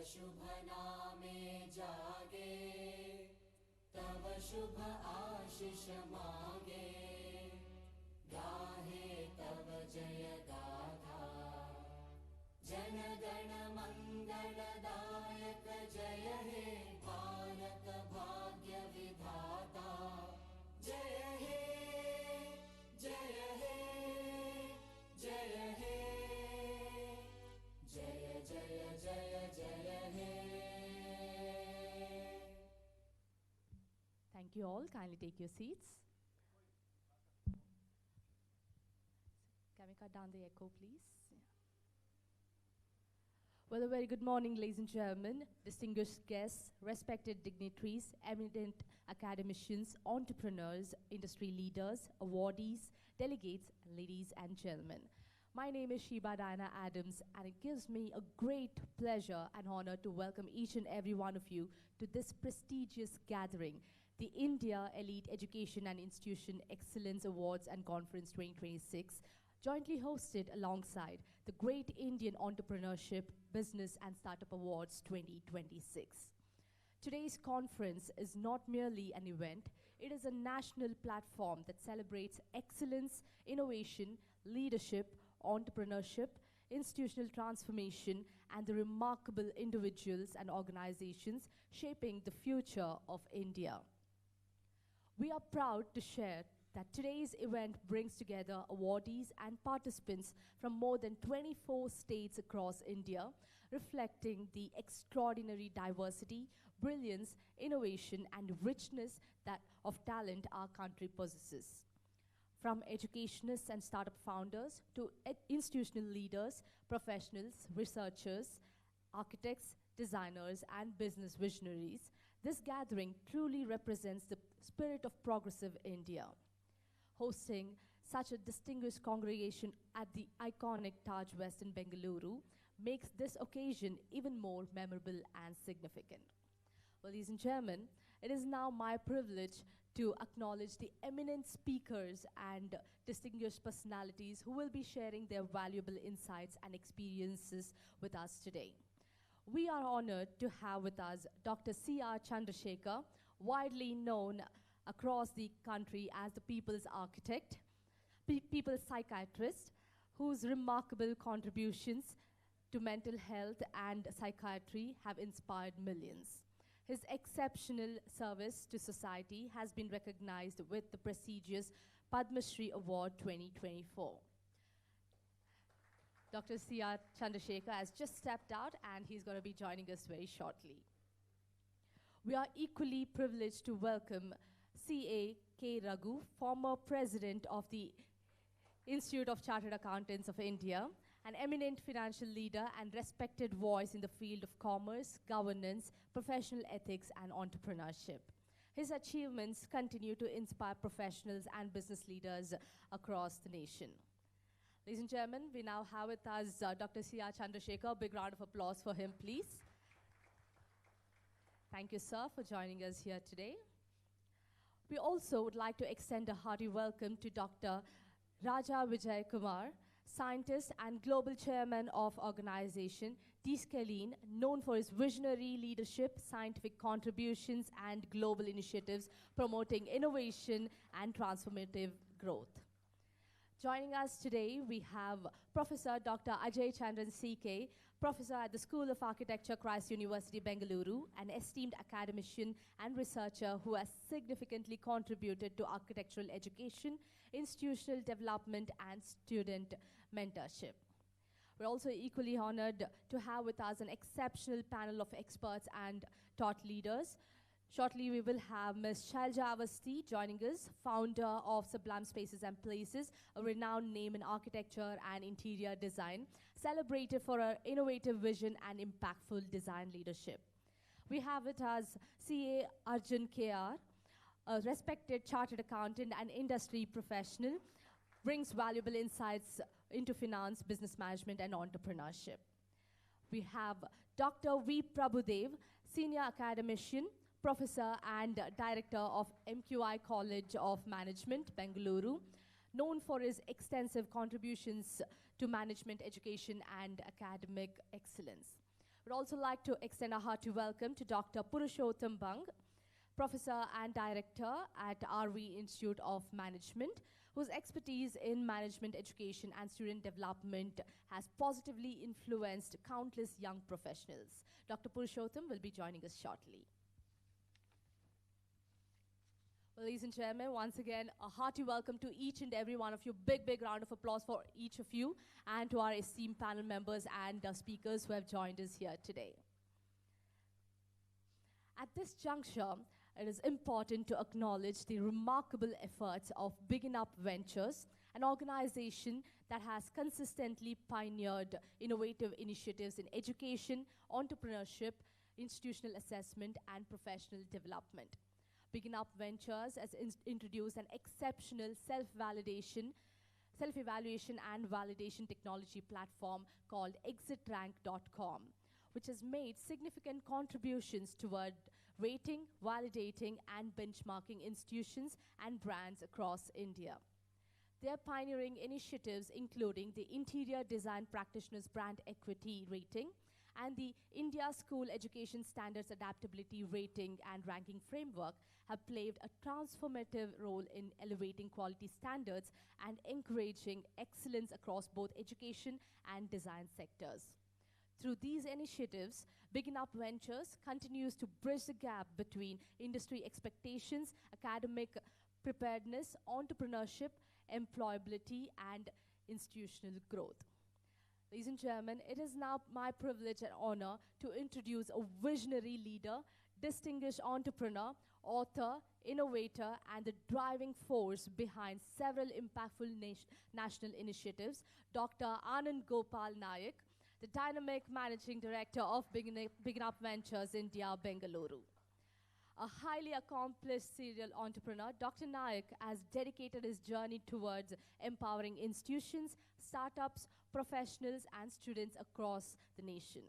शुभ नामे जागे, तव शुभ आशीष मागे, गाहे तव जय गाथा, जन गण मंगलदायक जय हे भारत भाग्य विधाता, जय हे जय हे जय हे, जय जय जय जय हे. Thank you all. Kindly take your seats. Can we cut down the echo, please? Yeah. Well, a very good morning, ladies and gentlemen, distinguished guests, respected dignitaries, eminent academicians, entrepreneurs, industry leaders, awardees, delegates, ladies and gentlemen. My name is Sheba Diana Adams, and it gives me a great pleasure and honor to welcome each and every one of you to this prestigious gathering, the India Elite Education and Institution Excellence Awards and Conference 2026, jointly hosted alongside the Great Indian Entrepreneurship, Business and Startup Awards 2026. Today's conference is not merely an event, it is a national platform that celebrates excellence, innovation, leadership, entrepreneurship, institutional transformation, and the remarkable individuals and organizations shaping the future of India. We are proud to share that today's event brings together awardees and participants from more than 24 states across India, reflecting the extraordinary diversity, brilliance, innovation, and richness of talent our country possesses. From educationists and startup founders to institutional leaders, professionals, researchers, architects, designers, and business visionaries, this gathering truly represents the spirit of progressive India. Hosting such a distinguished congregation at the iconic Taj West in Bengaluru makes this occasion even more memorable and significant. Well, ladies and gentlemen, it is now my privilege to acknowledge the eminent speakers and distinguished personalities who will be sharing their valuable insights and experiences with us today. We are honored to have with us Dr. C.R. Chandrasekhar, widely known across the country as the People's Architect, People's Psychiatrist, whose remarkable contributions to mental health and psychiatry have inspired millions. His exceptional service to society has been recognized with the prestigious Padma Shri Award 2024. Dr. C.R. Chandrasekhar has just stepped out, and he's going to be joining us very shortly. We are equally privileged to welcome C.A. K. Raghu, former president of the Institute of Chartered Accountants of India, an eminent financial leader and respected voice in the field of commerce, governance, professional ethics, and entrepreneurship. His achievements continue to inspire professionals and business leaders across the nation. Ladies and gentlemen, we now have with us Dr. C.R. Chandrasekhar. A big round of applause for him, please. Thank you, sir, for joining us here today. We also would like to extend a hearty welcome to Dr. Raja Vijay Kumar, scientist and global chairman of organization T-Scalene, known for his visionary leadership, scientific contributions, and global initiatives promoting innovation and transformative growth. Joining us today, we have Professor Dr. Ajay Chandran C.K., Professor at the School of Architecture, Christ University, Bengaluru, an esteemed academician and researcher who has significantly contributed to architectural education, institutional development, and student mentorship. We're also equally honored to have with us an exceptional panel of experts and thought leaders. Shortly, we will have Ms. Shailja Avasti joining us, founder of Sublime Spaces and Places, a renowned name in architecture and interior design, celebrated for her innovative vision and impactful design leadership. We have with us C.A. Arjun K.R., a respected chartered accountant and industry professional, brings valuable insights into finance, business management, and entrepreneurship. We have Dr. V. Prabhudev, senior academician, professor and director of MQI College of Management, Bengaluru, known for his extensive contributions to management education and academic excellence. Would also like to extend a hearty welcome to Dr. Purushottam Bang, Professor and Director at RV Institute of Management, whose expertise in management education and student development has positively influenced countless young professionals. Dr. Purushottam will be joining us shortly. Ladies and gentlemen, once again, a hearty welcome to each and every one of you. Big round of applause for each of you and to our esteemed panel members and speakers who have joined us here today. At this juncture, it is important to acknowledge the remarkable efforts of Beginup Ventures, an organization that has consistently pioneered innovative initiatives in education, entrepreneurship, institutional assessment, and professional development. Beginup Ventures has introduced an exceptional self-evaluation and validation technology platform called ExitRank.com, which has made significant contributions toward rating, validating, and benchmarking institutions and brands across India. Their pioneering initiatives, including the Interior Design Practitioners Brand Equity Rating and the India School Education Standards Adaptability Rating and Ranking Framework, have played a transformative role in elevating quality standards and encouraging excellence across both education and design sectors. Through these initiatives, Beginup Ventures continues to bridge the gap between industry expectations, academic preparedness, entrepreneurship, employability, and institutional growth. Ladies and gentlemen, it is now my privilege and honor to introduce a visionary leader, distinguished entrepreneur, author, innovator, and the driving force behind several impactful national initiatives, Dr. Anand Gopal Nayak, the dynamic managing director of Beginup Ventures India, Bengaluru. A highly accomplished serial entrepreneur, Dr. Nayak has dedicated his journey towards empowering institutions, startups, professionals, and students across the nation.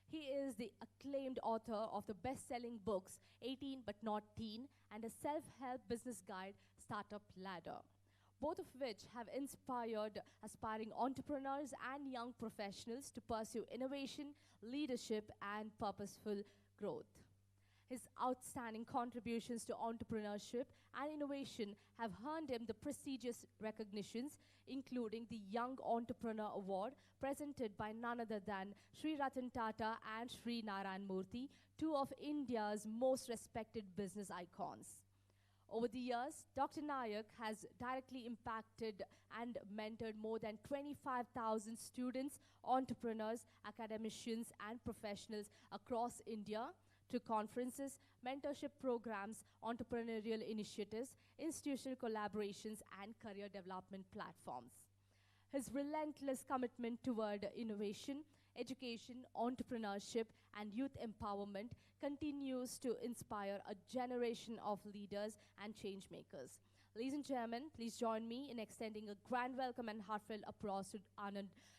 He is the acclaimed author of the best-selling books 18 But Not Teen and a self-help business guide, Startup Ladder, both of which have inspired aspiring entrepreneurs and young professionals to pursue innovation, leadership, and purposeful growth. His outstanding contributions to entrepreneurship and innovation have earned him the prestigious recognitions, including the Young Entrepreneur Award, presented by none other than Sri Ratan Tata and Sri Narayan Murthy, two of India's most respected business icons. Over the years, Dr. Nayak has directly impacted and mentored more than 25,000 students, entrepreneurs, academicians, and professionals across India through conferences, mentorship programs, entrepreneurial initiatives, institutional collaborations, and career development platforms. His relentless commitment toward innovation, education, entrepreneurship, and youth empowerment continues to inspire a generation of leaders and change makers. Ladies and gentlemen, please join me in extending a grand welcome and heartfelt applause to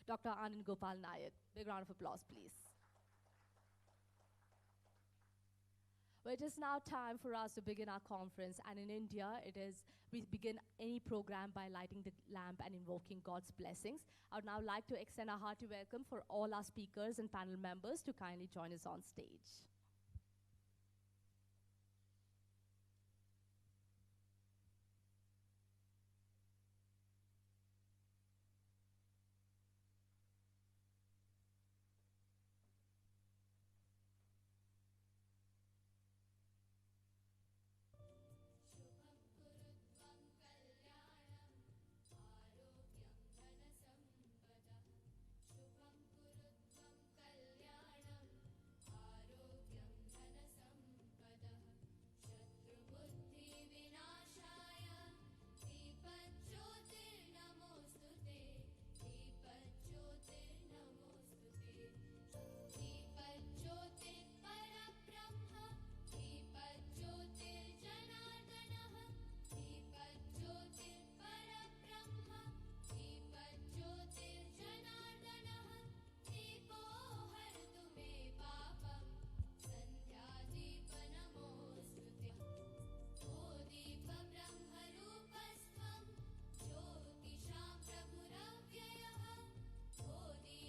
Dr. Anand Gopal Nayak. Big round of applause, please. Well, it is now time for us to begin our conference, and in India, we begin any program by lighting the lamp and invoking God's blessings. I would now like to extend a hearty welcome for all our speakers and panel members to kindly join us on stage.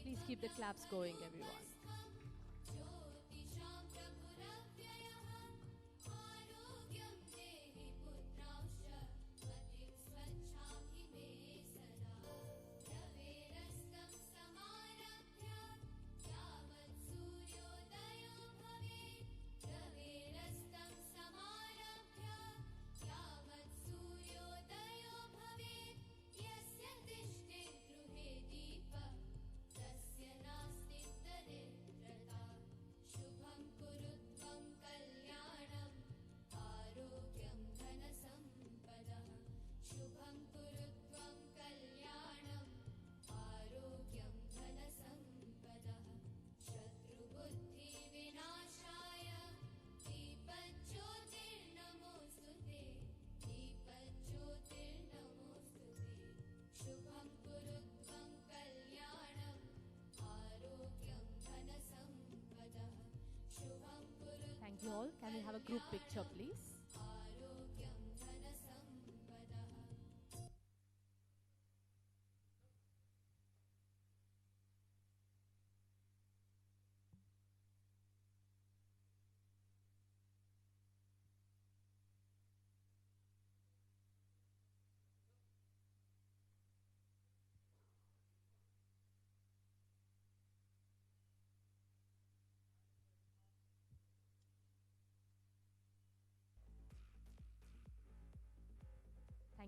Please keep the claps going, everyone. picture, please.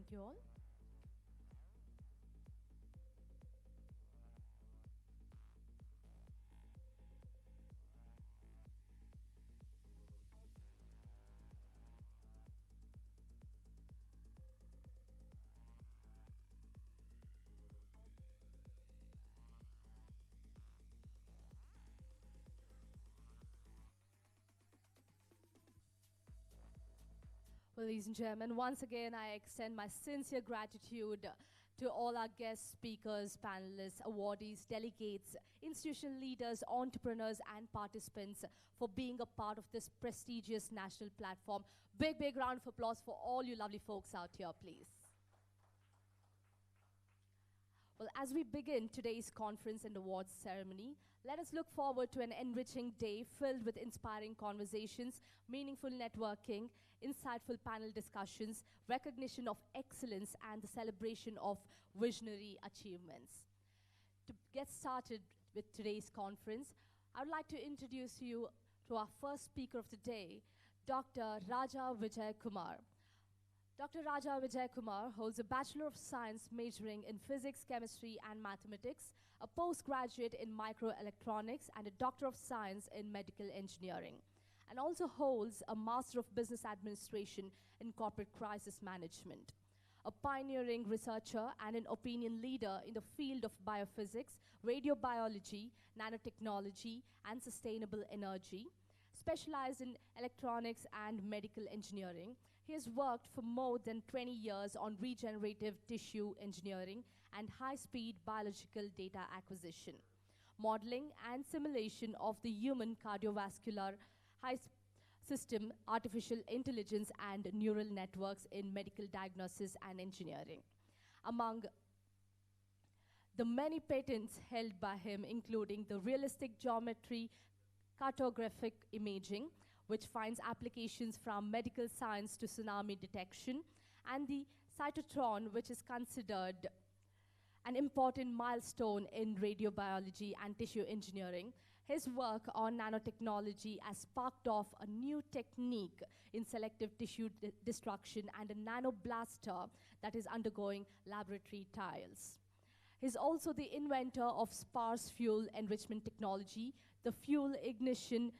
Thank you all. Well, ladies and gentlemen, once again, I extend my sincere gratitude to all our guest speakers, panelists, awardees, delegates, institutional leaders, entrepreneurs, and participants for being a part of this prestigious national platform. Big, big round of applause for all you lovely folks out here, please. Well, as we begin today's conference and awards ceremony, let us look forward to an enriching day filled with inspiring conversations, meaningful networking, insightful panel discussions, recognition of excellence, and the celebration of visionary achievements. To get started with today's conference, I would like to introduce you to our first speaker of the day, Dr. Raja Vijay Kumar. Dr. Raja Vijay Kumar holds a Bachelor of Science majoring in Physics, Chemistry, and Mathematics, a postgraduate in Microelectronics, and a Doctor of Science in Medical Engineering, and also holds a Master of Business Administration in Corporate Crisis Management. A pioneering researcher and an opinion leader in the field of biophysics, radiobiology, nanotechnology, and sustainable energy, specialized in electronics and medical engineering. He has worked for more than 20 years on regenerative tissue engineering and high-speed biological data acquisition, modeling and simulation of the human cardiovascular system, artificial intelligence, and neural networks in medical diagnosis and engineering. Among the many patents held by him, including the realistic geometry cartographic imaging, which finds applications from medical science to tsunami detection, and the cytotron, which is considered an important milestone in radiobiology and tissue engineering. His work on nanotechnology has sparked off a new technique in selective tissue destruction and a nanoblaster that is undergoing laboratory trials. He's also the inventor of sparse fuel enrichment technology, the fuel ignition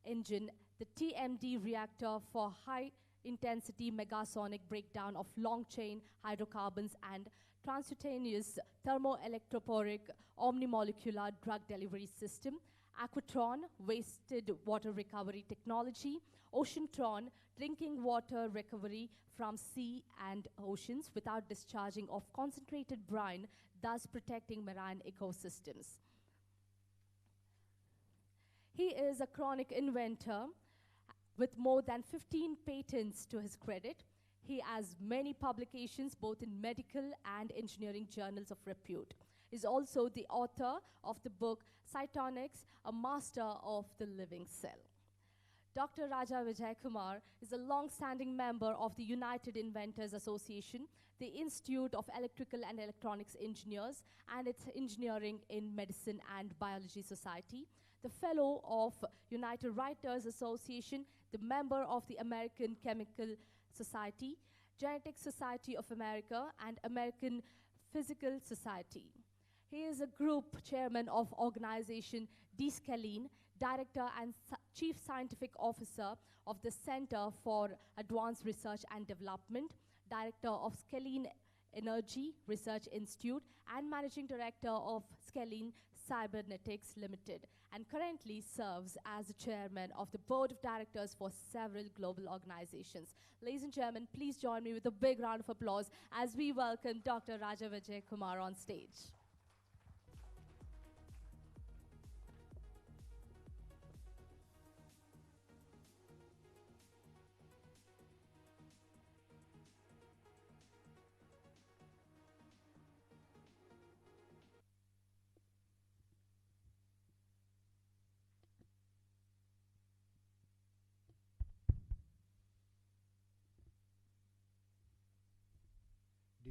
engine, the TMD reactor for high-intensity megasonic breakdown of long-chain hydrocarbons, and transcutaneous thermoelectrophoric omnimolecular drug delivery system, Aquatron, wasted water recovery technology, Oceantron, drinking water recovery from sea and oceans without discharging of concentrated brine, thus protecting marine ecosystems. He is a chronic inventor with more than 15 patents to his credit. He has many publications both in medical and engineering journals of repute. He's also the author of the book Cytonics, a Master of the Living Cell. Dr. Raja Vijay Kumar is a long-standing member of the United Inventors Association, the Institute of Electrical and Electronics Engineers, and its Engineering in Medicine and Biology Society, the Fellow of United Writers Association, the member of the American Chemical Society, Genetic Society of America, and American Physical Society. He is a group chairman of organization DSCALENE, director and chief scientific officer of the Center for Advanced Research and Development, director of Scalene Energy Research Institute, and managing director of Scalene Cybernetics Limited, and currently serves as the chairman of the board of directors for several global organizations. Ladies and gentlemen, please join me with a big round of applause as we welcome Dr. Raja Vijay Kumar on stage.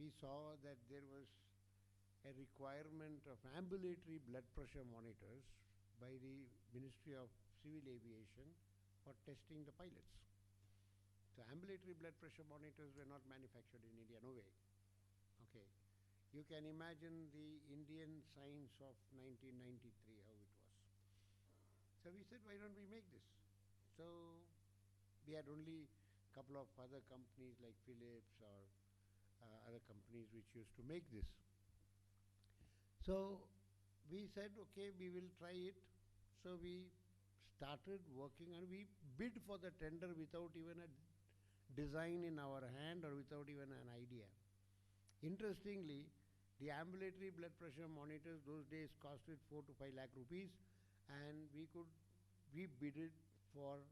we saw that there was a requirement of ambulatory blood pressure monitors by the Ministry of Civil Aviation for testing the pilots. So ambulatory blood pressure monitors were not manufactured in India, no way. Okay. You can imagine the Indian science of 1993, how it was. So we said, why don't we make this? So we had only a couple of other companies like Philips or other companies which used to make this. So we said, okay, we will try it. So we started working and we bid for the tender without even a design in our hand or without even an idea. Interestingly, the ambulatory blood pressure monitors those days costed 4 to 5 lakh rupees, and we bid it for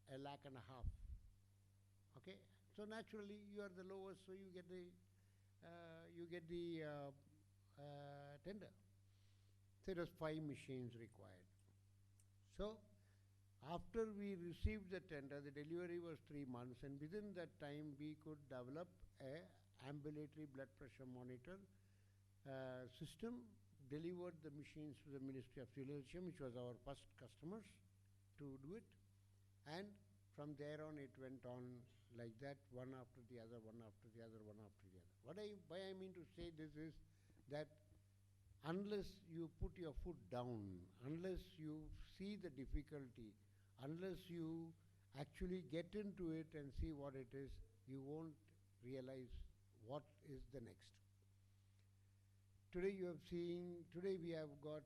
1.5 lakh. Okay, so naturally you are the lowest, so you get the tender. So it was 5 machines required. So after we received the tender, the delivery was 3 months, and within that time we could develop a ambulatory blood pressure monitor system, delivered the machines to the Ministry of Civil Aviation, which was our first customers to do it, and from there on it went on like that, one after the other, one after the other, one after the other. Why I mean to say this is that unless you put your foot down, unless you see the difficulty, unless you actually get into it and see what it is, you won't realize what is the next. Today we have got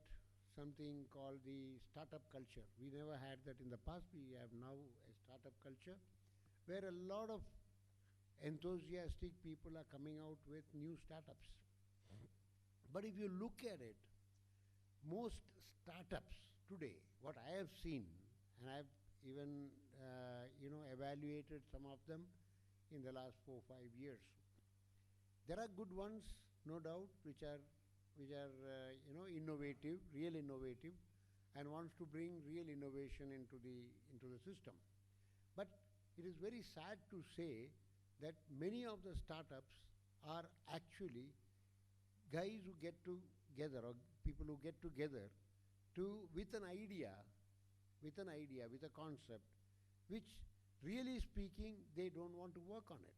something called the startup culture. We never had that in the past. We have now a startup culture where a lot of enthusiastic people are coming out with new startups. But if you look at it, most startups today, what I have seen, and I've even evaluated some of them in the last 4 or 5 years. There are good ones, no doubt, which are innovative, real innovative, and wants to bring real innovation into the system. But it is very sad to say that many of the startups are actually guys who get together or people who get together with an idea, with a concept, which really speaking, they don't want to work on it.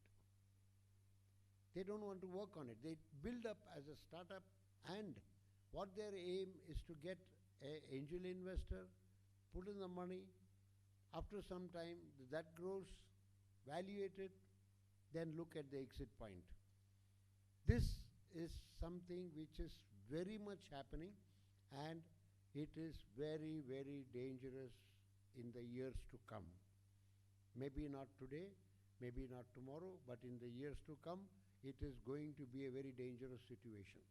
They don't want to work on it. They build up as a startup, and what their aim is to get an angel investor, put in the money. After some time, that grows, valuate it, then look at the exit point. This is something which is very much happening, and it is very, very dangerous in the years to come. Maybe not today, maybe not tomorrow, but in the years to come, it is going to be a very dangerous situation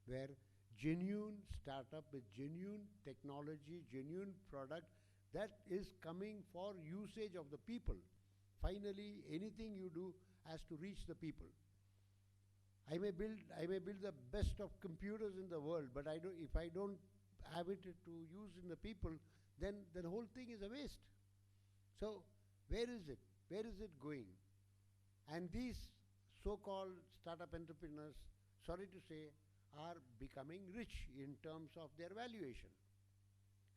where genuine startup with genuine technology, genuine product that is coming for usage of the people. Finally, anything you do has to reach the people. I may build the best of computers in the world, but if I don't have it to use in the people, then the whole thing is a waste. So where is it? Where is it going? And these so-called startup entrepreneurs, sorry to say, are becoming rich in terms of their valuation.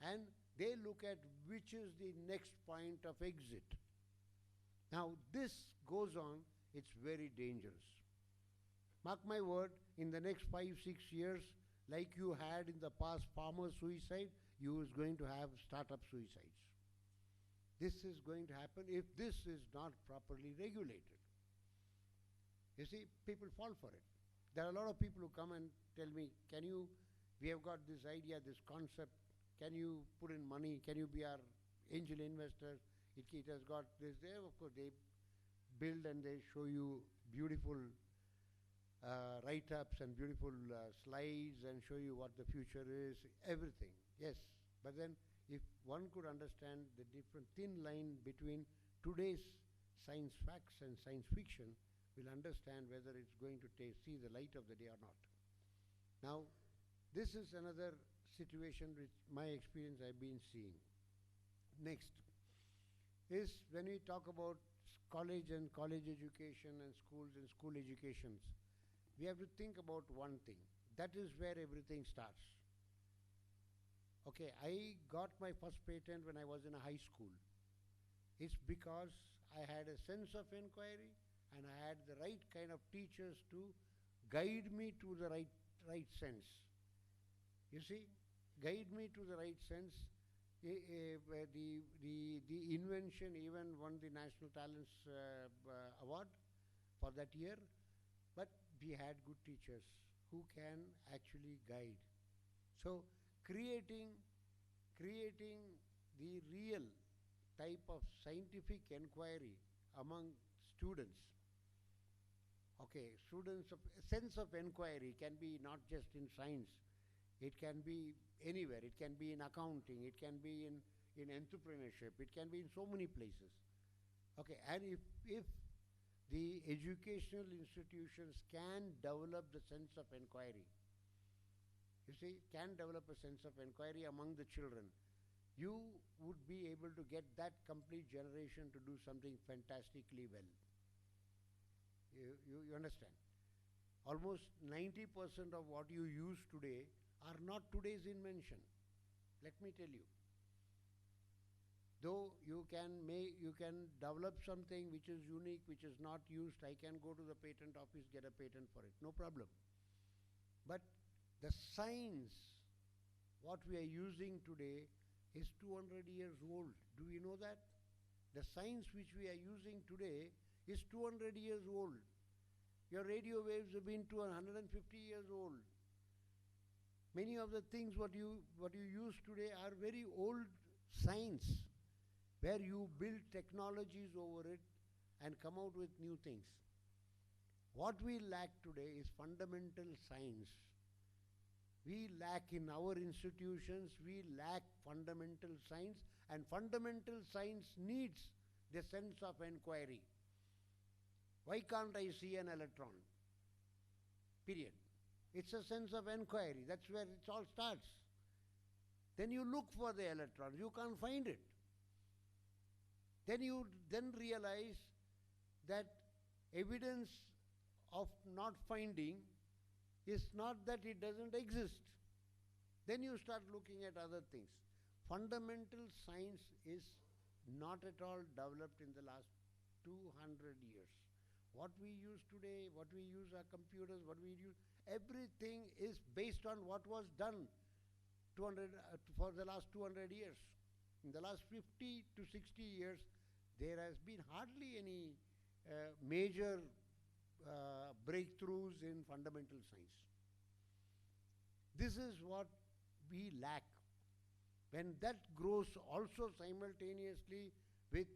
And they look at which is the next point of exit. Now this goes on, it's very dangerous. Mark my word, in the next 5, 6 years, like you had in the past farmer suicide, you is going to have startup suicides. This is going to happen if this is not properly regulated. You see, people fall for it. There are a lot of people who come and tell me, we have got this idea, this concept, can you put in money, can you be our angel investor? It has got this there. Of course, they build and they show you beautiful write-ups and beautiful slides and show you what the future is, everything. Yes, but then if one could understand the different thin line between today's science facts and science fiction, will understand whether it's going to see the light of the day or not. Now, this is another situation which my experience I've been seeing. Next is when we talk about college and college education and schools and school educations. we have to think about one thing. That is where everything starts. Okay, I got my first patent when I was in a high school. It's because I had a sense of inquiry and I had the right kind of teachers to guide me to the right sense. You see, guide me to the right sense. The invention even won the National Talents Award for that year. But we had good teachers who can actually guide. So creating the real type of scientific inquiry among students. Okay, students of sense of inquiry can be not just in science. It can be anywhere. It can be in accounting. It can be in entrepreneurship. It can be in so many places. Okay, and if the educational institutions can develop the sense of inquiry, you see, can develop a sense of inquiry among the children, you would be able to get that complete generation to do something fantastically well. You understand? Almost 90% of what you use today are not today's invention. Let me tell you. Though you can develop something which is unique, which is not used, I can go to the patent office, get a patent for it, no problem. But the science, what we are using today, is 200 years old. Do you know that? The science which we are using today is 200 years old. Your radio waves have been 150 years old. Many of the things what you use today are very old science, where you build technologies over it and come out with new things. What we lack today is fundamental science. We lack in our institutions, we lack fundamental science, and fundamental science needs the sense of inquiry. Why can't I see an electron? Period. It's a sense of inquiry. That's where it all starts. Then you look for the electron. You can't find it. Then you realize that evidence of not finding is not that it doesn't exist. Then you start looking at other things. Fundamental science is not at all developed in the last 200 years. What we use today, what we use our computers, what we use, everything is based on what was done for the last 200 years. In the last 50 to 60 years, there has been hardly any major breakthroughs in fundamental science. This is what we lack. When that grows also simultaneously with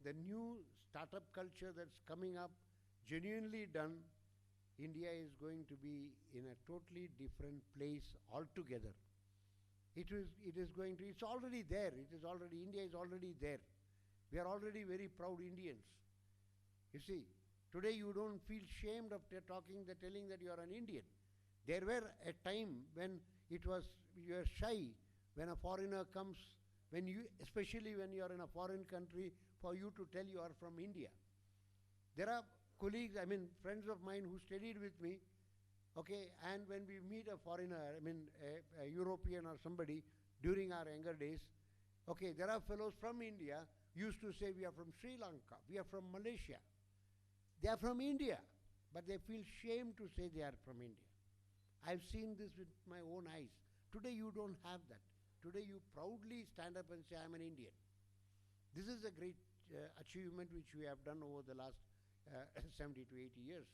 the new startup culture that's coming up, genuinely done, India is going to be in a totally different place altogether. It's already there. India is already there. We are already very proud Indians. You see, today you don't feel ashamed of telling that you are an Indian. There were a time when you are shy when a foreigner comes, especially when you are in a foreign country, for you to tell you are from India. There are colleagues, friends of mine who studied with me, okay, and when we meet a foreigner, a European or somebody during our younger days, okay, there are fellows from India used to say we are from Sri Lanka, we are from Malaysia. They are from India, but they feel shame to say they are from India. I've seen this with my own eyes. Today you don't have that. Today you proudly stand up and say, I'm an Indian. This is a great achievement which we have done over the last 70 to 80 years.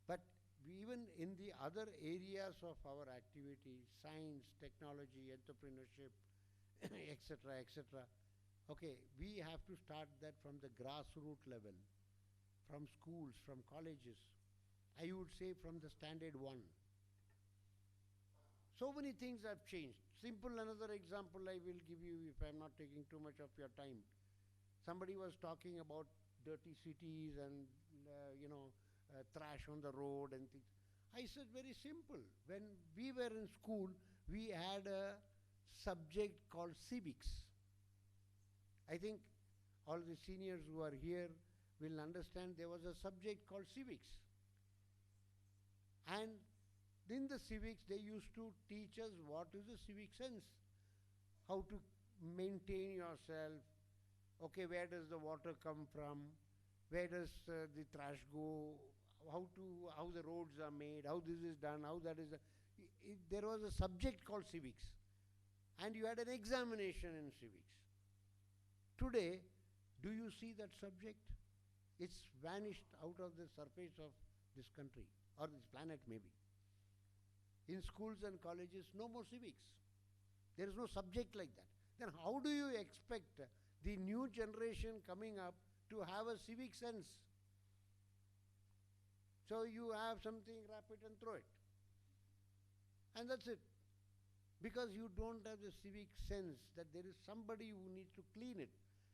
But even in the other areas of our activity, science, technology, entrepreneurship, etc., etc., okay, we have to start that from the grassroots level, from schools, from colleges. I would say from the standard 1. So many things have changed. Another example I will give you if I'm not taking too much of your time. Somebody was talking about dirty cities and, trash on the road and things. I said very simple. When we were in school, we had a subject called civics. I think all the seniors who are here will understand there was a subject called civics. And in the civics, they used to teach us what is the civic sense, how to maintain yourself. Okay, where does the water come from? Where does the trash go? How the roads are made? How this is done? How that is done? There was a subject called civics, and you had an examination in civics. Today, do you see that subject? It's vanished out of the surface of this country or this planet, maybe. In schools and colleges, no more civics. There is no subject like that. Then how do you expect the new generation coming up to have a civic sense? So you have something, wrap it and throw it. And that's it. Because you don't have the civic sense that there is somebody who needs to clean it.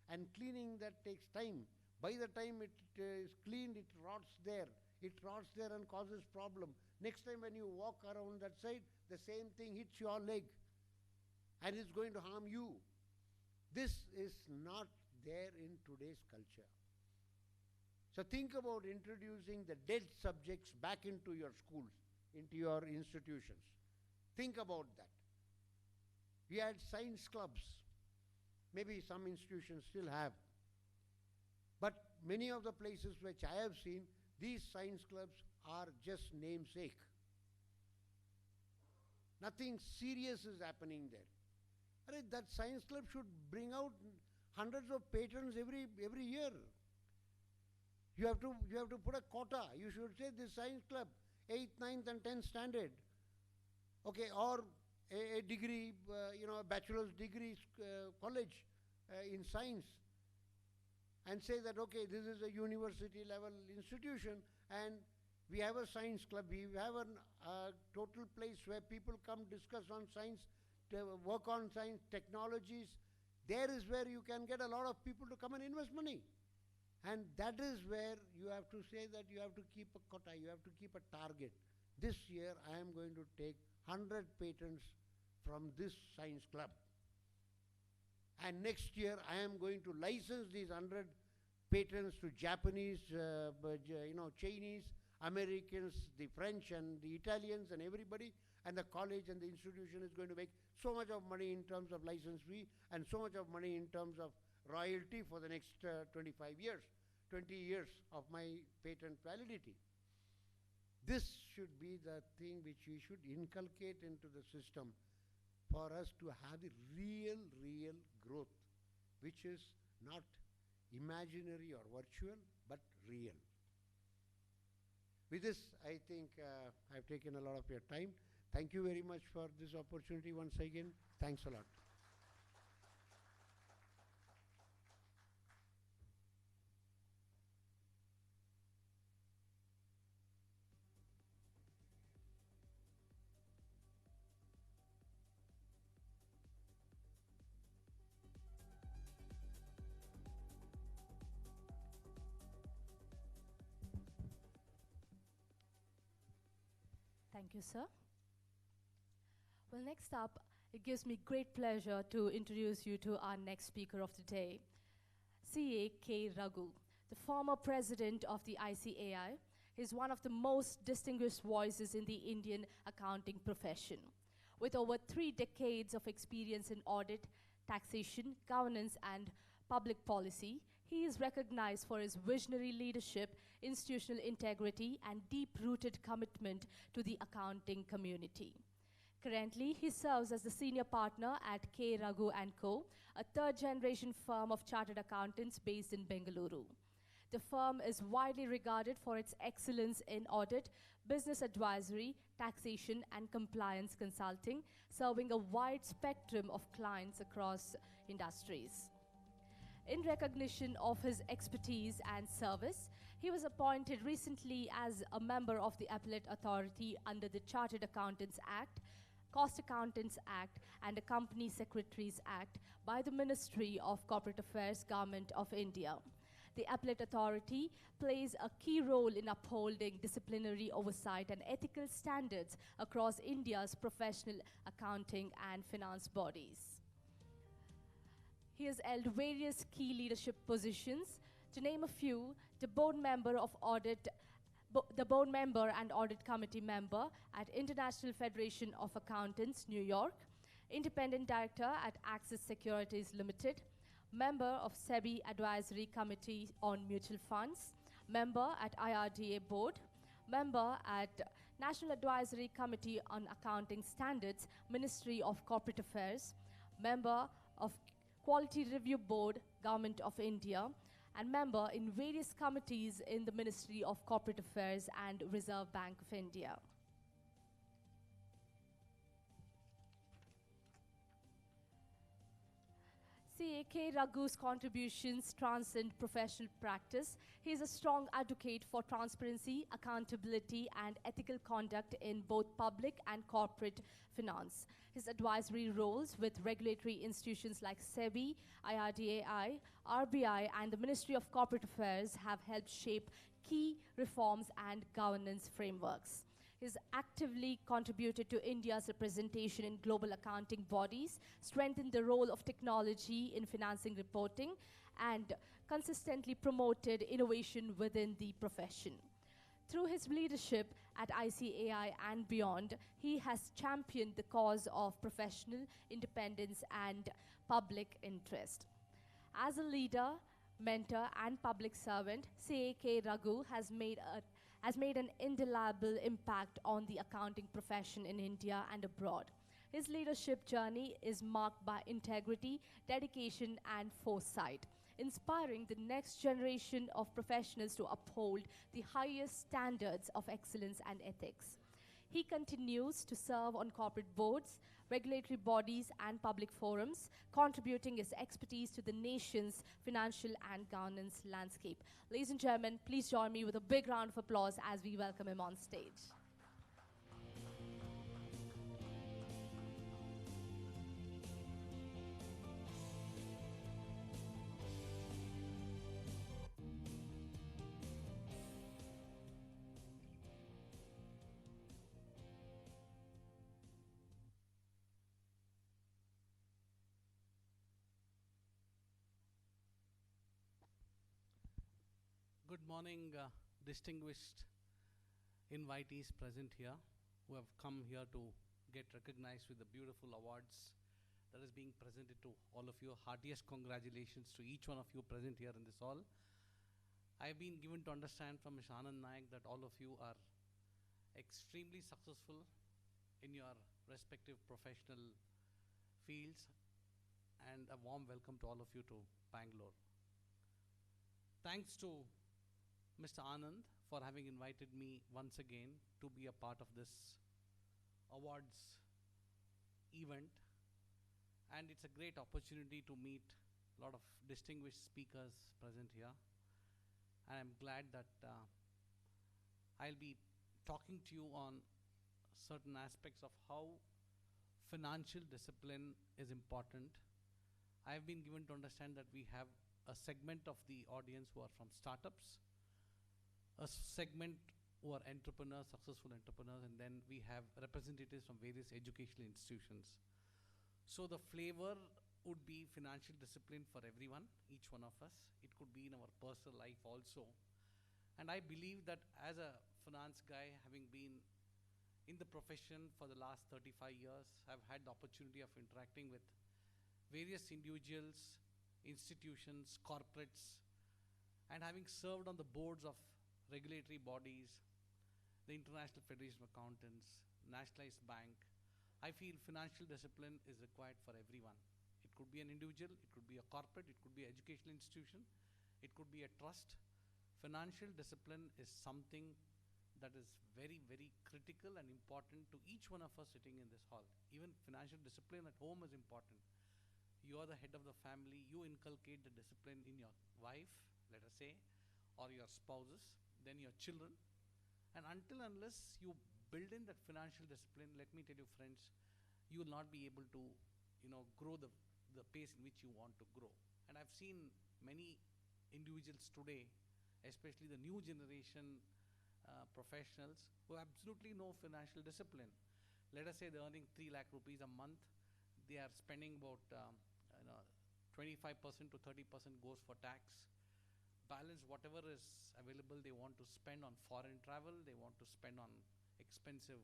And cleaning that takes time. By the time it is cleaned, it rots there. It rots there and causes problem. Next time when you walk around that side, the same thing hits your leg and it's going to harm you. This is not there in today's culture. So think about introducing the dead subjects back into your schools, into your institutions. Think about that. We had science clubs. Maybe some institutions still have. But many of the places which I have seen, these science clubs are just namesake. Nothing serious is happening there. That science club should bring out hundreds of patents every year. You have to put a quota. You should say this science club, 8th, 9th and 10th standard. Okay, or a degree, a bachelor's degree college in science. And say that, okay, this is a university level institution and we have a science club. We have a total place where people come discuss on science, work on science, technologies. There is where you can get a lot of people to come and invest money. And that is where you have to say that you have to keep a quota, you have to keep a target. This year I am going to take 100 patents from this science club. And next year I am going to license these 100 patents to Japanese, Chinese, Americans, the French and the Italians and everybody, and the college and the institution is going to make so much of money in terms of license fee and so much of money in terms of royalty for the next 25 years, 20 years of my patent validity. This should be the thing which we should inculcate into the system for us to have the real growth, which is not imaginary or virtual, but real. With this, I think I've taken a lot of your time. Thank you very much for this opportunity once again. Thanks a lot. Thank you, sir. Well, next up, it gives me great pleasure to introduce you to our next speaker of the day, CA K. Raghu, the former president of the ICAI. He's one of the most distinguished voices in the Indian accounting profession. With over 3 decades of experience in audit, taxation, governance, and public policy, he is recognized for his visionary leadership, institutional integrity, and deep-rooted commitment to the accounting community. Currently, he serves as the senior partner at K. Raghu & Co., a third-generation firm of chartered accountants based in Bengaluru. The firm is widely regarded for its excellence in audit, business advisory, taxation, and compliance consulting, serving a wide spectrum of clients across industries. In recognition of his expertise and service, he was appointed recently as a member of the Appellate Authority under the Chartered Accountants Act, Cost Accountants Act, and the Company Secretaries Act by the Ministry of Corporate Affairs, Government of India. The Appellate Authority plays a key role in upholding disciplinary oversight and ethical standards across India's professional accounting and finance bodies. He has held various key leadership positions. To name a few, the board member of Audit the board member and audit committee member at International Federation of Accountants, New York, independent director at Axis Securities Limited, member of SEBI Advisory Committee on Mutual Funds, member at IRDA Board, member at National Advisory Committee on Accounting Standards, Ministry of Corporate Affairs, member of Quality Review Board, Government of India, and member in various committees in the Ministry of Corporate Affairs and Reserve Bank of India. CA.K. Raghu's contributions transcend professional practice. He is a strong advocate for transparency, accountability, and ethical conduct in both public and corporate finance. His advisory roles with regulatory institutions like SEBI, IRDAI, RBI, and the Ministry of Corporate Affairs have helped shape key reforms and governance frameworks. He's actively contributed to India's representation in global accounting bodies, strengthened the role of technology in financing reporting, and consistently promoted innovation within the profession. Through his leadership at ICAI and beyond, he has championed the cause of professional independence and public interest. As a leader, mentor, and public servant, CA.K. Raghu has made an indelible impact on the accounting profession in India and abroad. His leadership journey is marked by integrity, dedication, and foresight, inspiring the next generation of professionals to uphold the highest standards of excellence and ethics. He continues to serve on corporate boards, regulatory bodies, and public forums, contributing his expertise to the nation's financial and governance landscape. Ladies and gentlemen, please join me with a big round of applause as we welcome him on stage. Good morning, distinguished invitees present here who have come here to get recognized with the beautiful awards that is being presented to all of you. Heartiest congratulations to each one of you present here in this hall. I have been given to understand from Mr. Anand Naik that all of you are extremely successful in your respective professional fields, and a warm welcome to all of you to Bangalore. Thanks to Mr. Anand for having invited me once again to be a part of this awards event, and it's a great opportunity to meet a lot of distinguished speakers present here, and I'm glad that I'll be talking to you on certain aspects of how financial discipline is important. I've been given to understand that we have a segment of the audience who are from startups, a segment who are entrepreneurs, successful entrepreneurs, and then we have representatives from various educational institutions. So the flavor would be financial discipline for everyone, each one of us. It could be in our personal life also. And I believe that as a finance guy, having been in the profession for the last 35 years, I've had the opportunity of interacting with various individuals, institutions, corporates, and having served on the boards of regulatory bodies, the International Federation of Accountants, Nationalized Bank, I feel financial discipline is required for everyone. It could be an individual, it could be a corporate, it could be an educational institution, it could be a trust. Financial discipline is something that is very, very critical and important to each one of us sitting in this hall. Even financial discipline at home is important. You are the head of the family, you inculcate the discipline in your wife, let us say, or your spouses, then your children. And until unless you build in that financial discipline, let me tell you friends, you will not be able to, grow the pace in which you want to grow. And I've seen many individuals today, especially the new generation professionals, who have absolutely no financial discipline. Let us say they're earning 3 lakh rupees a month, they are spending about 25% to 30% goes for tax. balance whatever is available. They want to spend on foreign travel, they want to spend on expensive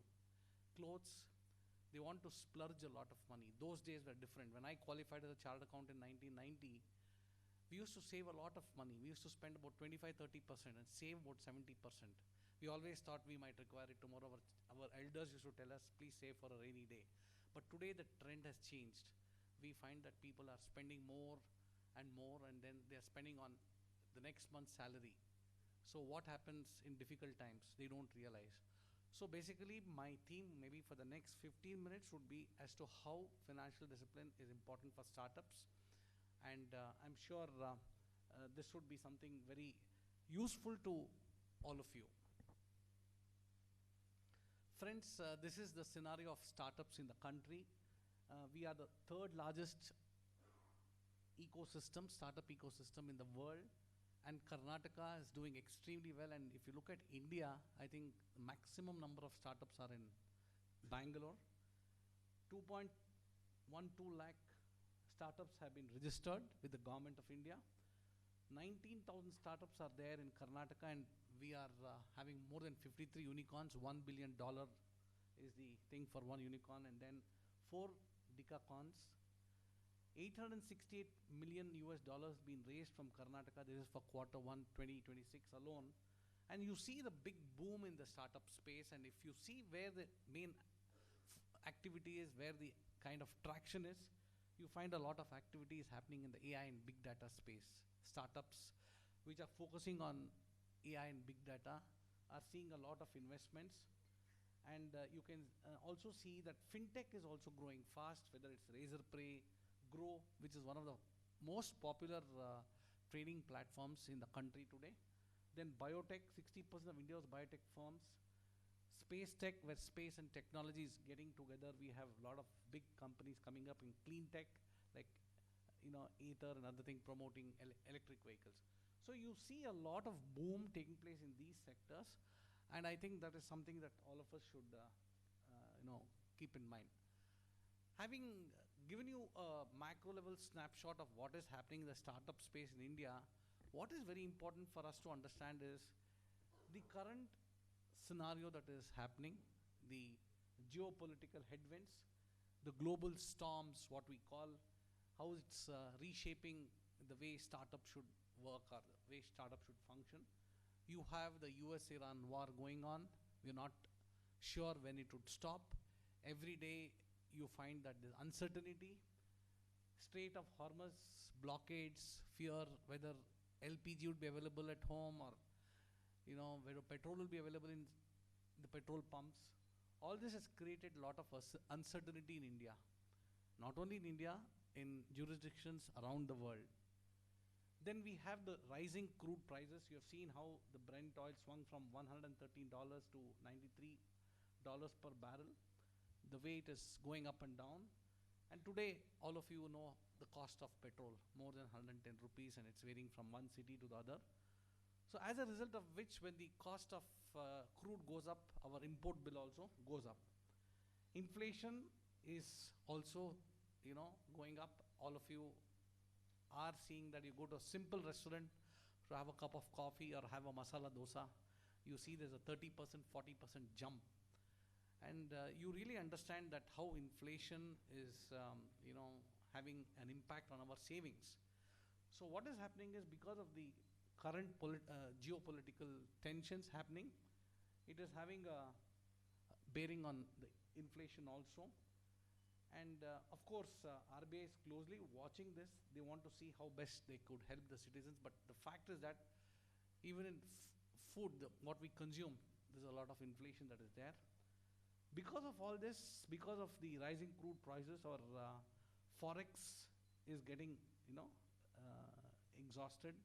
clothes, they want to splurge a lot of money. Those days were different. When I qualified as a chartered accountant in 1990, we used to save a lot of money. We used to spend about 25-30% and save about 70%. We always thought we might require it tomorrow. Our elders used to tell us, please save for a rainy day. But today the trend has changed. We find that people are spending more and more, and then they are spending on the next month's salary. So what happens in difficult times? They don't realize. So basically my theme maybe for the next 15 minutes would be as to how financial discipline is important for startups. And I'm sure this would be something very useful to all of you. Friends, this is the scenario of startups in the country. We are the third largest ecosystem, startup ecosystem in the world, and Karnataka is doing extremely well. And if you look at India, I think the maximum number of startups are in Bangalore. 2.12 lakh startups have been registered with the government of India. 19,000 startups are there in Karnataka, and we are having more than 53 unicorns. $1 billion is the thing for one unicorn, and then 4 decacons. $868 million being raised from Karnataka. This is for Q1 2026 alone. And you see the big boom in the startup space, and if you see where the main activity is, where the kind of traction is, you find a lot of activity is happening in the AI and big data space. Startups which are focusing on AI and big data are seeing a lot of investments. And you can also see that fintech is also growing fast, whether it's Razorpay, Grow, which is one of the most popular trading platforms in the country today. Then biotech, 60% of India's biotech firms. Space tech, where space and technology is getting together. We have a lot of big companies coming up in clean tech, like Ether and other thing promoting electric vehicles. So you see a lot of boom taking place in these sectors, and I think that is something that all of us should keep in mind. Having given you a macro level snapshot of what is happening in the startup space in India, what is very important for us to understand is the current scenario that is happening, the geopolitical headwinds, the global storms, what we call, how it's reshaping the way startups should work or the way startups should function. You have the US-Iran war going on. We're not sure when it would stop. Every day you find that there's uncertainty. Strait of Hormuz, blockades, fear whether LPG would be available at home, or whether petrol will be available in the petrol pumps. All this has created a lot of uncertainty in India. Not only in India, in jurisdictions around the world. Then we have the rising crude prices. You have seen how the Brent oil swung from $113 to $93 per barrel. The way it is going up and down. And today, all of you know the cost of petrol, more than 110 rupees, and it's varying from one city to the other. So as a result of which, when the cost of crude goes up, our import bill also goes up. Inflation is also, going up. All of you are seeing that you go to a simple restaurant to have a cup of coffee or have a masala dosa, you see there's a 30%, 40% jump. And you really understand that how inflation is, having an impact on our savings. So what is happening is, because of the current geopolitical tensions happening, it is having a bearing on the inflation also. And of course, RBI is closely watching this. They want to see how best they could help the citizens. But the fact is that even in food, what we consume, there's a lot of inflation that is there. Because of all this, because of the rising crude prices, our forex is getting, exhausted.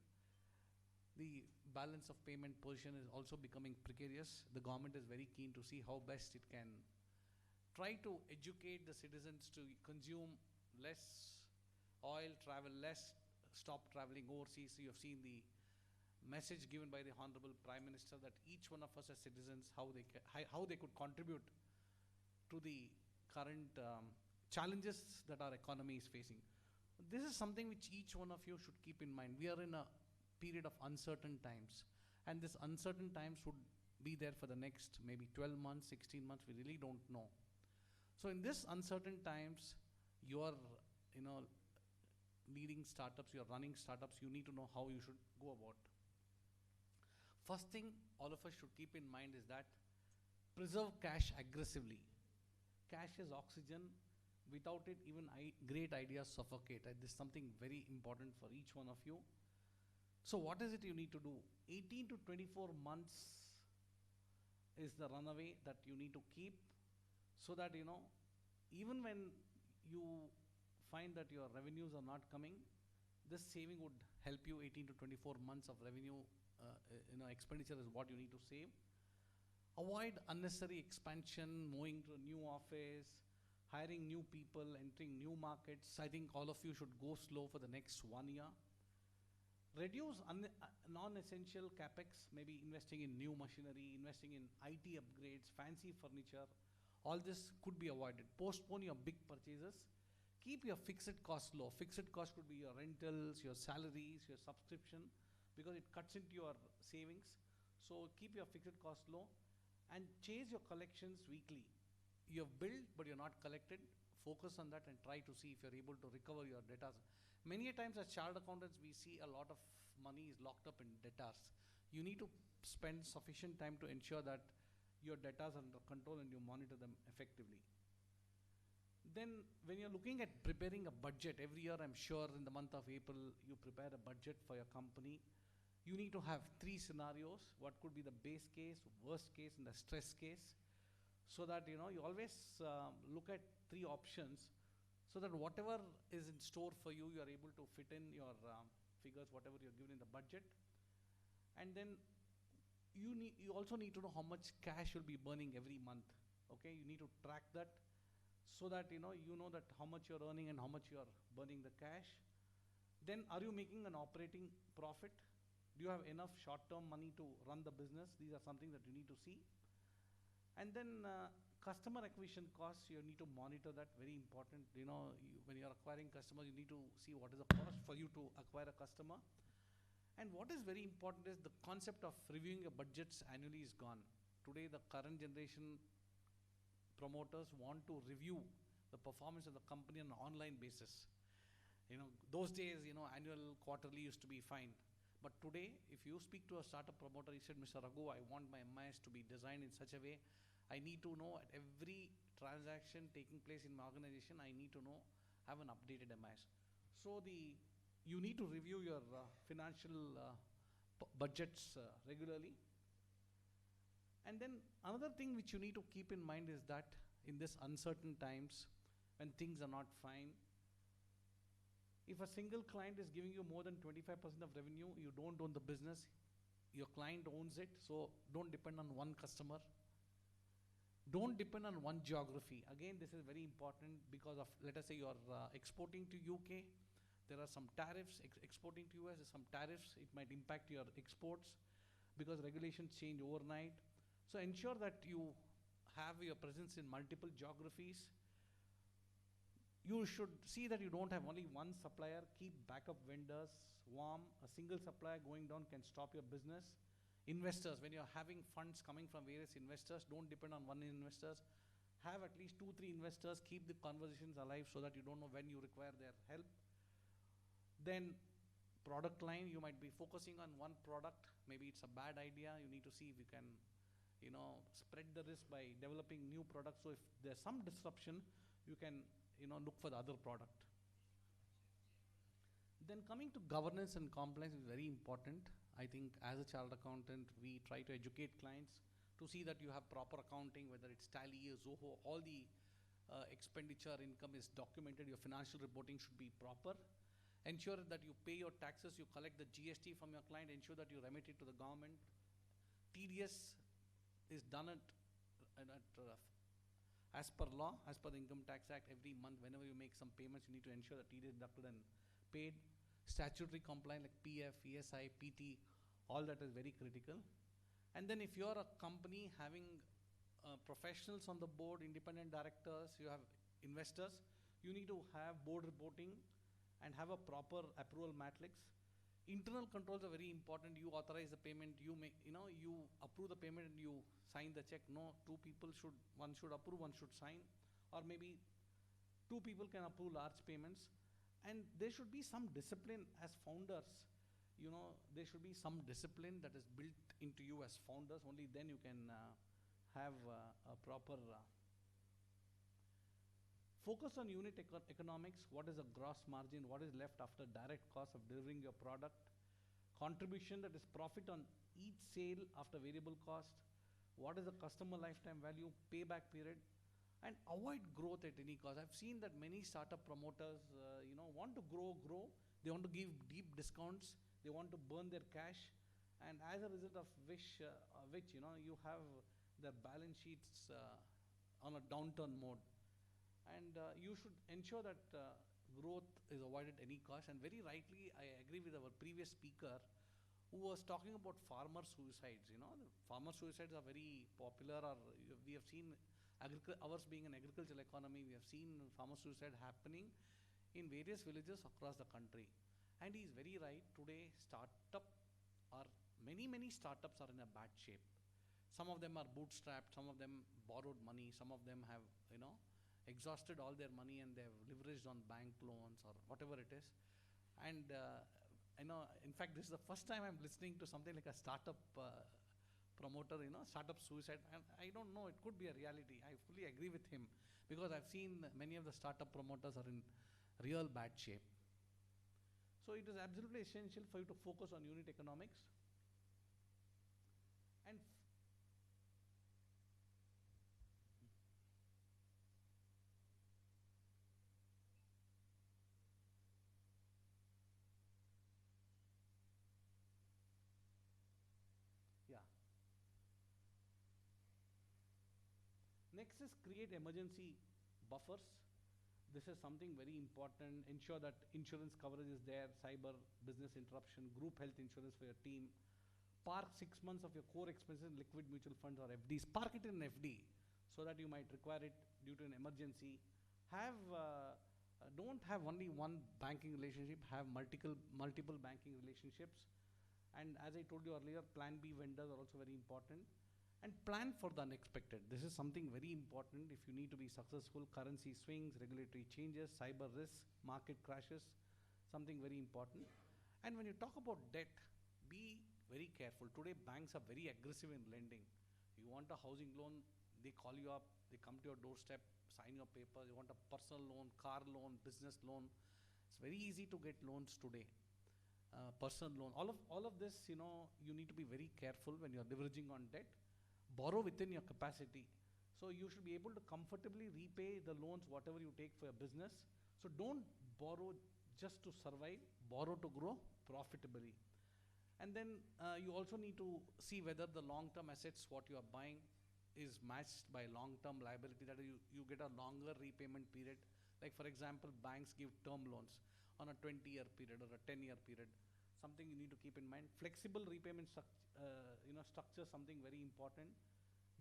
The balance of payment position is also becoming precarious. The government is very keen to see how best it can try to educate the citizens to consume less oil, travel less, stop traveling overseas. So you have seen the message given by the Honorable Prime Minister that each one of us as citizens, how they could contribute to the current challenges that our economy is facing. This is something which each one of you should keep in mind. We are in a period of uncertain times. And this uncertain times would be there for the next maybe 12 months, 16 months, we really don't know. So in this uncertain times, you're, leading startups, you're running startups, you need to know how you should go about. First thing all of us should keep in mind is that preserve cash aggressively. Cash is oxygen. Without it, even great ideas suffocate. This is something very important for each one of you. So what is it you need to do? 18 to 24 months is the runaway that you need to keep, so that, even when you find that your revenues are not coming, this saving would help you. 18 to 24 months of revenue, expenditure is what you need to save. Avoid unnecessary expansion, moving to a new office, hiring new people, entering new markets. I think all of you should go slow for the next 1 year. Reduce non-essential capex, maybe investing in new machinery, investing in IT upgrades, fancy furniture. All this could be avoided. Postpone your big purchases. Keep your fixed costs low. Fixed cost could be your rentals, your salaries, your subscription, because it cuts into your savings. So keep your fixed costs low and chase your collections weekly. You have billed but you're not collected. Focus on that and try to see if you're able to recover your debtors. Many a times as chartered accountants, we see a lot of money is locked up in debtors. You need to spend sufficient time to ensure that your debtors are under control and you monitor them effectively. Then when you're looking at preparing a budget, every year I'm sure in the month of April you prepare a budget for your company. You need to have 3 scenarios. What could be the base case, worst case, and the stress case, so that you always look at 3 options, so that whatever is in store for you, you are able to fit in your figures, whatever you're given in the budget. And then you also need to know how much cash you'll be burning every month. Okay, you need to track that, so that you know that how much you're earning and how much you're burning the cash. Then are you making an operating profit? Do you have enough short-term money to run the business? These are something that you need to see. And then customer acquisition costs, you need to monitor that, very important. When you're acquiring customers, you need to see what is the cost for you to acquire a customer. And what is very important is the concept of reviewing your budgets annually is gone. Today, the current generation promoters want to review the performance of the company on an online basis. Those days, annual, quarterly used to be fine. But today, if you speak to a startup promoter, he said, Mr. Raghu, I want my MIS to be designed in such a way. I need to know at every transaction taking place in my organization, I need to know, have an updated MIS. So you need to review your financial budgets regularly. And then another thing which you need to keep in mind is that in this uncertain times, when things are not fine, if a single client is giving you more than 25% of revenue, you don't own the business, your client owns it. So don't depend on one customer. Don't depend on one geography. Again, this is very important because of, let us say you are exporting to UK, there are some tariffs. Exporting to US, there's some tariffs. It might impact your exports because regulations change overnight. So ensure that you have your presence in multiple geographies. You should see that you don't have only one supplier. Keep backup vendors warm. A single supplier going down can stop your business. Investors, when you're having funds coming from various investors, don't depend on one investor. Have at least 2-3 investors. Keep the conversations alive so that you don't know when you require their help. Then product line, you might be focusing on one product. Maybe it's a bad idea. You need to see if you can spread the risk by developing new products. So if there's some disruption, you can look for the other product. Then coming to governance and compliance is very important. I think as a chartered accountant, we try to educate clients to see that you have proper accounting, whether it's Tally or Zoho, all the expenditure income is documented. Your financial reporting should be proper. Ensure that you pay your taxes, you collect the GST from your client, ensure that you remit it to the government. TDS is done as per law, as per the Income Tax Act. Every month, whenever you make some payments, you need to ensure that TDS is deducted and paid. Statutory compliance like PF, ESI, PT, all that is very critical. And then if you're a company having professionals on the board, independent directors, you have investors, you need to have board reporting and have a proper approval matrix. Internal controls are very important. You authorize the payment, you make, you approve the payment and you sign the check. No, two people should, one should approve, one should sign, or maybe two people can approve large payments. And there should be some discipline as founders. There should be some discipline that is built into you as founders. Only then you can have a proper focus on unit economics. What is the gross margin? What is left after direct cost of delivering your product? Contribution, that is profit on each sale after variable cost. What is the customer lifetime value? Payback period. And avoid growth at any cost. I've seen that many startup promoters, want to grow. They want to give deep discounts. They want to burn their cash. And as a result of which, you have their balance sheets on a downturn mode. And you should ensure that growth is avoided at any cost. And very rightly, I agree with our previous speaker who was talking about farmer suicides. Farmer suicides are very popular, or we have seen ours being an agricultural economy, we have seen farmer suicide happening in various villages across the country. And he is very right. Today, many startups are in a bad shape. Some of them are bootstrapped, some of them borrowed money, some of them have, exhausted all their money and they have leveraged on bank loans or whatever it is. And in fact, this is the first time I'm listening to something like a startup promoter, startup suicide. And I don't know, it could be a reality. I fully agree with him, because I've seen many of the startup promoters are in real bad shape. So it is absolutely essential for you to focus on unit economics. And yeah. Next is create emergency buffers. This is something very important. Ensure that insurance coverage is there, cyber, business interruption, group health insurance for your team. Park 6 months of your core expenses in liquid mutual funds or FDs. Park it in FD so that you might require it due to an emergency. Don't have only one banking relationship, have multiple banking relationships. And as I told you earlier, plan B vendors are also very important. And plan for the unexpected. This is something very important if you need to be successful. Currency swings, regulatory changes, cyber risk, market crashes, something very important. And when you talk about debt, be very careful. Today, banks are very aggressive in lending. You want a housing loan, they call you up, they come to your doorstep, sign your papers. You want a personal loan, car loan, business loan. It's very easy to get loans today. Personal loan, all of this, you need to be very careful when you're leveraging on debt. Borrow within your capacity. So you should be able to comfortably repay the loans, whatever you take for your business. So don't borrow just to survive, borrow to grow profitably. And then you also need to see whether the long-term assets, what you are buying, is matched by long-term liability, that you get a longer repayment period. Like for example, banks give term loans on a 20-year period or a 10-year period. Something you need to keep in mind. Flexible repayment structure, something very important.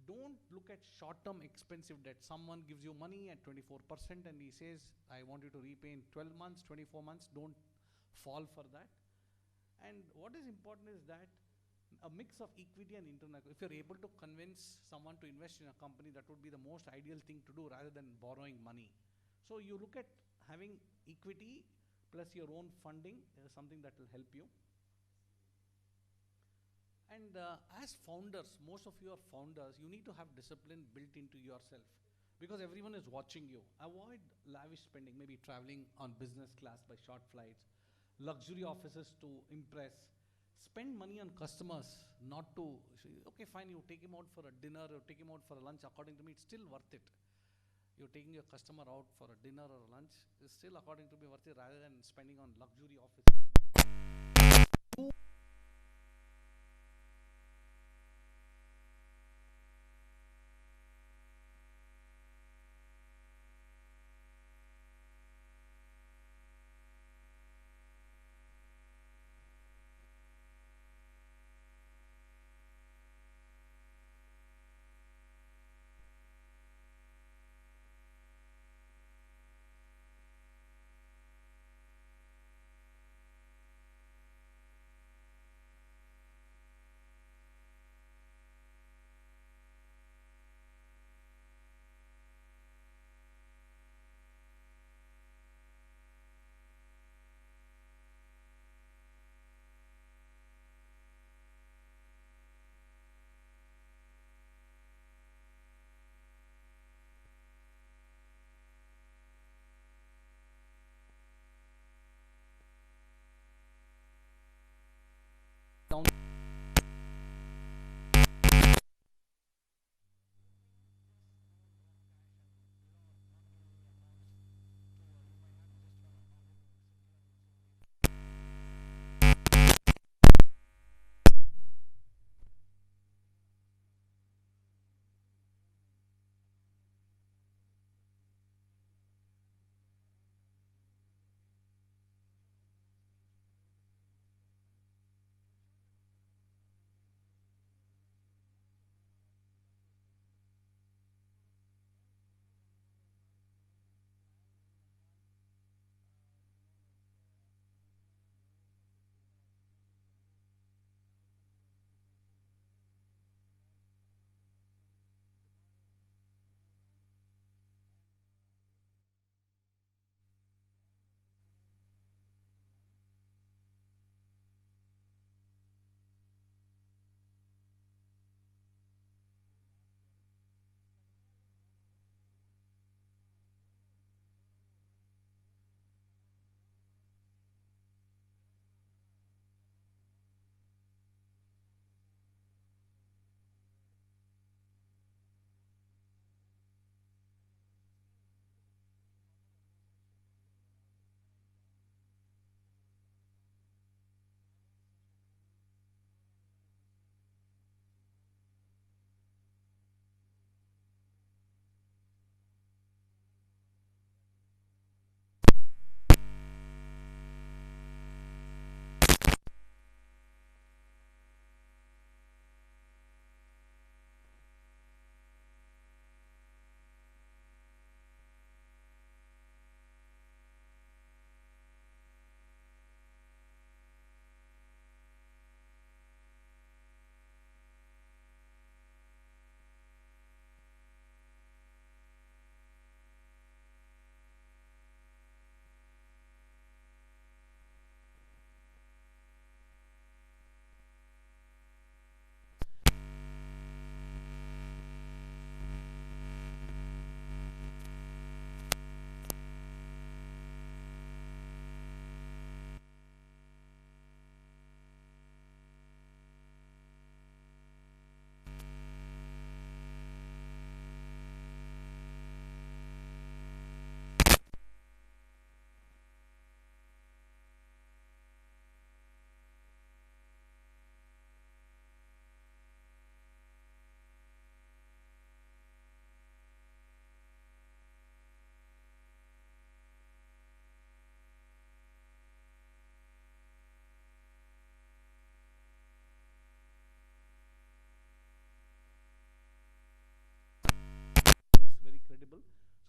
Don't look at short-term expensive debt. Someone gives you money at 24% and he says, I want you to repay in 12 months, 24 months. Don't fall for that. And what is important is that a mix of equity and internal. If you're able to convince someone to invest in a company, that would be the most ideal thing to do rather than borrowing money. So you look at having equity plus your own funding is something that will help you. And as founders, most of you are founders, you need to have discipline built into yourself, because everyone is watching you. Avoid lavish spending, maybe traveling on business class by short flights, luxury offices to impress. Spend money on customers, not to, okay, fine, you take him out for a dinner or take him out for a lunch. According to me, it's still worth it. You're taking your customer out for a dinner or a lunch, is still, according to me, worth it rather than spending on luxury offices.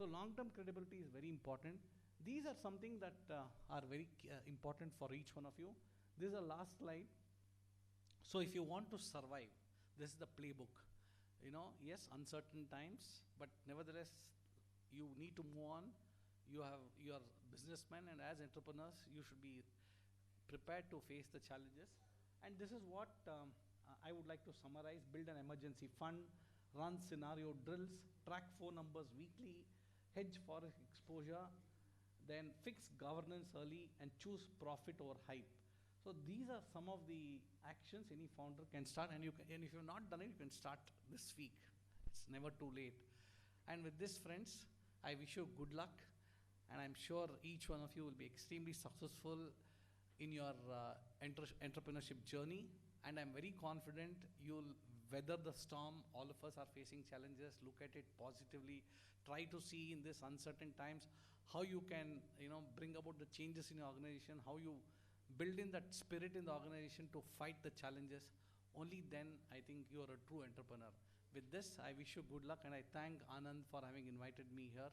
So long-term credibility is very important. These are something that are very important for each one of you. This is the last slide. So if you want to survive, this is the playbook. You know, yes, uncertain times, but nevertheless, you need to move on. You are businessmen, and as entrepreneurs, you should be prepared to face the challenges. And this is what I would like to summarize: build an emergency fund, run scenario drills, track phone numbers weekly, hedge forex exposure, then fix governance early, and choose profit over hype. So these are some of the actions any founder can start, and and if you've not done it, you can start this week. It's never too late. And with this, friends, I wish you good luck, and I'm sure each one of you will be extremely successful in your entrepreneurship journey. And I'm very confident you'll weather the storm. All of us are facing challenges. Look at it positively. Try to see in this uncertain times how you can, bring about the changes in your organization, how you build in that spirit in the organization to fight the challenges. Only then I think you are a true entrepreneur. With this, I wish you good luck, and I thank Anand for having invited me here,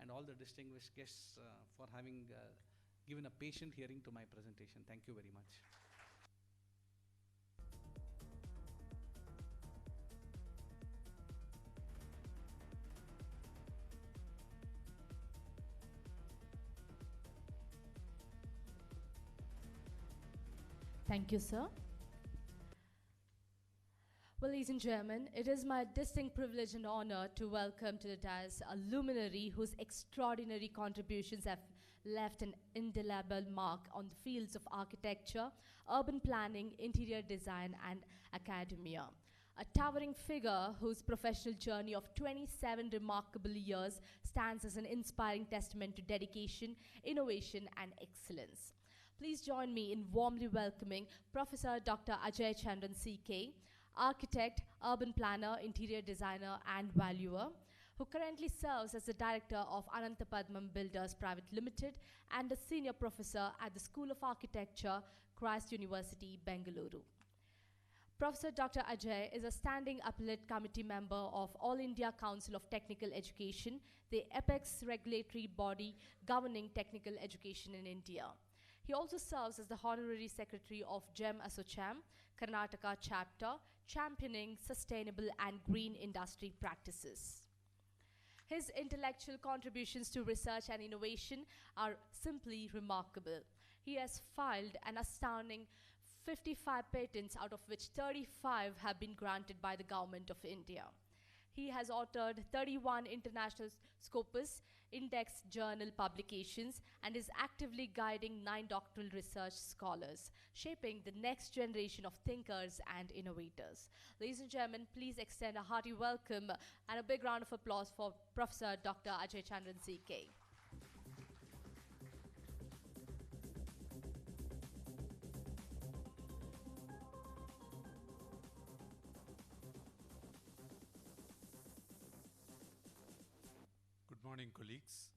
and all the distinguished guests for having given a patient hearing to my presentation. Thank you very much. Thank you, sir. Well, ladies and gentlemen, it is my distinct privilege and honor to welcome to the dais a luminary whose extraordinary contributions have left an indelible mark on the fields of architecture, urban planning, interior design, and academia. A towering figure whose professional journey of 27 remarkable years stands as an inspiring testament to dedication, innovation, and excellence. Please join me in warmly welcoming Professor Dr. Ajay Chandran CK, architect, urban planner, interior designer, and valuer, who currently serves as the director of Anantapadmam Builders Private Limited and a senior professor at the School of Architecture, Christ University, Bengaluru. Professor Dr. Ajay is a standing appellate committee member of All India Council of Technical Education, the apex regulatory body governing technical education in India. He also serves as the honorary secretary of GEM Assocham, Karnataka chapter, championing sustainable and green industry practices. His intellectual contributions to research and innovation are simply remarkable. He has filed an astounding 55 patents, out of which 35 have been granted by the Government of India. He has authored 31 international Scopus Index journal publications and is actively guiding 9 doctoral research scholars, shaping the next generation of thinkers and innovators. Ladies and gentlemen, please extend a hearty welcome and a big round of applause for Professor Dr. Ajay Chandran CK. Good morning, colleagues.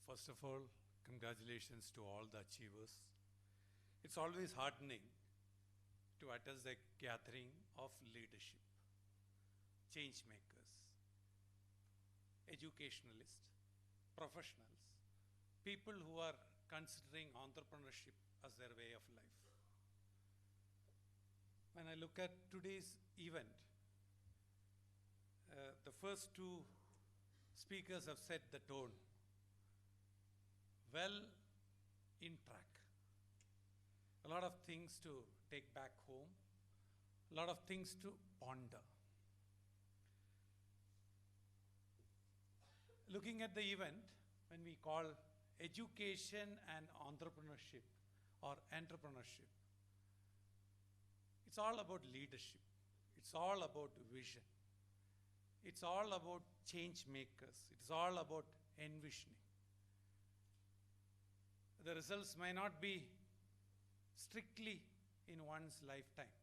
First of all, congratulations to all the achievers. It's always heartening to attend the gathering of leadership, change makers, educationalists, professionals, people who are considering entrepreneurship as their way of life. When I look at today's event, the first two speakers have set the tone well in track. A lot of things to take back home, a lot of things to ponder. Looking at the event, when we call education and entrepreneurship or entrepreneurship, it's all about leadership. It's all about vision. It's all about change makers. It's all about envisioning. The results may not be strictly in one's lifetime,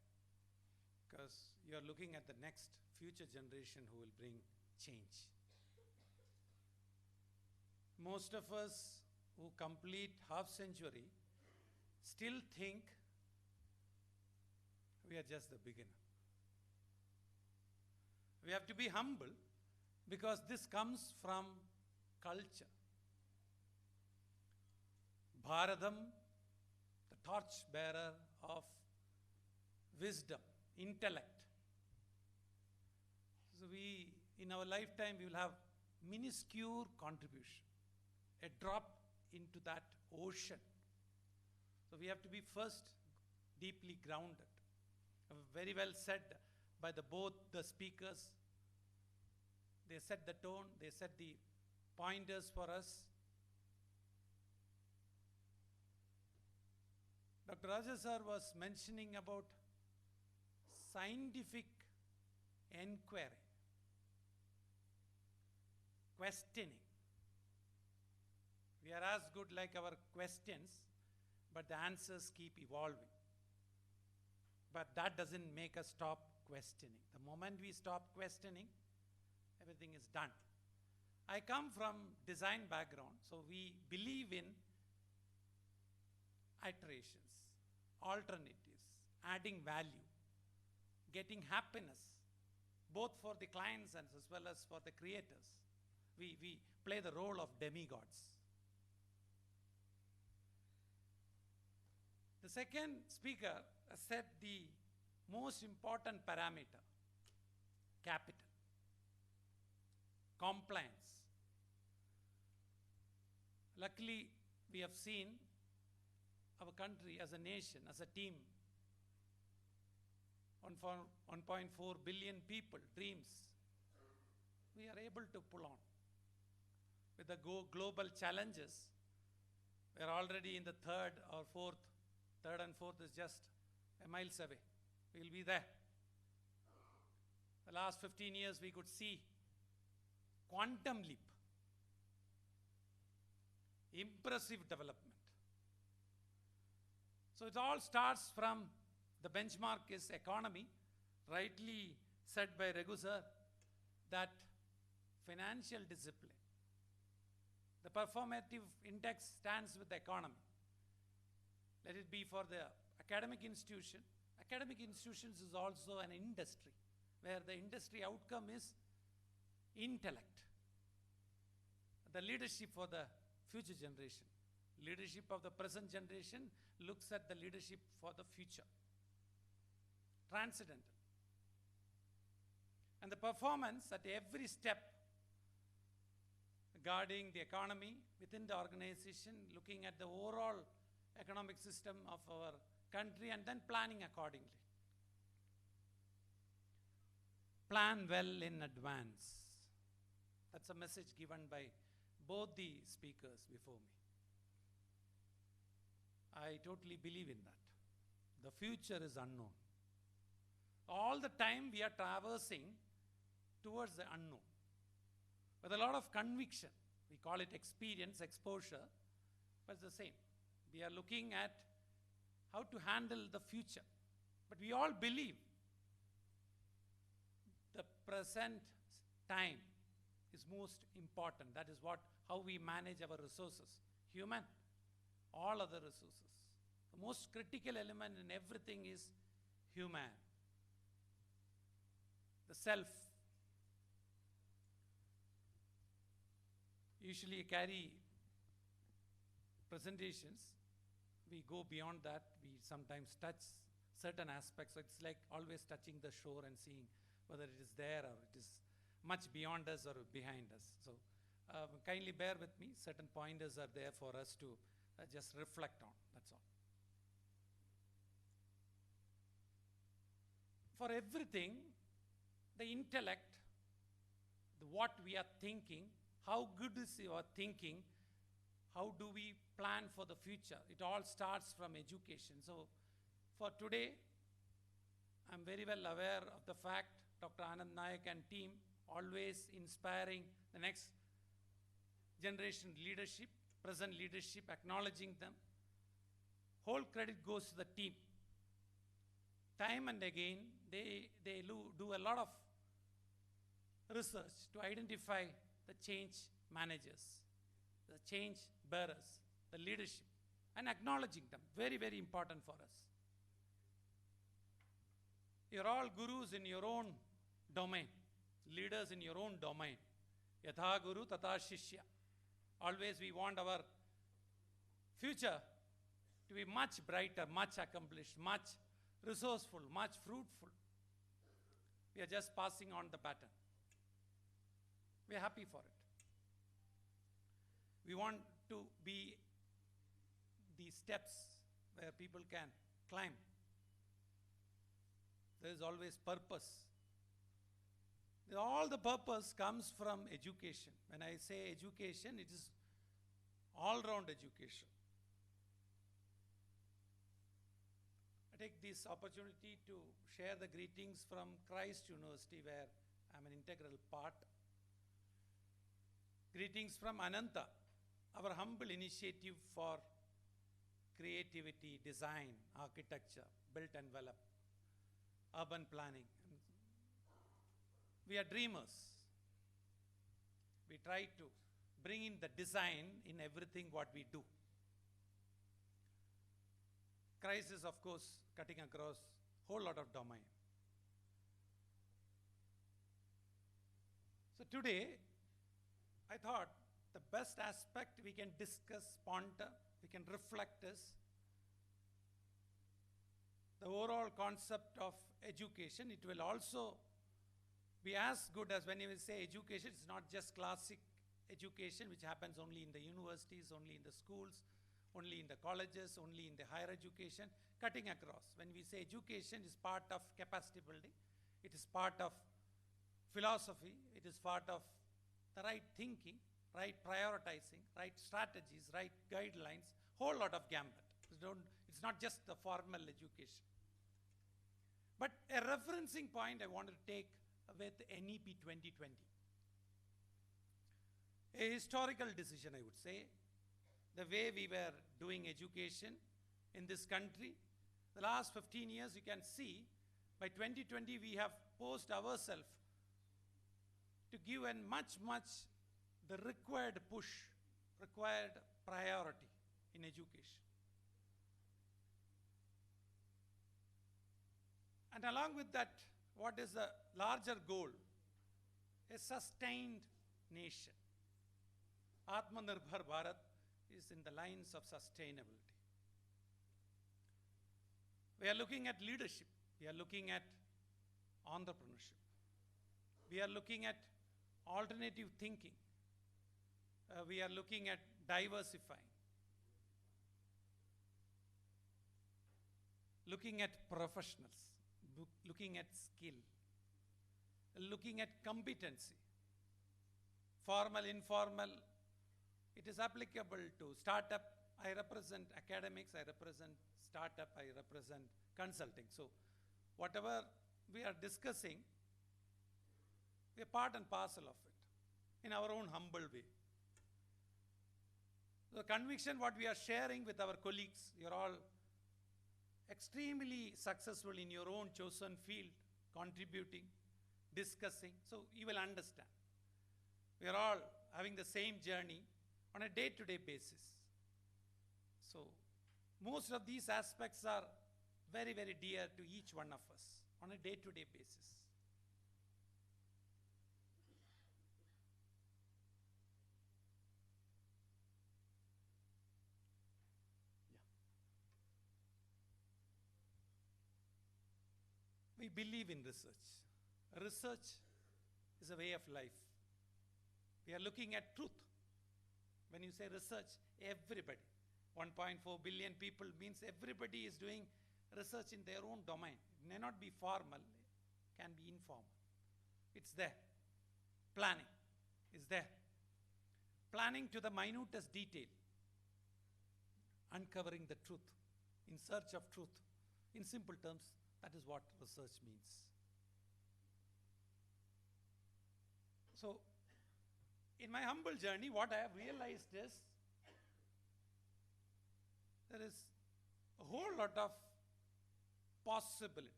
because you are looking at the next future generation who will bring change. Most of us who complete half century still think we are just the beginner. We have to be humble because this comes from culture. Bharatam, the torch bearer of wisdom, intellect. So in our lifetime, we will have minuscule contribution, a drop into that ocean. So we have to be first deeply grounded. Very well said by both the speakers. They set the tone, they set the pointers for us. Dr. Raja sir was mentioning about scientific enquiry, questioning. We are as good like our questions, but the answers keep evolving. But that doesn't make us stop questioning. The moment we stop questioning, everything is done. I come from design background, so we believe in iterations, alternatives, adding value, getting happiness, both for the clients and as well as for the creators. We play the role of demigods. The second speaker said the most important parameter, capital, compliance. Luckily, we have seen our country as a nation, as a team, 1.4 billion people, dreams, we are able to pull on. With the global challenges, we are already in the third and fourth is just a miles away. We will be there. The last 15 years we could see quantum leap, impressive development. So it all starts from the benchmark is economy, rightly said by Raghu sir, that financial discipline. The performative index stands with the economy. Let it be for the academic institution. Academic institutions is also an industry, where the industry outcome is intellect. The leadership for the future generation. Leadership of the present generation looks at the leadership for the future. Transcendental. And the performance at every step guarding the economy within the organization, looking at the overall economic system of our country and then planning accordingly. Plan well in advance. That's a message given by both the speakers before me. I totally believe in that. The future is unknown. All the time we are traversing towards the unknown with a lot of conviction. We call it experience, exposure, but it's the same. We are looking at how to handle the future. But we all believe the present time is most important. That is how we manage our resources. Human, all other resources. The most critical element in everything is human. The self. Usually carry presentations. We go beyond that. We sometimes touch certain aspects. So it's like always touching the shore and seeing whether it is there or it is much beyond us or behind us. So kindly bear with me. Certain pointers are there for us to just reflect on. That's all. For everything, the intellect, what we are thinking, how good is your thinking, how do we plan for the future? It all starts from education. So for today, I'm very well aware of the fact Dr. Anand Nayak and team always inspiring the next generation leadership, present leadership, acknowledging them. Whole credit goes to the team. Time and again, they do a lot of research to identify the change managers, the change bearers, the leadership, and acknowledging them. Very, very important for us. You're all gurus in your own domain, leaders in your own domain. Yatha Guru Tata Shishya. Always we want our future to be much brighter, much accomplished, much resourceful, much fruitful. We are just passing on the baton. We are happy for it. We want to be the steps where people can climb. There is always purpose. All the purpose comes from education. When I say education, it is all-round education. I take this opportunity to share the greetings from Christ University, where I am an integral part. Greetings from Ananta, our humble initiative for creativity, design, architecture, built envelope, urban planning. We are dreamers. We try to bring in the design in everything what we do. Christ is, of course, cutting across a whole lot of domain. So today, I thought the best aspect we can discuss, ponder, we can reflect is the overall concept of education. It will also be as good as when you say education. It's not just classic education, which happens only in the universities, only in the schools, only in the colleges, only in the higher education, cutting across. When we say education is part of capacity building, it is part of philosophy, it is part of the right thinking, right prioritizing, right strategies, right guidelines, whole lot of gambit. It's not just the formal education. But a referencing point I wanted to take with NEP 2020. A historical decision, I would say. The way we were doing education in this country, the last 15 years, you can see, by 2020 we have posed ourselves to give a much the required push, required priority in education. And along with that, what is the larger goal? A sustained nation. Atmanirbhar Bharat is in the lines of sustainability. We are looking at leadership. We are looking at entrepreneurship. We are looking at alternative thinking. We are looking at diversifying. Looking at professionals. Looking at skill. Looking at competency. Formal, informal. It is applicable to startup. I represent academics, I represent startup, I represent consulting. So whatever we are discussing, we are part and parcel of it in our own humble way. The conviction what we are sharing with our colleagues, you're all extremely successful in your own chosen field, contributing, discussing, so you will understand. We are all having the same journey on a day-to-day basis. So most of these aspects are very dear to each one of us on a day-to-day basis. We believe in research. Research is a way of life. We are looking at truth. When you say research, everybody, 1.4 billion people means everybody is doing research in their own domain. It may not be formal, can be informal. It's there. Planning is there. Planning to the minutest detail. Uncovering the truth, in search of truth. In simple terms, that is what research means. So, in my humble journey, what I have realized is there is a whole lot of possibilities.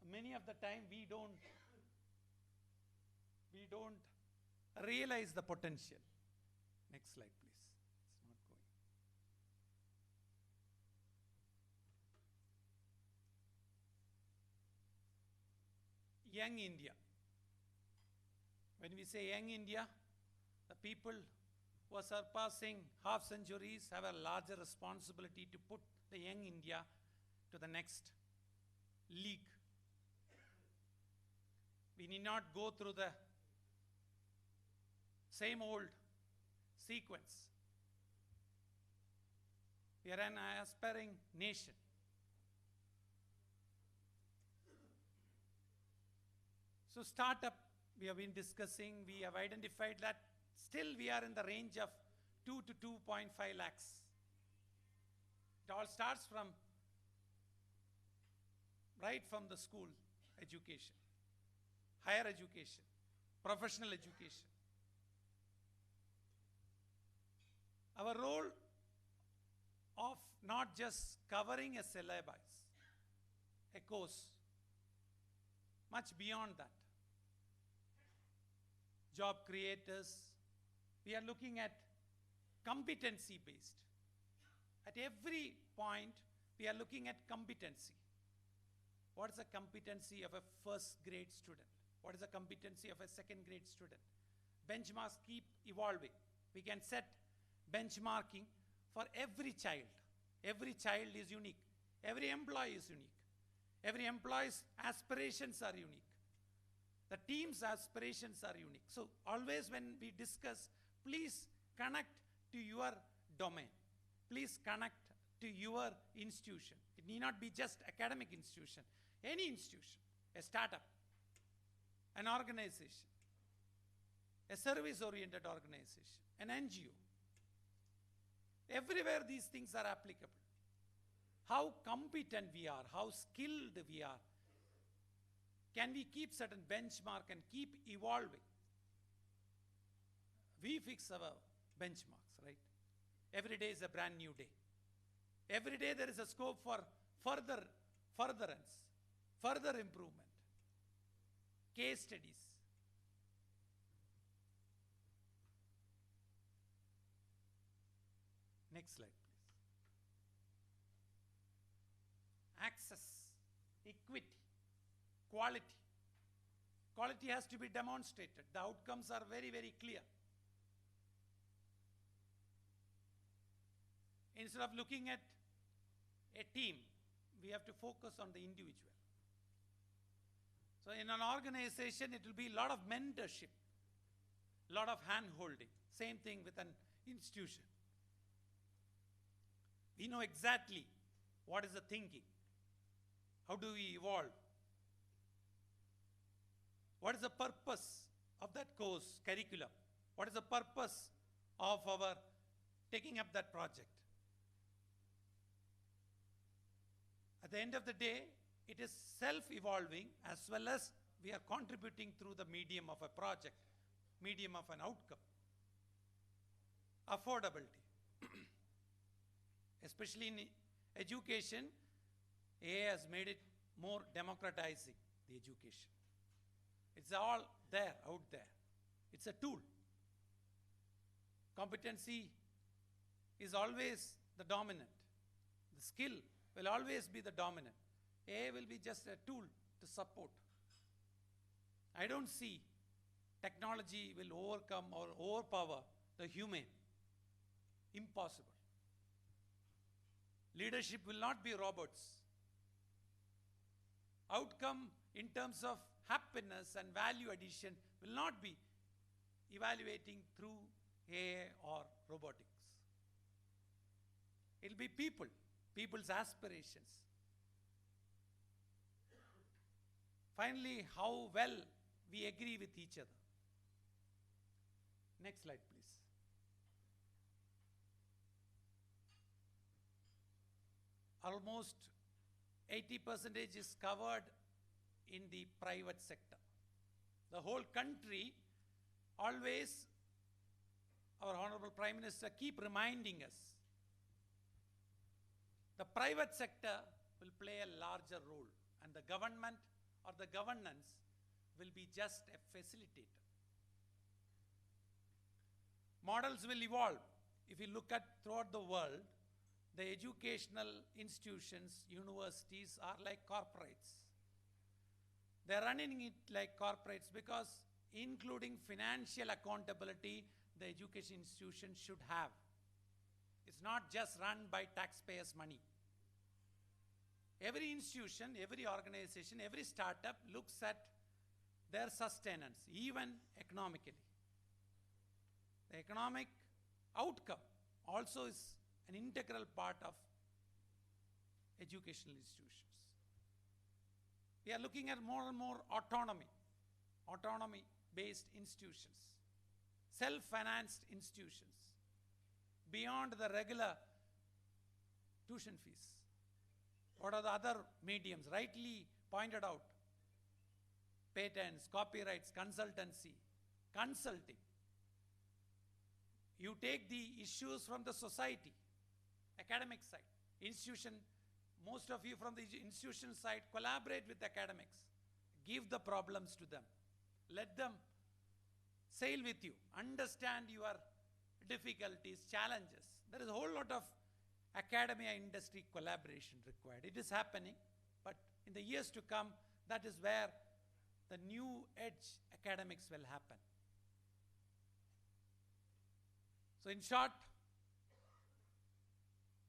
Many of the time we don't realize the potential. Next slide, please. It's not going. Young India. When we say young India, people who are surpassing half centuries have a larger responsibility to put the young India to the next league. We need not go through the same old sequence. We are an aspiring nation. So startup, we have been discussing, we have identified that still we are in the range of 2 to 2.5 lakhs. It all starts from right from the school education, higher education, professional education. Our role of not just covering a syllabus, a course, much beyond that. Job creators, we are looking at competency based. At every point, we are looking at competency. What is the competency of a first grade student? What is the competency of a second grade student? Benchmarks keep evolving. We can set benchmarking for every child. Every child is unique. Every employee is unique. Every employee's aspirations are unique. The team's aspirations are unique. So always when we discuss, please connect to your domain. Please connect to your institution. It need not be just academic institution. Any institution, a startup, an organization, a service-oriented organization, an NGO. Everywhere these things are applicable. How competent we are, how skilled we are. Can we keep certain benchmark and keep evolving? We fix our benchmarks, right? Every day is a brand new day. Every day there is a scope for furtherance, further improvement, case studies. Next slide, please. Access, equity, quality. Quality has to be demonstrated. The outcomes are very, very clear. Instead of looking at a team, we have to focus on the individual. So in an organization, it will be a lot of mentorship, a lot of hand-holding. Same thing with an institution. We know exactly what is the thinking. How do we evolve? What is the purpose of that course, curriculum? What is the purpose of our taking up that project? At the end of the day, it is self-evolving as well as we are contributing through the medium of a project, medium of an outcome. Affordability. Especially in education, AI has made it more democratizing, the education. It's all there, out there. It's a tool. Competency is always the dominant. The skill will always be the dominant. AI will be just a tool to support. I don't see technology will overcome or overpower the human. Impossible. Leadership will not be robots. Outcome in terms of happiness and value addition will not be evaluating through AI or robotics. It will be people, people's aspirations. Finally, how well we agree with each other. Next slide, please. Almost 80% is covered in the private sector. The whole country always, our Honorable Prime Minister keep reminding us, the private sector will play a larger role and the government or the governance will be just a facilitator. Models will evolve. If you look at throughout the world, the educational institutions, universities are like corporates. They're running it like corporates because including financial accountability, the education institution should have. It's not just run by taxpayers' money. Every institution, every organization, every startup looks at their sustenance, even economically. The economic outcome also is an integral part of educational institutions. We are looking at more and more autonomy-based institutions, self-financed institutions, beyond the regular tuition fees. What are the other mediums? Rightly pointed out. Patents, copyrights, consultancy, consulting. You take the issues from the society, academic side, institution. Most of you from the institution side collaborate with academics. Give the problems to them. Let them sail with you. Understand your difficulties, challenges. There is a whole lot of academia industry collaboration required. It is happening, but in the years to come, that is where the new edge academics will happen. So in short,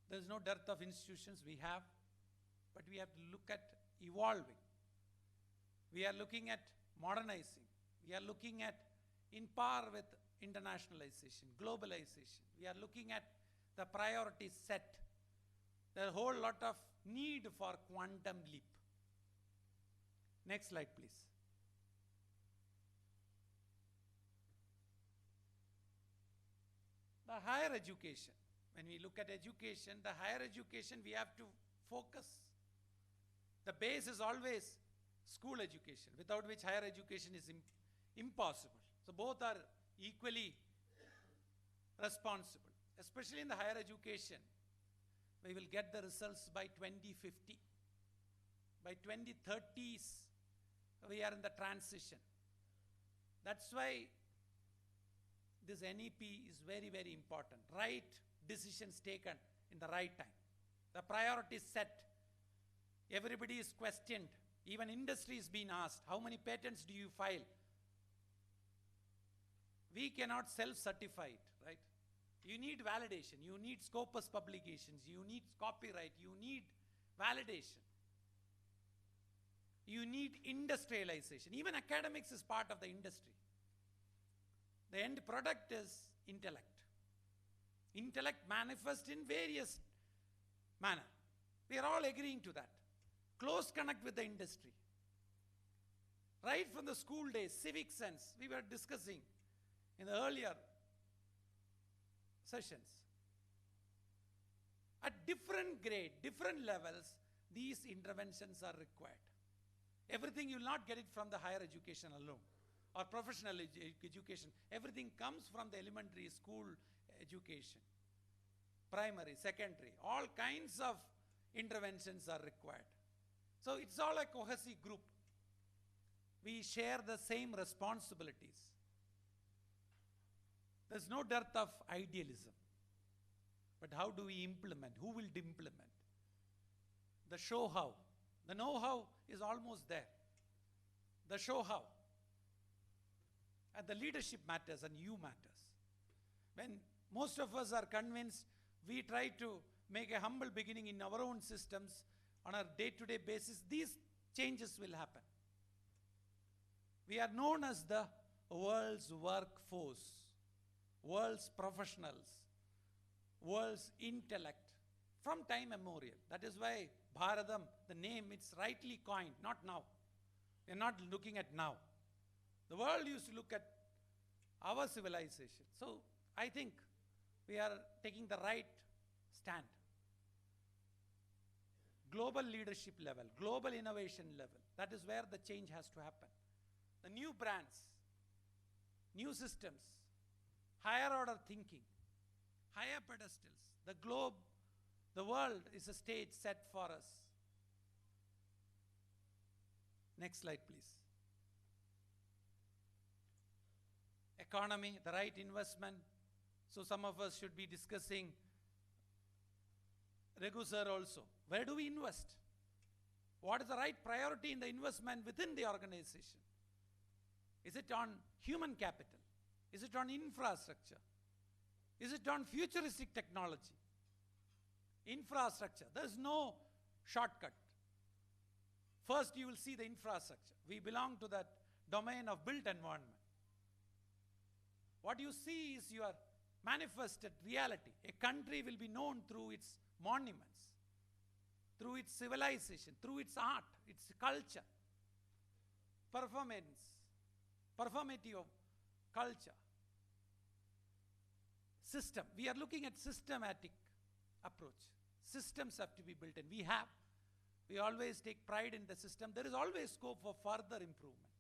there is no dearth of institutions we have, but we have to look at evolving. We are looking at modernizing. We are looking at in par with internationalization, globalization. We are looking at the priorities set. There is a whole lot of need for quantum leap. Next slide, please. The higher education. When we look at education, the higher education, we have to focus. The base is always school education, without which higher education is impossible. So both are equally responsible. Especially in the higher education, we will get the results by 2050. By 2030s, we are in the transition. That's why this NEP is very, very important. Right decisions taken in the right time. The priorities set. Everybody is questioned. Even industry is being asked, how many patents do you file? We cannot self-certify it, right? You need validation. You need scopus publications. You need copyright. You need validation. You need industrialization. Even academics is part of the industry. The end product is intellect. Intellect manifests in various manner. We are all agreeing to that. Close connect with the industry. Right from the school days, civic sense, we were discussing in the earlier sessions. At different grade, different levels, these interventions are required. Everything you will not get it from the higher education alone or professional education. Everything comes from the elementary school education, primary, secondary. All kinds of interventions are required. So it's all a cohesive group. We share the same responsibilities. There's no dearth of idealism. But how do we implement? Who will implement? The show how. The know-how is almost there. The show how. And the leadership matters and you matters. When most of us are convinced, we try to make a humble beginning in our own systems on a day-to-day basis, these changes will happen. We are known as the world's workforce, world's professionals, world's intellect from time immemorial. That is why Bharatam, the name, it's rightly coined, not now. We are not looking at now. The world used to look at our civilization. So I think we are taking the right stand. Global leadership level, global innovation level, that is where the change has to happen. The new brands, new systems, higher order thinking, higher pedestals, the globe, the world is a stage set for us. Next slide, please. Economy, the right investment. So some of us should be discussing Raghu sir also. Where do we invest? What is the right priority in the investment within the organization? Is it on human capital? Is it on infrastructure? Is it on futuristic technology? Infrastructure. There is no shortcut. First, you will see the infrastructure. We belong to that domain of built environment. What you see is your manifested reality. A country will be known through its monuments, through its civilization, through its art, its culture, performative culture, system. We are looking at systematic approach. Systems have to be built in. We always take pride in the system. There is always scope for further improvement.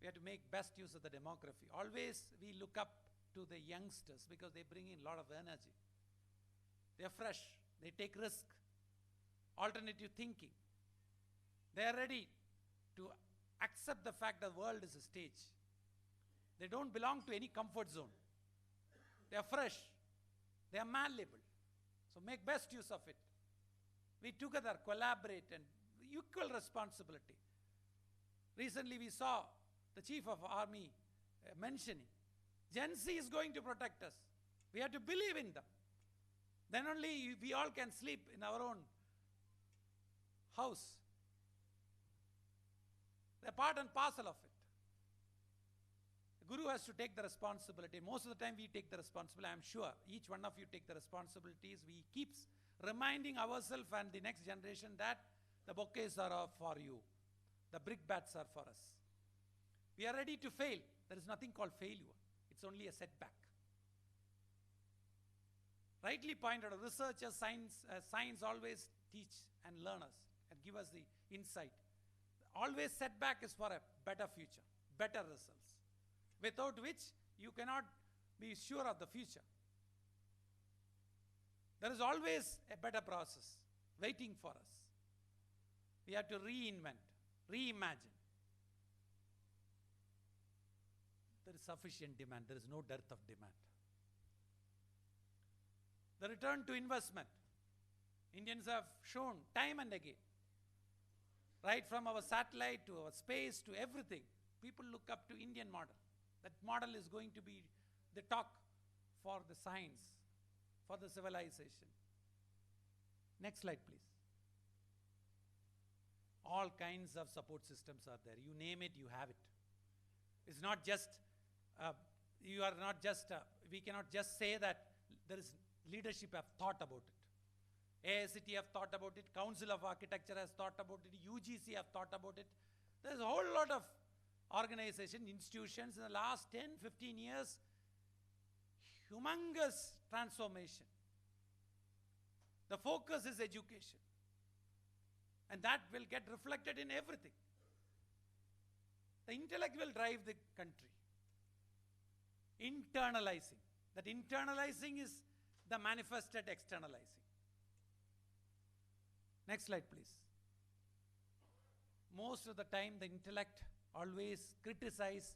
We have to make best use of the demography. Always we look up to the youngsters because they bring in a lot of energy. They are fresh. They take risk. Alternative thinking. They are ready to accept the fact that the world is a stage. They don't belong to any comfort zone. They are fresh. They are malleable. So make best use of it. We together collaborate and equal responsibility. Recently we saw the Chief of Army mentioning, Gen Z is going to protect us. We have to believe in them. Then only we all can sleep in our own house. They're part and parcel of it. The Guru has to take the responsibility. Most of the time we take the responsibility. I'm sure each one of you take the responsibilities. We keep reminding ourselves and the next generation that the bouquets are for you. The brickbats are for us. We are ready to fail. There is nothing called failure. It's only a setback. Rightly pointed out, researchers, science always teach and learn us and give us the insight. Always setback is for a better future, better results, without which you cannot be sure of the future. There is always a better process waiting for us. We have to reinvent, reimagine. There is sufficient demand. There is no dearth of demand. The return to investment. Indians have shown time and again. Right from our satellite to our space to everything. People look up to Indian model. That model is going to be the talk for the science, for the civilization. Next slide, please. All kinds of support systems are there. You name it, you have it. It's not just, we cannot just say that there is leadership have thought about it. AICT have thought about it. Council of Architecture has thought about it. UGC have thought about it. There's a whole lot of organizations, institutions in the last 10, 15 years. Humongous transformation. The focus is education. And that will get reflected in everything. The intellect will drive the country. Internalizing. That internalizing is the manifested externalizing. Next slide, please. Most of the time, the intellect always criticize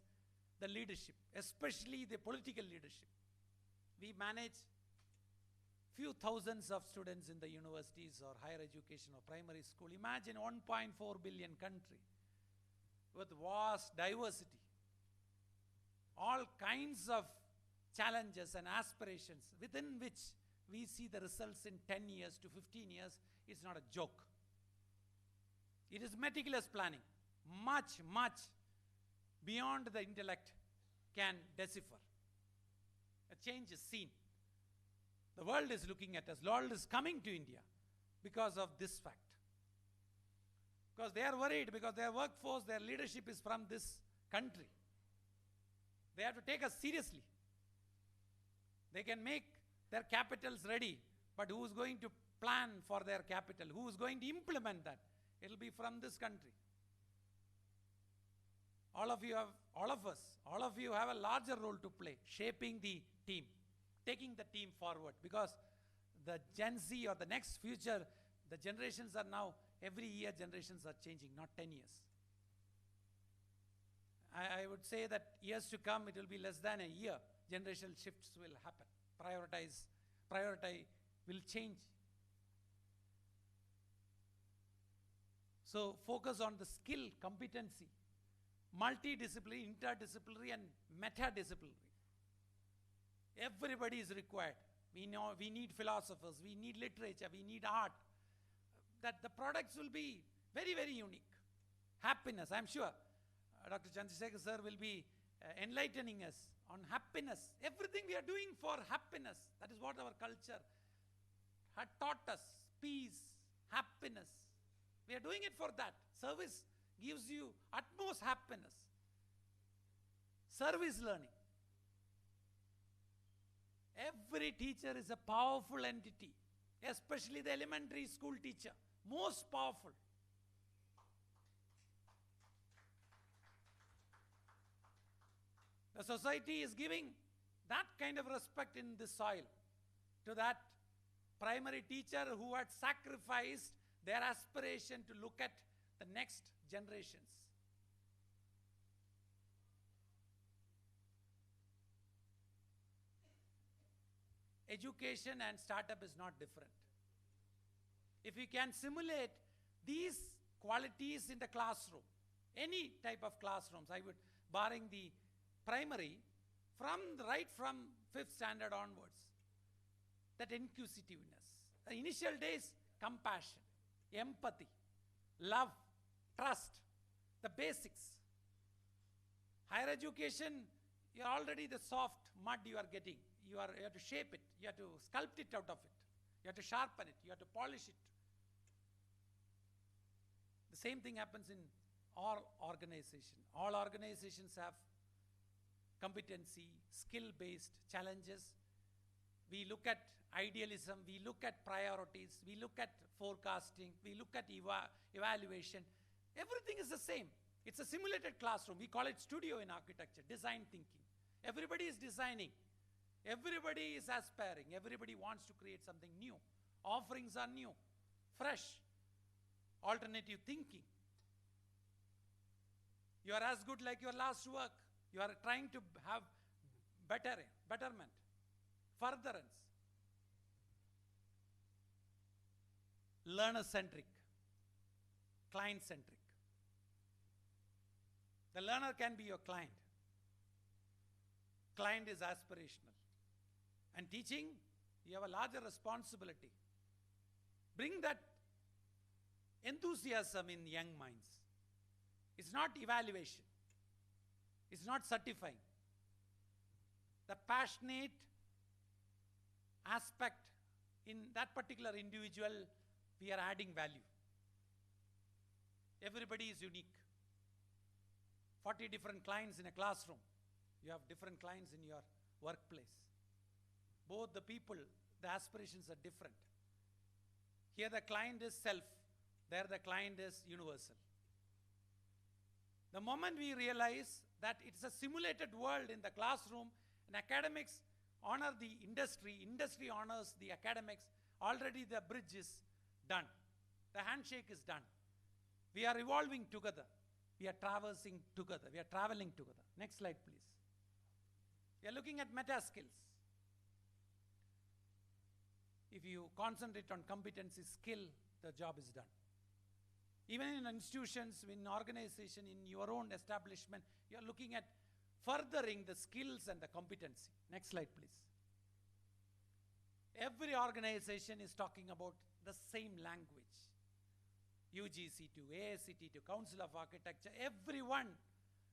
the leadership, especially the political leadership. We manage few thousands of students in the universities or higher education or primary school. Imagine 1.4 billion country with vast diversity. All kinds of challenges and aspirations within which we see the results in 10 years to 15 years. It's not a joke. It is meticulous planning. Much, much beyond the intellect can decipher. A change is seen. The world is looking at us. The world is coming to India because of this fact. Because they are worried, because their workforce, their leadership is from this country. They have to take us seriously. They can make their capitals ready, but who is going to plan for their capital? Who is going to implement that? It will be from this country. All of you have a larger role to play, shaping the team, taking the team forward, because the Gen Z or the next future, the generations are now, every year generations are changing, not 10 years. I would say that years to come, it will be less than a year. Generational shifts will happen. Priority will change. So focus on the skill, competency, multidisciplinary, interdisciplinary, and metadisciplinary. Everybody is required. We know we need philosophers, we need literature, we need art. That the products will be very, very unique. Happiness, I'm sure Dr. Chandrasekhar sir will be enlightening us on happiness. Everything we are doing for happiness. That is what our culture had taught us. Peace, happiness. We are doing it for that. Service gives you utmost happiness. Service learning. Every teacher is a powerful entity, especially the elementary school teacher. Most powerful. The society is giving that kind of respect in this soil to that primary teacher who had sacrificed their aspiration to look at the next generations. Education and startup is not different. If we can simulate these qualities in the classroom, any type of classrooms, I would, barring the primary, right from 5th standard onwards, that inquisitiveness. The initial days, compassion, empathy, love, trust, the basics. Higher education, you're already the soft mud you are getting. You have to shape it, you have to sculpt it out of it, you have to sharpen it, you have to polish it. The same thing happens in all organizations. All organizations have competency, skill-based challenges. We look at idealism, we look at priorities, we look at forecasting, we look at evaluation. Everything is the same. It's a simulated classroom. We call it studio in architecture, design thinking. Everybody is designing. Everybody is aspiring. Everybody wants to create something new. Offerings are new, fresh, alternative thinking. You are as good like your last work. You are trying to have betterment, furtherance. Learner-centric, client-centric. The learner can be your client. Client is aspirational. And teaching, you have a larger responsibility. Bring that enthusiasm in young minds. It's not evaluation. It's not certifying. The passionate aspect in that particular individual, we are adding value. Everybody is unique. 40 different clients in a classroom. You have different clients in your workplace. Both the people, the aspirations are different. Here the client is self. There the client is universal. The moment we realize that it's a simulated world in the classroom, and academics honor the industry, industry honors the academics, already the bridge is done. The handshake is done. We are evolving together. We are traversing together. We are traveling together. Next slide, please. We are looking at meta skills. If you concentrate on competency, skill, the job is done. Even in institutions, in organization, in your own establishment, you are looking at furthering the skills and the competency. Next slide, please. Every organization is talking about the same language. UGC to ASCT to Council of Architecture, everyone,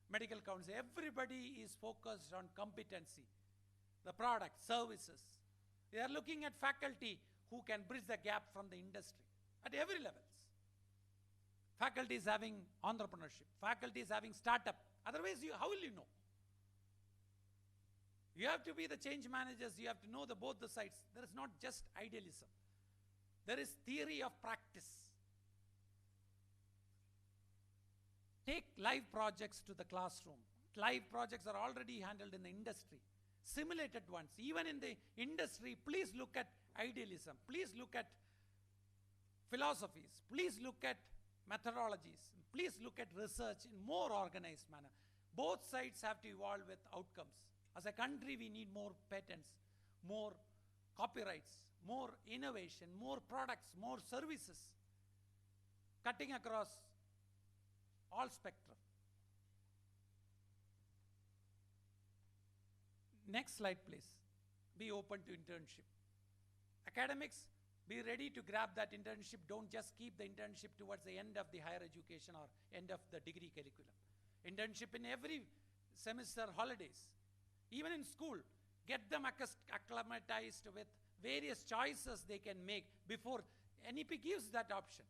Medical Council, everybody is focused on competency, the product, services. They are looking at faculty who can bridge the gap from the industry at every levels. Faculty is having entrepreneurship. Faculty is having startup. Otherwise, how will you know? You have to be the change managers. You have to know both the sides. There is not just idealism. There is theory of practice. Take live projects to the classroom. Live projects are already handled in the industry. Simulated ones. Even in the industry, please look at idealism. Please look at philosophies. Please look at methodologies. Please look at research in more organized manner. Both sides have to evolve with outcomes. As a country, we need more patents, more copyrights, more innovation, more products, more services, cutting across all spectrum. Next slide, please. Be open to internship. Academics, be ready to grab that internship. Don't just keep the internship towards the end of the higher education or end of the degree curriculum. Internship in every semester holidays. Even in school, get them acclimatized with various choices they can make before NEP gives that option.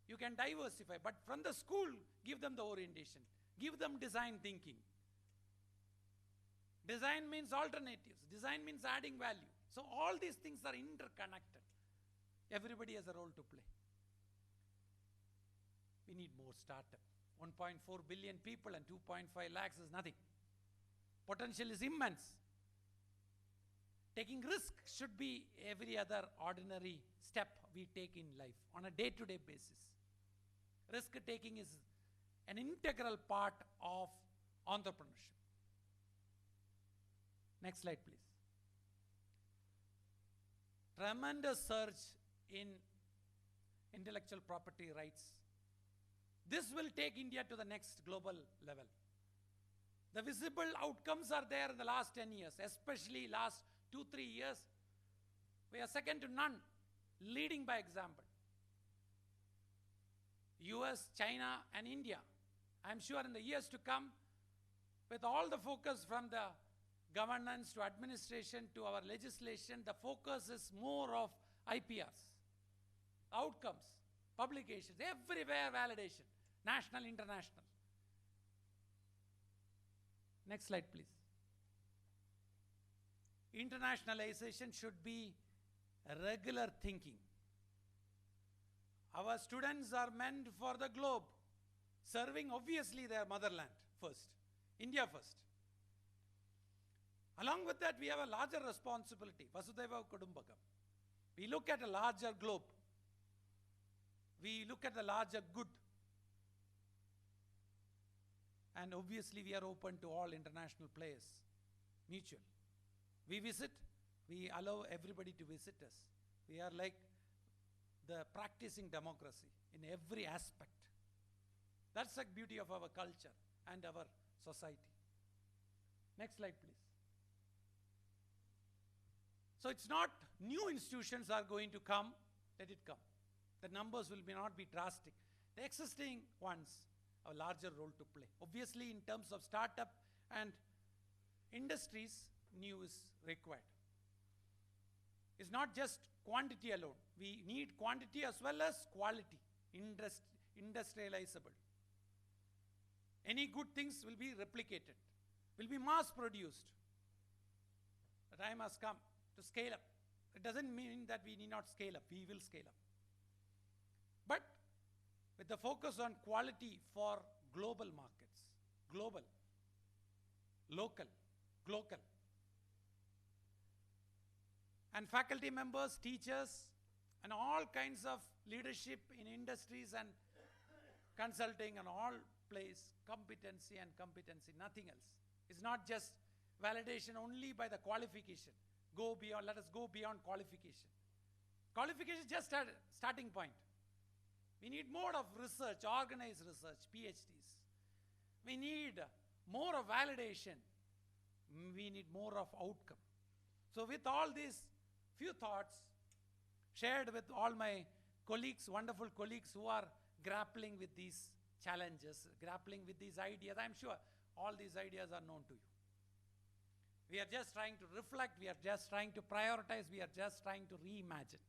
You can diversify, but from the school, give them the orientation. Give them design thinking. Design means alternatives. Design means adding value. So all these things are interconnected. Everybody has a role to play. We need more startup. 1.4 billion people and 2.5 lakhs is nothing. Potential is immense. Taking risk should be every other ordinary step we take in life on a day-to-day basis. Risk taking is an integral part of entrepreneurship. Next slide, please. Tremendous surge in intellectual property rights. This will take India to the next global level. The visible outcomes are there in the last 10 years, especially last 2-3 years. We are second to none, leading by example. US, China, and India. I'm sure in the years to come, with all the focus from the governance to administration to our legislation, the focus is more of IPRs, outcomes, publications, everywhere validation, national, international. Next slide, please. Internationalization should be a regular thinking. Our students are meant for the globe, serving obviously their motherland first, India first. Along with that, we have a larger responsibility, Vasudhaiva Kudumbakam. We look at a larger globe. We look at the larger good. And obviously, we are open to all international players, mutual. We visit, we allow everybody to visit us. We are like the practicing democracy in every aspect. That's the beauty of our culture and our society. Next slide, please. So it's not new institutions are going to come, let it come. The numbers will not be drastic. The existing ones have a larger role to play. Obviously, in terms of startup and industries, new is required. It's not just quantity alone. We need quantity as well as quality, industrializable. Any good things will be replicated, will be mass produced. The time has come to scale up. It doesn't mean that we need not scale up. We will scale up. But with the focus on quality for global markets, global, local, global. And faculty members, teachers, and all kinds of leadership in industries and consulting and all place competency and competency, nothing else. It's not just validation only by the qualification. Go beyond, let us go beyond qualification. Qualification is just a starting point. We need more of research, organized research, PhDs. We need more of validation. We need more of outcome. So with all these few thoughts shared with all my colleagues, wonderful colleagues who are grappling with these challenges, grappling with these ideas, I'm sure all these ideas are known to you. We are just trying to reflect, we are just trying to prioritize, we are just trying to reimagine.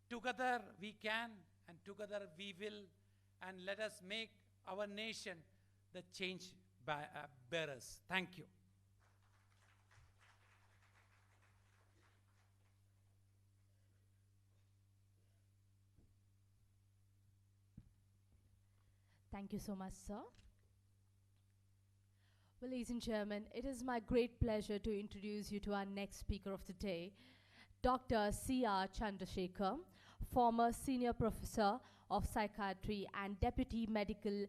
Together we can, and together we will, and let us make our nation the change bearers. Thank you. Thank you so much, sir. Well, ladies and gentlemen, it is my great pleasure to introduce you to our next speaker of the day, Dr. C.R. Chandrasekhar, former Senior Professor of Psychiatry and Deputy Medical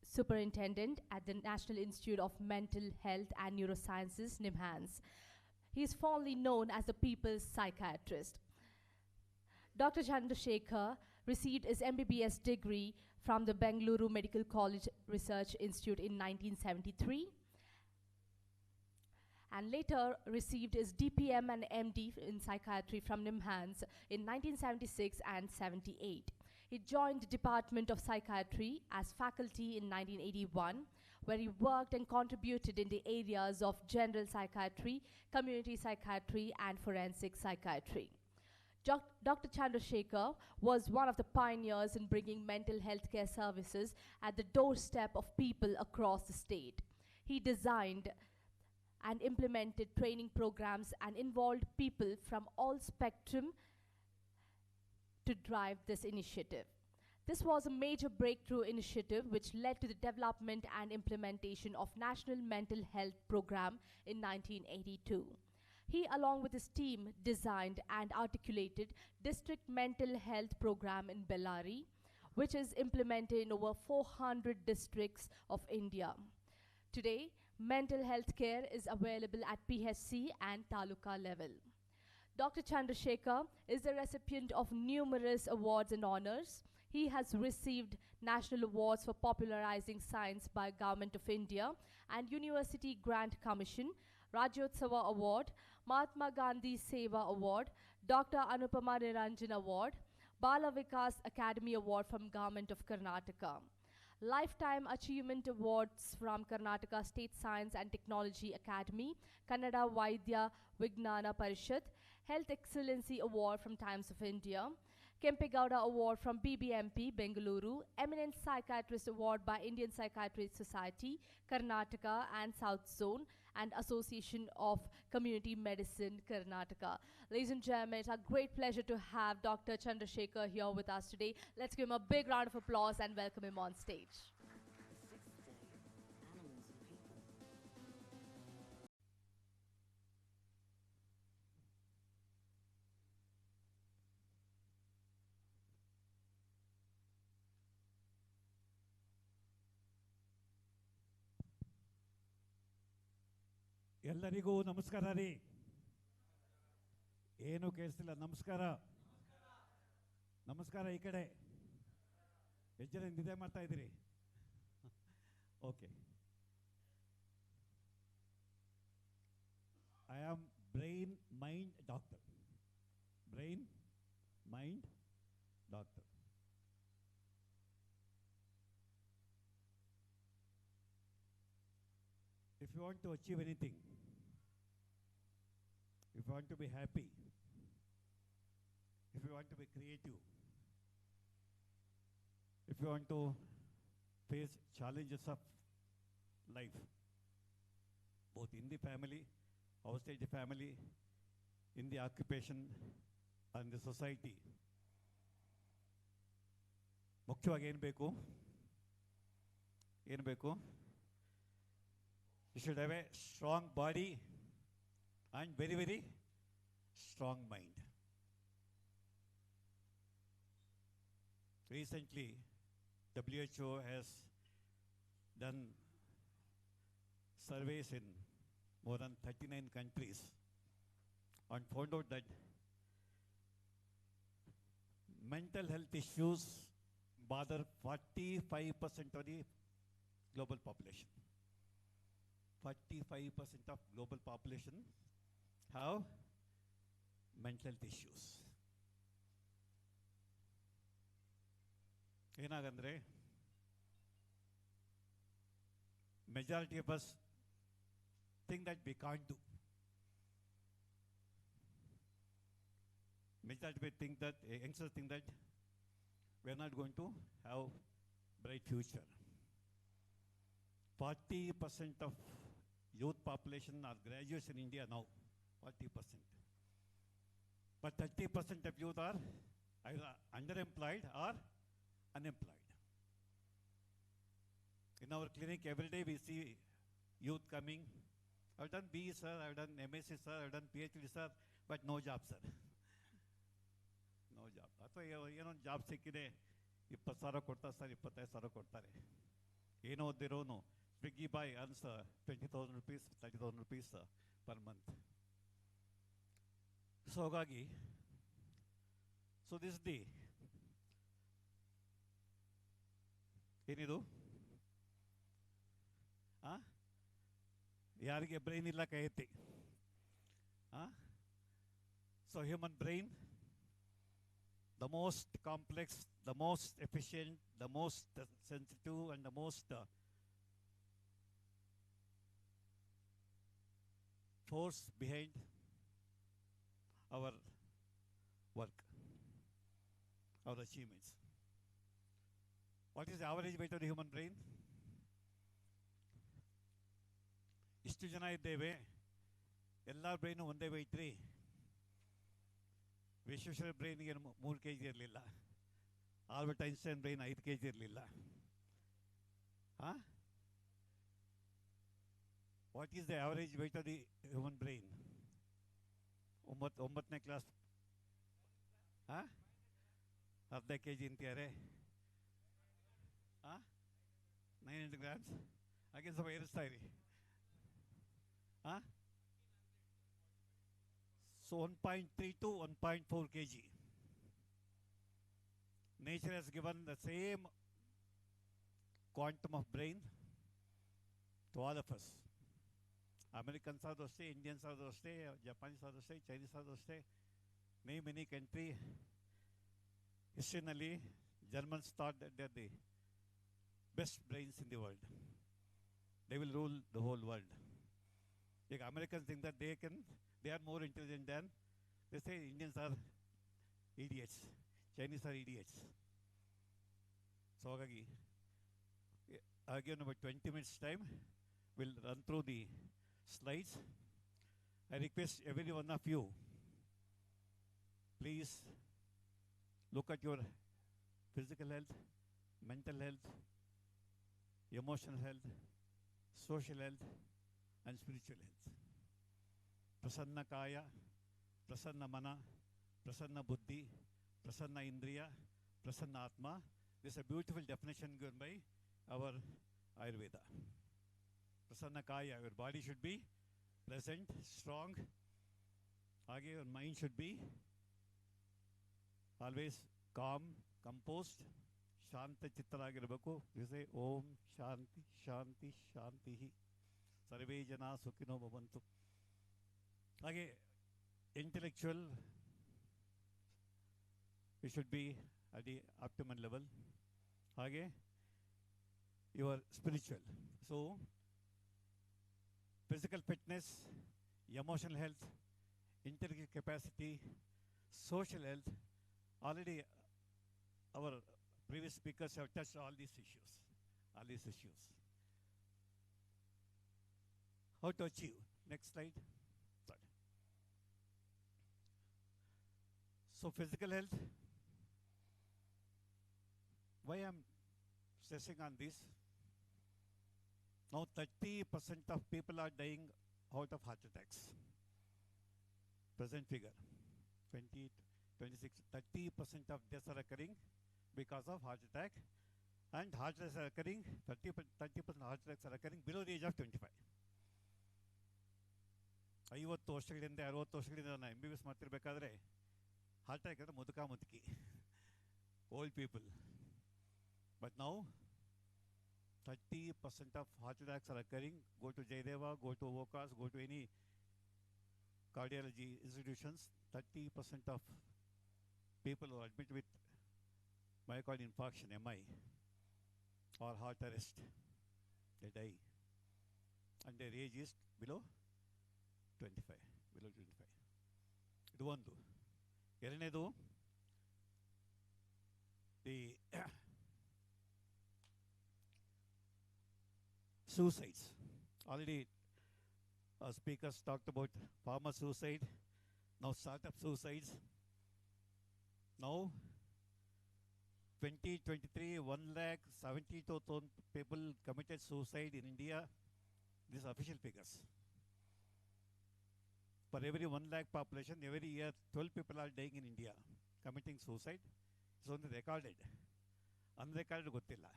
Superintendent at the National Institute of Mental Health and Neurosciences, NIMHANS. He is fondly known as the People's Psychiatrist. Dr. Chandrasekhar received his MBBS degree from the Bengaluru Medical College Research Institute in 1973 and later received his DPM and MD in psychiatry from NIMHANS in 1976 and 78. He joined the Department of Psychiatry as faculty in 1981, where he worked and contributed in the areas of general psychiatry, community psychiatry, and forensic psychiatry. Dr. Chandrasekhar was one of the pioneers in bringing mental health care services at the doorstep of people across the state. He designed and implemented training programs and involved people from all spectrum to drive this initiative. This was a major breakthrough initiative which led to the development and implementation of National Mental Health Program in 1982. He, along with his team, designed and articulated District Mental Health Program in Bellary, which is implemented in over 400 districts of India. Today, mental health care is available at PHC and Taluka level. Dr. Chandrasekhar is the recipient of numerous awards and honors. He has received national awards for popularizing science by Government of India and University Grant Commission, Rajyotsava Award, Mahatma Gandhi Seva Award, Dr. Anupama Niranjan Award, Bala Vikas Academy Award from Government of Karnataka, Lifetime Achievement Awards from Karnataka State Science and Technology Academy, Kannada Vaidya Vignana Parishad, Health Excellency Award from Times of India, Kempegowda Award from BBMP, Bengaluru, Eminent Psychiatrist Award by Indian Psychiatric Society, Karnataka and South Zone, and Association of Community Medicine, Karnataka. Ladies and gentlemen, it's a great pleasure to have Dr. Chandrasekhar here with us today. Let's give him a big round of applause and welcome him on stage. ಎಲ್ಲರಿಗೂ ನಮಸ್ಕಾರ ರೀ. ಏನು ಕೇಳಿಸ್ತಿಲ್ಲ. ನಮಸ್ಕಾರ ನಮಸ್ಕಾರ. ಈ ಕಡೆ ಎಷ್ಟು ಜನ ನಿದ್ದೆ ಮಾಡ್ತಾ ಇದ್ದೀರಿ? Okay. I am brain mind doctor. Brain mind doctor. If you want to achieve anything, if you want to be happy, if you want to be creative, if you want to face challenges of life, both in the family, outside the family, in the occupation, and the society, ಮುಖ್ಯವಾಗಿ ಏನು ಬೇಕು? You should have a strong body and very, very strong mind. Recently, WHO has done surveys in more than 39 countries and found out that mental health issues bother 45% of the global population. 45% of global population have mental health issues. ಏನಾಗಂದ್ರೆ majority of us think that we can't do. Majority of us think that, youngsters think that we're not going to have bright future. 40% of youth population are graduates in India now, 40%. But 30% of youth are either underemployed or unemployed. In our clinic every day we see youth coming. I've done BE sir, I've done MSc sir, I've done PhD sir, but no job sir. No job. ಅಥವಾ ಏನೋ job ಸಿಕ್ಕಿದೆ, 20,000 ಕೊಡ್ತಾರೆ sir, 25,000 ಕೊಡ್ತಾರೆ. ಏನೋ ಓದಿರೋನು Swiggy boy earns 20,000 rupees, 30,000 rupees per month. So Gagi, so this is the ಏನಿದು? ಯಾರಿಗೆ brain ಇಲ್ಲ ಕೈ ಎತ್ತಿ. So human brain, the most complex, the most efficient, the most sensitive, and the most force behind our work, our achievements. What is the average weight of the human brain? ಇಷ್ಟು ಜನ ಇದ್ದೇವೆ, ಎಲ್ಲ brain ಒಂದೇ weight ರೀ. ವಿಶ್ವೇಶ್ವರ ಬ್ರೈನ್ಗೆ 3 kg ಇರಲಿಲ್ಲ, Albert Einstein brain 5 kg ಇರಲಿಲ್ಲ. What is the average weight of the human brain? 9ನೇ ಕ್ಲಾಸ್ ಅರ್ಧ kg ಅಂತಿದ್ದಾರೆ. 900 grams. ಹಾಗೆ ಸ್ವಲ್ಪ ಏರಿಸ್ತಾ ಇರಿ. So 1.3 to 1.4 kg. Nature has given the same quantum of brain to all of us. Americans ಆದರೂ ಅಷ್ಟೇ, Indians ಆದರೂ ಅಷ್ಟೇ, ಜಪಾನೀಸ್ ಆದರೂ ಅಷ್ಟೇ, ಚೈನೀಸ್ ಆದರೂ ಅಷ್ಟೇ, many country. ಹಿಸ್ಟ್ರಿನಲ್ಲಿ Germans thought that they are the best brains in the world. They will rule the whole world. ಈಗ Americans think that they are more intelligent than, they say Indians are idiots, Chinese are idiots. So ಹಾಗಾಗಿ again about 20 minutes time we'll run through the slides. I request every one of you, please look at your physical health, mental health, emotional health, social health, and spiritual health. Prasanna ಕಾಯ, ಪ್ರಸನ್ನ ಮನ, ಪ್ರಸನ್ನ ಬುದ್ಧಿ, ಪ್ರಸನ್ನ ಇಂದ್ರಿಯ, ಪ್ರಸನ್ನ ಆತ್ಮ. This is a beautiful definition given by our Ayurveda. Prasanna kaya, your body should be pleasant, strong. Again, your mind should be always calm, composed, shanta chittaragirbekku. You say Om Shanti Shanti Shanti. Sarve jana sukhino bhavantu. Again, intellectual, you should be at the optimal level. Again, your spiritual. So, physical fitness, emotional health, intellectual capacity, social health. Already our previous speakers have touched all these issues. How to achieve? Next slide. So physical health. Why I'm stressing on this? Now 30% of people are dying out of heart attacks. Present figure, 20, 26, 30% of deaths are occurring because of heart attack. And heart attacks are occurring, 30% heart attacks are occurring below the age of 25. 50 ವರ್ಷಗಳಿಂದ 60 ವರ್ಷಗಳಿಂದ ನಾನು MBBS ಮಾಡ್ತಿರ್ಬೇಕಾದ್ರೆ heart attack ಅಂದರೆ ಮುದುಕಿ old people. But now 30% of heart attacks are occurring. Go to Jaydeva, go to Vokas, go to any cardiology institutions. 30% of people who are admitted with myocardial infarction, MI, or heart arrest, they die. And their age is below 25. ಇದು ಒಂದು. ಎರಡನೇದು, the suicides. Already speakers talked about farmer suicide, now startup suicides. Now 2023, 1,72,000 people committed suicide in India. These are official figures. For every 1 lakh population, every year 12 people are dying in India committing suicide. It's only recorded. Unrecorded gottilla.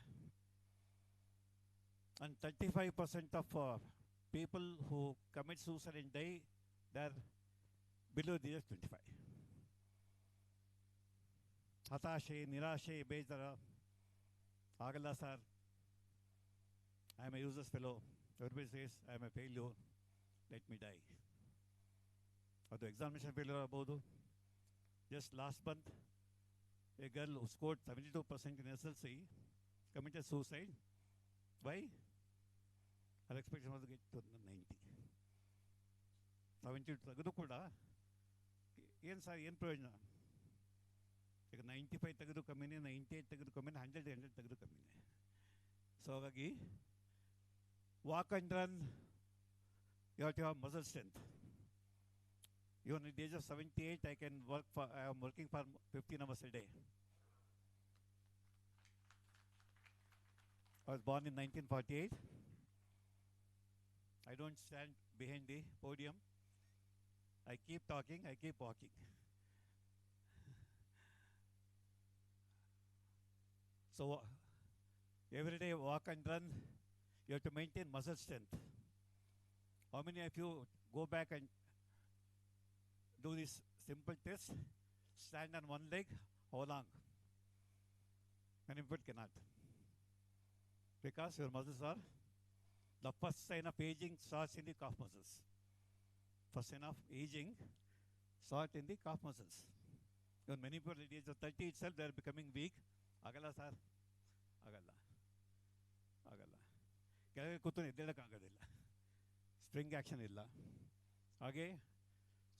And 35% of people who commit suicide and die, they are below the age of 25. ಹತಾಶೆ, ನಿರಾಶೆ, ಬೇಜಾರ, ಆಗಲ್ಲ sir, I am a useless fellow. Everybody says I am a failure. let me die. ಅದು examination failure ಆಗ್ಬೋದು. Just last month, a girl who scored 72% in SLC committed suicide. Why? Her expectation was to get to 90. 72 ತೆಗೆದು ಕೂಡ ಏನು sir ಏನು ಪ್ರಯೋಜನ? ಈಗ 95 ತೆಗೆದು ಕಮ್ಮಿನೇ, 98 ತೆಗೆದು ಕಮ್ಮಿನೇ, 100 ತೆಗೆದು ಕಮ್ಮಿನೇ. ಸೊ ಹಾಗಾಗಿ walk and run, you have to have muscle strength. Even at the age of 78, I am working for 15 hours a day. I was born in 1948. I don't stand behind the podium. I keep talking, I keep walking. So, every day walk and run, you have to maintain muscle strength. How many of you go back and do this simple test? Stand on one leg, how long? Many people cannot. Because your muscles are, the first sign of aging starts in the calf muscles. First sign of aging starts in the calf muscles. When many people at the age of 30 itself, they are becoming weak. Agala sir, agala. ಕೆಳಗೆ ಕೂತು ಎದ್ದೇಳಕ್ಕಾಗೋದಿಲ್ಲ, spring action ಇಲ್ಲ. ಹಾಗೆ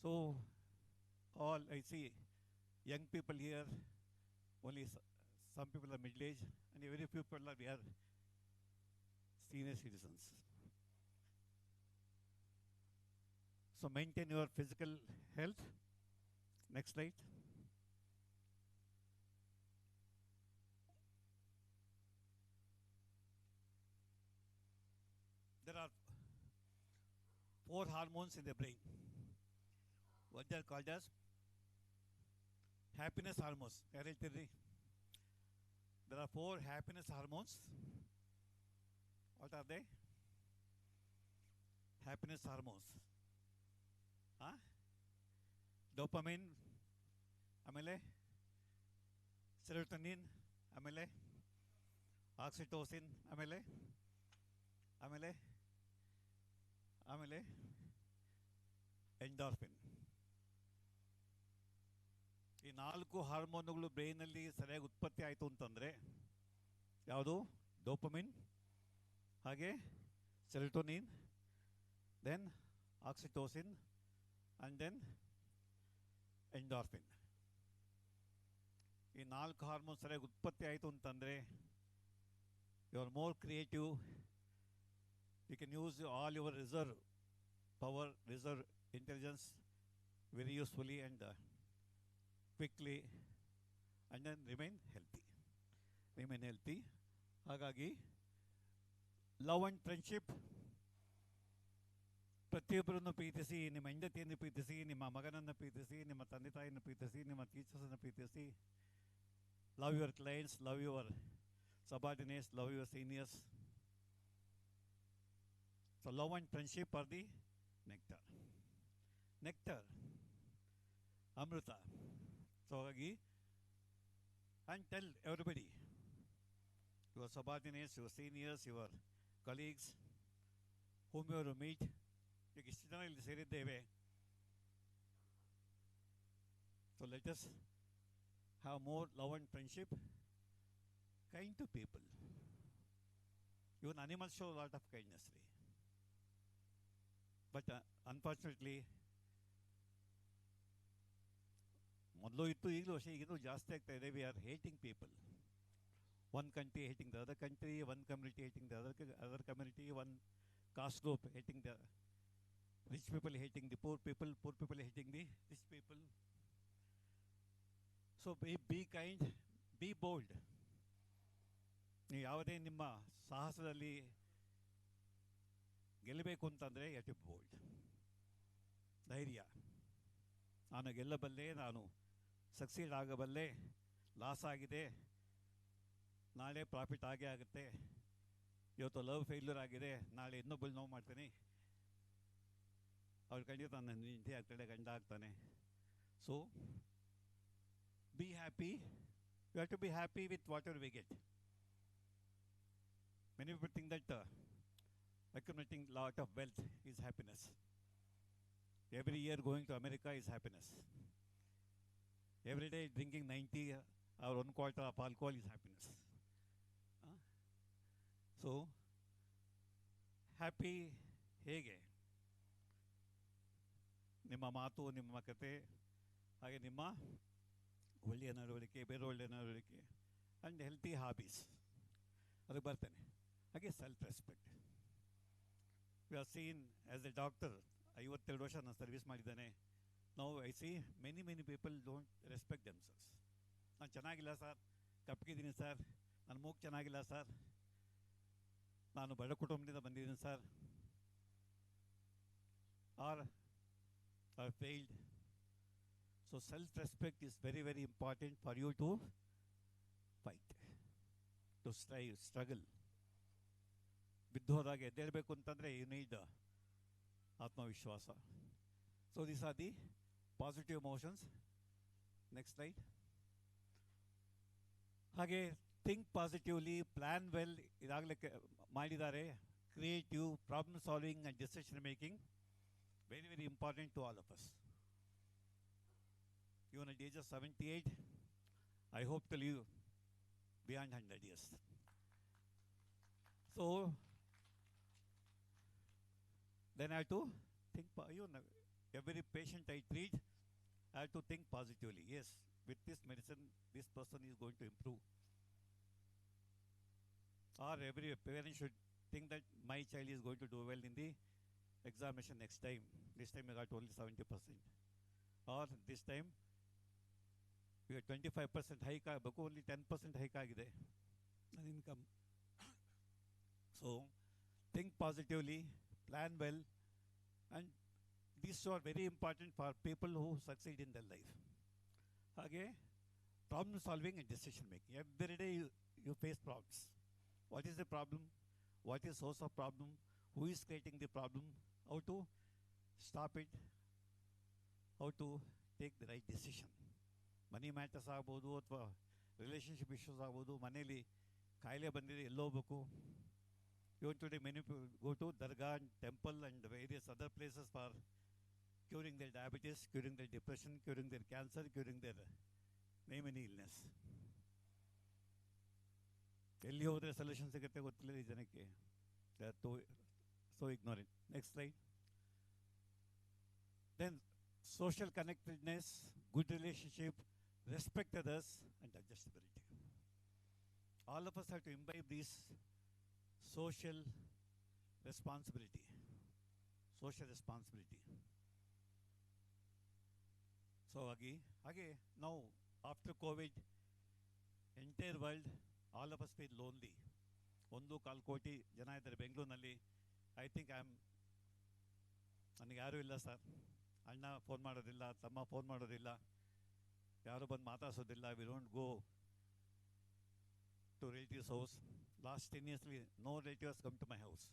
so all I see young people here, only some people are middle age and very few people are we are senior citizens. So maintain your physical health. Next slide. There are 4 hormones in the brain. What they are called as happiness hormones. There are 4 happiness hormones. What are they? Happiness hormones. Dopamine, amele, serotonin, amele, oxytocin, amele, endorphin. ಈ 4 ಹಾರ್ಮೋನುಗಳು ಬ್ರೈನಲ್ಲಿ ಸರಿಯಾಗಿ ಉತ್ಪತ್ತಿ ಆಯಿತು ಅಂತಂದರೆ ಯಾವುದು? Dopamine, ಹಾಗೆ serotonin, then oxytocin and then endorphin. ಈ 4 hormone ಸರಿಯಾಗಿ ಉತ್ಪತ್ತಿ ಆಯಿತು ಅಂತಂದರೆ you are more creative. You can use all your reserve power, reserve intelligence very usefully and quickly, and then remain healthy. ಹಾಗಾಗಿ ಲವ್ ಆ್ಯಂಡ್ ಫ್ರೆಂಡ್ಶಿಪ್, ಪ್ರತಿಯೊಬ್ಬರನ್ನು ಪ್ರೀತಿಸಿ, ನಿಮ್ಮ ಹೆಂಡತಿಯನ್ನು ಪ್ರೀತಿಸಿ, ನಿಮ್ಮ ಮಗನನ್ನು ಪ್ರೀತಿಸಿ, ನಿಮ್ಮ ತಂದೆ ತಾಯಿಯನ್ನು ಪ್ರೀತಿಸಿ, ನಿಮ್ಮ ಟೀಚರ್ಸನ್ನು ಪ್ರೀತಿಸಿ. Love your clients, love your subordinates, love your seniors. So love and friendship are the nectar, amrita. So and tell everybody, your subordinates, your seniors, your colleagues, whomever you meet, ಈಗ ಇಷ್ಟು ಜನ ಇಲ್ಲಿ ಸೇರಿದ್ದೇವೆ. So let us have more love and friendship, kind to people. Even animals show a lot of kindness. But unfortunately, ಮೊದಲು ಇತ್ತು, ಈಗಲೂ ಅಷ್ಟೇ, ಈಗಲೂ ಜಾಸ್ತಿ ಆಗ್ತಾ ಇದೆ. We are hating people. One country hating the other country, one community hating the other community, one caste group hating the rich people, hating the poor people hating the rich people. So be kind, be bold. ನೀವು ಯಾವುದೇ ನಿಮ್ಮ ಸಾಹಸದಲ್ಲಿ ಗೆಲ್ಲಬೇಕು ಅಂತಂದರೆ you have to be bold. ಧೈರ್ಯ, ನಾನು ಗೆಲ್ಲಬಲ್ಲೆ, ನಾನು succeed ಆಗಬಲ್ಲೆ, loss ಆಗಿದೆ, ನಾಳೆ ಪ್ರಾಫಿಟ್ ಆಗೇ ಆಗುತ್ತೆ, ಇವತ್ತು ಲವ್ ಫೇಲ್ಯೂರ್ ಆಗಿದೆ, ನಾಳೆ ಇನ್ನೊಬ್ಬಳು ನೋವು ಮಾಡ್ತೀನಿ, ಅವ್ರು ಖಂಡಿತ ನನ್ನ ಹೆಂಡತಿ ಆಗ್ತಾಳೆ, ಗಂಡ ಆಗ್ತಾನೆ. So be happy. You have to be happy with whatever we get. Many people think that accumulating lot of wealth is happiness. Every year going to America is happiness. Every day drinking 90 or 1/4 of alcohol is happiness. Huh? So, happy ಹೇಗೆ ನಿಮ್ಮ ಮಾತು, ನಿಮ್ಮ ಕತೆ, ಹಾಗೆ ನಿಮ್ಮ ಒಳ್ಳೆಯ ನಡವಳಿಕೆ, ಬೇರೆ ಒಳ್ಳೆಯ ನಡವಳಿಕೆ ಆ್ಯಂಡ್ ಹೆಲ್ತಿ ಹಾಬೀಸ್ ಅದಕ್ಕೆ ಬರ್ತೇನೆ. ಹಾಗೆ self respect. We are seen as A doctor 52 ವರ್ಷ ನಾನು ಸರ್ವಿಸ್ ಮಾಡಿದ್ದೇನೆ. ನಾವು I see many people don't respect themselves. ನಾನು ಚೆನ್ನಾಗಿಲ್ಲ ಸರ್, ಕಪ್ಪಗಿದ್ದೀನಿ ಸರ್, ನನ್ನ ಮೂಗು ಚೆನ್ನಾಗಿಲ್ಲ ಸರ್, ನಾನು ಬಡ ಕುಟುಂಬದಿಂದ ಬಂದಿದ್ದೀನಿ sir, are failed. So self-respect is very important for you to fight, to strive, struggle. ಬಿದ್ದೋದಾಗ ಎದ್ದೇಳಬೇಕು ಅಂತಂದರೆ ಯು ನೀಡ್ ಆತ್ಮವಿಶ್ವಾಸ. So these are the positive emotions. Next slide. ಹಾಗೆ ಥಿಂಕ್ ಪಾಸಿಟಿವ್ಲಿ, ಪ್ಲ್ಯಾನ್ ವೆಲ್ ಇದಾಗಲೇ ಮಾಡಿದ್ದಾರೆ. Creative, problem solving and decision making, very important to all of us. Even at the age of 78, I hope to live beyond 100 years. So, then I have to think, every patient I treat, I have to think positively. Yes, with this medicine, this person is going to improve. Or every parent should think that my child is going to do well in the examination next time. This time I got only 70%. Or this time we got 25% hike, only 10% hike agide an income. So think positively, plan well, and these are very important for people who succeed in their life. Again, problem solving and decision making. Every day you face problems. What is the problem? What is source of problem? Who is creating the problem? How to stop it? How to take the right decision? Money matters ಆಗ್ಬೋದು, ಅಥವಾ relationship issues ಆಗ್ಬೋದು, ಮನೇಲಿ ಕಾಯಿಲೆ ಬಂದಿದೆ, ಎಲ್ಲೋ ಹೋಗ್ಬೇಕು. Even today many people go to Dargah and temple and various other places for curing their diabetes, curing their depression, curing their cancer, curing their name any illness. ಎಲ್ಲಿ ಹೋದರೆ solution ಸಿಗುತ್ತೆ ಗೊತ್ತಿಲ್ಲ ಈ ಜನಕ್ಕೆ. They are so ignorant. Next slide. Then social connectedness, good relationship, respect others, and adjustability. All of us have to imbibe this social responsibility. Social responsibility. So again, now after COVID, entire world, all of us feel lonely. 1.25 ಕೋಟಿ ಜನ ಇದ್ದಾರೆ ಬೆಂಗಳೂರಿನಲ್ಲಿ. I think ನನಗೆ ಯಾರೂ ಇಲ್ಲ sir. ಅಣ್ಣ phone ಮಾಡೋದಿಲ್ಲ, ತಮ್ಮ ಫೋನ್ ಮಾಡೋದಿಲ್ಲ, ಯಾರು ಬಂದು ಮಾತಾಡ್ಸೋದಿಲ್ಲ. We don't go to relatives house. Last 10 years no relatives come to my house.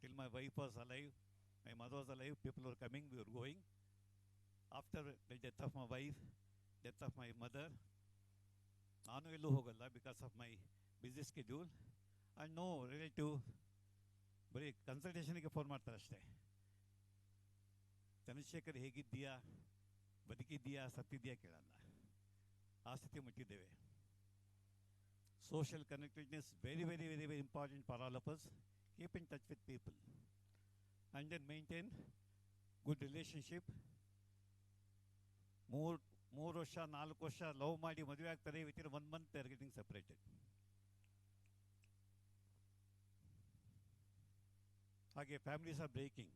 Till my wife was alive, my mother was alive, people were coming, we were going. After the death of my wife, death of my mother, ನಾನು ಎಲ್ಲೂ ಹೋಗಲ್ಲ because of my busy schedule. And no relative, ಬರೀ ಕನ್ಸಲ್ಟೇಷನ್ಗೆ phone ಮಾಡ್ತಾರೆ ಅಷ್ಟೇ. ಚಂದ್ರಶೇಖರ್ ಹೇಗಿದ್ದೀಯಾ, ಬದುಕಿದ್ದೀಯಾ, ಸತ್ತಿದ್ದೀಯಾ ಕೇಳಲ್ಲ. ಆ ಸ್ಥಿತಿ ಮುಟ್ಟಿದ್ದೇವೆ. Social connectedness very important for all of us. Keep in touch with people and then maintain good relationship. ಮೂರು ವರ್ಷ 4 ವರ್ಷ ಲವ್ ಮಾಡಿ ಮದುವೆ ಆಗ್ತಾರೆ, within 1 month they are getting separated. ಹಾಗೆ ಫ್ಯಾಮಿಲೀಸ್ ಆರ್ ಬ್ರೇಕಿಂಗ್.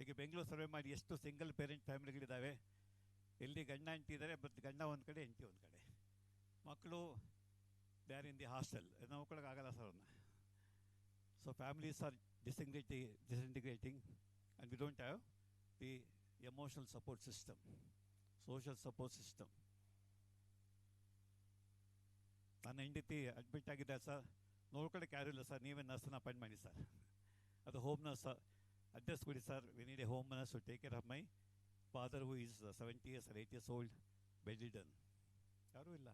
ಈಗ ಬೆಂಗಳೂರು ಸರ್ವೆ ಮಾಡಿ ಎಷ್ಟು ಸಿಂಗಲ್ ಪೇರೆಂಟ್ ಫ್ಯಾಮಿಲಿಗಳಿದ್ದಾವೆ. ಎಲ್ಲಿ ಗಂಡ ಹೆಂಡತಿ ಇದ್ದಾರೆ, ಬಟ್ ಗಂಡ ಒಂದು ಕಡೆ, ಹೆಂಡತಿ ಒಂದು ಕಡೆ. ಮಕ್ಕಳು they are in the hostel. ನೋಡ್ಕೊಳ್ಳೋಕ್ಕಾಗಲ್ಲ ಸರ್ ಅವ್ರನ್ನ. So families are disintegrating and we don't have the emotional support system, social support system. ನನ್ನ ಹೆಂಡತಿ ಅಡ್ಮಿಟ್ ಆಗಿದ್ದಾರೆ ಸರ್, ನೋಡ್ಕೊಳ್ಳೋಕೆ ಯಾರೂ ಇಲ್ಲ ಸರ್, ನೀವೇ ನರ್ಸನ್ನ ಅಪಾಯಿಂಟ್ ಮಾಡಿ ಸರ್. ಅದು ಹೋಮ್ ನರ್ಸ್ ಅಡ್ರೆಸ್ ಕೊಡಿ sir, we need a home nurse to take care of my father who is 70 years or 8 years old, bedridden. ಯಾರೂ ಇಲ್ಲ.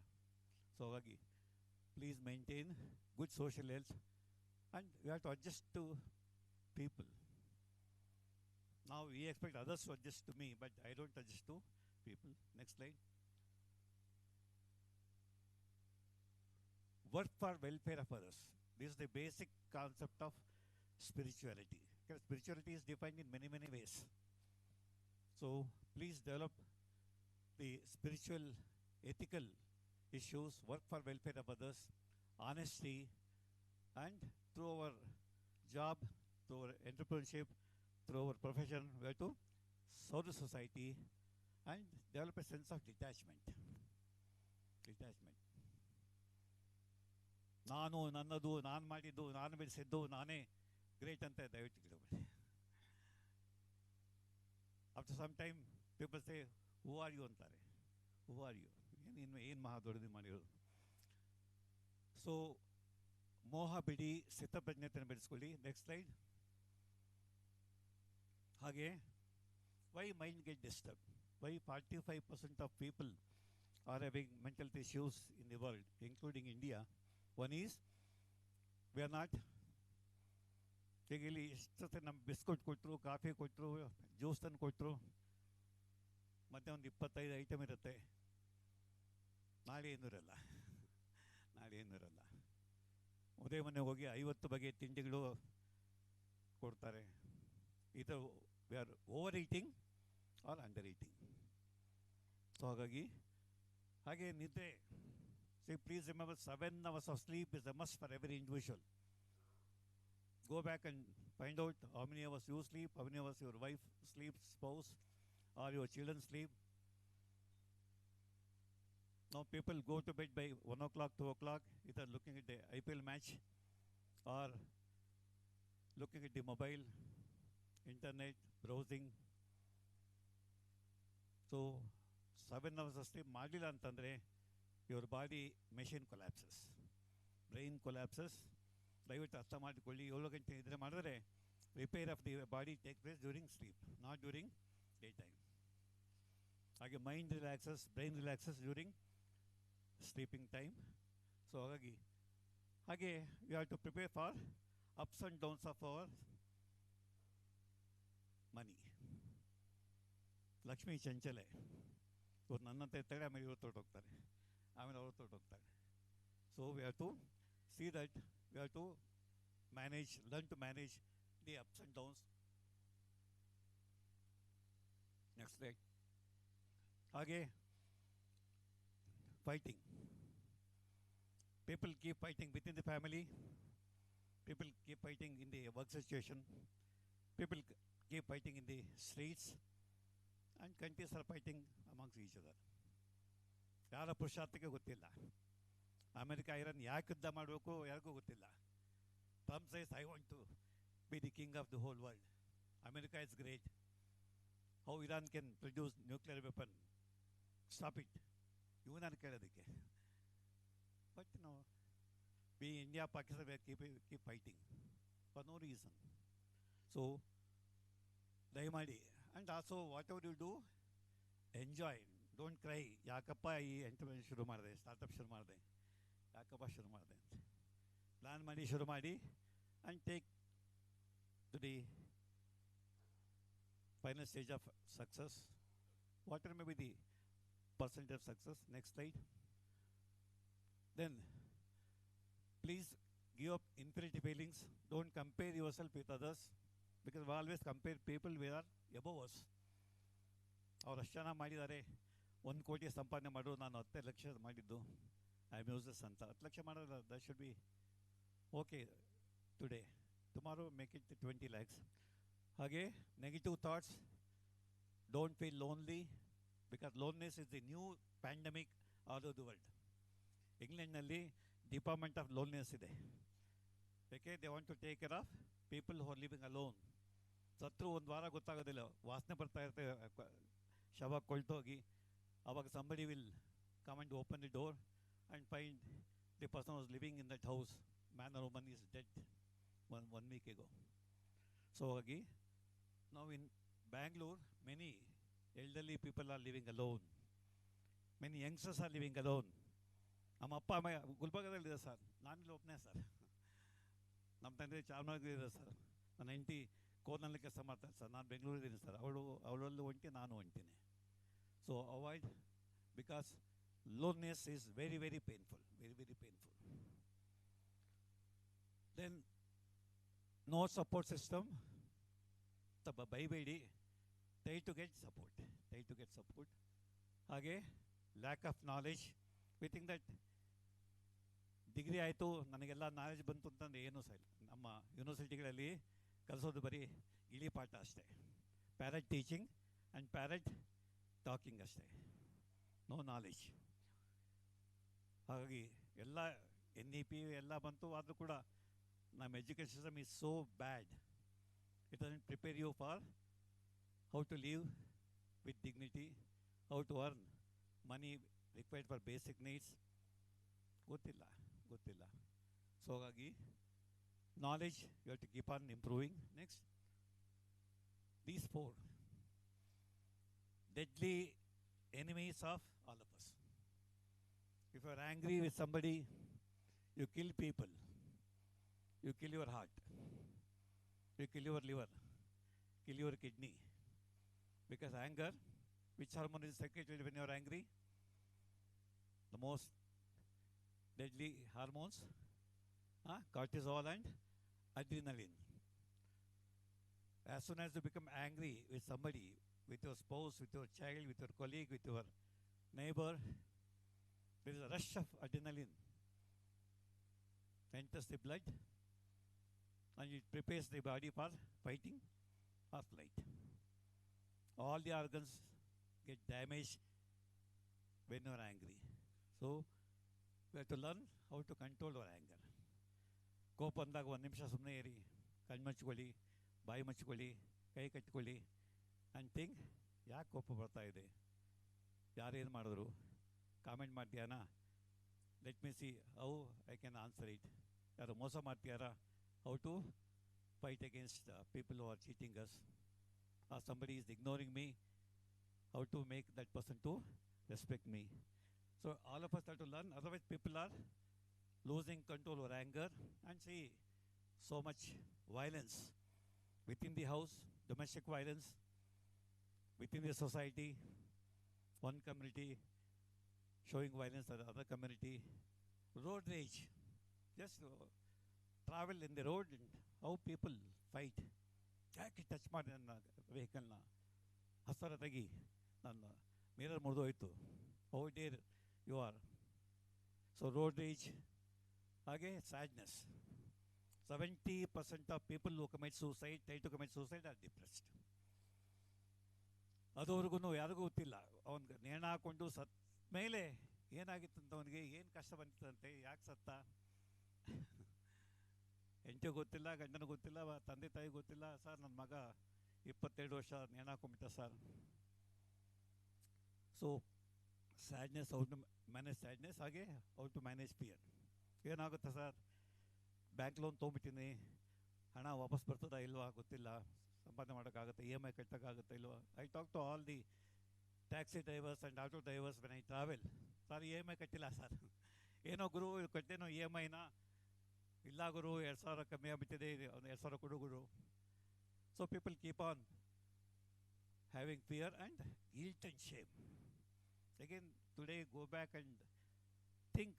ಸೊ ಹಾಗಾಗಿ please maintain good social health and you have to adjust to people. Now Now we expect others to adjust to me, but I don't adjust to people. Next slide. Work for welfare of others. This is the basic concept of spirituality. Because spirituality is defined in many, many ways. So please develop the spiritual, ethical issues, work for welfare of others, honesty, and through our job, through our entrepreneurship, through our profession, we have to serve the society and develop a sense of detachment. Detachment. ನಾನು ನನ್ನದು ನಾನು ಮಾಡಿದ್ದು ನಾನು ಬೆಳೆಸಿದ್ದು ನಾನೇ great ಅಂತ ದಯವಿಟ್ಟು ಕೇಳಬೇಡಿ. After some time people say who are you ಅಂತಾರೆ. ಹೂ ಆರ್ ಯು ಏನು ಮಹಾ ದೊಡ್ಡದು ಮಾಡಿರೋದು. ಸೊ ಮೋಹ ಬಿಡಿ, ಸ್ಥಿತಪ್ರಜ್ಞತೆಯನ್ನು ಬೆಳೆಸ್ಕೊಳ್ಳಿ. Next slide. ಹಾಗೆ why mind get disturb, why 45% of people are having mental issues in the world, including India. One is, we are not, ಈಗ ಇಲ್ಲಿ ಇಷ್ಟೊತ್ತೆ ನಮ್ಗೆ ಬಿಸ್ಕುಟ್ ಕೊಟ್ಟರು, ಕಾಫಿ ಕೊಟ್ಟರು, ಜ್ಯೂಸ್ ತಂದು ಕೊಟ್ಟರು, ಮತ್ತೆ ಒಂದು 25 ಐಟಮ್ ಇರುತ್ತೆ. ನಾಳೆ ಏನೂ ಇರಲ್ಲ. ನಾಳೆ ಏನೂ ಇರಲ್ಲ. ಉದಯ ಮನೆಗೆ ಹೋಗಿ 50 ಬಗೆಯ ತಿಂಡಿಗಳು ಕೊಡ್ತಾರೆ. ಈ ಥರ we are over eating R under eating. So ಹಾಗಾಗಿ ಹಾಗೆ ನಿದ್ದೆ. So please remember, 7 hours of sleep is a must for every individual. Go back and find out how many hours you sleep, how many hours your wife sleeps, spouse, or your children sleep. Now people go to bed by 1 o'clock, 2 o'clock, either looking at the IPL match or looking at the mobile, internet, browsing. So 7 hours of sleep ಮಾಡಲಿಲ್ಲ ಅಂತಂದರೆ your body machine collapses, brain collapses. ದಯವಿಟ್ಟು ಅರ್ಥ ಮಾಡಿಕೊಳ್ಳಿ. 7 ಗಂಟೆ ನಿದ್ರೆ ಮಾಡಿದ್ರೆ repair of the body take place during sleep, not during day time. ಹಾಗೆ mind relaxes, brain relaxes during sleeping time. So ಹಾಗಾಗಿ ಹಾಗೆ we have to prepare for ups and downs of our money. Lakshmi ಚಂಚಲೆ, ಇವ್ರು ನನ್ನಂತ ಇರ್ತಾರೆ, ಆಮೇಲೆ ಇವ್ರು ತೊಗೊಳ್ತಾರೆ, ಆಮೇಲೆ ಅವರು ತೊಗೊಳ್ತಾರೆ. So we have to see that we have to manage, learn to manage the ups and downs. Next day. ಹಾಗೆ fighting. People keep fighting within the family. People keep fighting in the work situation. People keep fighting in the streets. And countries are fighting amongst each other. ಯಾರ ಪುರುಷಾರ್ಥಕ್ಕೆ ಗೊತ್ತಿಲ್ಲ. America Iran ಯಾಕೆ ಯುದ್ಧ ಮಾಡಬೇಕು ಯಾರಿಗೂ ಗೊತ್ತಿಲ್ಲ. Trump says I want to be the king of the whole world. America is great. How Iran can produce nuclear weapon, stop it. ಇವು ನಾನು ಕೇಳೋದಕ್ಕೆ. But you know, we India, Pakistan, we keep fighting for no reason. So, ದಯಮಾಡಿ. And also, whatever you do, enjoy. Don't cry. ಯಾಕಪ್ಪ ಈ enterprise ಶುರು ಮಾಡಿದೆ, startup ಶುರು ಮಾಡಿದೆ, ಯಾಕಪ್ಪ ಶುರು ಮಾಡಿದೆ ಅಂತ ಪ್ಲ್ಯಾನ್ ಮಾಡಿ ಶುರು ಮಾಡಿ. And take to the final stage of success. What may be the percentage of success. Next slide. Then, please give up inferiority feelings. Don't compare yourself with others, because we always compare people who are above us. ಅವ್ರು ಅಷ್ಟು ಜನ ಮಾಡಿದ್ದಾರೆ, 1 ಕೋಟಿ ಸಂಪಾದನೆ ಮಾಡೋದು, ನಾನು 10 ಲಕ್ಷ ಮಾಡಿದ್ದು, I am uses ಅಂತ. 10 ಲಕ್ಷ ಮಾಡೋದು, that should be okay today. Tomorrow make it 20 lakhs. ಹಾಗೆ negative thoughts. Don't feel lonely, because loneliness is the new pandemic all over the world. ಇಂಗ್ಲೆಂಡ್ನಲ್ಲಿ ಡಿಪಾರ್ಟ್ಮೆಂಟ್ ಆಫ್ ಲೋನ್ನೆಸ್ ಇದೆ. ಯಾಕೆ? They want to take care of people who are living alone. ಸತ್ರು 1 ವಾರ ಗೊತ್ತಾಗೋದಿಲ್ಲ, ವಾಸನೆ ಬರ್ತಾ ಇರುತ್ತೆ, ಶವ ಕೊಳ್ತೋಗಿ. ಆವಾಗ somebody will come and open the door and find the person was living in that house. Man or woman is dead one week ago. So ಹಾಗಾಗಿ ನಾವು in Bangalore many elderly people are living alone. Many youngsters are living alone. ನಮ್ಮ ಅಪ್ಪ ಅಮ್ಮ ಗುಲ್ಬರ್ಗದಲ್ಲಿದೆ sir, ನಾನಿಲ್ಲಿ ಒಬ್ಬನೇ sir. ನಮ್ಮ ತಂದೆ ಚಾಮರಾಜನಗರ ಇದೆ ಸರ್, ನನ್ನ ಹೆಂಡತಿ ಕೋರ್ನಲ್ಲಿ ಕೆಲಸ ಮಾಡ್ತಾರೆ ಸರ್, ನಾನು ಬೆಂಗಳೂರಿದ್ದೀನಿ sir. So avoid, because loneliness is very, very painful, very, very painful. Then no support system, ಬೈಬೇಡಿ, try to get support, try to get support. ಹಾಗೆ lack of knowledge, we think that degree ಆಯಿತು ನನಗೆಲ್ಲ knowledge ಬಂತು ಅಂತಂದು ಏನೂ ಸಹ ಇಲ್ಲ. ನಮ್ಮ ಯೂನಿವರ್ಸಿಟಿಗಳಲ್ಲಿ ಕಲಿಸೋದು ಬರೀ ಗಿಳಿ ಪಾಠ ಅಷ್ಟೇ, parrot teaching and parrot talking ಅಷ್ಟೇ, ನೋ ನಾಲೆಜ್. ಹಾಗಾಗಿ ಎಲ್ಲ NEP ಎಲ್ಲ ಬಂತು, ಆದರೂ ಕೂಡ ನಮ್ಮ education system is so bad. It doesn't prepare you for how to live with dignity, how to earn money required for basic needs. ಗೊತ್ತಿಲ್ಲ. So ಹಾಗಾಗಿ knowledge you have to keep on improving. Next, these four deadly enemies of all of us. If you are angry with somebody, you kill people, you kill your heart, you kill your liver, kill your kidney. Because anger, which hormone is secreted when you are angry? The most deadly hormones, cortisol and adrenaline. As soon as you become angry with somebody, with your spouse, with your child, with your colleague, with your neighbor, there is a rush of adrenaline enters the blood and it prepares the body for fighting or flight. All the organs get damaged when you are angry. So we have to learn how to control our anger. ಕೋಪ ಅಂದಾಗ ಒಂದು ನಿಮಿಷ ಸುಮ್ಮನೆ ಇರಿ, ಕಣ್ಣು ಮುಚ್ಕೊಳ್ಳಿ, ಬಾಯಿ ಮುಚ್ಕೊಳ್ಳಿ, ಕೈ ಕಟ್ಕೊಳ್ಳಿ, and think, ಯಾಕೆ ಕೋಪ ಬರ್ತಾ ಇದೆ, ಯಾರೇನು ಮಾಡಿದ್ರು, ಕಾಮೆಂಟ್ ಮಾಡ್ತೀಯಾನ, let me see how I can answer it. ಯಾರು ಮೋಸ ಮಾಡ್ತೀಯಾರ, how to fight against people who are cheating us, or somebody is ignoring me, how to make that person to respect me. So all of us have to learn, otherwise people are losing control over anger, and see so much violence within the house, domestic violence, within the society, one community showing violence to the other community, road rage, just travel in the road and how people fight. ಯಾಕೆ touch ಮಾಡಿ ನನ್ನ ವೆಹಿಕಲ್ನ, ಹಸ್ತರ ತೆಗಿ, ನನ್ನ mirror ಮುರಿದೋಯ್ತು, how dare you are. So road rage, again sadness. 70% of people who commit suicide, try to commit suicide, are depressed. ಅದುವರೆಗೂ ಯಾರಿಗೂ ಗೊತ್ತಿಲ್ಲ, ಅವನಿಗೆ ನೇಣ ಹಾಕ್ಕೊಂಡು ಸತ್ ಮೇಲೆ ಏನಾಗಿತ್ತಂತ, ಅವನಿಗೆ ಏನು ಕಷ್ಟ ಬಂದಿತ್ತಂತೆ, ಯಾಕೆ ಸತ್ತ, ಹೆಂಡತಿಗೆ ಗೊತ್ತಿಲ್ಲ, ಗಂಡನಿಗೆ ಗೊತ್ತಿಲ್ಲ, ತಂದೆ ತಾಯಿ ಗೊತ್ತಿಲ್ಲ. ಸರ್ ನನ್ನ ಮಗ 22 ವರ್ಷ ನೇಣ ಹಾಕೊಂಡ್ಬಿಟ್ಟ sir. So sadness, how to manage sadness, ಹಾಗೆ ಹೌ ಟು ಮ್ಯಾನೇಜ್ ಫಿಯರ್. ಏನಾಗುತ್ತೆ ಸರ್, ಬ್ಯಾಂಕ್ ಲೋನ್ ತೊಗೊಂಬಿಟ್ಟಿನಿ, ಹಣ ವಾಪಸ್ ಬರ್ತದಾ ಇಲ್ವಾ ಗೊತ್ತಿಲ್ಲ, ಸಂಪಾದನೆ ಮಾಡೋಕ್ಕಾಗುತ್ತೆ, EMI ಕಟ್ಟೋಕ್ಕಾಗುತ್ತೆ ಇಲ್ವಾ. I talk to all the taxi drivers and auto drivers when I travel. Sir EMI ಕಟ್ಟಿಲ್ಲ ಸರ್, ಏನೋ ಗುರು ಕಟ್ಟೇನೋ EMIನ, ಇಲ್ಲ ಗುರು 2,000 ಕಮ್ಮಿ ಆಗಿಬಿಟ್ಟಿದೆ, ಒಂದು 2,000 ಕೊಡು ಗುರು. So people keep on having fear and guilt and shame. Again, today go back and think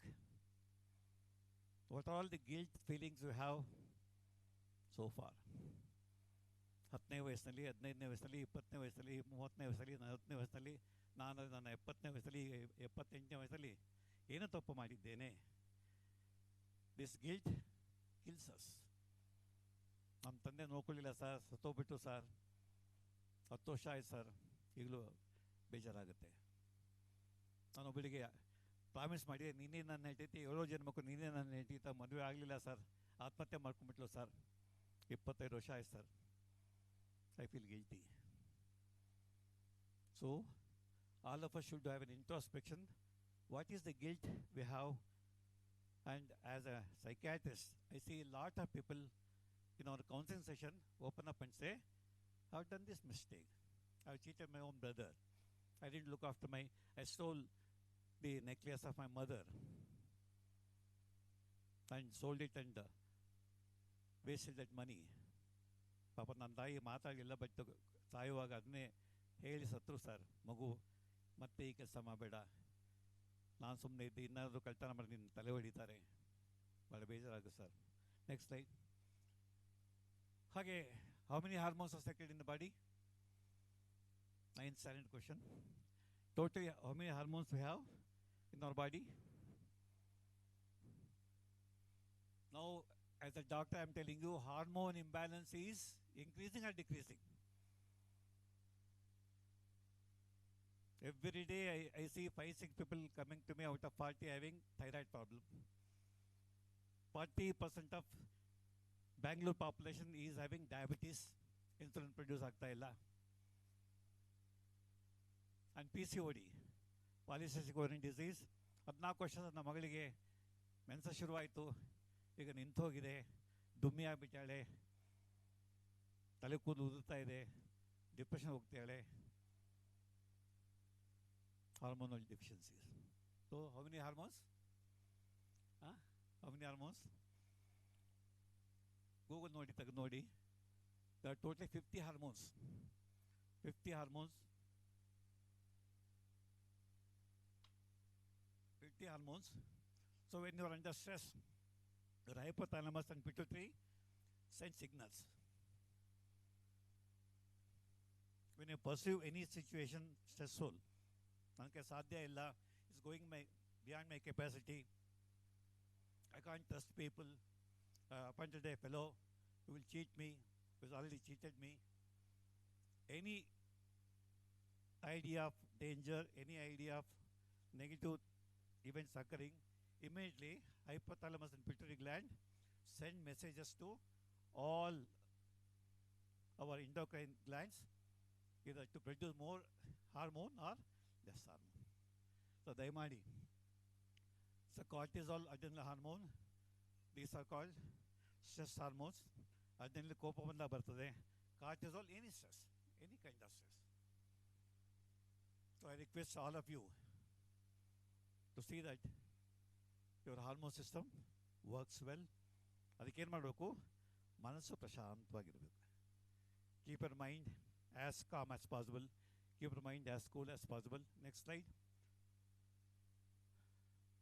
what are all the guilt feelings you have so far. 10ನೇ ವಯಸ್ಸಿನಲ್ಲಿ, 15ನೇ ವಯಸ್ಸಲ್ಲಿ, 20ನೇ ವಯಸ್ಸಲ್ಲಿ, 30ನೇ ವಯಸ್ಸಲ್ಲಿ, 40ನೇ ವಯಸ್ಸಲ್ಲಿ, ನಾನು ನನ್ನ 70ನೇ ವಯಸ್ಸಲ್ಲಿ, 78ನೇ ವಯಸ್ಸಲ್ಲಿ ಏನೋ ತಪ್ಪು ಮಾಡಿದ್ದೇನೆ. This guilt kills us. ನಮ್ಮ ತಂದೆ ನೋಡ್ಕೊಳ್ಳಿಲ್ಲ ಸರ್, ಸತ್ತೋಗ್ಬಿಟ್ಟು ಸರ್, 10 ವರ್ಷ ಆಯ್ತು ಸರ್, ಈಗಲೂ ಬೇಜಾರಾಗುತ್ತೆ. ನಾನು ಒಬ್ಬಳಿಗೆ ಪ್ರಾಮಿಸ್ ಮಾಡಿ, ನೀನೇ ನನ್ನ ಹೆಂಡತಿ, 7 ಜನ್ಮಕ್ಕೂ ನೀನೇ ನನ್ನ ಹೆಂಡತಿ, ಮದುವೆ ಆಗಲಿಲ್ಲ ಸರ್, ಆತ್ಮಹತ್ಯೆ ಮಾಡ್ಕೊಂಡ್ಬಿಟ್ಲು ಸರ್, 25 ವರ್ಷ ಆಯ್ತು sir. I feel guilty. So all of us should have an introspection. What is the guilt we have? And as a psychiatrist, I C lot of people in our counseling session open up and say, I have done this mistake, I have cheated my own brother, I didn't look after I stole the necklace of my mother and sold it and wasted that money. ಪಾಪ ನನ್ನ ತಾಯಿ ಮಾತಾಡಲಿಲ್ಲ, but ಸಾಯುವಾಗ ಅದನ್ನೇ ಹೇಳಿ ಸತ್ರು sir. ಮಗು ಮತ್ತೆ ಈ ಕೆಲಸ ಮಾಡಬೇಡ, ನಾನು ಸುಮ್ಮನೆ ಇದ್ದು ಇನ್ನಾದರೂ ಕಳ್ತನ ಮಾಡಿ ನಿನ್ನ ತಲೆ ಹೊಡಿತಾರೆ, ಭಾಳ ಬೇಜಾರಾಗುತ್ತೆ ಸರ್. Next slide. ಹಾಗೆ how many hormones are secreted in the body? 9th silent question. Totally, how many hormones we have in our body? Now, as a doctor, I am telling you, hormone imbalance is increasing or decreasing? Every day, I see 5-6 people coming to me out of 40 having thyroid problem. 40% of Bangalore population is having diabetes, insulin produce ಆಗ್ತಾ ಇಲ್ಲ. And PCOD, polycystic ovarian disease. 14 ವರ್ಷದ ನನ್ನ ಮಗಳಿಗೆ ಮೆನ್ಸ ಶುರುವಾಯಿತು, ಈಗ ನಿಂತೋಗಿದೆ, ದುಮ್ಮಿ ಆಗಿಬಿಟ್ಟಾಳೆ, ತಲೆ ಕೂದಲು ಉದುರ್ತಾ ಇದೆ, ಡಿಪ್ರೆಷನ್ ಹೋಗ್ತಾಳೆ. Hormonal deficiencies. So how many hormones? How many hormones? Google ನೋಡಿ, ತೆಗೆದು ನೋಡಿ. There are totally 50 hormones. 50 hormones. 50 hormones. So when you are under stress, your hypothalamus and pituitary send signals. When you pursue any situation stressful, ನನಗೆ ಸಾಧ್ಯ ಇಲ್ಲ, it's going beyond my capacity, I can't trust people, appointed a fellow who will cheat me, who has already cheated me. Any idea of danger, any idea of negative events occurring, immediately hypothalamus and pituitary gland send messages to all our endocrine glands, either to produce more hormone or less hormone. So ದಯಮಾಡಿ, so cortisol, adrenal hormone, these are called stress hormones. ಅದರಲ್ಲಿ ಕೋಪ ಬಂದಾಗ ಬರ್ತದೆ cortisol, any stress, any kind of stress. So I request all of you to see that your hormone system works well. ಅದಕ್ಕೇನು ಮಾಡಬೇಕು? ಮನಸ್ಸು ಪ್ರಶಾಂತವಾಗಿರಬೇಕು. Keep your mind as calm as possible. Keep your mind as cool as possible. Next slide.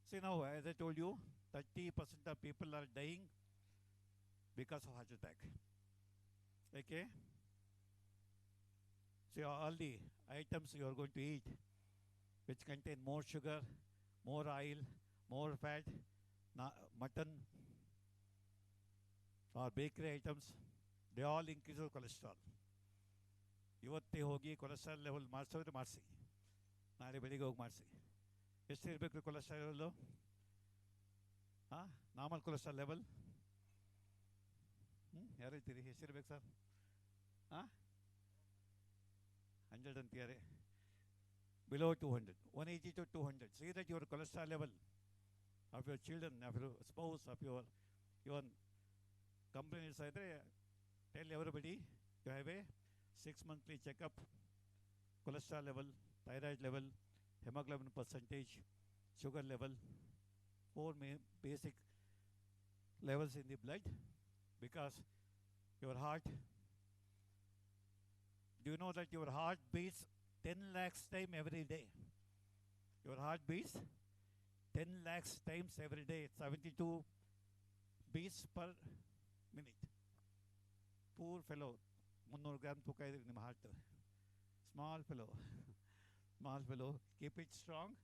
See now, as I told you, 30% of people are dying because of heart attack. Okay? See all the items you are going to eat which contain more sugar, more oil, more fat, mutton or bakery items, they all increase your cholesterol. ಇವತ್ತೇ ಹೋಗಿ cholesterol level ಮಾಡಿಸೋದ್ರೆ ಮಾಡಿಸಿ, ನಾಳೆ ಬೆಳಿಗ್ಗೆ ಹೋಗಿ ಮಾಡಿಸಿ. ಎಷ್ಟು ಇರಬೇಕು cholesterol level? Normal cholesterol level ಯಾರು ಹೇಳ್ತೀರಿ? ಎಷ್ಟಿರ್ಬೇಕು sir? 100 ಅಂತೀಯಾರೆ. Below 200, 180 to 200. See that your cholesterol level of your children, of your spouse, of your even companies iದ್ರೆ, tell everybody you have a 6 monthly checkup, cholesterol level, thyroid level, hemoglobin percentage, sugar level, 4 basic levels in the blood, because your heart, do you know that your heart beats 10 lakhs times every day? Your heart beats 10 lakhs times every day. 72 beats per minute. Poor fellow, 300 gram ತೂಕ ಇದೆ ನಿಮ್ಮ heart. Small fellow, small fellow. Keep it strong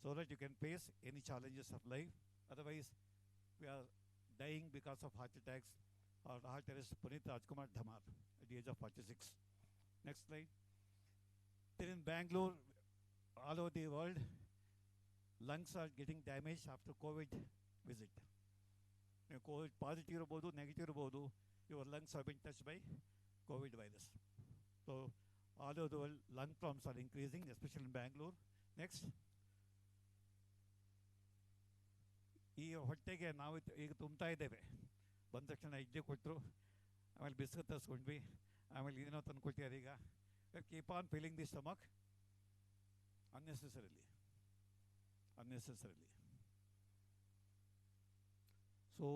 so that you can face any challenges of life. Otherwise, we are dying because of heart attacks or heart arrest. Puneet Rajkumar Dhamar at the age of 46. Next slide. Then in Bangalore, all over the world, lungs are getting damaged after COVID visit. COVID positive ಇರಬಹುದು, negative ಇರಬಹುದು, your lungs have been touched by COVID virus. So all over the world, lung problems are increasing, especially in Bangalore. Next. ಈ ಹೊಟ್ಟೆಗೆ ನಾವು ಈಗ ತುಂಬ್ತಾ ಇದ್ದೇವೆ. ಬಂದ ತಕ್ಷಣ ಇಡ್ಲಿ ಕೊಟ್ಟರು, ಆಮೇಲೆ ಬಿಸ್ಕತ್ ತರಿಸ್ಕೊಂಡ್ವಿ, ಆಮೇಲೆ ಏನೋ ತಂದು ಕೊಟ್ಟಿದ್ದಾರೆ. ಈಗ keep on filling the stomach unnecessarily. So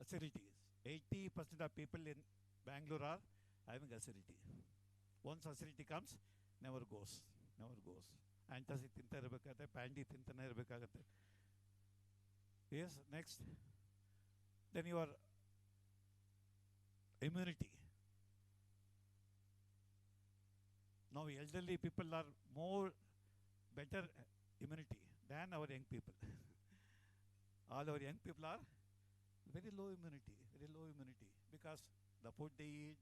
acidity, 80% of people in Bangalore are having acidity. Once acidity comes, never never goes. Antacid ತಿಂತಾ ಇರಬೇಕಾಗುತ್ತೆ, ಪ್ಯಾಂಡಿ ತಿಂತಾನೆ ಇರಬೇಕಾಗುತ್ತೆ. Yes, next. Then your immunity. Now elderly people are more better immunity than our young people. All our young people are very low immunity, because the food they eat,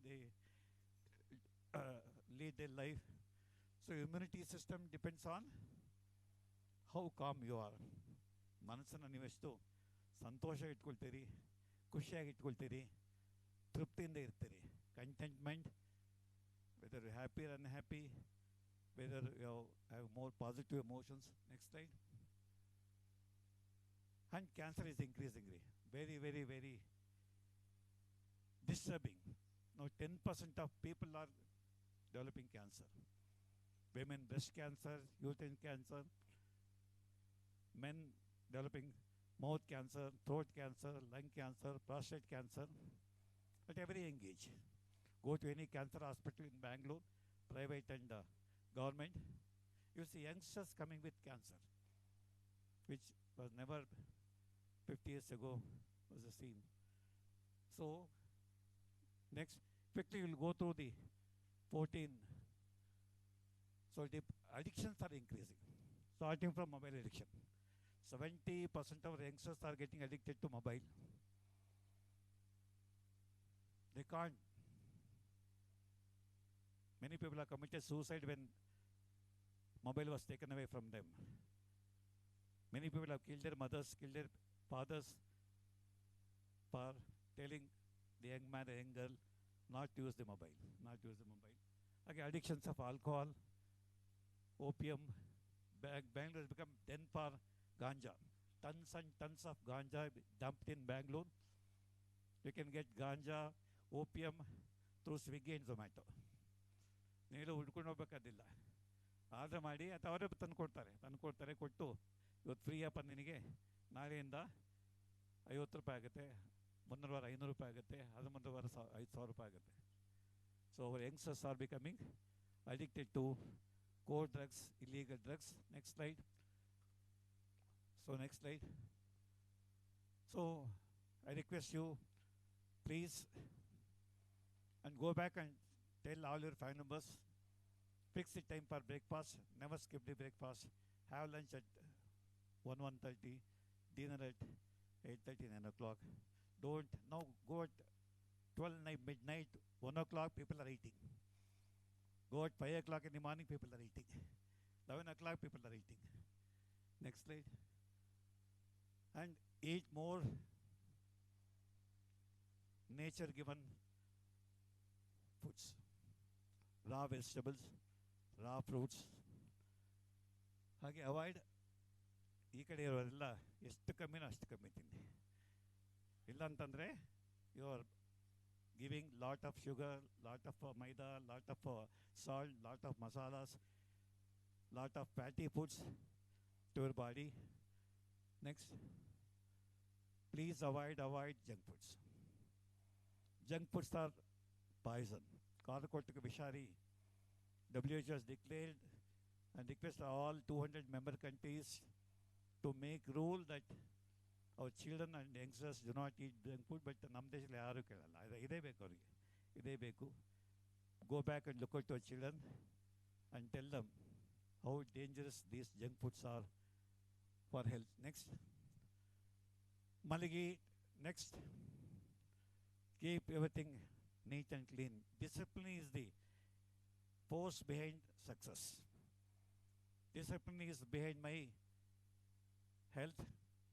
they lead their life. So immunity system depends on how calm you are. ಮನಸ್ಸನ್ನು ನೀವೆಷ್ಟು ಸಂತೋಷ ಇಟ್ಕೊಳ್ತೀರಿ, ಖುಷಿಯಾಗಿ ಇಟ್ಕೊಳ್ತೀರಿ, ತೃಪ್ತಿಯಿಂದ ಇರ್ತೀರಿ. Contentment, whether you happy or unhappy, whether you have more positive emotions. Next slide. And cancer is increasing, very, very, very disturbing. Now 10% of people are developing cancer. Women breast cancer, uterine cancer, men developing mouth cancer, throat cancer, lung cancer, prostate cancer, at every young age. Go to any cancer hospital in Bangalore, private and government, you see youngsters coming with cancer, which was never 50 years ago was a scene. So, next, quickly we'll go through the 14. So, the addictions are increasing, starting from mobile addiction. 70% of youngsters are getting addicted to mobile. They can't. Many people have committed suicide when mobile was taken away from them. Many people have killed their mothers, killed their fathers for telling the young man or young girl not to use the mobile, Okay, addictions of alcohol, opium. Bangalore has become den for ganja. Tons and tons of ganja dumped in Bangalore. You can get ganja, opium through Swiggy and Zomato. ನೀನು ಹುಡ್ಕೊಂಡು ಹೋಗ್ಬೇಕಾದಿಲ್ಲ, order ಮಾಡಿ ಅಥವಾ ಅವರೇ ತಂದುಕೊಡ್ತಾರೆ. ಕೊಟ್ಟು ಇವತ್ತು free ಅಪ್ಪ ನಿನಗೆ, ನಾಳೆಯಿಂದ 50 ರೂಪಾಯಿ ಆಗುತ್ತೆ, ಮುಂದಿನ ವಾರ 500 ರೂಪಾಯಿ ಆಗುತ್ತೆ, ಅದು ಮುಂದಿನ ವಾರ 5,000 ರೂಪಾಯಿ ಆಗುತ್ತೆ. So our youngsters are becoming addicted to core drugs, illegal drugs. Next slide. Next slide. So I request you, please, and go back and tell all your family members, fix the time for breakfast, never skip the breakfast, have lunch at 1:30, dinner at 8:30, 9 o'clock. Don't now go at 12 midnight, 1 o'clock, people are eating. Go at 5 o'clock in the morning, people are eating. 11 o'clock, people are eating. Next slide. And eat more nature-given foods. Raw vegetables, raw fruits. ಹಾಗೆ avoid. ಈ ಕಡೆ ಇರೋರೆಲ್ಲ ಎಷ್ಟು ಕಮ್ಮಿನೋ ಅಷ್ಟು ಕಮ್ಮಿ ತಿನ್ನಿ. ಇಲ್ಲ ಅಂತಂದರೆ you are giving lot of sugar, lot of maida, lot of salt, lot of masalas, lot of fatty foods to your body. Next, please avoid junk foods. Junk foods are poison. Karakottaka Vishari. WHO has declared and request all 200 member countries to make rule that our children and youngsters do not eat junk food, but ನಮ್ಮ ದೇಶದಲ್ಲಿ ಯಾರೂ ಕೇಳಲ್ಲ. ಇದೇ ಬೇಕು ಅವರಿಗೆ, ಇದೇ ಬೇಕು. Go back and look at your children and tell them how dangerous these junk foods are for health. Next. Maligi. Next. Keep everything neat and clean. Discipline is the force behind success. Discipline is behind my health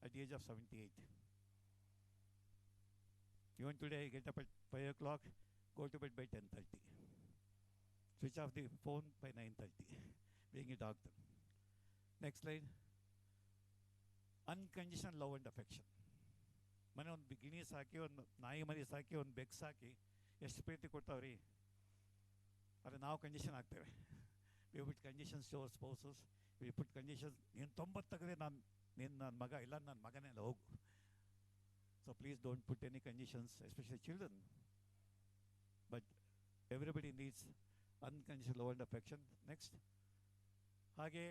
at the age of 78. Even today I get up at 5 o'clock, go to bed by 10:30. Switch off the phone by 9:30, being a doctor. Next slide. Unconditional love and affection. ಮನೆ ಒಂದು ಗಿಣಿ ಸಾಕಿ, ಒಂದು ನಾಯಿ ಮರಿ ಸಾಕಿ, ಒಂದು ಬೆಕ್ಕು ಸಾಕಿ, ಎಷ್ಟು ಪ್ರೀತಿ ಕೊಡ್ತಾವ್ರಿ. ಆದರೆ ನಾವು ಕಂಡೀಷನ್ ಆಗ್ತೇವೆ. We put conditions to our spouses, we put conditions. ನೀನು 90 ತೆಗೆದ್ರೆ ನೀನು ನನ್ನ ಮಗ, ಇಲ್ಲ ನನ್ನ ಮಗನೇ ಅಲ್ಲ, ಹೋಗು. So please don't put any conditions, especially children. But everybody needs unconditional love and affection. Next. ಹಾಗೆ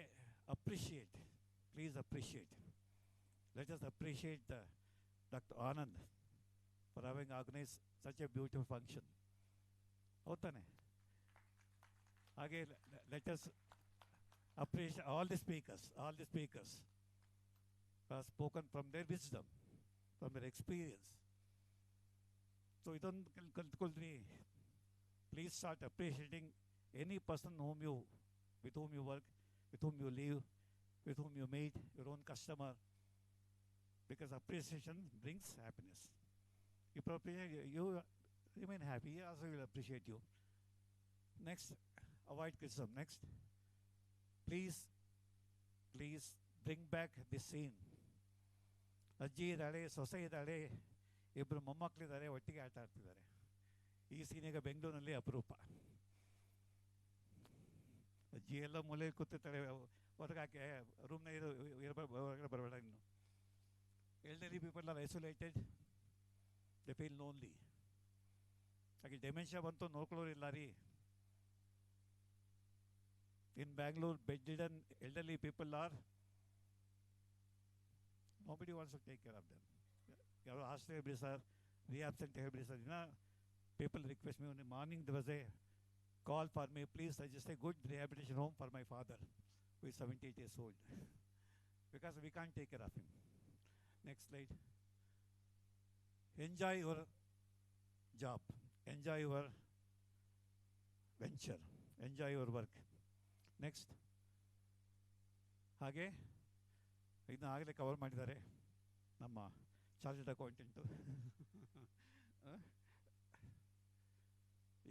appreciate, please appreciate. Let us appreciate Dr. Anand for having organized such a beautiful function. ಹೌದಾನೆ? ಹಾಗೆ let us appreciate all the speakers who have spoken from their wisdom, from their experience. So ಇದೊಂದು ಕಲ್ತ್ಕೊಳ್ರಿ. Please start appreciating any person with whom you work, with whom you live, with whom you meet, your own customer, because appreciation brings happiness. If you appreciate, you remain happy, he also will appreciate you. Next, avoid criticism. Next, please bring back this scene. ಅಜ್ಜಿ ಇದ್ದಾಳೆ, ಸೊಸೆ ಇದ್ದಾಳೆ, ಇಬ್ಬರು ಮೊಮ್ಮಕ್ಕಳಿದ್ದಾರೆ, ಒಟ್ಟಿಗೆ ಆಟ ಆಡ್ತಿದ್ದಾರೆ. ಈ ಸೀನಿಗೆ ಬೆಂಗಳೂರಿನಲ್ಲಿ ಅಪರೂಪ. ಅಜ್ಜಿ ಎಲ್ಲ ಮೂಲೆಯಲ್ಲಿ ಕೂತಿರ್ತಾರೆ, ಹೊರಗೆ ಹಾಕಿ ರೂಮ್ನ ಹೊರಗಡೆ ಬರಬೇಡ ಇನ್ನು. Elderly people are isolated, they feel lonely. ಹಾಗೆ ಡೆಮೆನ್ಷಿಯಾ ಬಂತು, ನೋಡ್ಕೊಳ್ಳೋರಿಲ್ಲ ರೀ. In Bangalore, bedridden elderly people are, nobody wants to take care of them. ಯಾರು ಹಾಸ್ಟೆಲ್ ಹೇಳ್ಬಿಡಿ ಸರ್, ರಿಯಾಬ್ಸೆಂಟ್ ಹೇಳ್ಬಿಡಿ sir. People request me in the morning, there was a call for me, please suggest a good rehabilitation home for my father who is 78 years old, because we can't take care of him. Next slide. Enjoy your job, enjoy your venture, enjoy your work. Next, ಹಾಗೆ ಇದನ್ನ ಆಗಲೇ cover ಮಾಡಿದ್ದಾರೆ ನಮ್ಮ chartered accountant.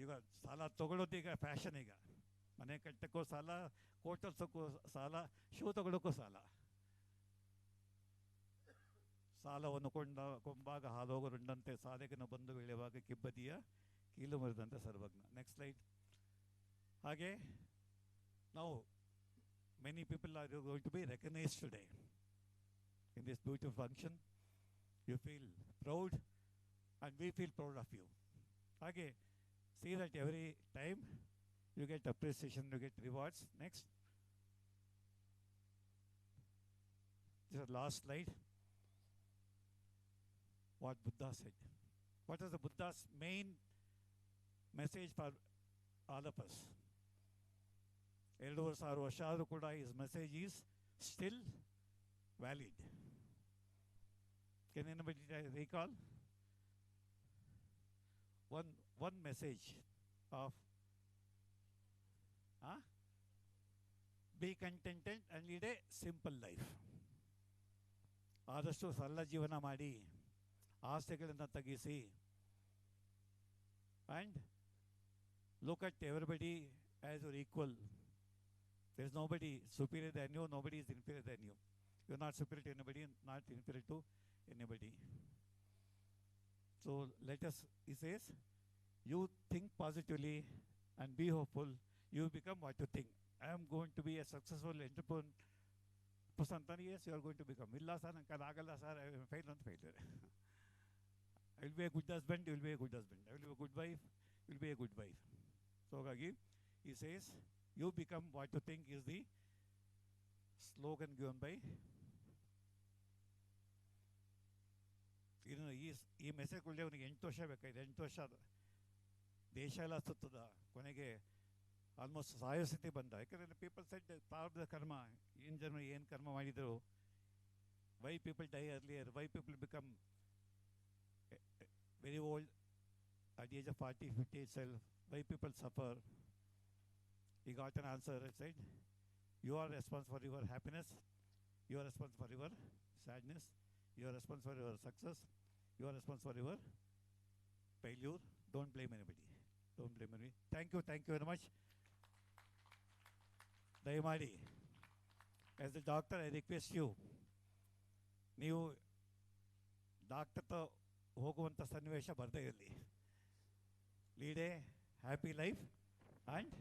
ಈಗ ಸಾಲ ತೊಗೊಳೋದು ಈಗ fashion. ಈಗ ಮನೆ ಕಟ್ಟೋಕ್ಕೂ ಸಾಲ, ಹೋಟೆಲ್ಸಕ್ಕೂ ಸಾಲ, ಶೂ ತೊಗೊಳೋಕ್ಕೂ ಸಾಲ. ಸಾಲವನ್ನು ಕೊಂಬಾಗ ಹಾಲೋಗರುಂಡಂತೆ ಸಾಧಕನ ಬಂದು ಬೆಳೆಯುವಾಗ ಕಿಬ್ಬದಿಯ ಕೀಲು ಮುರಿದಂತೆ ಸರ್ವಜ್ಞ. Next slide. ಹಾಗೆ now many people are going to be recognized today in this beautiful function. You feel proud and we feel proud of you. Okay, see that every time you get appreciation, you get rewards. Next, this is the last slide. What Buddha said. What is the Buddha's main message for all of us? 2,000 ವರ್ಷ ಆದರೂ ಕೂಡ his message is still valid. Can anybody recall one message of be contented and lead a simple life? ಆದಷ್ಟು ಸರಳ ಜೀವನ ಮಾಡಿ, ಆಸೆಗಳನ್ನು ತಗ್ಗಿಸಿ, and look at everybody as your equal. There is nobody superior than you, nobody is inferior than you. You are not superior to anybody, not inferior to anybody. So let us, he says, you think positively and be hopeful. You become what you think. I am going to be a successful entrepreneur. Yes, you are going to become. Illa sir, agala sir, I will fail on failure. I will be a good husband, you will be a good husband. I will be a good wife, you will be a good wife. So again, he says, you become what you think is the slogan given by. ಈ message ಕೊಡಲಿ ಅವನಿಗೆ 8 ವರ್ಷ ಬೇಕಾಗಿದೆ. 8 ವರ್ಷ ದೇಶ ಎಲ್ಲ ಸುತ್ತದ, ಕೊನೆಗೆ almost ಸಾಯೋ ಸ್ಥಿತಿ ಬಂದ. ಯಾಕಂದರೆ ಪೀಪಲ್ ಸೆಡ್ ಪ್ರಾರಬ್ಧ ಕರ್ಮ, ಏನು ಜನ್ಮ ಏನು ಕರ್ಮ ಮಾಡಿದರು, why people die earlier, why people become very old at the age of 40, 50 itself, why people suffer. He got an answer. I said, you are responsible for your happiness, you are responsible for your sadness, you are responsible for your success, you are responsible for your failure. Don't blame anybody. Don't blame anybody. Thank you very much. ದಯಮಾಡಿ, as a doctor I request you, ನೀವು doctor ಹೋಗುವಂಥ ಸನ್ನಿವೇಶ ಬರದೇ ಇರಲಿ. Lead a happy life and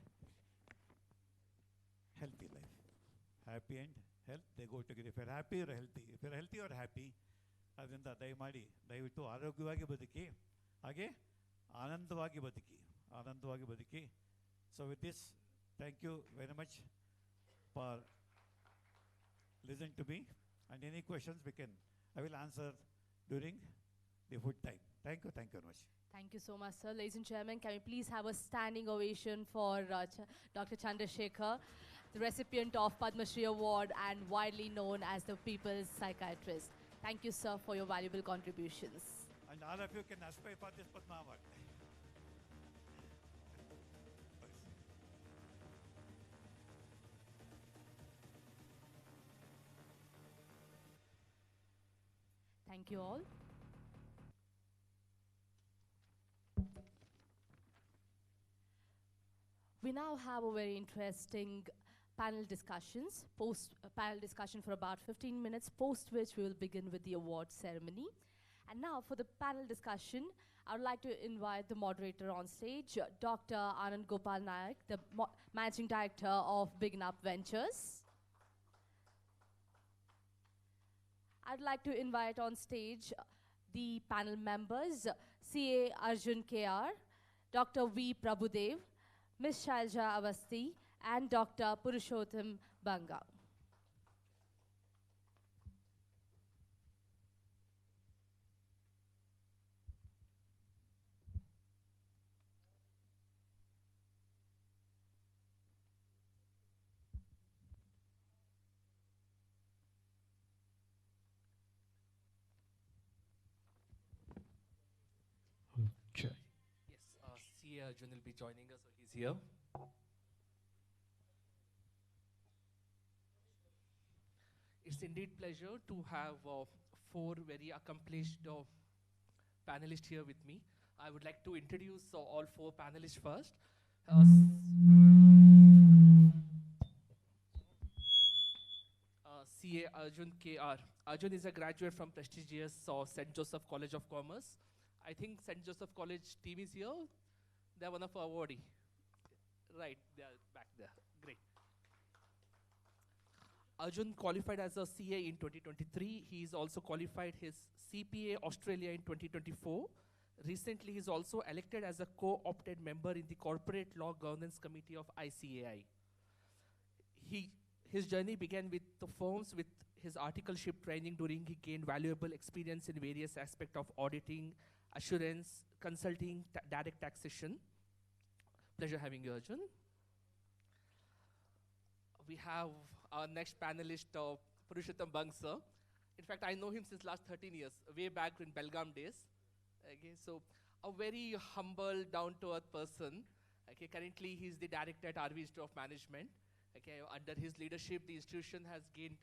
healthy life. Happy and health, they go together. If you are happy, you are healthy. If you are healthy, you are happy. ಅದರಿಂದ ದಯವಿಟ್ಟು ಆರೋಗ್ಯವಾಗಿ ಬದುಕಿ, ಹಾಗೆ ಆನಂದವಾಗಿ ಬದುಕಿ. So with this, thank you very much. for listening to me. And any questions I will answer during the food time. Thank you very much. Thank you so much, sir. Ladies and gentlemen, can we please have a standing ovation for Dr. Chandrasekhar, the recipient of Padma Shri Award and widely known as the People's Psychiatrist. Thank you, sir, for your valuable contributions. And all of you can aspire for this Padma Award. Thank you all. We now have a very interesting panel discussions, panel discussion for about 15 minutes, post which we will begin with the award ceremony. And now for the panel discussion, I would like to invite the moderator on stage, Dr. Anand Gopal Nayak, the Managing Director of Beginup Ventures. I'd like to invite on stage the panel members, CA Arjun KR, Dr. V. Prabhudev, Ms. Shailja Avasti, and Dr. Purushottam Banga. Yes, CA Arjun will be joining us, so he's here. It's indeed pleasure to have four very accomplished panelists here with me. I would like to introduce all four panelists first. CA Arjun KR. Arjun is a graduate from prestigious St. Joseph College of Commerce. I think St. Joseph College team is here. They're one of our awardee. Right, they're back there. Great. Arjun qualified as a CA in 2023. He's also qualified his CPA Australia in 2024. Recently, he's also elected as a co-opted member in the Corporate Law Governance Committee of ICAI. His journey began with the firms with his articleship training, during he gained valuable experience in various aspects of auditing, assurance, consulting, direct taxation. Pleasure having you, Arjun. We have our next panelist, Purushottam Banga, sir. In fact, I know him since last 13 years, way back in Belgaum days. Okay, so a very humble, down-to-earth person. Okay, currently he's the director at RV Institute of Management. Okay, under his leadership, the institution has gained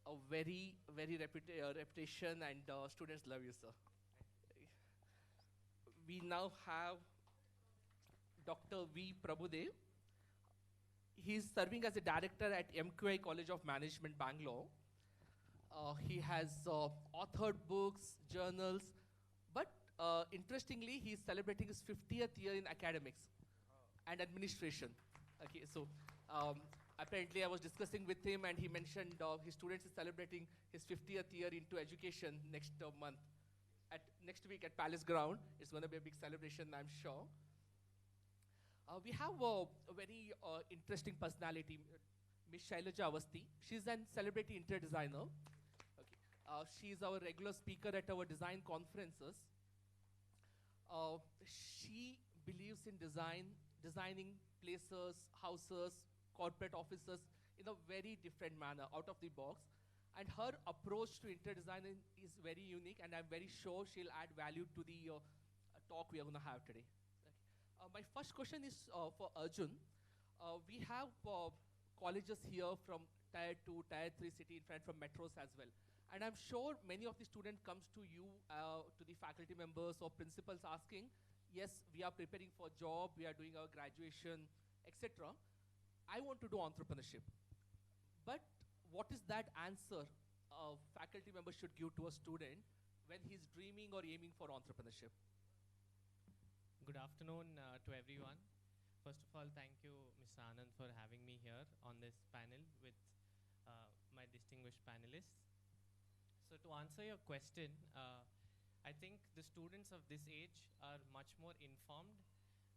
a very reputation, and students love you, sir. We now have Dr. V. Prabhudev. He's serving as a director at MQI College of Management, Bangalore. He has authored books, journals, but interestingly, he's celebrating his 50th year in academics and administration. Okay, so apparently I was discussing with him, and he mentioned his students is celebrating his 50th year into education next month. Next week at Palace Ground. It's going to be a big celebration, I'm sure. We have a very interesting personality, Ms. Shailja Avasti. She's a celebrity interior designer. Okay. She's our regular speaker at our design conferences. She believes in designing places, houses, corporate offices in a very different manner, out of the box. And her approach to interior design is very unique, and I'm very sure she'll add value to the talk we are going to have today. My first question is for Arjun. We have colleges here from Tier 2, Tier 3 city, in fact from metros as well. And I'm sure many of the students comes to you, to the faculty members or principals asking, yes, we are preparing for job, we are doing our graduation, etc. I want to do entrepreneurship. But what is that answer a faculty member should give to a student when he's dreaming or aiming for entrepreneurship? Good afternoon to everyone. First of all, thank you, Mr. Anand, for having me here on this panel with my distinguished panelists. So to answer your question, I think the students of this age are much more informed,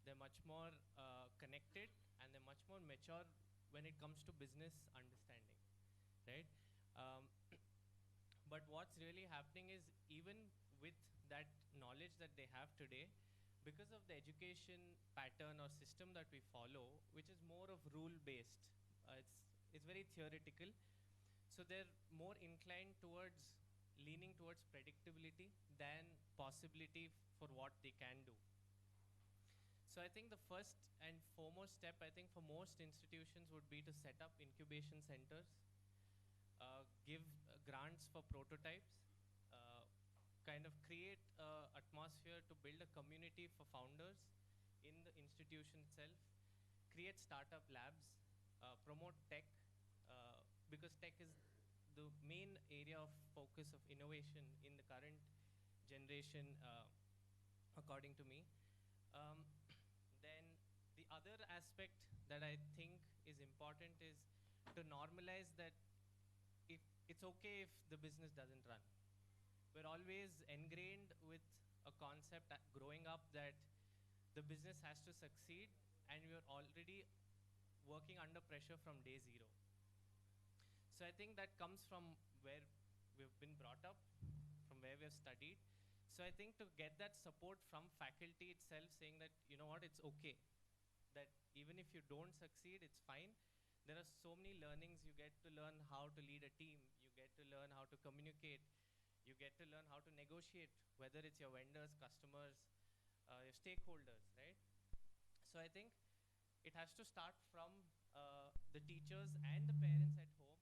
they're much more connected, and they're much more mature when it comes to business understanding, right? Um, but what's really happening is even with that knowledge that they have today, because of the education pattern or system that we follow, which is more of rule based, it's very theoretical. So they're more inclined towards leaning towards predictability than possibility for what they can do. So I think the first and foremost step, I think for most institutions, would be to set up incubation centers, give grants for prototypes, uh, kind of create a atmosphere to build a community for founders in the institution itself, create startup labs, promote tech, because tech is the main area of focus of innovation in the current generation, according to me. Um, then the other aspect that I think is important is to normalize that if it's okay if the business doesn't run. We're always ingrained with a concept growing up that the business has to succeed, and we're already working under pressure from day zero. So I think that comes from where we've been brought up, from where we've studied. So I think to get that support from faculty itself, saying that, you know what, it's okay, that even if you don't succeed, it's fine. There are so many learnings. You get to learn how to lead a team. You get to learn how to communicate. You get to learn how to negotiate, whether it's your vendors, customers, your stakeholders, right? So I think it has to start from the teachers and the parents at home,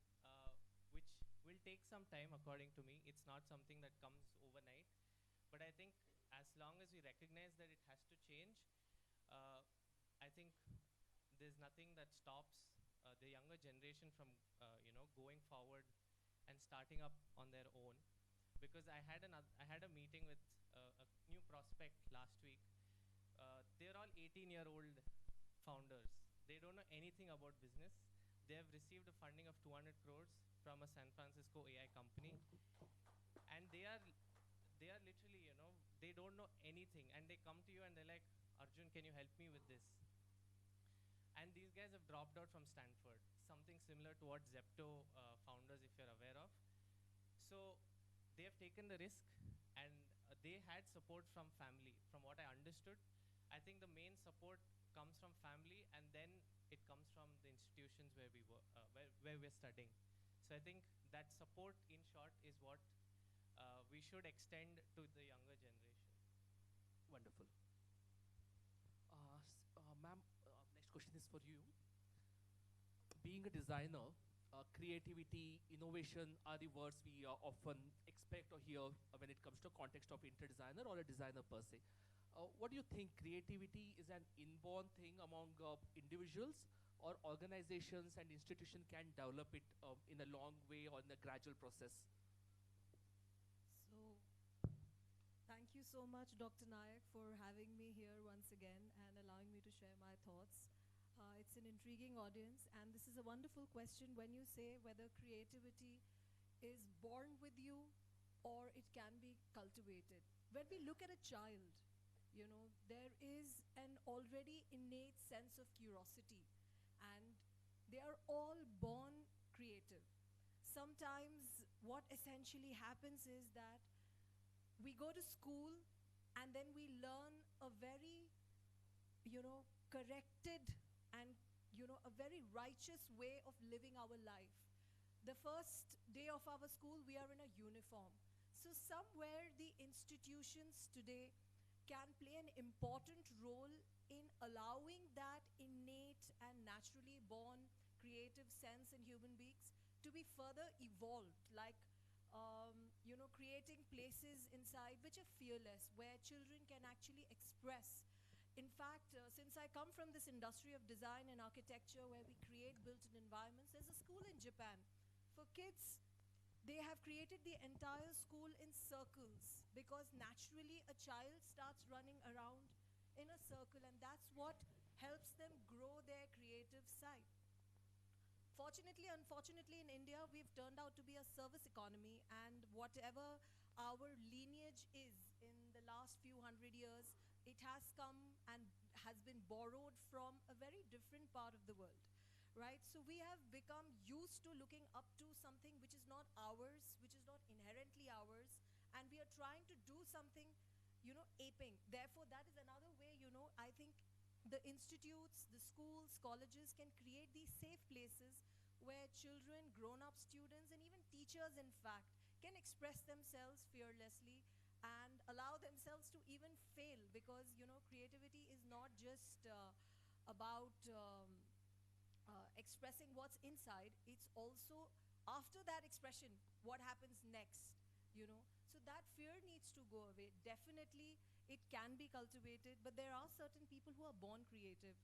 which will take some time, according to me. It's not something that comes overnight. But I think as long as we recognize that it has to change, uh, I think there's nothing that stops the younger generation from, going forward and starting up on their own. Because I had a meeting with a new prospect last week. They're all 18-year-old founders. They don't know anything about business. They have received a funding of 200 crores from a San Francisco AI company, and they are literally, they don't know anything, and they come to you and they're like, Arjun, can you help me with this? And these guys have dropped out from Stanford, something similar to what Zepto founders, if you're aware of. So they have taken the risk, and they had support from family. From what I understood, I think the main support comes from family, and then it comes from the institutions where we were, where we're studying. So I think that support, in short, is what we should extend to the younger generation. Wonderful. Ma'am, next question is for you. Being a designer, creativity, innovation are the words we often expect or hear when it comes to context of inter-designer or a designer per se. What do you think, creativity is an inborn thing among individuals, or organizations and institutions can develop it in a long way or in a gradual process? So, thank you so much, Dr. Nayak, for having me here once again and allowing me to share my thoughts. It's an intriguing audience, and this is a wonderful question when you say whether creativity is born with you or it can be cultivated. When we look at a child, there is an already innate sense of curiosity, and they are all born creative. Sometimes what essentially happens is that we go to school and then we learn a very, corrected and, a very righteous way of living our life. The first day of our school, we are in a uniform. So somewhere the institutions today can play an important role in allowing that innate and naturally born creative sense in human beings to be further evolved, like creating places inside which are fearless, where children can actually express. In fact, since I come from this industry of design and architecture where we create built-in environments, there's a school in Japan. For kids, they have created the entire school in circles, because naturally a child starts running around in a circle, and that's what helps them grow their creative side. Fortunately, unfortunately, in India, we've turned out to be a service economy, and whatever our lineage is in the last few hundred years, it has come and has been borrowed from a very different part of the world, right? So we have become used to looking up to something which is not ours, which is not inherently ours, and we are trying to do something, aping. Therefore, that is another way, I think the institutes, the schools, colleges can create these safe places where children, grown-up students, and even teachers, in fact, can express themselves fearlessly and allow themselves to even fail, because creativity is not just about expressing what's inside. It's also, after that expression, what happens next, so that fear needs to go away. Definitely it can be cultivated, but there are certain people who are born creative.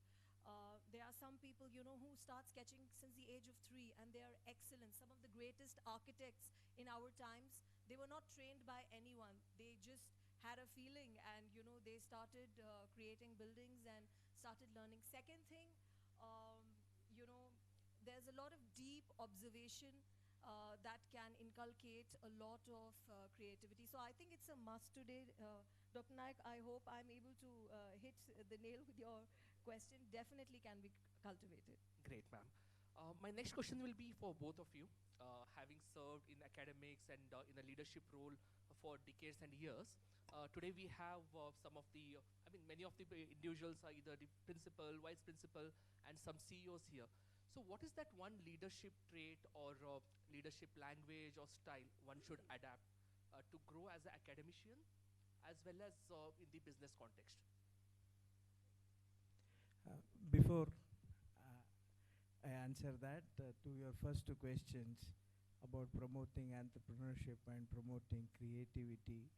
There are some people, who start sketching since the age of 3, and they are excellent. Some of the greatest architects in our times, they were not trained by anyone. They just had a feeling, and they started creating buildings and started learning. Second thing, you know, there's a lot of deep observation that can inculcate a lot of creativity. So I think it's a must today. Dr. Naik, I hope I'm able to hit the nail with your question. Definitely can be cultivated. Great, ma'am. My next question will be for both of you. Having served in academics and in a leadership role for decades and years, today we have some of the, many of the individuals are either the principal, vice principal, and some CEOs here. So what is that one leadership trait or leadership language or style one should adapt to grow as an academician as well as in the business context? Before I answer that, to your first two questions about promoting entrepreneurship and promoting creativity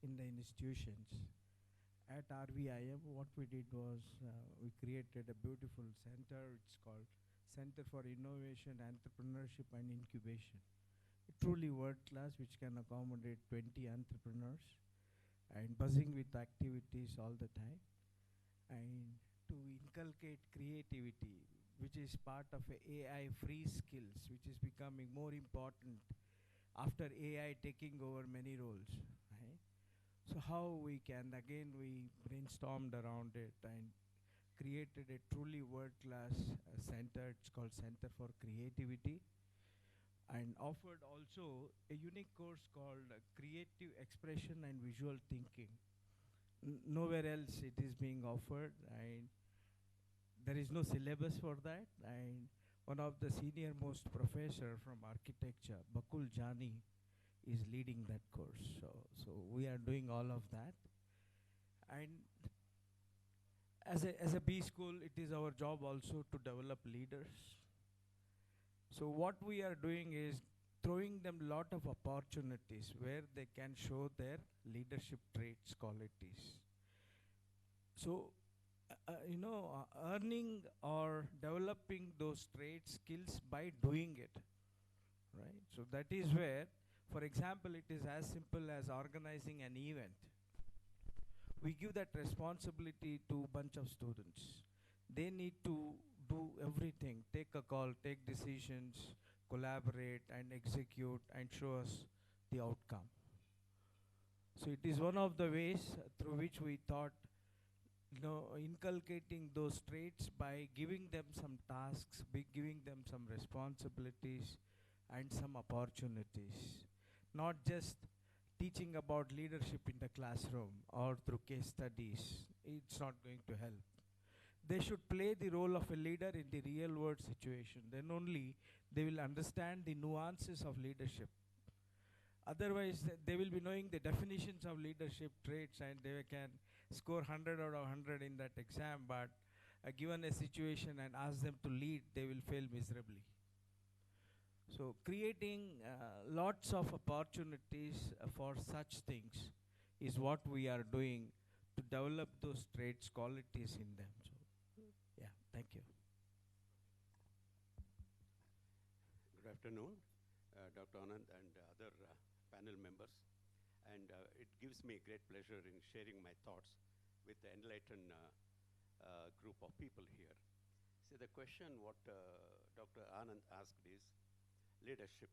in the institutions, at RVIM, what we did was we created a beautiful center. It's called Center for Innovation, Entrepreneurship and Incubation. Truly world class, which can accommodate 20 entrepreneurs and buzzing with activities all the time. And to inculcate creativity, which is part of AI free skills, which is becoming more important after AI taking over many roles. Right? So how we can, again, we brainstormed around it and created a truly world-class center. It's called Center for Creativity, and offered also a unique course called Creative Expression and Visual Thinking. Nowhere else it is being offered, and there is no syllabus for that. And one of the senior most professor from architecture, Bakul Jani, is leading that course. So we are doing all of that. And as a B school, it is our job also to develop leaders. So what we are doing is throwing them a lot of opportunities where they can show their leadership traits, qualities. So, earning or developing those traits, skills by doing it, right? So that is where, for example, it is as simple as organizing an event. We give that responsibility to a bunch of students. They need to do everything, take a call, take decisions, collaborate and execute and show us the outcome. So it is one of the ways through which we thought, inculcating those traits by giving them some tasks, giving them some responsibilities and some opportunities. Not just teaching about leadership in the classroom or through case studies. It's not going to help. They should play the role of a leader in the real world situation. Then only they will understand the nuances of leadership. Otherwise, they will be knowing the definitions of leadership traits and they can score 100 out of 100 in that exam, but given a situation and ask them to lead, they will fail miserably. So creating lots of opportunities for such things is what we are doing to develop those traits, qualities in them. So, yeah, thank you. Good afternoon, Dr. Anand and other panel members. And it gives me great pleasure in sharing my thoughts with the enlightened group of people here. So the question what Dr. Anand asked is leadership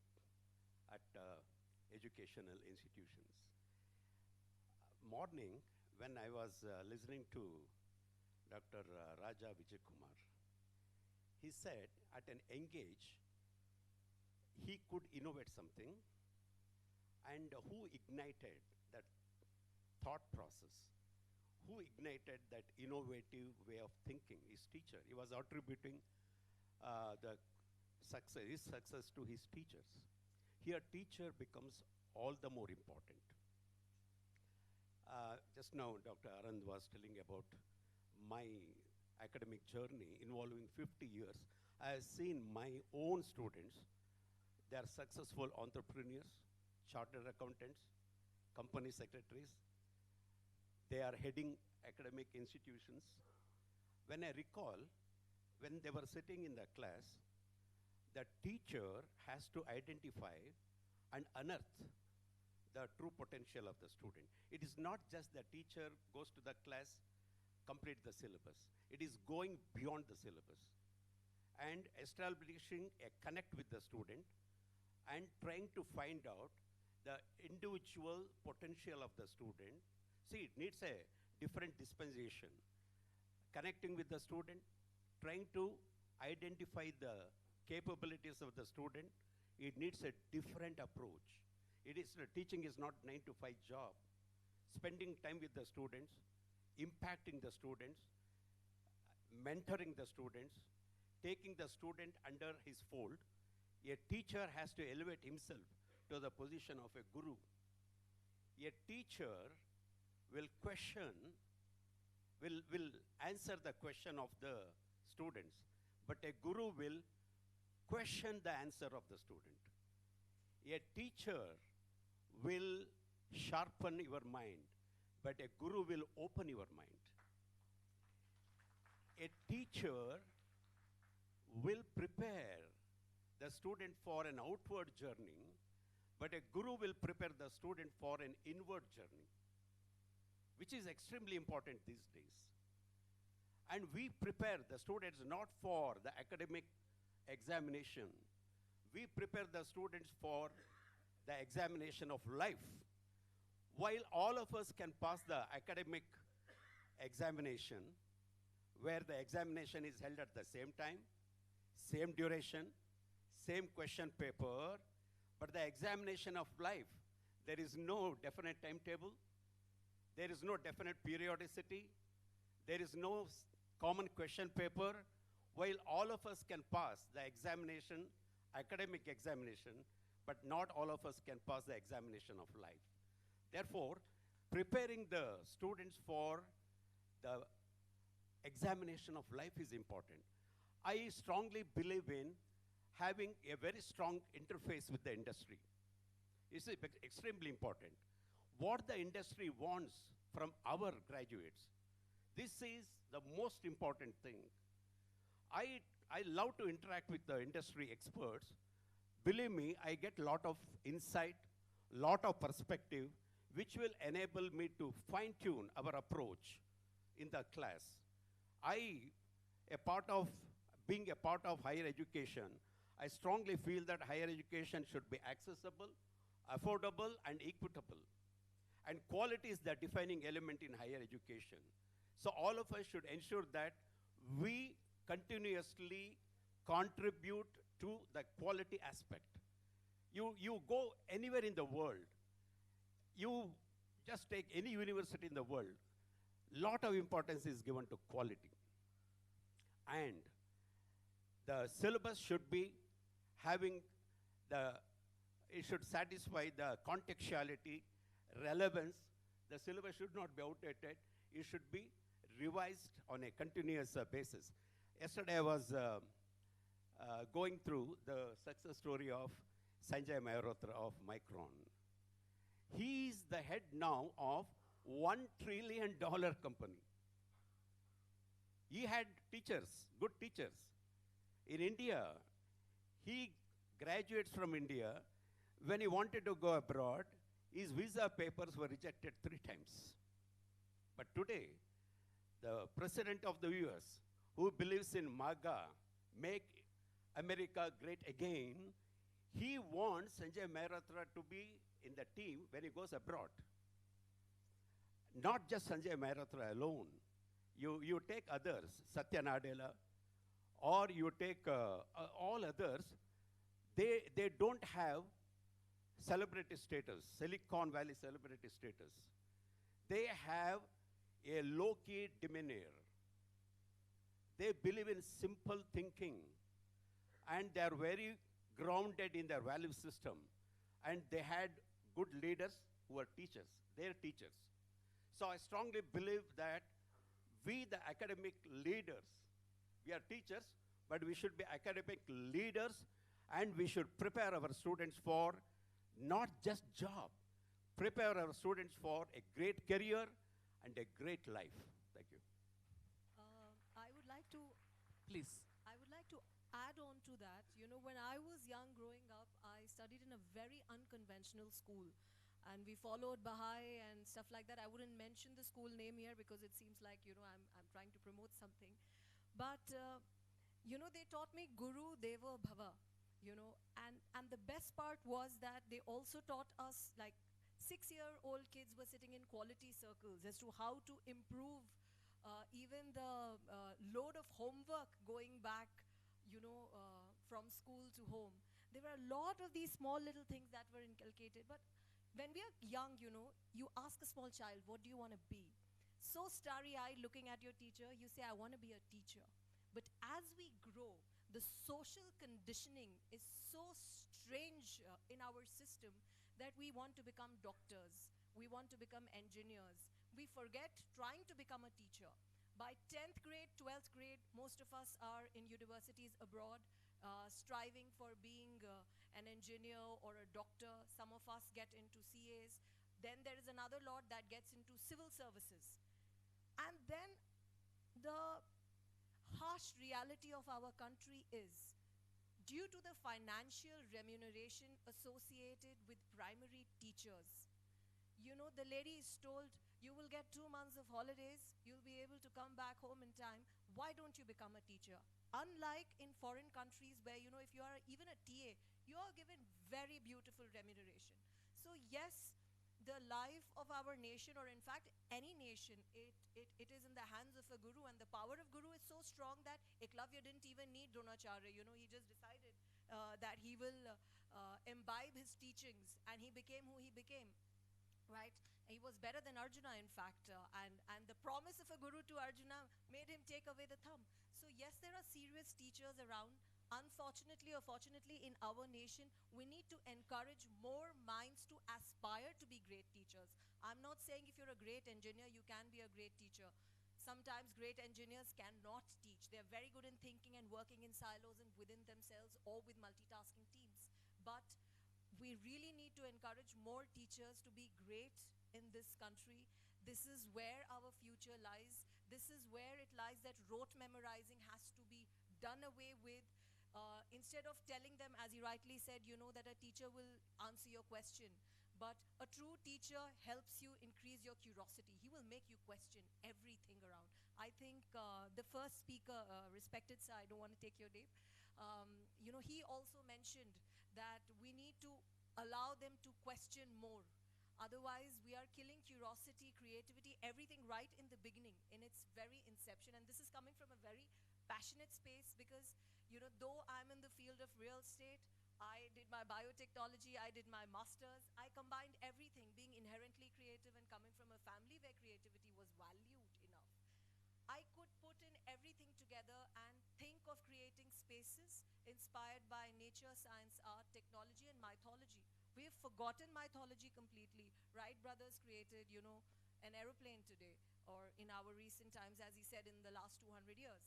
at educational institutions. Morning, when I was listening to Dr. Raja Vijay Kumar, he he said at an young age, he could innovate something, and who ignited that thought process, who ignited that innovative way of thinking? His teacher. He was attributing the success, his success to his teachers. Here, teacher becomes all the more important. Just now, Dr. Arand was telling about my academic journey involving 50 years. I have seen my own students. They are successful entrepreneurs, chartered accountants, company secretaries. They are heading academic institutions. When I recall, when they were sitting in the class, the teacher has to identify and unearth the true potential of the student. It is not just the teacher goes to the class, complete the syllabus. It is going beyond the syllabus and establishing a connect with the student and trying to find out the individual potential of the student. See, it needs a different dispensation. Connecting with the student, trying to identify the capabilities of the student, it needs a different approach. Teaching is not 9 to 5 job. Spending time with the students, impacting the students, mentoring the students, taking the student under his fold. A teacher has to elevate himself to the position of a guru. A teacher will answer the question of the students, but a guru will question the answer of the student. A teacher will sharpen your mind, but a guru will open your mind. A teacher will prepare the student for an outward journey, but a guru will prepare the student for an inward journey, which is extremely important these days. And we prepare the students not for the academic examination. We prepare the students for the examination of life. While all of us can pass the academic examination, where the examination is held at the same time, same duration, same question paper, but the examination of life, there is no definite timetable, there is no definite periodicity, there is no common question paper. While all of us can pass the examination, academic examination, but not all of us can pass the examination of life. Therefore, preparing the students for the examination of life is important. I strongly believe in having a very strong interface with the industry. It's extremely important. What the industry wants from our graduates, this is the most important thing. I love to interact with the industry experts. Believe me, I get a lot of insight, lot of perspective, which will enable me to fine-tune our approach in the class. Being a part of higher education, I strongly feel that higher education should be accessible, affordable, and equitable. And quality is the defining element in higher education. So all of us should ensure that we continuously contribute to the quality aspect. You go anywhere in the world, you just take any university in the world, lot of importance is given to quality. And the syllabus should be it should satisfy the contextuality, relevance. The syllabus should not be outdated. It should be revised on a continuous basis. Yesterday I was going through the success story of Sanjay Mehrotra of Micron. He is the head now of $1 trillion company. He had teachers, good teachers. In India, he graduates from India. When he wanted to go abroad, his visa papers were rejected 3 times. But today, the president of the US, who believes in MAGA, Make America Great Again, he wants Sanjay Mehrotra to be in the team when he goes abroad. Not just Sanjay Mehrotra alone. You take others, Satya Nadella, or you take all others, they don't have celebrity status, Silicon Valley celebrity status. They have a low-key demeanor. They believe in simple thinking, and they are very grounded in their value system. And they had good leaders who were teachers, their teachers. So I strongly believe that we, the academic leaders, we are teachers, but we should be academic leaders, and we should prepare our students for not just job, prepare our students for a great career and a great life. Thank you. I would like to Please. I would like to add on to that. You know, when I was young growing up, I studied in a very unconventional school. And we followed Baha'i and stuff like that. I wouldn't mention the school name here because it seems like, you know, I'm trying to promote something. But, you know, they taught me Guru Deva Bhava, you know. And the best part was that they also taught us, like, 6-year-old kids were sitting in quality circles as to how to improve even the load of homework going back, you know, from school to home. There were a lot of these small little things that were inculcated. But when we are young, you know, you ask a small child, what do you want to be? So starry-eyed looking at your teacher, you say, I want to be a teacher. But as we grow, the social conditioning is so strange in our system that we want to become doctors, we want to become engineers. We forget trying to become a teacher. By 10th grade, 12th grade, most of us are in universities abroad, striving for being an engineer or a doctor. Some of us get into CAs. Then there is another lot that gets into civil services. And then the harsh reality of our country is, due to the financial remuneration associated with primary teachers, you know, the lady is told, you will get 2 months of holidays, you'll be able to come back home in time. Why don't you become a teacher? Unlike in foreign countries where, you know, if you are even a TA, you are given very beautiful remuneration. So yes, the life of our nation, or in fact any nation, it is in the hands of a guru, and the power of guru is so strong that Eklavya didn't even need Dronacharya. You know, he just decided that he will imbibe his teachings, and he became who he became, right? He was better than Arjuna, in fact, and the promise of a guru to Arjuna made him take away the thumb. So yes, there are serious teachers around. Unfortunately or fortunately, in our nation, we need to encourage more minds to aspire to be great teachers. I'm not saying if you're a great engineer, you can be a great teacher. Sometimes great engineers cannot teach. They're very good in thinking and working in silos and within themselves or with multitasking teams. But we really need to encourage more teachers to be great in this country. This is where our future lies. This is where it lies that rote memorizing has to be done away with. Instead of telling them, as you rightly said, you know, that a teacher will answer your question. But a true teacher helps you increase your curiosity. He will make you question everything around. I think the first speaker, respected sir, I don't want to take your name, you know, he also mentioned that we need to allow them to question more. Otherwise, we are killing curiosity, creativity, everything right in the beginning, in its very inception. And this is coming from a very passionate space because, you know, though I'm in the field of real estate, I did my biotechnology, I did my master's, I combined everything, being inherently creative and coming from a family where creativity was valued enough. I could put in everything together and think of creating spaces inspired by nature, science, art, technology, and mythology. We have forgotten mythology completely. Wright brothers created, you know, an aeroplane today, or in our recent times, as he said, in the last 200 years.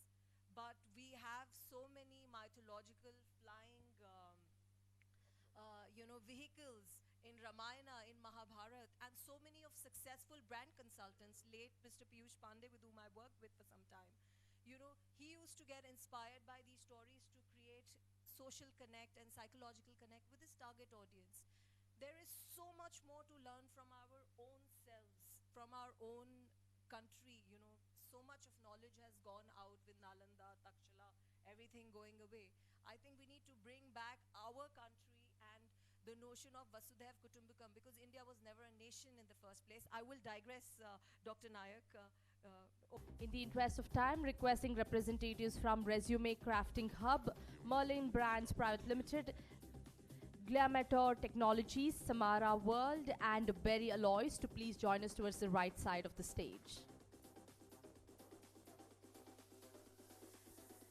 But we have so many mythological flying, you know, vehicles in Ramayana, in Mahabharata, and so many of successful brand consultants, late Mr. Piyush Pandey, with whom I worked with for some time. You know, he used to get inspired by these stories to create social connect and psychological connect with his target audience. There is so much more to learn from our own selves, from our own country, you know. So much of knowledge has gone out with Nalanda, Takshala, everything going away. I think we need to bring back our country and the notion of Vasudhaiv Kutumbakam, because India was never a nation in the first place. I will digress, Dr. Nayak. In the interest of time, requesting representatives from Resume Crafting Hub, Merlin Brands Private Limited, Glamator Technologies, Samara World, and Berry Alloys to please join us towards the right side of the stage.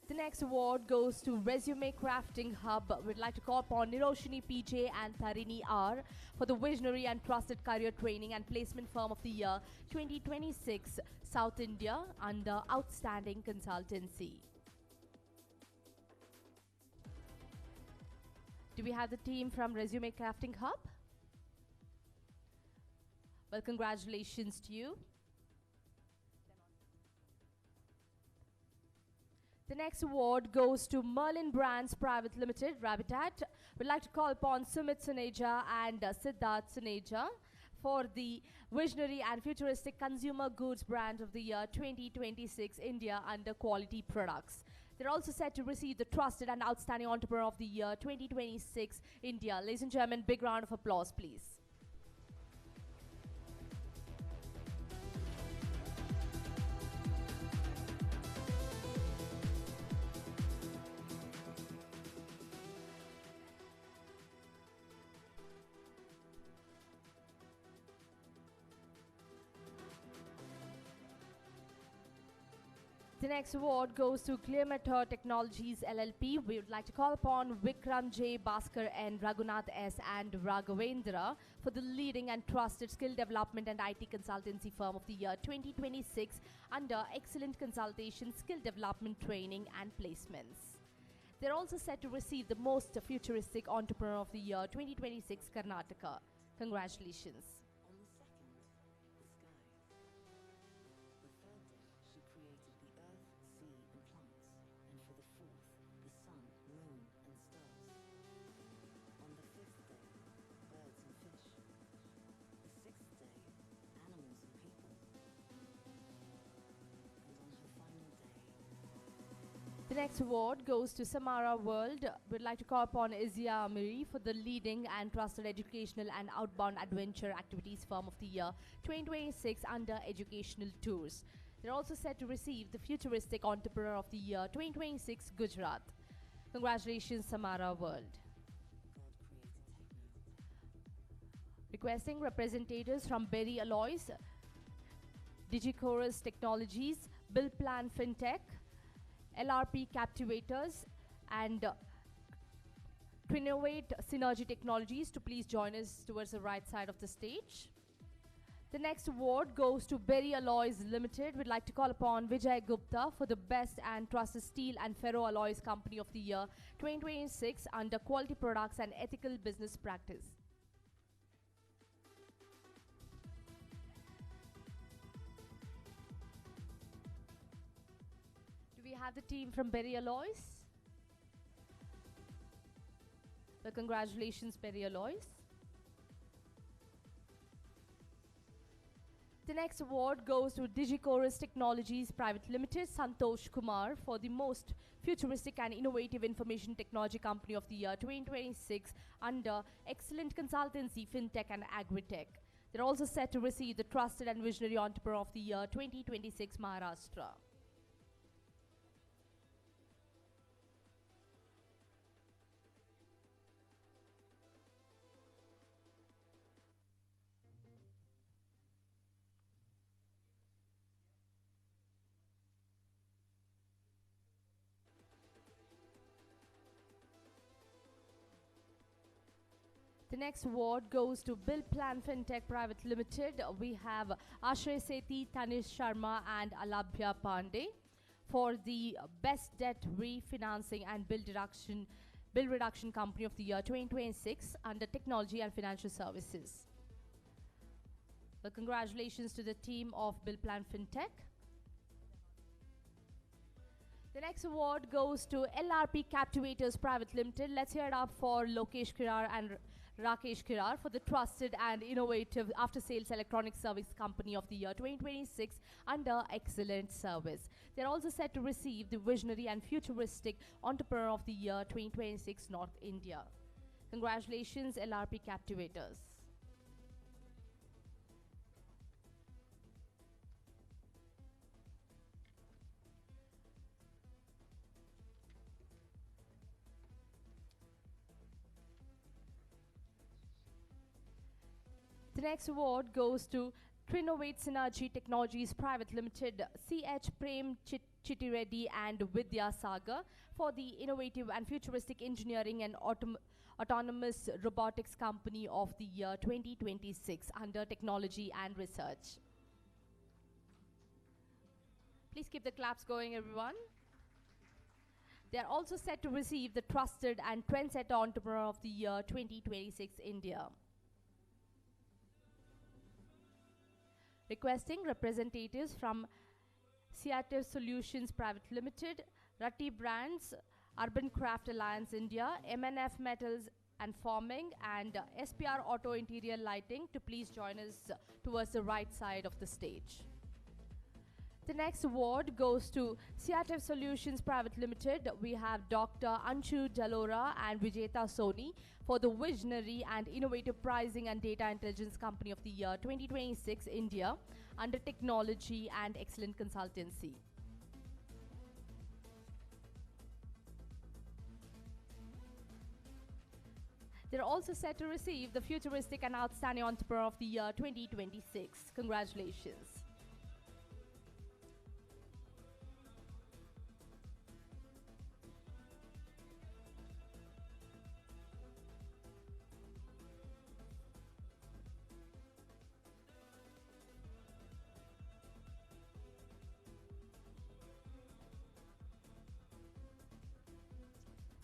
The next award goes to Resume Crafting Hub. We'd like to call upon Niroshini PJ and Tarini R for the Visionary and Trusted Career Training and Placement Firm of the Year 2026 South India under Outstanding Consultancy. Do we have the team from Resume Crafting Hub? Well, congratulations to you. The next award goes to Merlin Brands Private Limited, Rabitat. We'd like to call upon Sumit Suneja and Siddharth Suneja for the Visionary and Futuristic Consumer Goods Brand of the Year 2026 India under Quality Products. They're also set to receive the Trusted and Outstanding Entrepreneur of the Year 2026 India. Ladies and gentlemen, big round of applause, please. The next award goes to Glamator Technologies LLP. We would like to call upon Vikram J. Bhaskar and Raghunath S. and Raghavendra for the leading and trusted skill development and IT consultancy firm of the year 2026 under excellent consultation, skill development, training and placements. They're also set to receive the most futuristic entrepreneur of the year 2026 Karnataka. Congratulations. The next award goes to Samara World. We'd like to call upon Izia Amiri for the leading and trusted educational and outbound adventure activities firm of the year 2026 under educational tours. They're also set to receive the futuristic entrepreneur of the year 2026 Gujarat. Congratulations, Samara World. Requesting representatives from Berry Alloys, Digichorus Technologies, Bill Plan Fintech, LRP Captivators and Trinovate Synergy Technologies to please join us towards the right side of the stage. The next award goes to Berry Alloys Limited. We'd like to call upon Vijay Gupta for the Best and Trusted Steel and Ferro Alloys Company of the Year 2026 under Quality Products and Ethical Business Practice. We have the team from Berry Alloys. Well, congratulations, Berry Alloys. The next award goes to Digichorus Technologies Private Limited, Santosh Kumar, for the most futuristic and innovative information technology company of the year 2026 under Excellent Consultancy, Fintech and Agritech. They're also set to receive the Trusted and Visionary Entrepreneur of the Year 2026 Maharashtra. The next award goes to Bill Plan Fintech Private Limited. We have Ashray Sethi, Tanish Sharma and Alabhya Pandey for the Best Debt Refinancing and Bill Reduction Company of the Year 2026 under Technology and Financial Services. Well, congratulations to the team of Bill Plan Fintech. The next award goes to LRP Captivators Private Limited. Let's hear it up for Lokesh Kirar and Rakesh Kirar for the Trusted and Innovative After-Sales Electronic Service Company of the Year 2026 under Excellent Service. They're also set to receive the Visionary and Futuristic Entrepreneur of the Year 2026 North India. Congratulations, LRP Captivators. next award goes to Trinovate Synergy Technologies Private Limited, CH Prem Chitti Reddy and Vidya Sagar for the innovative and futuristic engineering and autonomous robotics company of the year 2026 under technology and research. Please keep the claps going, everyone. They are also set to receive the Trusted and Trendsetter Entrepreneur of the Year 2026 India. Requesting representatives from Seattle Solutions Private Limited, Rati Brands, Urban Craft Alliance India, MNF Metals and Forming, and SPR Auto Interior Lighting to please join us towards the right side of the stage. The next award goes to Seattle Solutions Private Limited. We have Dr. Anshu Jalora and Vijeta Soni for the Visionary and Innovative Pricing and Data Intelligence Company of the Year 2026 India under Technology and Excellent Consultancy. They're also set to receive the Futuristic and Outstanding Entrepreneur of the Year 2026. Congratulations.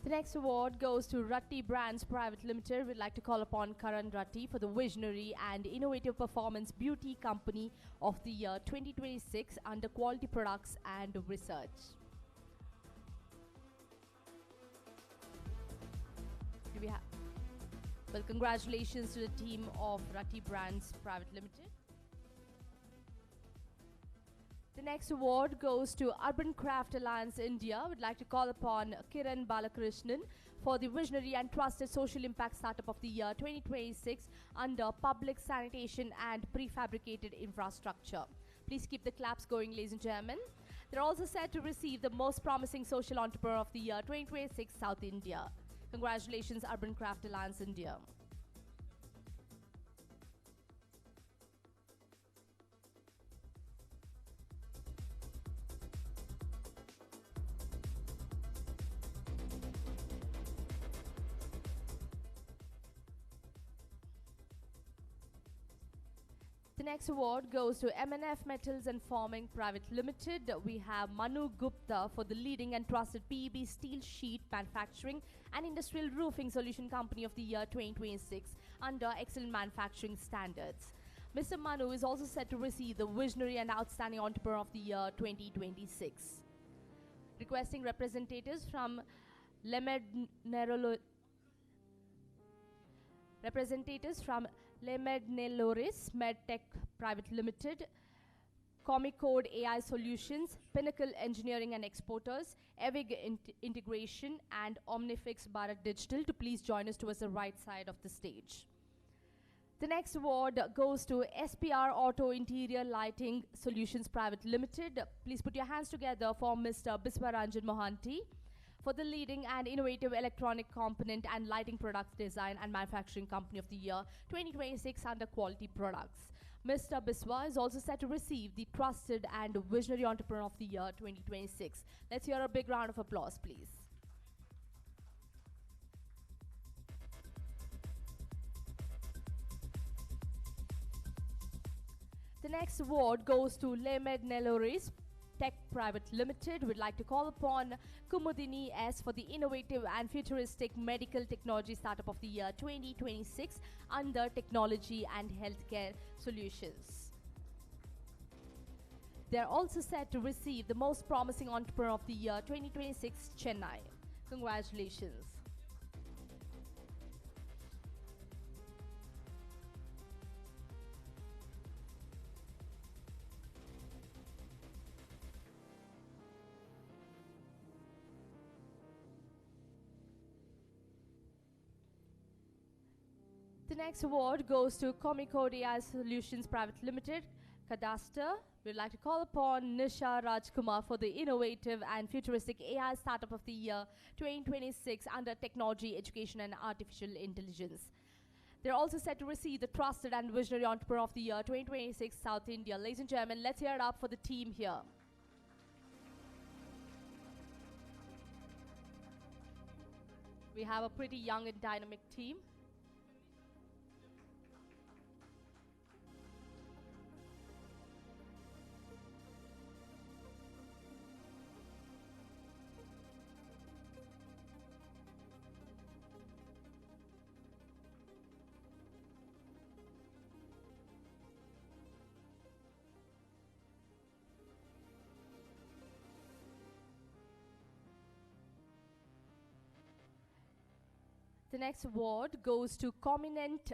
The next award goes to Rati Brands Private Limited. We'd like to call upon Karan Rati for the Visionary and Innovative Performance Beauty Company of the Year 2026 under Quality Products and Research. Do we have? Well, congratulations to the team of Rati Brands Private Limited. The next award goes to Urban Craft Alliance India. We'd like to call upon Kiran Balakrishnan for the Visionary and Trusted Social Impact Startup of the Year 2026 under Public Sanitation and Prefabricated Infrastructure. Please keep the claps going, ladies and gentlemen. They're also set to receive the Most Promising Social Entrepreneur of the Year 2026 South India. Congratulations, Urban Craft Alliance India. The next award goes to MNF Metals and Forming Private Limited. We have Manu Gupta for the leading and trusted PEB steel sheet manufacturing and industrial roofing solution company of the year 2026 under excellent manufacturing standards. Mr. Manu is also set to receive the Visionary and Outstanding Entrepreneur of the Year 2026. Requesting representatives from Lemedneloris Medtech Private Limited, Comicode AI Solutions, Pinnacle Engineering and Exporters, Evig Integration, and Omnifix Bharat Digital to please join us towards the right side of the stage. The next award goes to SPR Auto Interior Lighting Solutions Private Limited. Please put your hands together for Mr. Biswaranjan Mohanty for the leading and innovative electronic component and lighting products design and manufacturing company of the year 2026 under Quality Products. Mr. Biswa is also set to receive the Trusted and Visionary Entrepreneur of the Year 2026. Let's hear a big round of applause, please. The next award goes to Lemedneloris Tech Private Limited. We'd like to call upon Kumudini S for the Innovative and Futuristic Medical Technology Startup of the Year 2026 under Technology and Healthcare Solutions. They're also set to receive the Most Promising Entrepreneur of the Year 2026 Chennai. Congratulations. The next award goes to Comicode AI Solutions Private Limited, Cadastre. We'd like to call upon Nisha Rajkumar for the Innovative and Futuristic AI Startup of the Year 2026 under Technology, Education and Artificial Intelligence. They're also set to receive the Trusted and Visionary Entrepreneur of the Year 2026 South India. Ladies and gentlemen, let's hear it up for the team here. We have a pretty young and dynamic team. The next award goes to Cominent,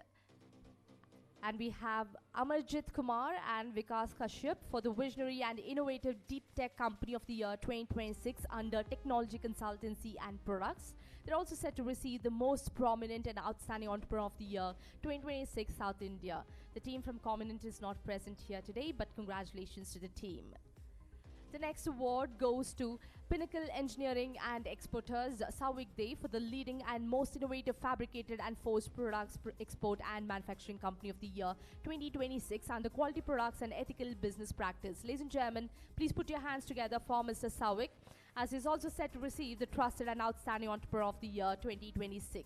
and we have Amarjit Kumar and Vikas Kashyap for the Visionary and Innovative Deep Tech Company of the Year 2026 under Technology Consultancy and Products. They're also set to receive the Most Prominent and Outstanding Entrepreneur of the Year 2026 South India. The team from Cominent is not present here today, but congratulations to the team. The next award goes to Pinnacle Engineering and Exporters Savik Day for the leading and most innovative fabricated and forged products export and manufacturing company of the year 2026 under quality products and ethical business practice. Ladies and gentlemen, please put your hands together for Mr. Savik, as he is also set to receive the Trusted and Outstanding Entrepreneur of the Year 2026.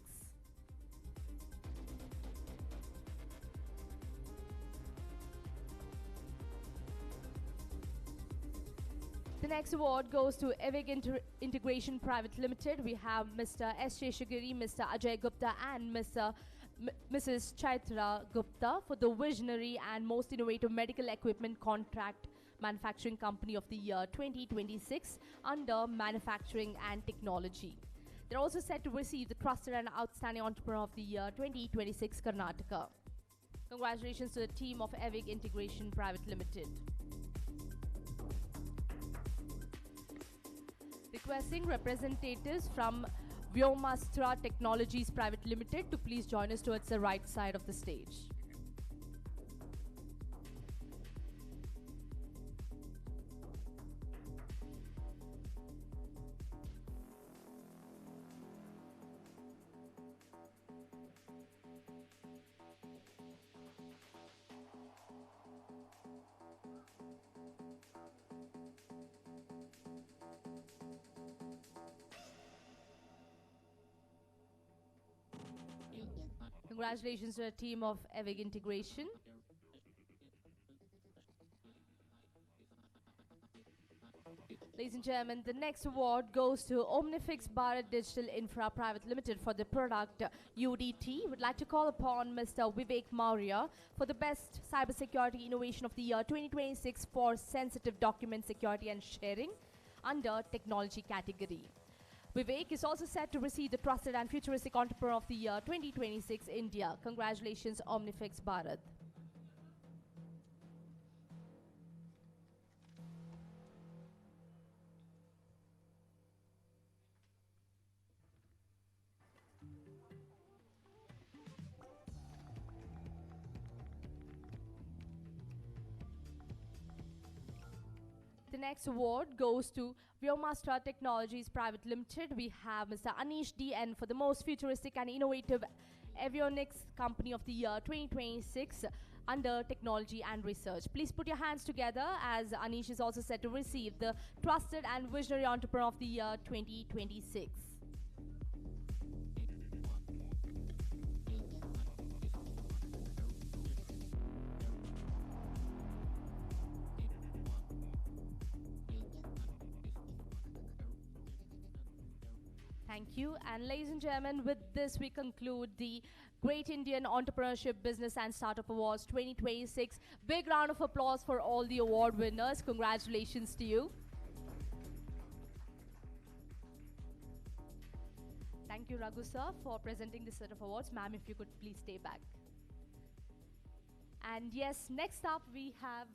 The next award goes to Evig Integration Private Limited. We have Mr. S. Sheshagiri, Mr. Ajay Gupta, and Mrs. Chaitra Gupta for the Visionary and Most Innovative Medical Equipment Contract Manufacturing Company of the Year 2026 under Manufacturing and Technology. They're also set to receive the Trusted and Outstanding Entrepreneur of the Year 2026 Karnataka. Congratulations to the team of Evig Integration Private Limited. Requesting representatives from Vyomastra Technologies Private Limited to please join us towards the right side of the stage. Congratulations to the team of Evig Integration. Ladies and gentlemen, the next award goes to Omnifix Bharat Digital Infra Private Limited for the product UDT. Would like to call upon Mr. Vivek Maurya for the Best Cybersecurity Innovation of the Year 2026 for Sensitive Document Security and Sharing under Technology category. Vivek is also set to receive the Trusted and Futuristic Entrepreneur of the Year 2026 India. Congratulations, Omnifix Bharat. The next award goes to Vyomastra Technologies Private Limited. We have Mr. Anish DN for the Most Futuristic and Innovative Avionics Company of the Year 2026 under Technology and Research. Please put your hands together, as Anish is also set to receive the Trusted and Visionary Entrepreneur of the Year 2026. Thank you. And ladies and gentlemen, with this we conclude the Great Indian Entrepreneurship Business and Startup Awards 2026. Big round of applause for all the award winners. Congratulations to you. Thank you, Raghu sir, for presenting this set of awards. Ma'am, if you could please stay back. And yes, next up we have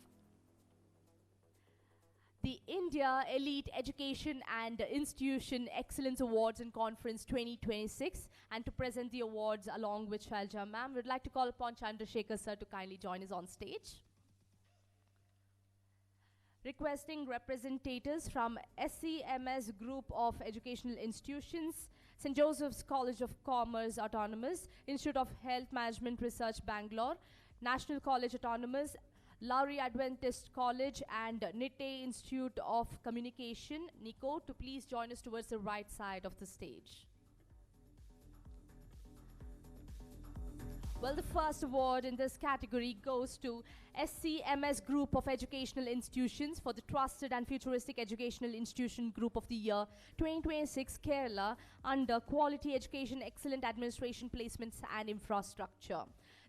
the India Elite Education and Institution Excellence Awards and Conference 2026. And to present the awards along with Shailja ma'am, we'd like to call upon Chandrasekhar sir to kindly join us on stage. Requesting representatives from SCMS Group of Educational Institutions, St. Joseph's College of Commerce Autonomous, Institute of Health Management Research Bangalore, National College Autonomous, Lowry Adventist College, and Nitte Institute of Communication, NICO, to please join us towards the right side of the stage. Well, the first award in this category goes to SCMS Group of Educational Institutions for the Trusted and Futuristic Educational Institution Group of the Year 2026 Kerala under Quality Education, Excellent Administration, Placements and Infrastructure.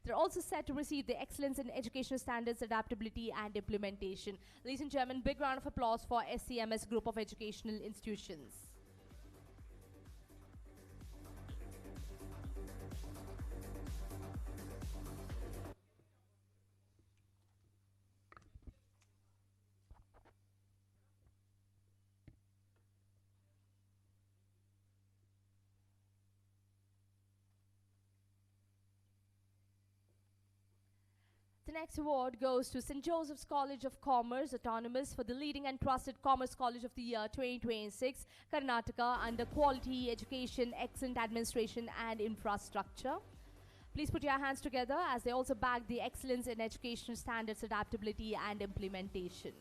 They're also set to receive the Excellence in Educational Standards, Adaptability and Implementation. Ladies and gentlemen, big round of applause for SCMS Group of Educational Institutions. The next award goes to St. Joseph's College of Commerce Autonomous for the Leading and Trusted Commerce College of the Year 2026, Karnataka, under Quality Education, Excellent Administration and Infrastructure. Please put your hands together as they also bag the Excellence in Education Standards, Adaptability and Implementation.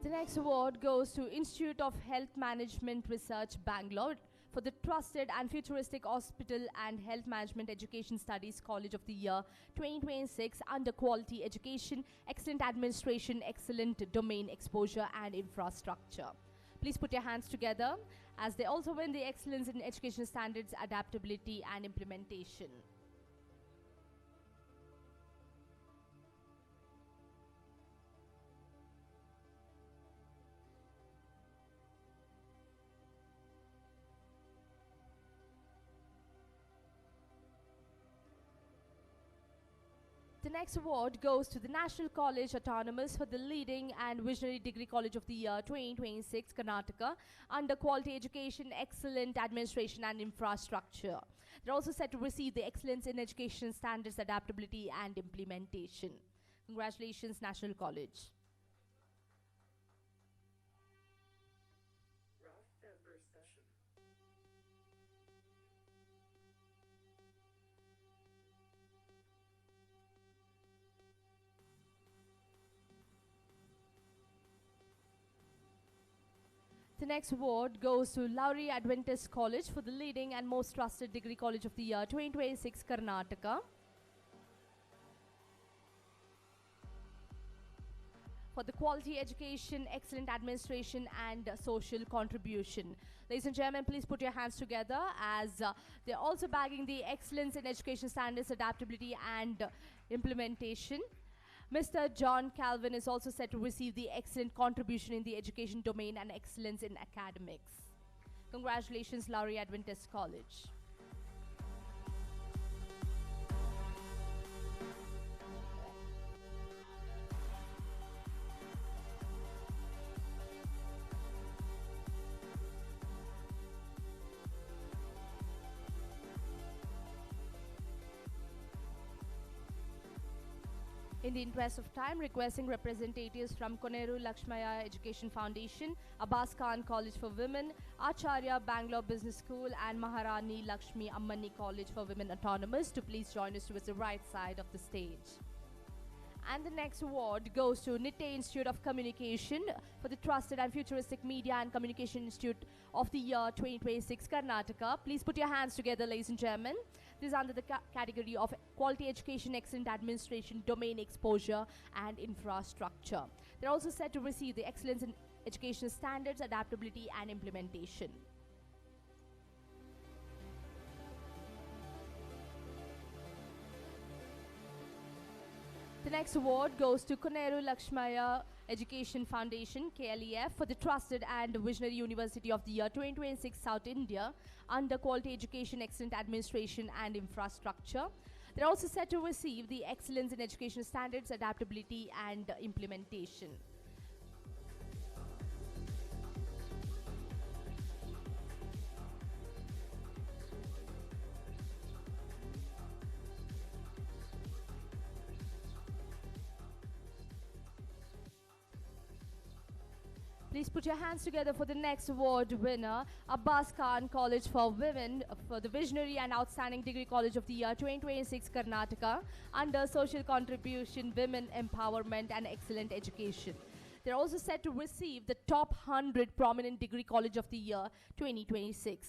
The next award goes to Institute of Health Management Research Bangalore for the Trusted and Futuristic Hospital and Health Management Education Studies College of the Year 2026 under Quality Education, Excellent Administration, Excellent Domain Exposure and Infrastructure. Please put your hands together as they also win the Excellence in Education Standards, Adaptability and Implementation. The next award goes to the National College Autonomous for the Leading and Visionary Degree College of the Year 2026, Karnataka, under Quality Education, Excellent Administration and Infrastructure. They're also set to receive the Excellence in Education Standards, Adaptability and Implementation. Congratulations, National College. The next award goes to Lowry Adventist College for the Leading and Most Trusted Degree College of the Year 2026, Karnataka, for the Quality Education, Excellent Administration and Social Contribution. Ladies and gentlemen, please put your hands together as they're also bagging the Excellence in Education Standards, Adaptability and Implementation. Mr. John Calvin is also set to receive the Excellent Contribution in the Education Domain and Excellence in Academics. Congratulations, Lowry Adventist College. In the interest of time, requesting representatives from Koneru Lakshmaya Education Foundation, Abbas Khan College for Women, Acharya Bangalore Business School and Maharani Lakshmi Ammani College for Women Autonomous to please join us towards the right side of the stage. And the next award goes to Nitte Institute of Communication for the Trusted and Futuristic Media and Communication Institute of the Year 2026, Karnataka. Please put your hands together, ladies and gentlemen. This is under the category of Quality Education, Excellent Administration, Domain Exposure and Infrastructure. They're also set to receive the Excellence in Education Standards, Adaptability and Implementation. The next award goes to Koneru Lakshmaya Education Foundation, KLEF, for the Trusted and Visionary University of the Year 2026 South India under Quality Education, Excellent Administration and Infrastructure. They're also set to receive the Excellence in Education Standards, Adaptability and Implementation. Please put your hands together for the next award winner, Abbas Khan College for Women for the Visionary and Outstanding Degree College of the Year 2026 Karnataka under Social Contribution, Women Empowerment and Excellent Education. They're also set to receive the Top 100 Prominent Degree College of the Year 2026.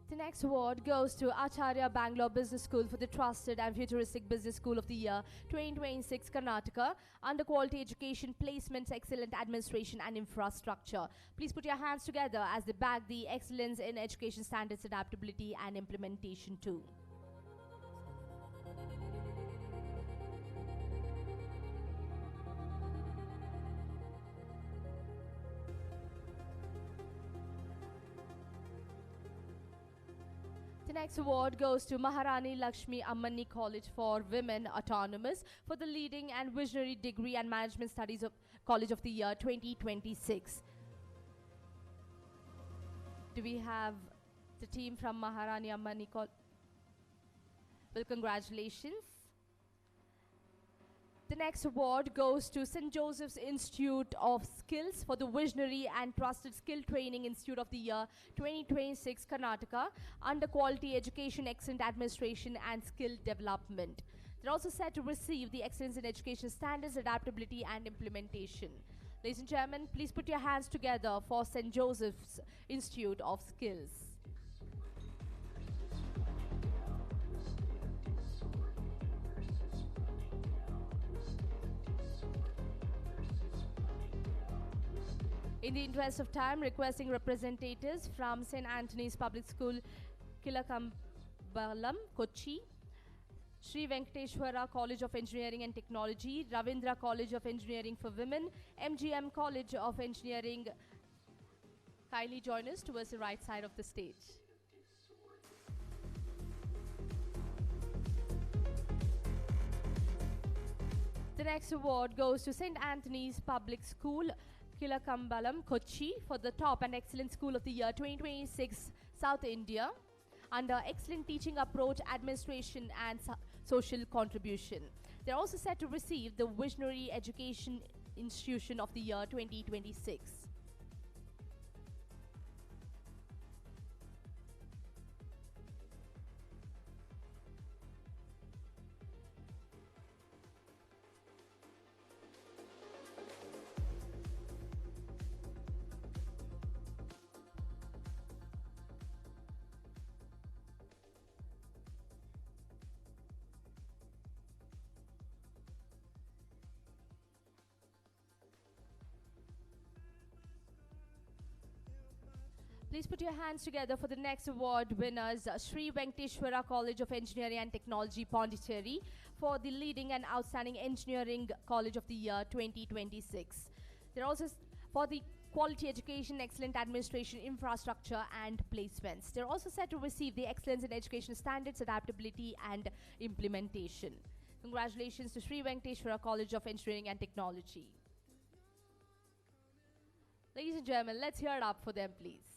The next award goes to Acharya Bangalore Business School for the Trusted and Futuristic Business School of the Year 2026 Karnataka under Quality Education, Placements, Excellent Administration and Infrastructure. Please put your hands together as they bag the Excellence in Education Standards, Adaptability and Implementation too. The next award goes to Maharani Lakshmi Ammani College for Women Autonomous for the Leading and Visionary Degree and Management Studies of College of the Year 2026. Do we have the team from Maharani Ammani College? Well, congratulations. The next award goes to St. Joseph's Institute of Skills for the Visionary and Trusted Skill Training Institute of the Year 2026 Karnataka under Quality Education, Excellent Administration and Skill Development. They're also set to receive the Excellence in Education Standards, Adaptability and Implementation. Ladies and gentlemen, please put your hands together for St. Joseph's Institute of Skills. In the interest of time, requesting representatives from St. Anthony's Public School, Kilakambalam, Kochi, Sri Venkateshwara College of Engineering and Technology, Ravindra College of Engineering for Women, MGM College of Engineering. Kindly join us towards the right side of the stage. The next award goes to St. Anthony's Public School, Kilakambalam, Kochi for the Top and Excellent School of the Year 2026 South India under Excellent Teaching Approach, Administration and Social Contribution. They're also set to receive the Visionary Education Institution of the Year 2026. Please put your hands together for the next award winners, Sri Venkateshwara College of Engineering and Technology, Pondicherry, for the Leading and Outstanding Engineering College of the Year 2026. They're also for the Quality Education, Excellent Administration, Infrastructure and Placements. They're also set to receive the Excellence in Education Standards, Adaptability and Implementation. Congratulations to Sri Venkateshwara College of Engineering and Technology. Ladies and gentlemen, let's hear it up for them, please.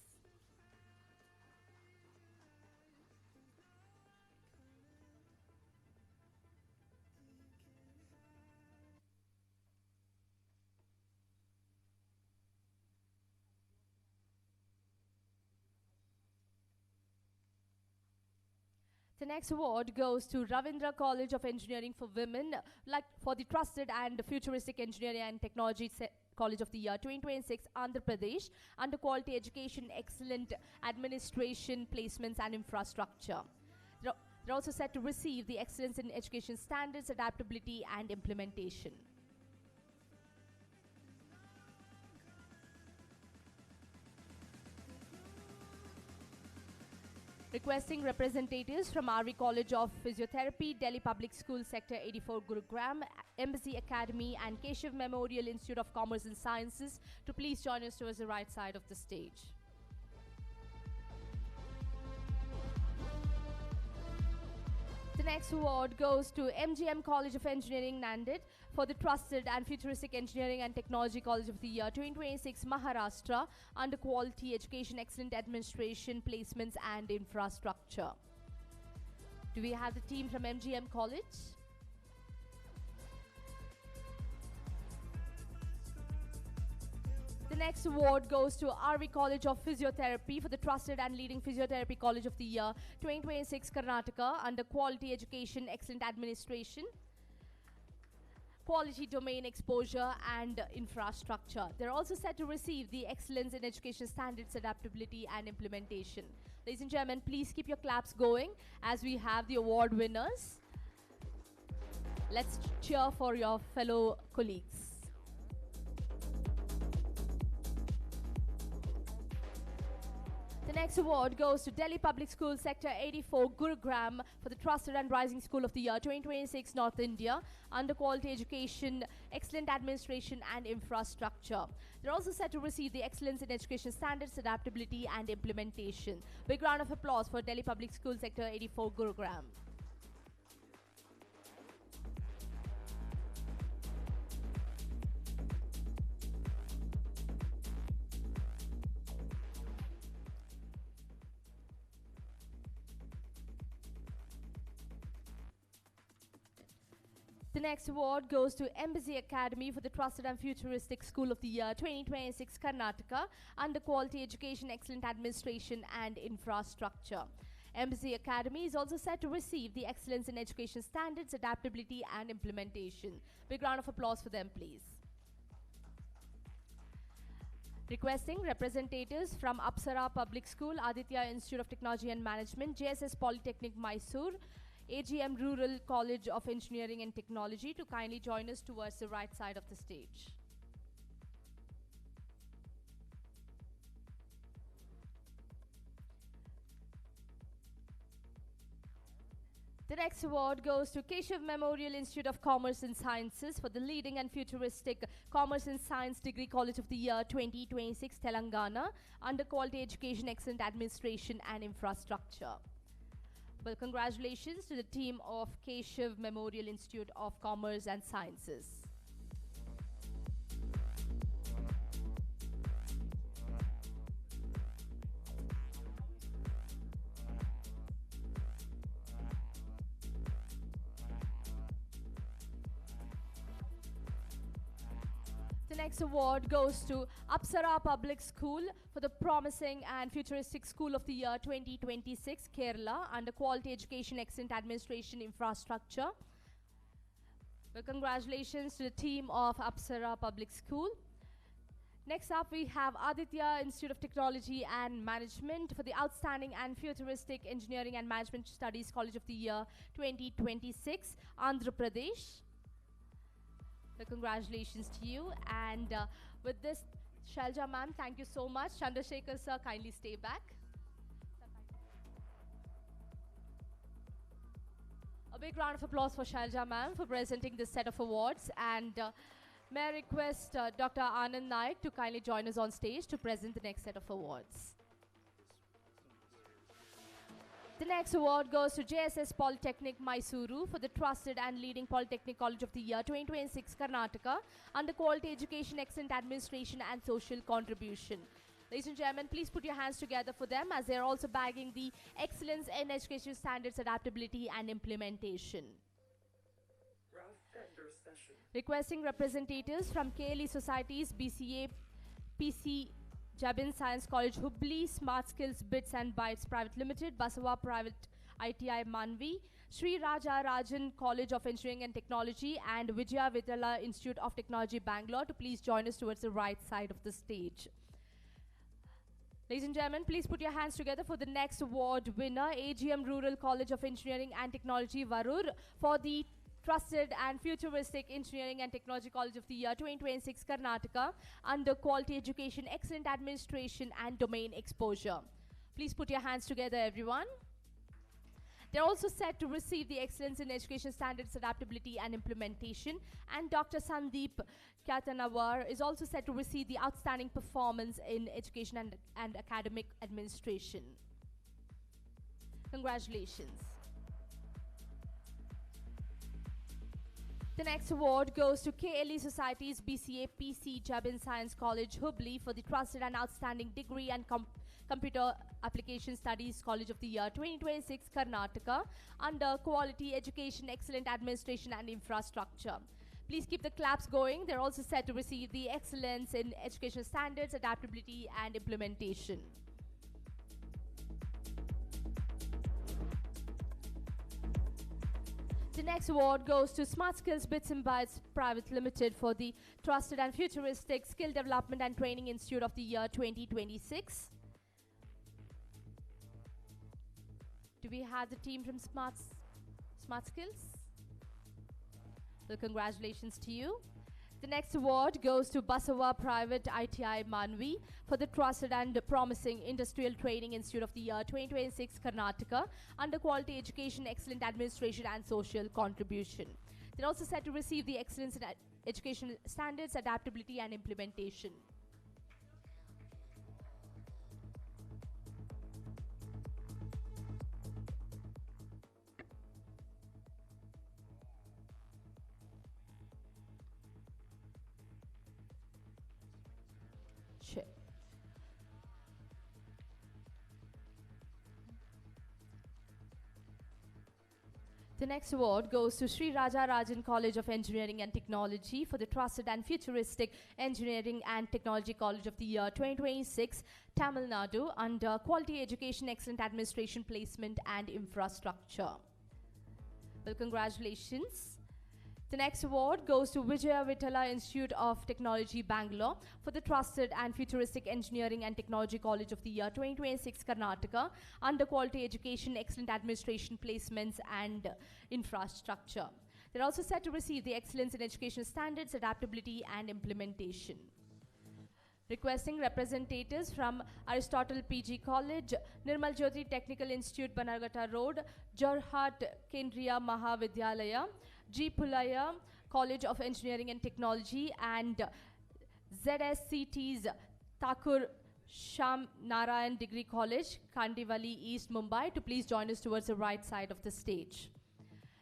The next award goes to Ravindra College of Engineering for Women, like for the Trusted and Futuristic Engineering and Technology College of the Year 2026, Andhra Pradesh, under Quality Education, Excellent Administration, Placements and Infrastructure. They're also set to receive the Excellence in Education Standards, Adaptability and Implementation. Requesting representatives from RV College of Physiotherapy, Delhi Public School Sector 84 Gurugram, Embassy Academy and Keshav Memorial Institute of Commerce and Sciences to please join us towards the right side of the stage. The next award goes to MGM College of Engineering, Nanded, for the Trusted and Futuristic Engineering and Technology College of the Year 2026, Maharashtra, under Quality Education, Excellent Administration, Placements and Infrastructure. Do we have the team from MGM College? The next award goes to RV College of Physiotherapy for the Trusted and Leading Physiotherapy College of the Year 2026, Karnataka, under Quality Education, Excellent Administration, Quality Domain Exposure and Infrastructure. They're also set to receive the Excellence in Education Standards, Adaptability and Implementation. Ladies and gentlemen, please keep your claps going as we have the award winners. Let's cheer for your fellow colleagues. The next award goes to Delhi Public School Sector 84 Gurugram for the Trusted and Rising School of the Year 2026, North India, under Quality Education, Excellent Administration and Infrastructure. They're also set to receive the Excellence in Education Standards, Adaptability and Implementation. Big round of applause for Delhi Public School Sector 84 Gurugram. The next award goes to Embassy Academy for the Trusted and Futuristic School of the Year 2026, Karnataka, under Quality Education, Excellent Administration and Infrastructure. Embassy Academy is also set to receive the Excellence in Education Standards, Adaptability and Implementation. Big round of applause for them, please. Requesting representatives from Apsara Public School, Aditya Institute of Technology and Management, JSS Polytechnic Mysore, AGM Rural College of Engineering and Technology to kindly join us towards the right side of the stage. The next award goes to Keshav Memorial Institute of Commerce and Sciences for the Leading and Futuristic Commerce and Science Degree College of the Year 2026, Telangana, under Quality Education, Excellent Administration and Infrastructure. Well, congratulations to the team of Keshav Memorial Institute of Commerce and Sciences. The next award goes to Apsara Public School for the Promising and Futuristic School of the Year 2026, Kerala, under Quality Education, Excellent Administration, Infrastructure. Well, congratulations to the team of Apsara Public School. Next up, we have Aditya Institute of Technology and Management for the Outstanding and Futuristic Engineering and Management Studies College of the Year 2026, Andhra Pradesh. So congratulations to you. And with this, Shailja ma'am, thank you so much. Chandrasekhar sir, kindly stay back. A big round of applause for Shailja ma'am for presenting this set of awards. And may I request Dr. Anand Naik to kindly join us on stage to present the next set of awards. The next award goes to JSS Polytechnic Mysuru for the Trusted and Leading Polytechnic College of the Year 2026, Karnataka, under Quality Education, Excellent Administration and Social Contribution. Ladies and gentlemen, please put your hands together for them as they are also bagging the Excellence in Education Standards, Adaptability and Implementation. Requesting representatives from KLE Societies, BCA, PC, Jabin Science College, Hubli, Smart Skills, Bits and Bytes Private Limited, Basawa Private ITI Manvi, Sri Raja Rajan College of Engineering and Technology, and Vijaya Vitala Institute of Technology, Bangalore, to please join us towards the right side of the stage. Ladies and gentlemen, please put your hands together for the next award winner, AGM Rural College of Engineering and Technology, Varur, for the Trusted and Futuristic Engineering and Technology College of the Year 2026, Karnataka, under Quality Education, Excellent Administration and Domain Exposure. Please put your hands together, everyone. They're also set to receive the Excellence in Education Standards, Adaptability and Implementation, and Dr. Sandeep Katanawar is also set to receive the Outstanding Performance in Education and Academic Administration. Congratulations. The next award goes to KLE Society's BCA PC Jabin Science College, Hubli, for the Trusted and Outstanding Degree and Computer Application Studies College of the Year 2026, Karnataka, under Quality Education, Excellent Administration and Infrastructure. Please keep the claps going. They're also set to receive the Excellence in Education Standards, Adaptability and Implementation. The next award goes to Smart Skills Bits and Bytes Private Limited for the Trusted and Futuristic Skill Development and Training Institute of the Year 2026. Do we have the team from Smart Skills? Well, congratulations to you. The next award goes to Basawa Private ITI Manvi for the Trusted and Promising Industrial Training Institute of the Year 2026, Karnataka, under Quality Education, Excellent Administration and Social Contribution. They're also set to receive the Excellence in Education Standards, Adaptability and Implementation. The next award goes to Sri Raja Rajan College of Engineering and Technology for the Trusted and Futuristic Engineering and Technology College of the Year 2026, Tamil Nadu, under Quality Education, Excellent Administration, Placement and Infrastructure. Well, congratulations. The next award goes to Vijaya Vitala Institute of Technology, Bangalore, for the Trusted and Futuristic Engineering and Technology College of the Year 2026, Karnataka, under Quality Education, Excellent Administration, Placements and Infrastructure. They're also set to receive the Excellence in Education Standards, Adaptability and Implementation. Requesting representatives from Aristotle PG College, Nirmal Jyoti Technical Institute, Banargata Road, Jorhat Kendriya Mahavidyalaya, G. Pulaya College of Engineering and Technology, and ZSCT's Thakur Sham Narayan Degree College, Kandivali, East Mumbai, to please join us towards the right side of the stage.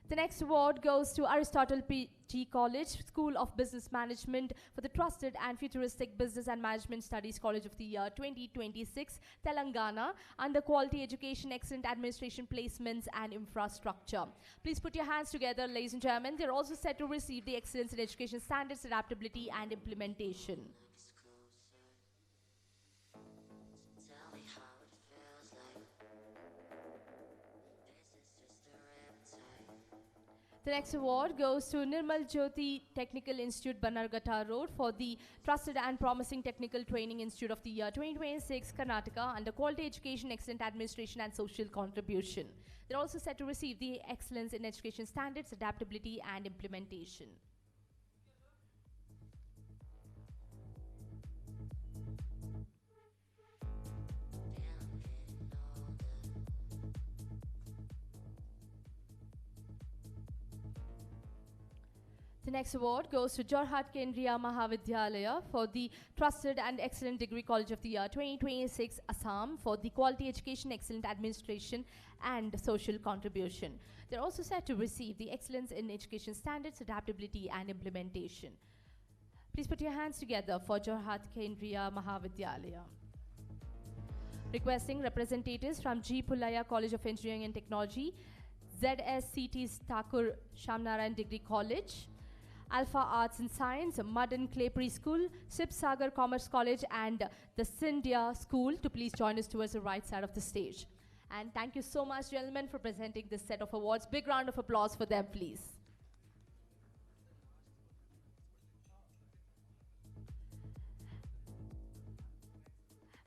The next award goes to Aristotle PG College, School of Business Management, for the Trusted and Futuristic Business and Management Studies College of the Year 2026, Telangana, under Quality Education, Excellent Administration, Placements and Infrastructure. Please put your hands together, ladies and gentlemen. They're also set to receive the Excellence in Education Standards, Adaptability and Implementation. The next award goes to Nirmal Jyoti Technical Institute, Banargata Road, for the Trusted and Promising Technical Training Institute of the Year 2026, Karnataka, under Quality Education, Excellent Administration and Social Contribution. They're also set to receive the Excellence in Education Standards, Adaptability and Implementation. The next award goes to Jorhat Kendriya Mahavidyalaya for the Trusted and Excellent Degree College of the Year 2026, Assam, for the Quality Education, Excellent Administration and Social Contribution. They're also set to receive the Excellence in Education Standards, Adaptability and Implementation. Please put your hands together for Jorhat Kendriya Mahavidyalaya. Requesting representatives from G. Pulaya College of Engineering and Technology, ZSCT's Thakur Shamnarayan Degree College, Alpha Arts and Science, Mud and Clay Preschool, Sip Sagar Commerce College, and the Sindhya School to please join us towards the right side of the stage. And thank you so much, gentlemen, for presenting this set of awards. Big round of applause for them, please.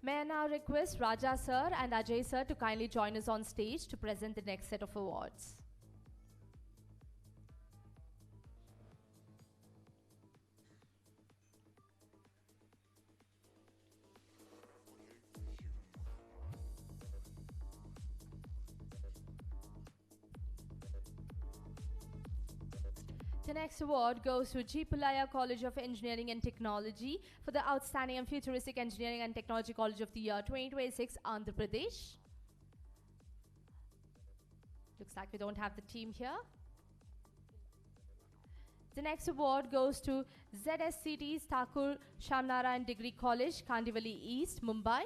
May I now request Raja sir and Ajay sir to kindly join us on stage to present the next set of awards. The next award goes to G. Pulaya College of Engineering and Technology for the Outstanding and Futuristic Engineering and Technology College of the Year 2026, Andhra Pradesh. Looks like we don't have the team here. The next award goes to ZSCT's Thakur Shamnarayan Degree College, Kandivali East, Mumbai.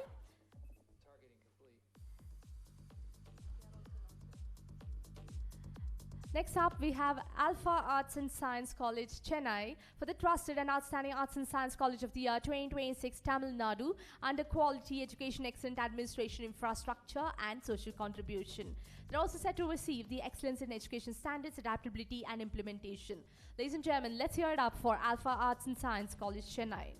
Next up, we have Alpha Arts and Science College, Chennai, for the Trusted and Outstanding Arts and Science College of the Year 2026, Tamil Nadu, under Quality Education, Excellent Administration, Infrastructure, and Social Contribution. They're also set to receive the Excellence in Education Standards, Adaptability, and Implementation. Ladies and gentlemen, let's hear it up for Alpha Arts and Science College, Chennai.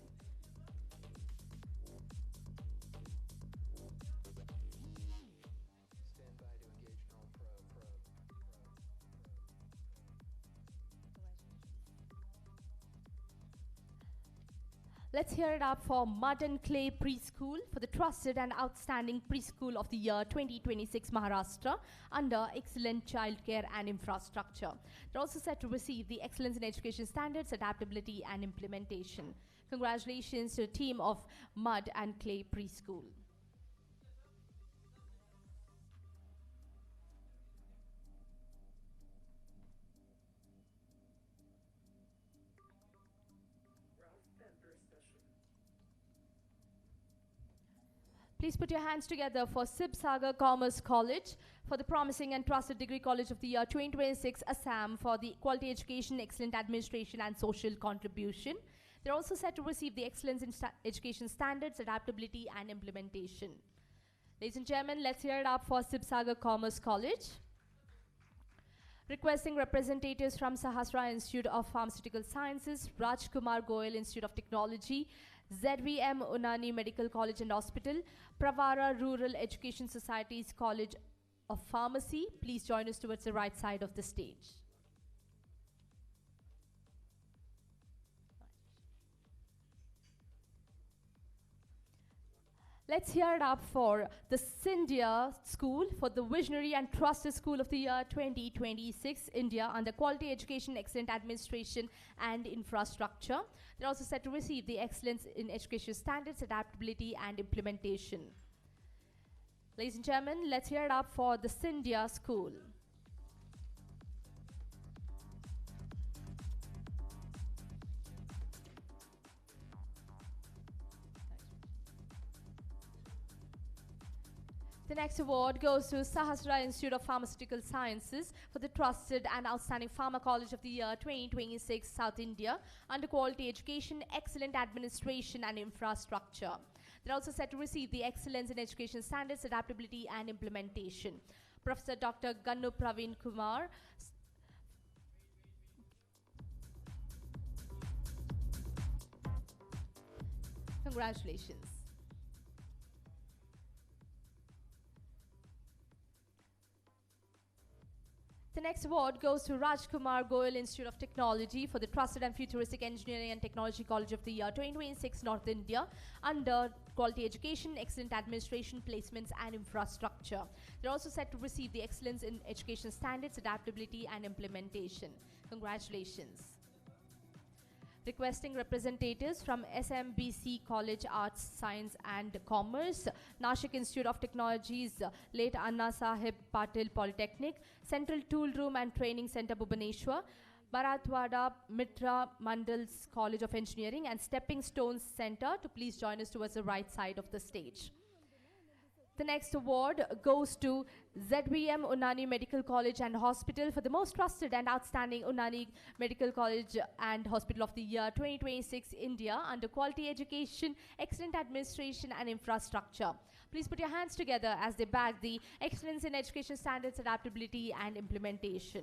Let's hear it up for Mud and Clay Preschool for the Trusted and Outstanding Preschool of the Year 2026 Maharashtra under Excellent Childcare and Infrastructure. They're also set to receive the Excellence in Education Standards, Adaptability and Implementation. Congratulations to the team of Mud and Clay Preschool. Please put your hands together for Sib Sagar Commerce College for the Promising and Trusted Degree College of the Year 2026, Assam, for the Quality Education, Excellent Administration, and Social Contribution. They're also set to receive the Excellence in Education Standards, Adaptability, and Implementation. Ladies and gentlemen, let's hear it up for Sib Sagar Commerce College. Requesting representatives from Sahasra Institute of Pharmaceutical Sciences, Rajkumar Goyal Institute of Technology, ZVM Unani Medical College and Hospital, Pravara Rural Education Society's College of Pharmacy. Please join us towards the right side of the stage. Let's hear it up for the Scindia School for the Visionary and Trusted School of the Year 2026, India, under Quality Education, Excellent Administration, and Infrastructure. They're also set to receive the Excellence in Education Standards, Adaptability, and Implementation. Ladies and gentlemen, let's hear it up for the Scindia School. The next award goes to Sahasra Institute of Pharmaceutical Sciences for the Trusted and Outstanding Pharma College of the Year 2026, South India, under Quality Education, Excellent Administration, and Infrastructure. They're also set to receive the Excellence in Education Standards, Adaptability, and Implementation. Professor Dr. Gannu Praveen Kumar. Congratulations. The next award goes to Rajkumar Goyal Institute of Technology for the Trusted and Futuristic Engineering and Technology College of the Year 2026, North India, under Quality Education, Excellent Administration, Placements, and Infrastructure. They're also set to receive the Excellence in Education Standards, Adaptability, and Implementation. Congratulations. Requesting representatives from SMBC College Arts, Science and Commerce, Nashik Institute of Technologies, late Anna Sahib Patil Polytechnic, Central Tool Room and Training Center Bhubaneswar, Marathwada Mitra Mandal's College of Engineering, and Stepping Stones Center to please join us towards the right side of the stage. The next award goes to ZBM Unani Medical College and Hospital for the most trusted and outstanding Unani Medical College and Hospital of the Year 2026 India under Quality Education, Excellent Administration and Infrastructure. Please put your hands together as they bag the Excellence in Education Standards, Adaptability and Implementation.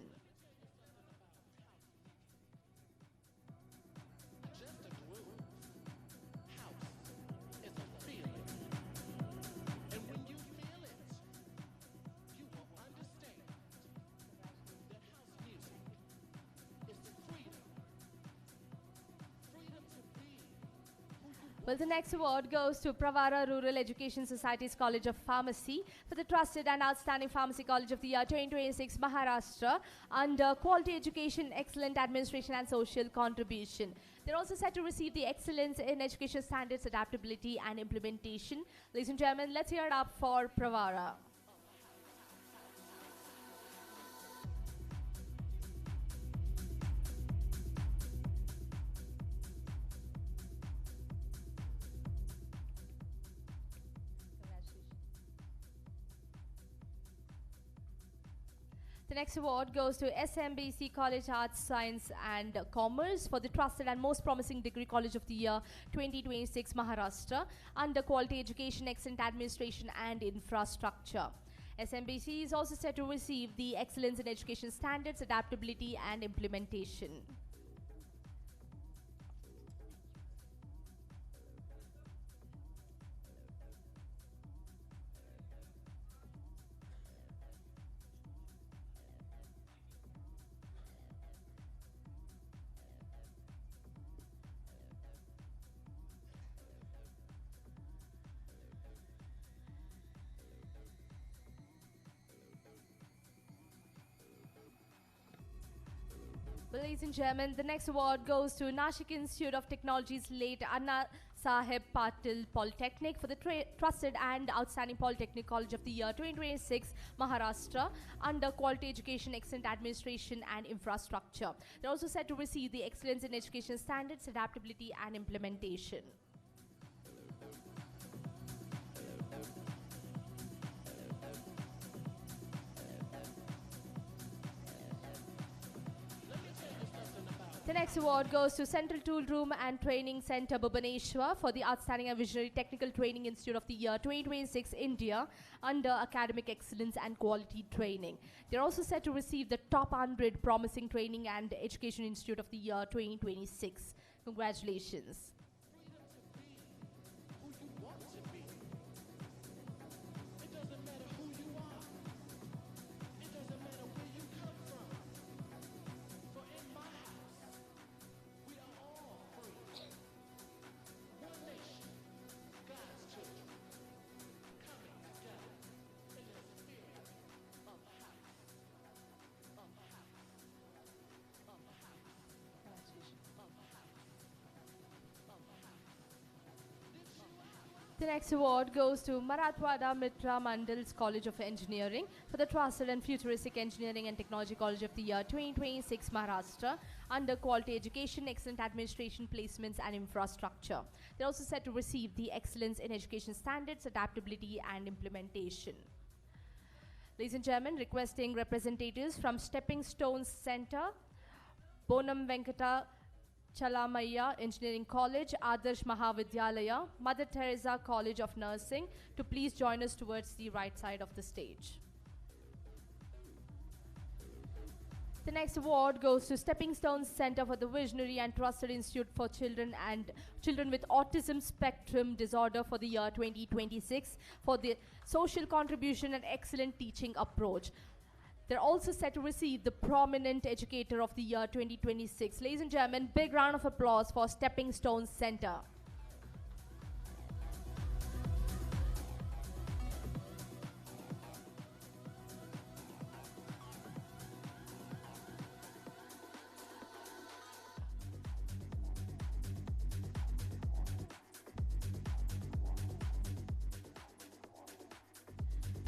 Well, the next award goes to Pravara Rural Education Society's College of Pharmacy for the Trusted and Outstanding Pharmacy College of the Year 2026 Maharashtra under Quality Education, Excellent Administration and Social Contribution. They're also set to receive the Excellence in Education Standards, Adaptability and Implementation. Ladies and gentlemen, let's hear it up for Pravara. The next award goes to SMBC College Arts, Science and Commerce for the Trusted and Most Promising Degree College of the Year 2026 Maharashtra under Quality Education, Excellent Administration and Infrastructure. SMBC is also set to receive the Excellence in Education Standards, Adaptability and Implementation. Well, ladies and gentlemen, the next award goes to Nashik Institute of Technology's late Anna Saheb Patil Polytechnic for the Trusted and Outstanding Polytechnic College of the Year 2026 Maharashtra under Quality Education, Excellent Administration and Infrastructure. They're also set to receive the Excellence in Education Standards, Adaptability and Implementation. The next award goes to Central Tool Room and Training Center Bhubaneswar for the Outstanding and Visionary Technical Training Institute of the Year 2026 India under Academic Excellence and Quality Training. They're also set to receive the Top 100 Promising Training and Education Institute of the Year 2026. Congratulations. The next award goes to Marathwada Mitra Mandal's College of Engineering for the Trusted and Futuristic Engineering and Technology College of the Year 2026 Maharashtra under Quality Education, Excellent Administration, Placements and Infrastructure. They're also set to receive the Excellence in Education Standards, Adaptability and Implementation. Ladies and gentlemen, requesting representatives from Stepping Stones Center, Bonam Venkata Chalamaya Engineering College, Adarsh Mahavidyalaya, Mother Teresa College of Nursing to please join us towards the right side of the stage. The next award goes to Stepping Stones Center for the Visionary and Trusted Institute for Children and Children with Autism Spectrum Disorder for the year 2026 for the social contribution and excellent teaching approach. They're also set to receive the Prominent Educator of the Year 2026. Ladies and gentlemen, big round of applause for Stepping Stones Center.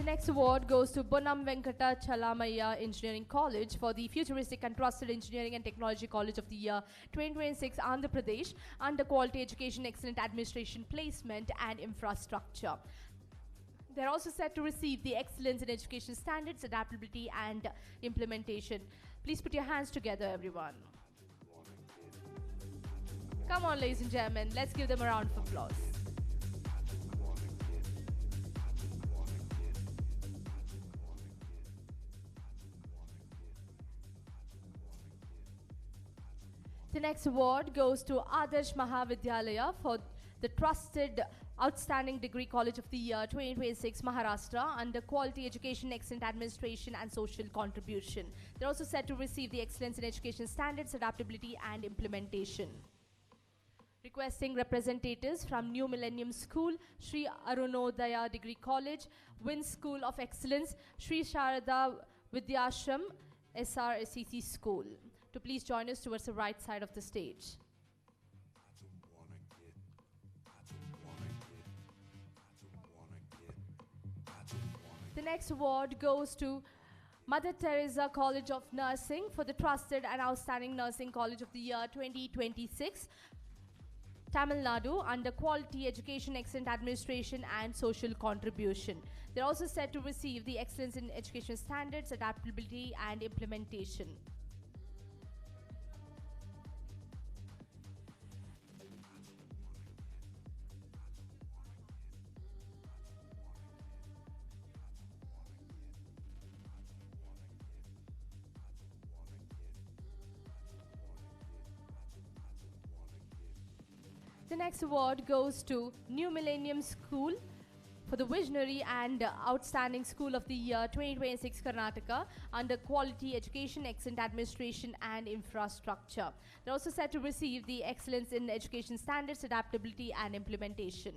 The next award goes to Bonam Venkata Chalamaya Engineering College for the Futuristic and Trusted Engineering and Technology College of the Year 2026 Andhra Pradesh under Quality Education, Excellent Administration, Placement and Infrastructure. They're also set to receive the Excellence in Education Standards, Adaptability and Implementation. Please put your hands together, everyone. Come on, ladies and gentlemen, let's give them a round of applause. The next award goes to Adarsh Mahavidyalaya for the Trusted Outstanding Degree College of the Year 2026 Maharashtra under Quality Education, Excellent Administration and Social Contribution. They're also set to receive the Excellence in Education Standards, Adaptability and Implementation. Requesting representatives from New Millennium School, Sri Arunodaya Degree College, WIN School of Excellence, Sri Sharada Vidyashram, SRSCC School, to please join us towards the right side of the stage. The next award goes to Mother Teresa College of Nursing for the Trusted and Outstanding Nursing College of the Year 2026, Tamil Nadu, under Quality Education, Excellent Administration and Social Contribution. They're also set to receive the Excellence in Education Standards, Adaptability and Implementation. The next award goes to New Millennium School for the Visionary and Outstanding School of the Year 2026 Karnataka under Quality Education, Excellent Administration and Infrastructure. They're also set to receive the Excellence in Education Standards, Adaptability and Implementation.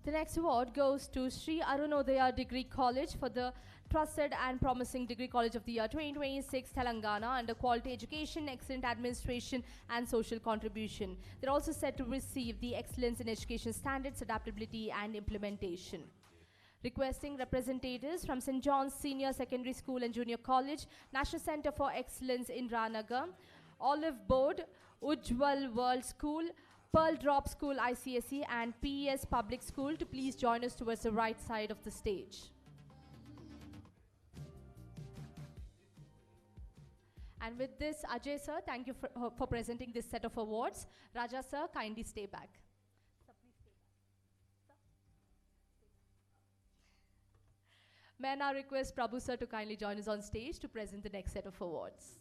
The next award goes to Sri Arunodaya Degree College for the Trusted and Promising Degree College of the Year 2026 Telangana under Quality Education, Excellent Administration and Social Contribution. They're also set to receive the Excellence in Education Standards, Adaptability and Implementation. Requesting representatives from St. John's Senior Secondary School and Junior College, National Center for Excellence in Ranagar, Olive Board, Ujjwal World School, Pearl Drop School ICSE and PES Public School to please join us towards the right side of the stage. And with this, Ajay sir, thank you for presenting this set of awards. Raja sir, kindly stay back. Sir, please stay back. Sir, stay back. May I now request Prabhu sir to kindly join us on stage to present the next set of awards.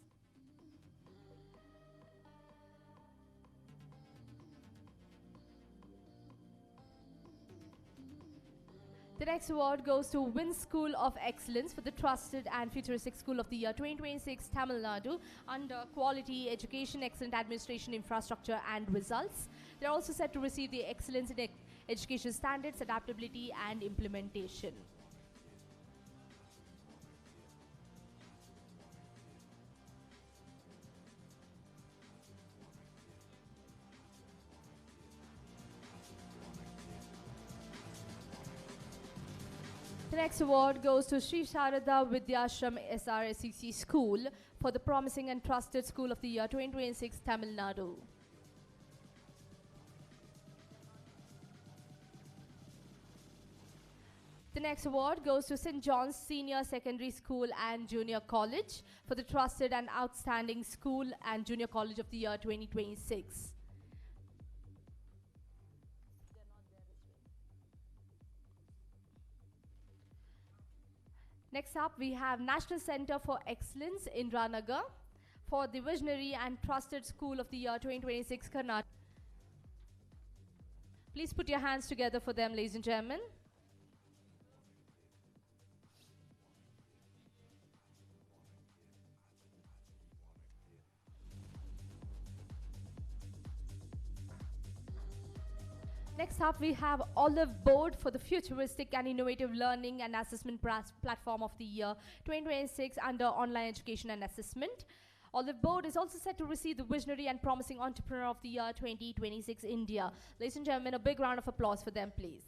The next award goes to WIN School of Excellence for the Trusted and Futuristic School of the Year 2026 Tamil Nadu under Quality Education, Excellent Administration, Infrastructure and Results. They're also set to receive the Excellence in Education Standards, Adaptability and Implementation. The next award goes to Sri Sharada Vidyashram SRSCC School for the Promising and Trusted School of the Year 2026 Tamil Nadu. The next award goes to St. John's Senior Secondary School and Junior College for the Trusted and Outstanding School and Junior College of the Year 2026. Next up, we have National Center for Excellence in Ranagar for the Visionary and Trusted School of the Year 2026 Karnataka. Please put your hands together for them, ladies and gentlemen. Next up, we have Olive Board for the Futuristic and Innovative Learning and Assessment Platform of the Year 2026 under Online Education and Assessment. Olive Board is also set to receive the Visionary and Promising Entrepreneur of the Year 2026 India. Ladies and gentlemen, a big round of applause for them, please.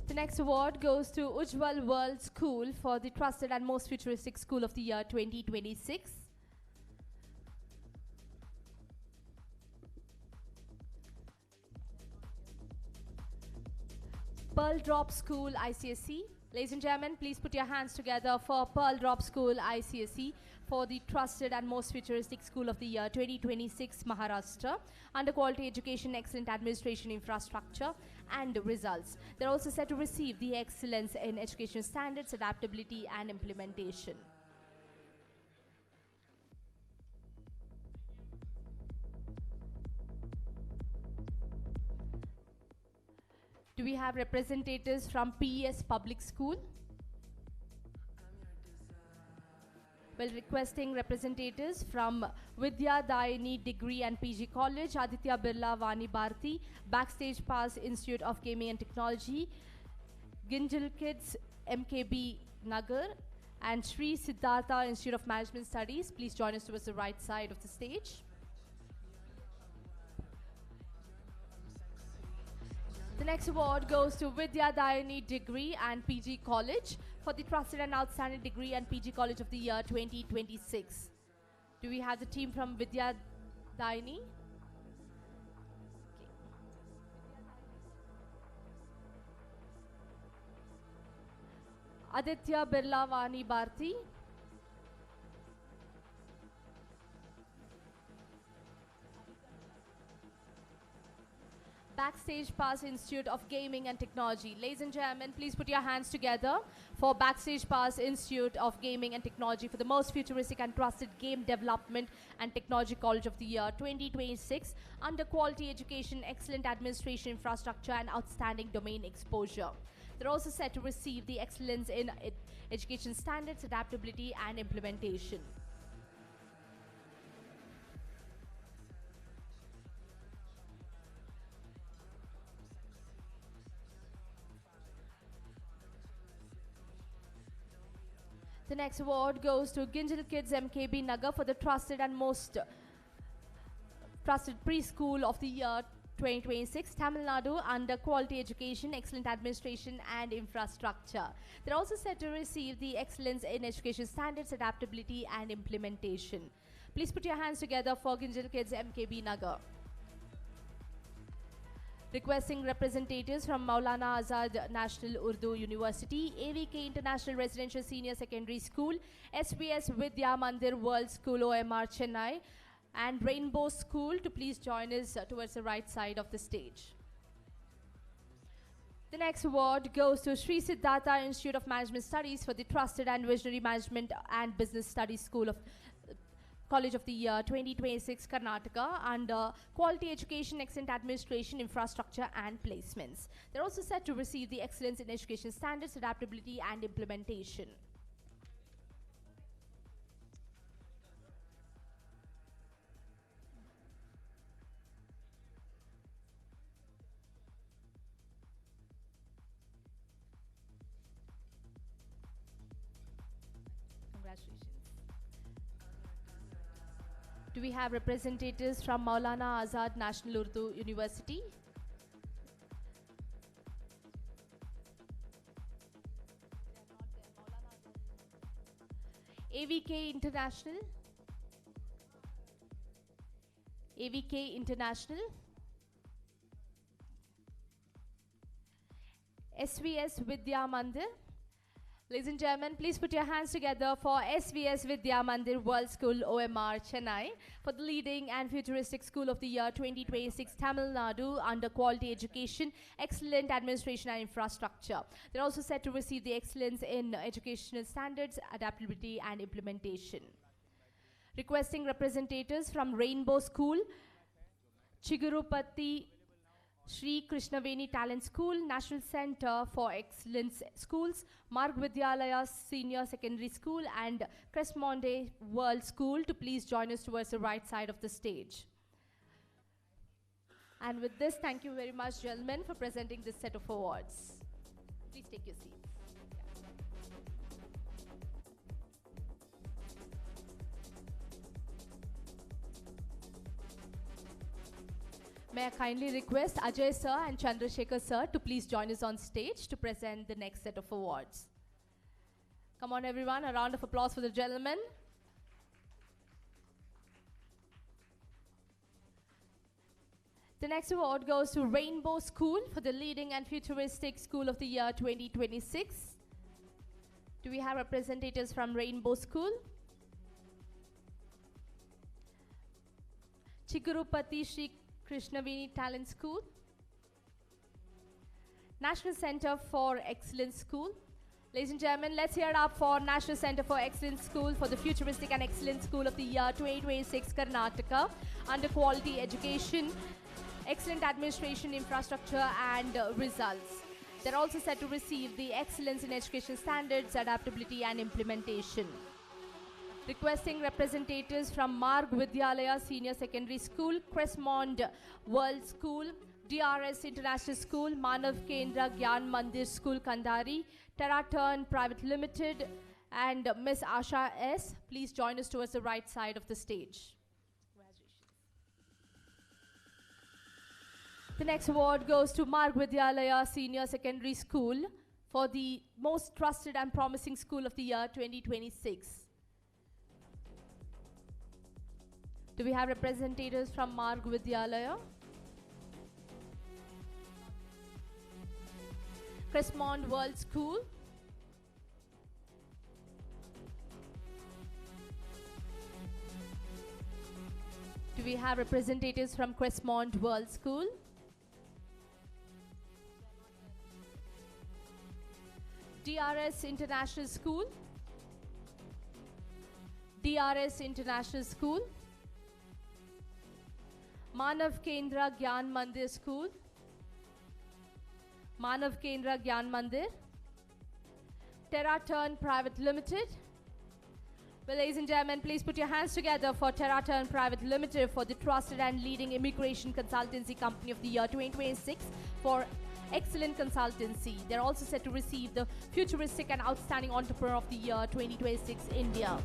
The next award goes to Ujjwal World School for the Trusted and Most Futuristic School of the Year 2026. Pearl Drop School ICSE. Ladies and gentlemen, please put your hands together for Pearl Drop School ICSE for the Trusted and Most Futuristic School of the Year 2026 Maharashtra under Quality Education, Excellent Administration, Infrastructure and Results. They're also set to receive the Excellence in Education Standards, Adaptability and Implementation. Do we have representatives from PES Public School? Well, requesting representatives from Vidya Dayani Degree and PG College, Aditya Birla Vani Bharti, Backstage Pass Institute of Gaming and Technology, Ginjal Kids MKB Nagar, and Sri Siddhartha Institute of Management Studies. Please join us towards the right side of the stage. The next award goes to Vidya Dayani Degree and PG College for the Trusted and Outstanding Degree and PG College of the Year 2026. Do we have the team from Vidya Dayani? Aditya Birla Vani Bharti. Backstage Pass Institute of Gaming and Technology. Ladies and gentlemen, please put your hands together for Backstage Pass Institute of Gaming and Technology for the most futuristic and trusted game development and technology college of the year 2026 under Quality Education, Excellent Administration, Infrastructure and Outstanding Domain Exposure. They're also set to receive the Excellence in Education Standards, Adaptability and Implementation. The next award goes to Ginjal Kids MKB Nagar for the Trusted and Most Trusted Preschool of the Year 2026, Tamil Nadu under Quality Education, Excellent Administration and Infrastructure. They're also set to receive the Excellence in Education Standards, Adaptability and Implementation. Please put your hands together for Ginjal Kids MKB Nagar. Requesting representatives from Maulana Azad National Urdu University, AVK International Residential Senior Secondary School, SBS Vidya Mandir World School OMR Chennai, and Rainbow School to please join us towards the right side of the stage. The next award goes to Sri Siddhartha Institute of Management Studies for the Trusted and Visionary Management and Business Studies School of College of the Year 2026 Karnataka under Quality Education, Excellent Administration, Infrastructure and Placements. They're also set to receive the Excellence in Education Standards, Adaptability and Implementation. Congratulations. Do we have representatives from Maulana Azad National Urdu University? AVK International? AVK International? SVS Vidya Mandir? Ladies and gentlemen, please put your hands together for SVS Vidya Mandir World School OMR Chennai for the Leading and Futuristic School of the Year 2026 Tamil Nadu under Quality Education, Excellent Administration and Infrastructure. They're also set to receive the Excellence in Educational Standards, Adaptability and Implementation. Requesting representatives from Rainbow School, Chigurupati Sri Krishnaveni Talent School, National Center for Excellence Schools, Marg Vidyalaya Senior Secondary School, and Crestmonde World School to please join us towards the right side of the stage. And with this, thank you very much, gentlemen, for presenting this set of awards. Please take your seats. May I kindly request Ajay sir and Chandrasekhar sir to please join us on stage to present the next set of awards. Come on everyone, a round of applause for the gentlemen. The next award goes to Rainbow School for the Leading and Futuristic School of the Year 2026. Do we have representatives from Rainbow School? Chigurupati Sri Krishnaveni Talent School, National Center for Excellence School. Ladies and gentlemen, let's hear it up for National Center for Excellence School for the Futuristic and Excellent School of the Year 2026 Karnataka under Quality Education, Excellent Administration, Infrastructure and Results. They're also set to receive the Excellence in Education Standards, Adaptability and Implementation. Requesting representatives from Marg Vidyalaya Senior Secondary School, Crestmonde World School, DRS International School, Manav Kendra Gyan Mandir School Kandari, Terraturn Private Limited, and Miss Asha S. Please join us towards the right side of the stage. The next award goes to Marg Vidyalaya Senior Secondary School for the Most Trusted and Promising School of the Year 2026. Do we have representatives from Marg Vidyalaya? Crestmonde World School, do we have representatives from Crestmonde World School? DRS International School, DRS International School, Manav Kendra Gyan Mandir School, Manav Kendra Gyan Mandir, Terraturn Private Limited. Well, ladies and gentlemen, please put your hands together for Terraturn Private Limited for the Trusted and Leading Immigration Consultancy Company of the Year 2026 for excellent consultancy. They're also set to receive the Futuristic and Outstanding Entrepreneur of the Year 2026 India.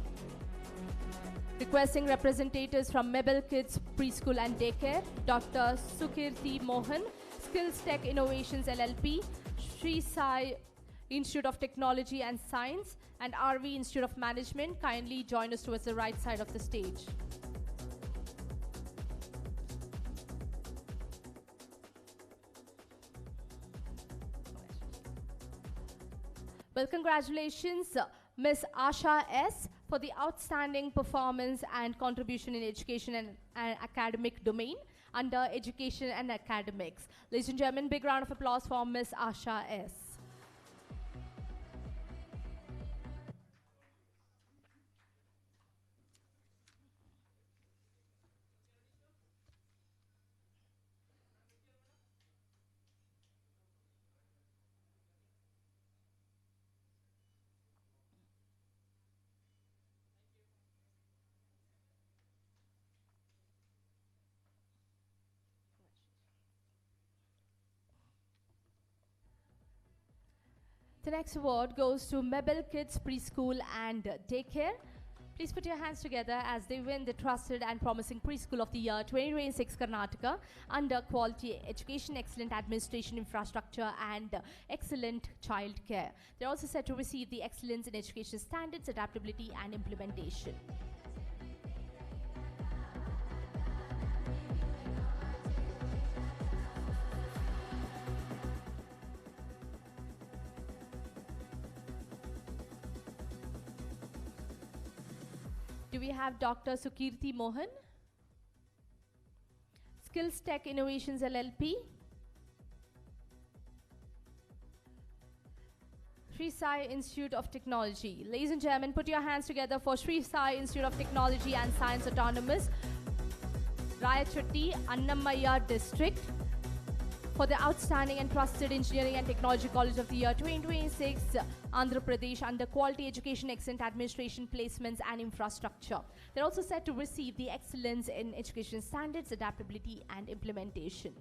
Requesting representatives from Mebel Kids Preschool and Daycare, Dr. Sukirti Mohan, Skills Tech Innovations LLP, Sri Sai Institute of Technology and Science, and RV Institute of Management. Kindly join us towards the right side of the stage. Well, congratulations, Ms. Asha S. for the outstanding performance and contribution in education and academic domain under education and academics. Ladies and gentlemen, big round of applause for Ms. Asha S. The next award goes to Mebel Kids Preschool and Daycare. Please put your hands together as they win the Trusted and Promising Preschool of the Year 2026 Karnataka under Quality Education, Excellent Administration, Infrastructure and Excellent Child Care. They're also set to receive the Excellence in Education Standards, Adaptability and Implementation. Do we have Dr. Sukirti Mohan? Skills Tech Innovations LLP. Sri Sai Institute of Technology. Ladies and gentlemen, put your hands together for Sri Sai Institute of Technology and Science Autonomous, Rayachatti, Annamaya District, for the Outstanding and Trusted Engineering and Technology College of the Year 2026, Andhra Pradesh, under Quality Education, Excellent Administration, Placements and Infrastructure. They're also set to receive the Excellence in Education Standards, Adaptability and Implementation.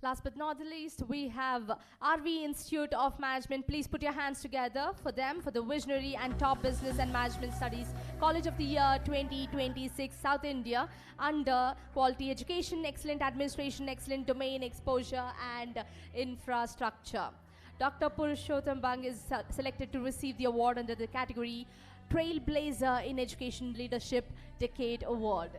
Last but not the least, we have RV Institute of Management. Please put your hands together for them, for the Visionary and Top Business and Management Studies College of the Year 2026, South India, under Quality Education, Excellent Administration, Excellent Domain Exposure and Infrastructure. Dr. Purushottam Bang is selected to receive the award under the category Trailblazer in Education Leadership Decade Award.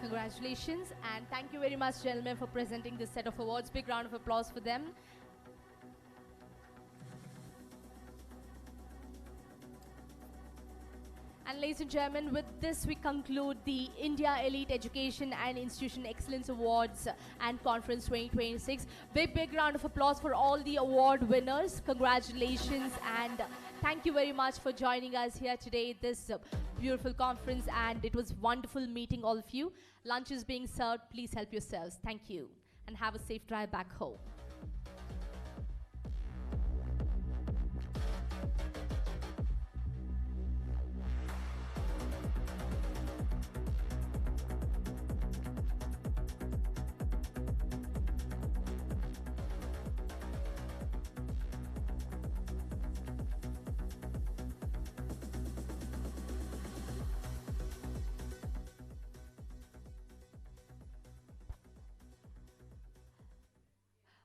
Congratulations, and thank you very much, gentlemen, for presenting this set of awards. Big round of applause for them. And ladies and gentlemen, with this we conclude the India Elite Education and Institution Excellence Awards and Conference 2026. Big round of applause for all the award winners. Congratulations, and thank you very much for joining us here today, this beautiful conference, and it was wonderful meeting all of you. Lunch is being served. Please help yourselves. Thank you, and have a safe drive back home.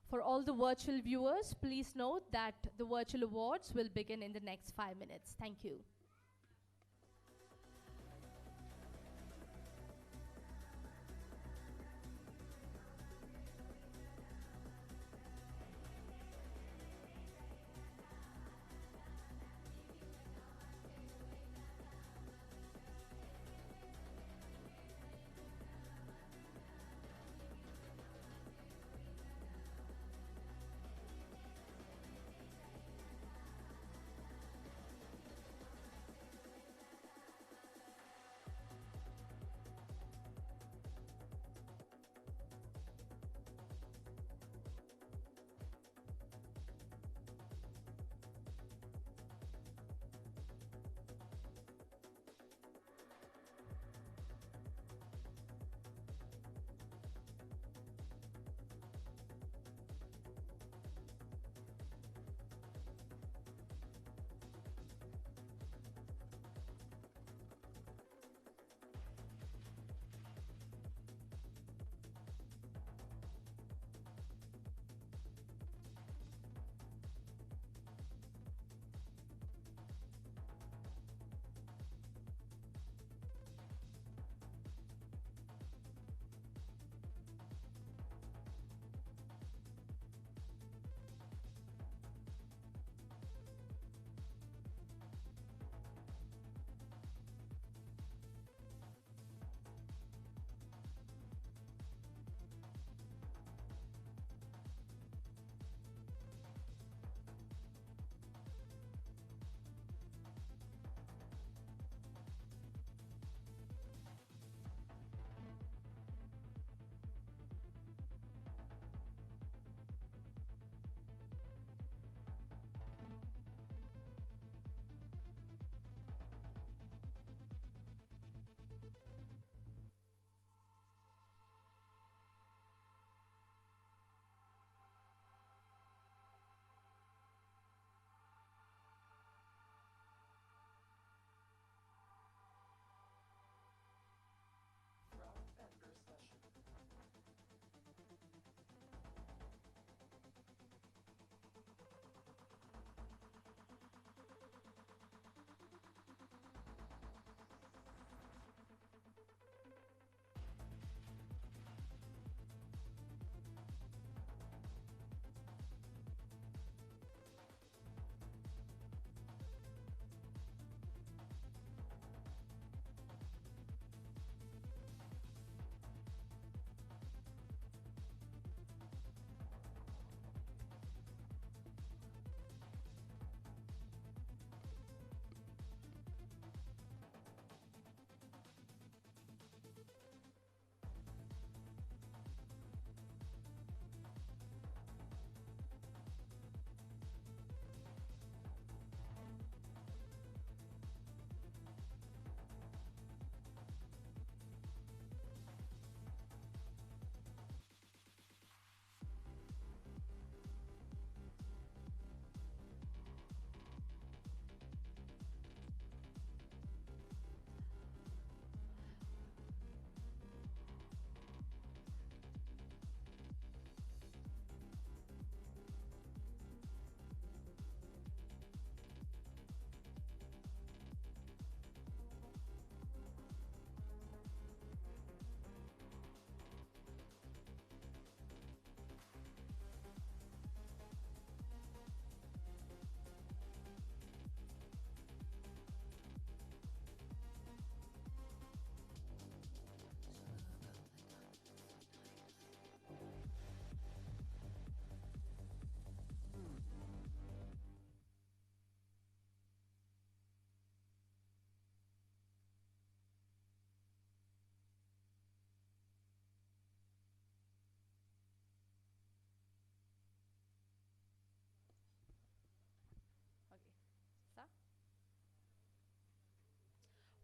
For all the virtual viewers, please note that the virtual awards will begin in the next 5 minutes. Thank you.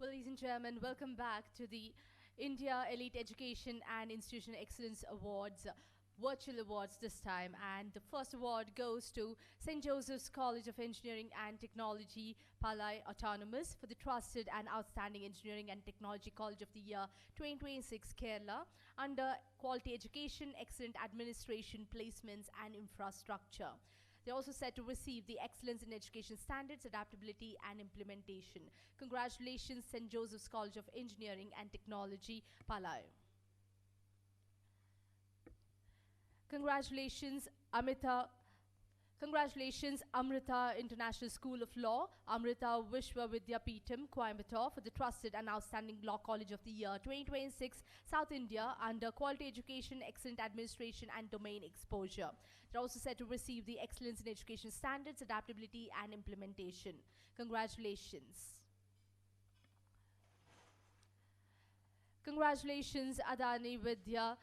Well, ladies and gentlemen, welcome back to the India Elite Education and Institutional Excellence Awards, virtual awards this time. And the first award goes to St. Joseph's College of Engineering and Technology, Palai Autonomous, for the Trusted and Outstanding Engineering and Technology College of the Year 2026 Kerala, under Quality Education, Excellent Administration, Placements and Infrastructure. They're also set to receive the Excellence in Education Standards, Adaptability and Implementation. Congratulations, St. Joseph's College of Engineering and Technology, Palai. Congratulations, Amrita International School of Law, Amrita Vishwa Vidyapeetham, Coimbatore, for the Trusted and Outstanding Law College of the Year 2026, South India, under Quality Education, Excellent Administration and Domain Exposure. They're also set to receive the Excellence in Education Standards, Adaptability and Implementation. Congratulations. Congratulations, Adani Vidya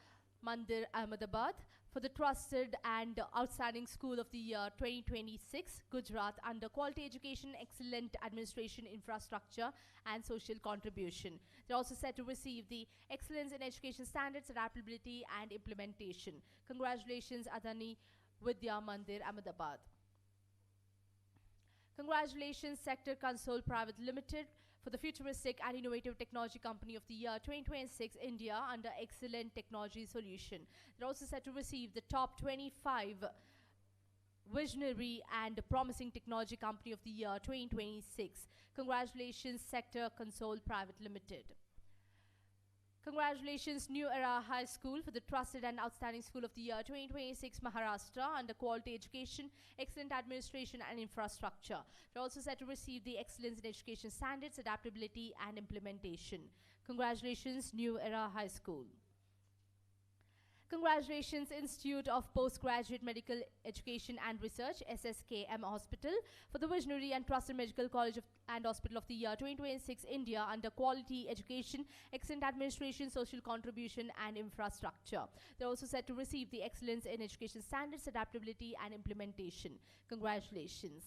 Mandir Ahmedabad, for the Trusted and Outstanding School of the Year 2026, Gujarat, under Quality Education, Excellent Administration, Infrastructure and Social Contribution. They're also set to receive the Excellence in Education Standards, Adaptability and Implementation. Congratulations, Adani Vidya Mandir Ahmedabad. Congratulations, Sector Console Private Limited, for the Futuristic and Innovative Technology Company of the Year 2026, India, under Excellent Technology Solution. They're also set to receive the Top 25 Visionary and Promising Technology Company of the Year 2026. Congratulations, Sector Console Private Limited. Congratulations, New Era High School, for the Trusted and Outstanding School of the Year 2026, Maharashtra, under Quality Education, Excellent Administration and Infrastructure. They're also set to receive the Excellence in Education Standards, Adaptability and Implementation. Congratulations, New Era High School. Congratulations, Institute of Postgraduate Medical Education and Research, SSKM Hospital, for the Visionary and Trusted Medical College and Hospital of the Year 2026, India, under Quality Education, Excellent Administration, Social Contribution and Infrastructure. They're also set to receive the Excellence in Education Standards, Adaptability and Implementation. Congratulations.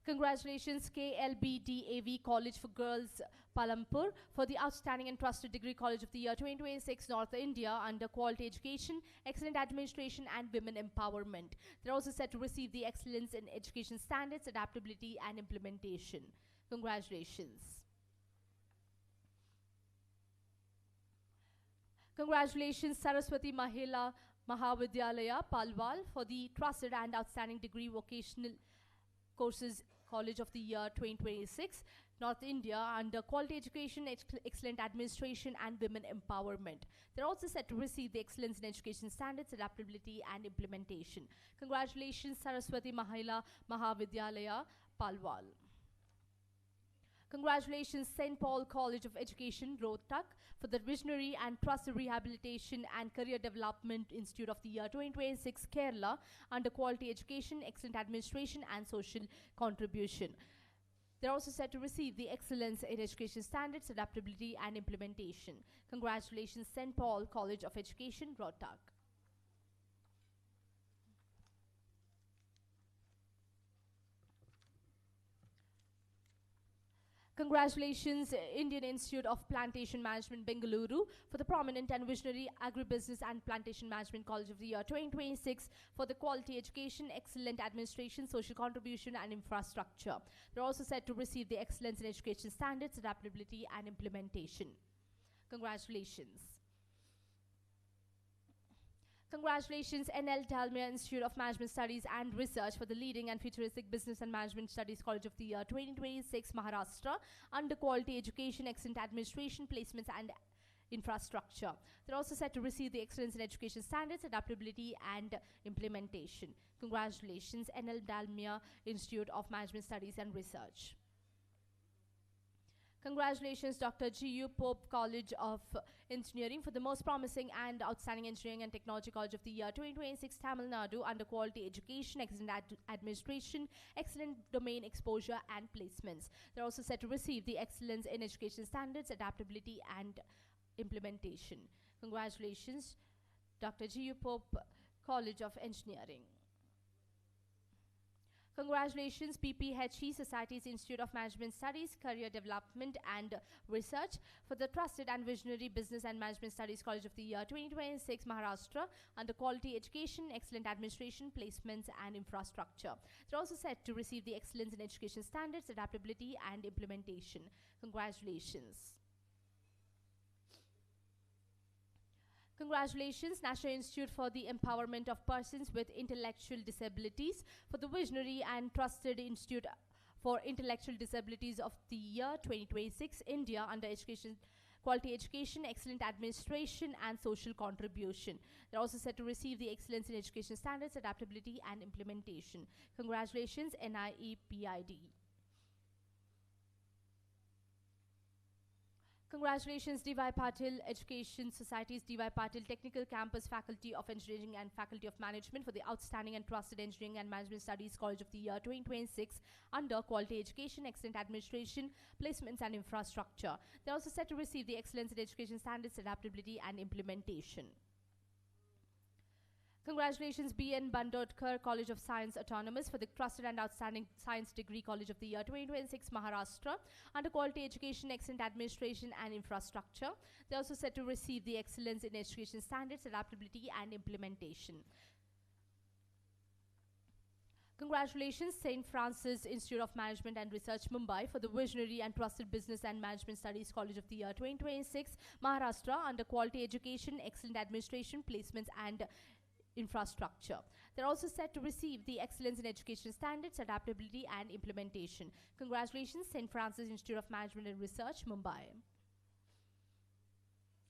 Congratulations, KLBDAV College for Girls, Palampur, for the Outstanding and Trusted Degree College of the Year 2026, North India, under Quality Education, Excellent Administration and Women Empowerment. They're also set to receive the Excellence in Education Standards, Adaptability and Implementation. Congratulations. Congratulations, Saraswati Mahila Mahavidyalaya, Palwal, for the Trusted and Outstanding Degree Vocational Courses College of the Year 2026, North India, under Quality Education, Excellent Administration and Women Empowerment. They're also set to receive the Excellence in Education Standards, Adaptability and Implementation. Congratulations, Saraswati Mahila Mahavidyalaya, Palwal. Congratulations, St. Paul College of Education, Rohtak, for the Visionary and Trusted Rehabilitation and Career Development Institute of the Year 2026, Kerala, under Quality Education, Excellent Administration and Social Contribution. They're also set to receive the Excellence in Education Standards, Adaptability and Implementation. Congratulations, St. Paul College of Education, Rohtak. Congratulations, Indian Institute of Plantation Management, Bengaluru, for the Prominent and Visionary Agribusiness and Plantation Management College of the Year 2026, for the Quality Education, Excellent Administration, Social Contribution and Infrastructure. They're also set to receive the Excellence in Education Standards, Adaptability and Implementation. Congratulations. Congratulations, NL Dalmia Institute of Management Studies and Research, for the Leading and Futuristic Business and Management Studies College of the Year 2026, Maharashtra, under Quality Education, Excellent Administration, Placements and Infrastructure. They're also set to receive the Excellence in Education Standards, Adaptability and Implementation. Congratulations, NL Dalmia Institute of Management Studies and Research. Congratulations, Dr. G.U. Pope College of Engineering, for the Most Promising and Outstanding Engineering and Technology College of the Year 2026, Tamil Nadu, under Quality Education, Excellent Administration, Excellent Domain Exposure and Placements. They're also set to receive the Excellence in Education Standards, Adaptability and Implementation. Congratulations, Dr. G.U. Pope College of Engineering. Congratulations, PPHE, Society's Institute of Management Studies, Career Development and Research, for the Trusted and Visionary Business and Management Studies College of the Year 2026, Maharashtra, under Quality Education, Excellent Administration, Placements and Infrastructure. They're also set to receive the Excellence in Education Standards, Adaptability and Implementation. Congratulations. Congratulations, National Institute for the Empowerment of Persons with Intellectual Disabilities, for the Visionary and Trusted Institute for Intellectual Disabilities of the Year 2026, India, under Education, Quality Education, Excellent Administration and Social Contribution. They're also set to receive the Excellence in Education Standards, Adaptability and Implementation. Congratulations, NIEPID. Congratulations, D.Y. Patil Education Society's D.Y. Patil Technical Campus Faculty of Engineering and Faculty of Management, for the Outstanding and Trusted Engineering and Management Studies College of the Year 2026, under Quality Education, Excellent Administration, Placements and Infrastructure. They're also set to receive the Excellence in Education Standards, Adaptability and Implementation. Congratulations, B.N. Bandodkar College of Science Autonomous, for the Trusted and Outstanding Science Degree College of the Year 2026, Maharashtra, under Quality Education, Excellent Administration and Infrastructure. They're also set to receive the Excellence in Education Standards, Adaptability and Implementation. Congratulations, St. Francis Institute of Management and Research, Mumbai, for the Visionary and Trusted Business and Management Studies College of the Year 2026, Maharashtra, under Quality Education, Excellent Administration, Placements and Infrastructure. They're also set to receive the Excellence in Education Standards, Adaptability and Implementation. Congratulations, St. Francis Institute of Management and Research, Mumbai.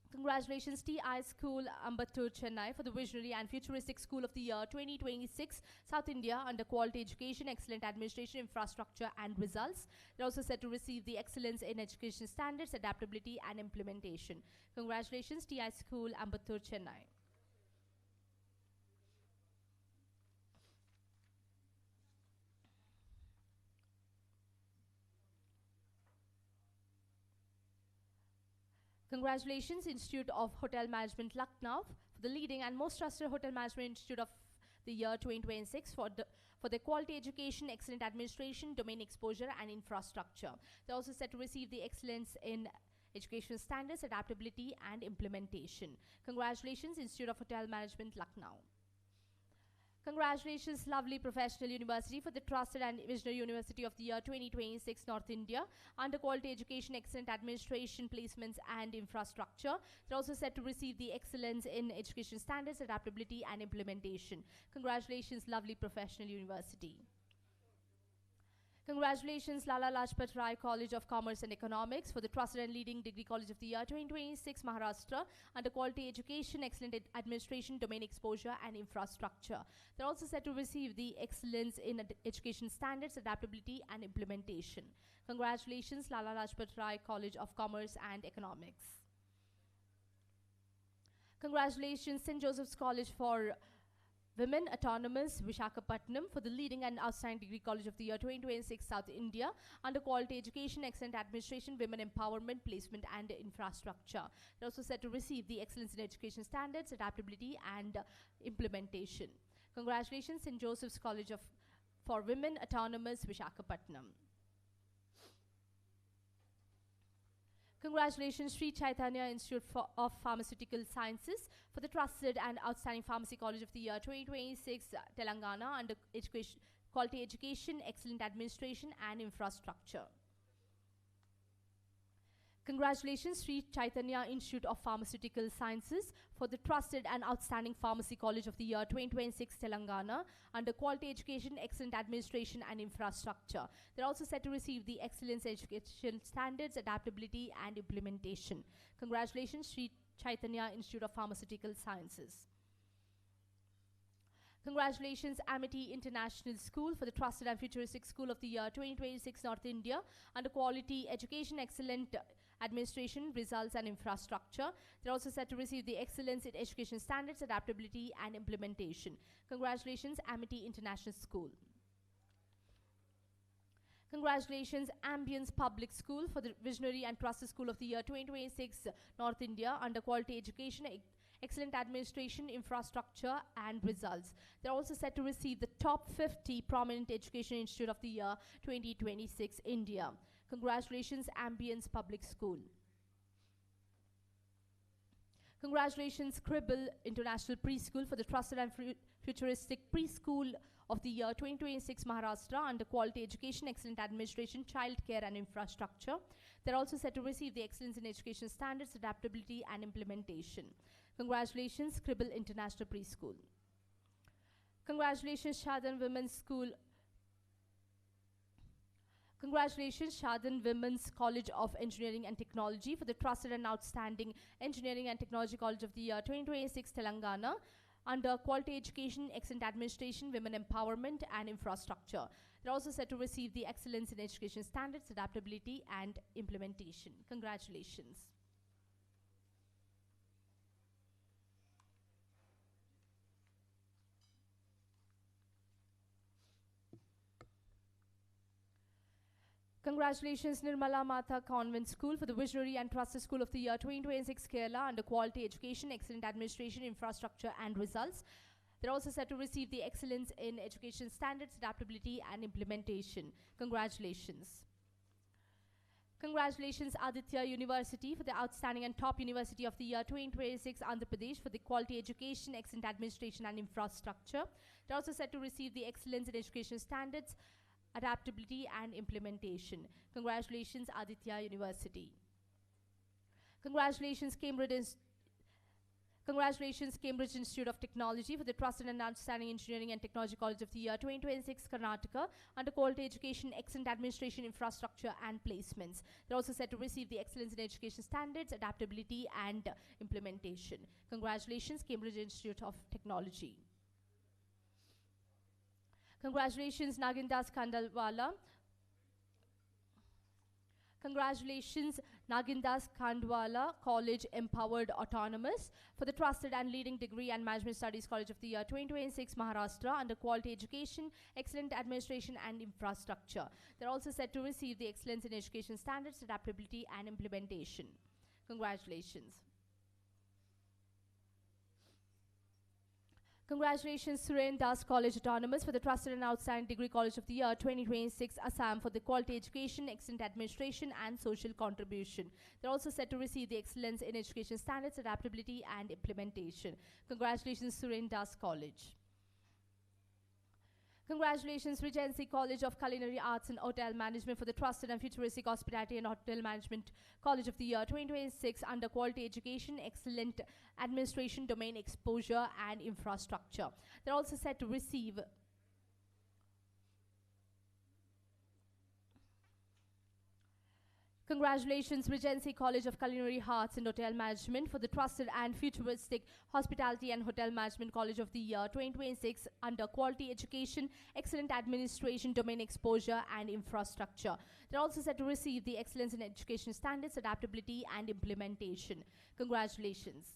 Congratulations, TI School, Ambattur, Chennai, for the Visionary and Futuristic School of the Year 2026, South India, under Quality Education, Excellent Administration, Infrastructure and Results. They're also set to receive the Excellence in Education Standards, Adaptability and Implementation. Congratulations, TI School, Ambattur, Chennai. Congratulations, Institute of Hotel Management, Lucknow, for the leading and most trusted hotel management institute of the year 2026 for the Quality Education, Excellent Administration, Domain Exposure and Infrastructure. They're also set to receive the Excellence in Education Standards, Adaptability and Implementation. Congratulations, Institute of Hotel Management, Lucknow. Congratulations, Lovely Professional University, for the Trusted and Visionary University of the Year 2026, North India, under Quality Education, Excellent Administration, Placements and Infrastructure. They're also set to receive the Excellence in Education Standards, Adaptability and Implementation. Congratulations, Lovely Professional University. Congratulations, Lala Lajpat Rai College of Commerce and Economics, for the Trusted and Leading Degree College of the Year 2026, Maharashtra, under Quality Education, Excellent Administration, Domain Exposure and Infrastructure. They're also set to receive the Excellence in Education Standards, Adaptability and Implementation. Congratulations, Lala Lajpat Rai College of Commerce and Economics. Congratulations, St. Joseph's College for Women, Autonomous, Vishakhapatnam, for the Leading and Outstanding Degree College of the Year 2026, South India, under Quality Education, Excellent Administration, Women Empowerment, Placement and Infrastructure. They're also set to receive the Excellence in Education Standards, Adaptability and Implementation. Congratulations, St. Joseph's College for Women, Autonomous, Vishakhapatnam. Congratulations, Sri Chaitanya Institute of Pharmaceutical Sciences, for the Trusted and Outstanding Pharmacy College of the Year 2026, Telangana, under Quality Education, Excellent Administration and Infrastructure. Congratulations, Sri Chaitanya Institute of Pharmaceutical Sciences, for the Trusted and Outstanding Pharmacy College of the Year 2026, Telangana, under Quality Education, Excellent Administration and Infrastructure. They're also set to receive the Excellence Education Standards, Adaptability and Implementation. Congratulations, Sri Chaitanya Institute of Pharmaceutical Sciences. Congratulations, Amity International School, for the Trusted and Futuristic School of the Year 2026, North India, under Quality Education, Excellent Administration, Results and Infrastructure. They're also set to receive the Excellence in Education Standards, Adaptability and Implementation. Congratulations, Amity International School. Congratulations, Ambience Public School, for the Visionary and Trusted School of the Year 2026, North India, under Quality Education, excellent administration, infrastructure, and results. They're also set to receive the top 50 Prominent Education Institute of the Year 2026 India. Congratulations, Ambience Public School. Congratulations, Cribble International Preschool for the Trusted and Futuristic Preschool of the Year 2026 Maharashtra under Quality Education, Excellent Administration, Child Care and Infrastructure. They're also set to receive the Excellence in Education Standards, Adaptability and Implementation. Congratulations, Cribble International Preschool. Congratulations, Shadan Women's School. Congratulations, Shadan Women's College of Engineering and Technology for the Trusted and Outstanding Engineering and Technology College of the Year 2026 Telangana under Quality Education, Excellent Administration, Women Empowerment and Infrastructure. They're also set to receive the Excellence in Education Standards, Adaptability and Implementation. Congratulations. Congratulations, Nirmala Matha Convent School for the Visionary and Trusted School of the Year 2026 Kerala under Quality Education, Excellent Administration, Infrastructure and Results. They're also set to receive the Excellence in Education Standards, Adaptability and Implementation. Congratulations. Congratulations, Aditya University for the Outstanding and Top University of the Year 2026 Andhra Pradesh for the Quality Education, Excellent Administration and Infrastructure. They're also set to receive the Excellence in Education Standards, Adaptability and Implementation. Congratulations, Aditya University. Congratulations, Cambridge Institute of Technology for the Trusted and Outstanding Engineering and Technology College of the Year 2026 Karnataka under Quality Education, Excellent Administration, Infrastructure and Placements. They're also set to receive the Excellence in Education Standards, Adaptability and Implementation. Congratulations, Cambridge Institute of Technology. Congratulations, Nagindas Khandwala. Congratulations, Nagindas Khandwala College Empowered Autonomous for the Trusted and Leading Degree and Management Studies College of the Year 2026 Maharashtra under Quality Education, Excellent Administration and Infrastructure. They're also set to receive the Excellence in Education Standards, Adaptability and Implementation. Congratulations. Congratulations, Suren Das College Autonomous for the Trusted and Outstanding Degree College of the Year 2026 Assam for the Quality Education, Excellent Administration and Social Contribution. They're also set to receive the Excellence in Education Standards, Adaptability and Implementation. Congratulations, Suren Das College. Congratulations, Regency College of Culinary Arts and Hotel Management for the Trusted and Futuristic Hospitality and Hotel Management College of the Year 2026 under Quality Education, Excellent Administration, Domain Exposure and Infrastructure. They're also set to receive Congratulations, Regency College of Culinary Arts and Hotel Management for the Trusted and Futuristic Hospitality and Hotel Management College of the Year 2026 under Quality Education, Excellent Administration, Domain Exposure and Infrastructure. They're also set to receive the Excellence in Education Standards, Adaptability and Implementation. Congratulations.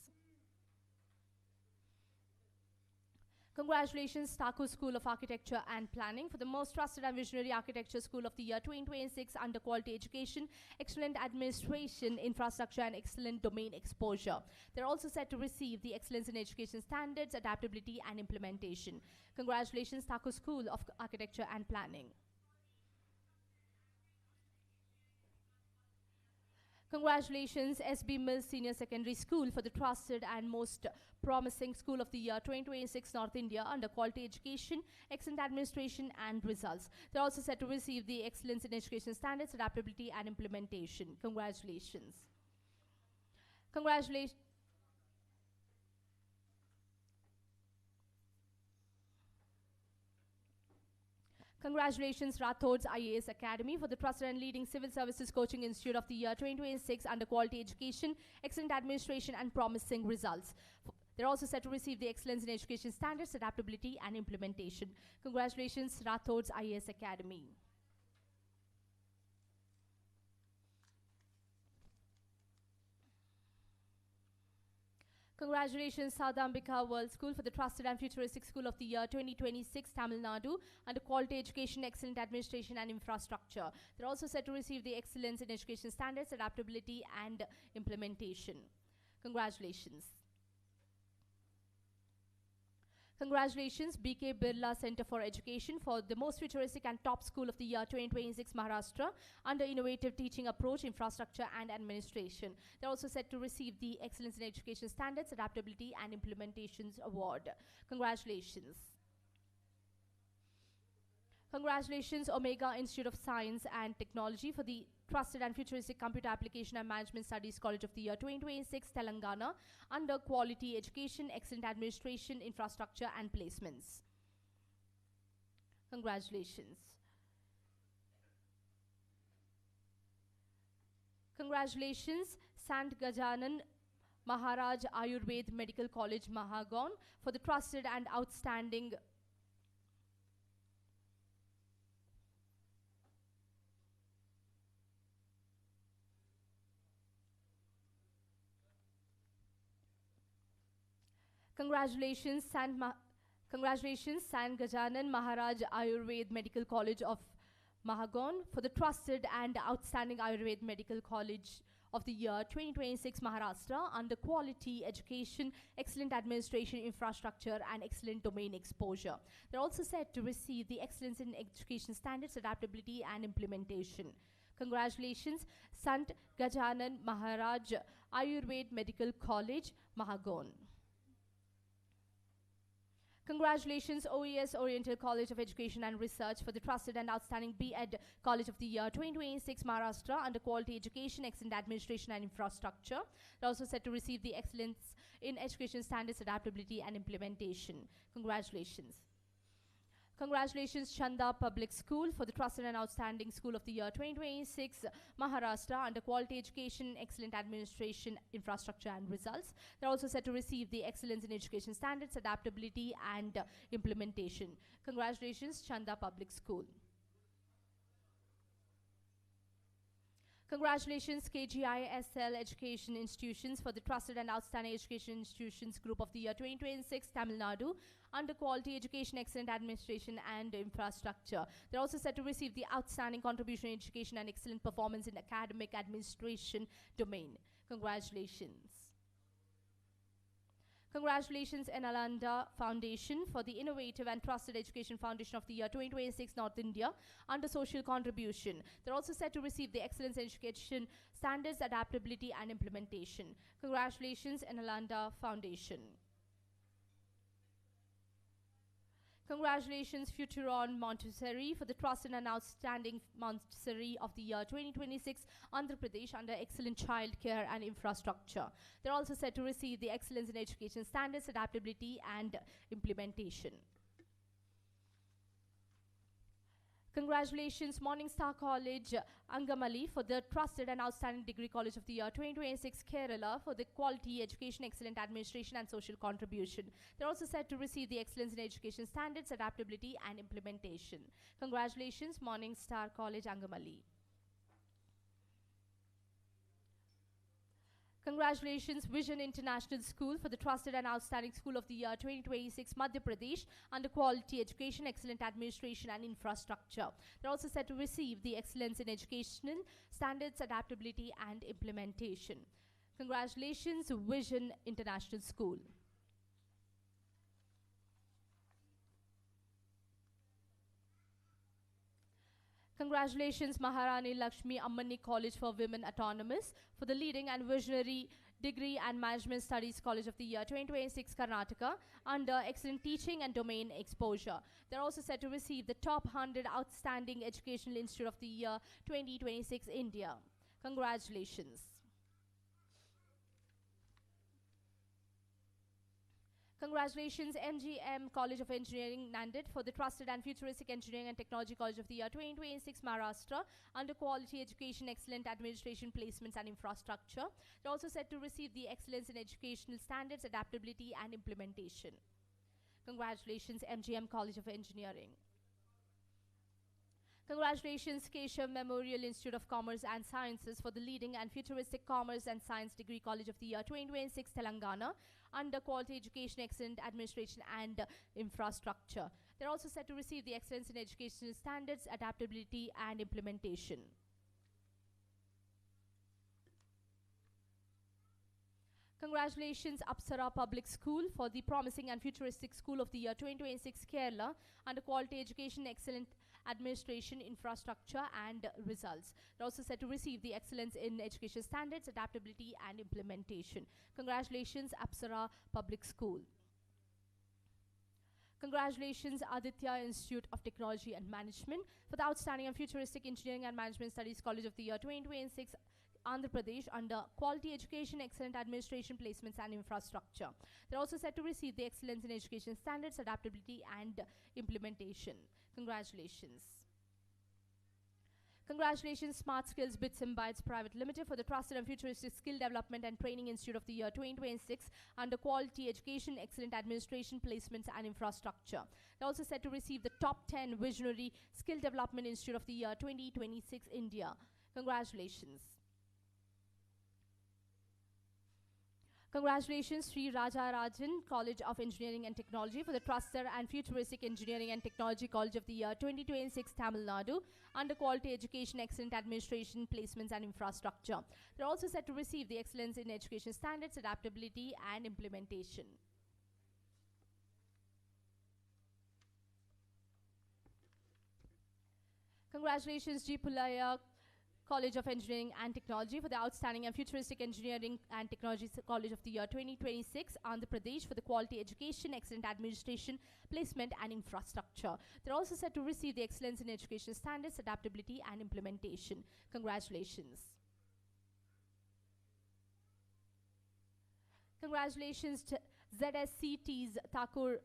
Congratulations, Thakur School of Architecture and Planning for the Most Trusted and Visionary Architecture School of the Year 2026 under Quality Education, Excellent Administration, Infrastructure and Excellent Domain Exposure. They're also set to receive the Excellence in Education Standards, Adaptability and Implementation. Congratulations, Thakur School of Architecture and Planning. Congratulations, SB Mills Senior Secondary School for the Trusted and Most Promising School of the Year 2026 North India under Quality Education, Excellent Administration and Results. They're also set to receive the Excellence in Education Standards, Adaptability and Implementation. Congratulations. Congratulations. Congratulations, Rathod's IAS Academy for the Trusted and Leading Civil Services Coaching Institute of the Year 2026 under Quality Education, Excellent Administration and Promising Results. They're also set to receive the Excellence in Education Standards, Adaptability and Implementation. Congratulations, Rathod's IAS Academy. Congratulations, Saudambika World School for the Trusted and Futuristic School of the Year 2026 Tamil Nadu under Quality Education, Excellent Administration and Infrastructure. They're also set to receive the Excellence in Education Standards, Adaptability and Implementation. Congratulations. Congratulations, BK Birla Center for Education for the most futuristic and top school of the year 2026 Maharashtra under innovative teaching approach, infrastructure and administration. They're also set to receive the Excellence in Education Standards, Adaptability and Implementations Award. Congratulations. Congratulations, Omega Institute of Science and Technology for the Trusted and Futuristic Computer Application and Management Studies College of the Year 2026 Telangana under Quality Education, Excellent Administration, Infrastructure and Placements. Congratulations. Congratulations, Sant Gajanan Maharaj Ayurved Medical College, Mahagon for the Trusted and Outstanding Congratulations, Sant Gajanan Maharaj Ayurved Medical College of Mahagon for the Trusted and Outstanding Ayurved Medical College of the Year 2026 Maharashtra under Quality Education, Excellent Administration, Infrastructure and Excellent Domain Exposure. They're also set to receive the Excellence in Education Standards, Adaptability and Implementation. Congratulations, Sant Gajanan Maharaj Ayurved Medical College, Mahagon. Congratulations, OES Oriental College of Education and Research for the Trusted and Outstanding B.Ed College of the Year 2026 Maharashtra under Quality Education, Excellent Administration and Infrastructure. They're also set to receive the Excellence in Education Standards, Adaptability and Implementation. Congratulations. Congratulations, Chanda Public School for the Trusted and Outstanding School of the Year 2026 Maharashtra under Quality Education, Excellent Administration, Infrastructure and Results. They're also set to receive the Excellence in Education Standards, Adaptability and Implementation. Congratulations, Chanda Public School. Congratulations, KGISL Education Institutions for the Trusted and Outstanding Education Institutions Group of the Year 2026 Tamil Nadu under Quality Education, Excellent Administration and Infrastructure. They're also set to receive the Outstanding Contribution in Education and Excellent Performance in Academic Administration domain. Congratulations. Congratulations, Enalanda Foundation for the Innovative and Trusted Education Foundation of the Year 2026 North India under Social Contribution. They're also set to receive the Excellence in Education Standards, Adaptability and Implementation. Congratulations, Enalanda Foundation. Congratulations, Futuron Montessori for the Trusted and Outstanding Montessori of the Year 2026 Andhra Pradesh under Excellent Child Care and Infrastructure. They're also set to receive the Excellence in Education Standards, Adaptability and Implementation. Congratulations, Morning Star College, Angamali for the Trusted and Outstanding Degree College of the Year 2026 Kerala for the Quality Education, Excellent Administration and Social Contribution. They're also set to receive the Excellence in Education Standards, Adaptability and Implementation. Congratulations, Morning Star College, Angamali. Congratulations, Vision International School for the Trusted and Outstanding School of the Year 2026 Madhya Pradesh under Quality Education, Excellent Administration and Infrastructure. They're also set to receive the Excellence in Educational Standards, Adaptability and Implementation. Congratulations, Vision International School. Congratulations, Maharani Lakshmi Ammani College for Women Autonomous for the Leading and Visionary Degree and Management Studies College of the Year 2026 Karnataka under Excellent Teaching and Domain Exposure. They're also set to receive the Top 100 Outstanding Educational Institute of the Year 2026 India. Congratulations. Congratulations, MGM College of Engineering, Nanded for the Trusted and Futuristic Engineering and Technology College of the Year 2026 Maharashtra under Quality Education, Excellent Administration, Placements and Infrastructure. They're also set to receive the Excellence in Educational Standards, Adaptability and Implementation. Congratulations, MGM College of Engineering. Congratulations, Keshav Memorial Institute of Commerce and Sciences for the Leading and Futuristic Commerce and Science Degree College of the Year 2026 Telangana under Quality Education, Excellent Administration and Infrastructure. They're also set to receive the Excellence in Educational Standards, Adaptability and Implementation. Congratulations, Apsara Public School, for the Promising and Futuristic School of the Year 2026 Kerala under Quality Education, Excellent Administration, Infrastructure and Results. They're also set to receive the Excellence in Education Standards, Adaptability and Implementation. Congratulations, Apsara Public School. Congratulations, Aditya Institute of Technology and Management, for the Outstanding and Futuristic Engineering and Management Studies College of the Year 2026, Andhra Pradesh, under Quality Education, Excellent Administration, Placements and Infrastructure. They're also set to receive the Excellence in Education Standards, Adaptability and Implementation. Congratulations. Congratulations, Smart Skills Bits and Bytes Private Limited, for the Trusted and Futuristic Skill Development and Training Institute of the Year 2026 under Quality Education, Excellent Administration, Placements and Infrastructure. They're also set to receive the Top 10 Visionary Skill Development Institute of the Year 2026 India. Congratulations. Congratulations, Sri Rajarajan College of Engineering and Technology, for the Trusted and Futuristic Engineering and Technology College of the Year 2026 Tamil Nadu under Quality Education, Excellent Administration, Placements and Infrastructure. They're also set to receive the Excellence in Education Standards, Adaptability and Implementation. Congratulations, G. Pulaya College of Engineering and Technology, for the Outstanding and Futuristic Engineering and Technology College of the Year 2026, Andhra Pradesh, for the Quality Education, Excellent Administration, Placement and Infrastructure. They're also set to receive the Excellence in Education Standards, Adaptability and Implementation. Congratulations. Congratulations to ZSCT's Thakur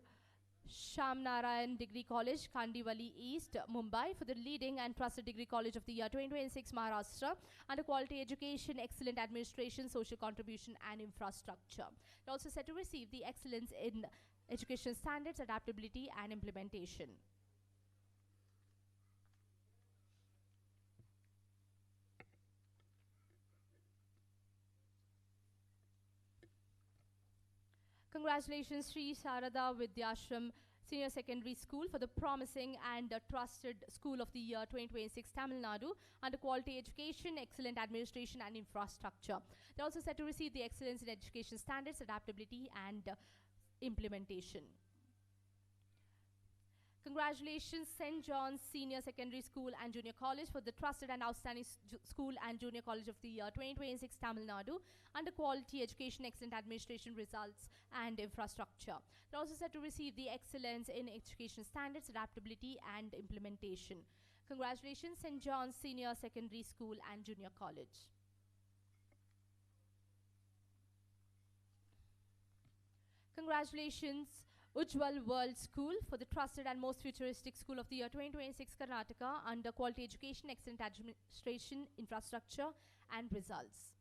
Shamnarayan Degree College, Kandivali East, Mumbai, for the Leading and Trusted Degree College of the Year 2026, Maharashtra, under Quality Education, Excellent Administration, Social Contribution and Infrastructure. They're also set to receive the Excellence in Education Standards, Adaptability and Implementation. Congratulations, Sri Sarada Vidyashram Senior Secondary School, for the Promising and Trusted School of the Year 2026 Tamil Nadu under Quality Education, Excellent Administration and Infrastructure. They're also set to receive the Excellence in Education Standards, Adaptability and Implementation. Congratulations, St. John's Senior Secondary School and Junior College, for the Trusted and Outstanding School and Junior College of the Year 2026 Tamil Nadu under Quality Education, Excellent Administration, Results and Infrastructure. They're also set to receive the Excellence in Education Standards, Adaptability and Implementation. Congratulations, St. John's Senior Secondary School and Junior College. Congratulations, Ujjwal World School, for the Trusted and Most Futuristic School of the Year 2026 Karnataka under Quality Education, Excellent Administration, Infrastructure and Results.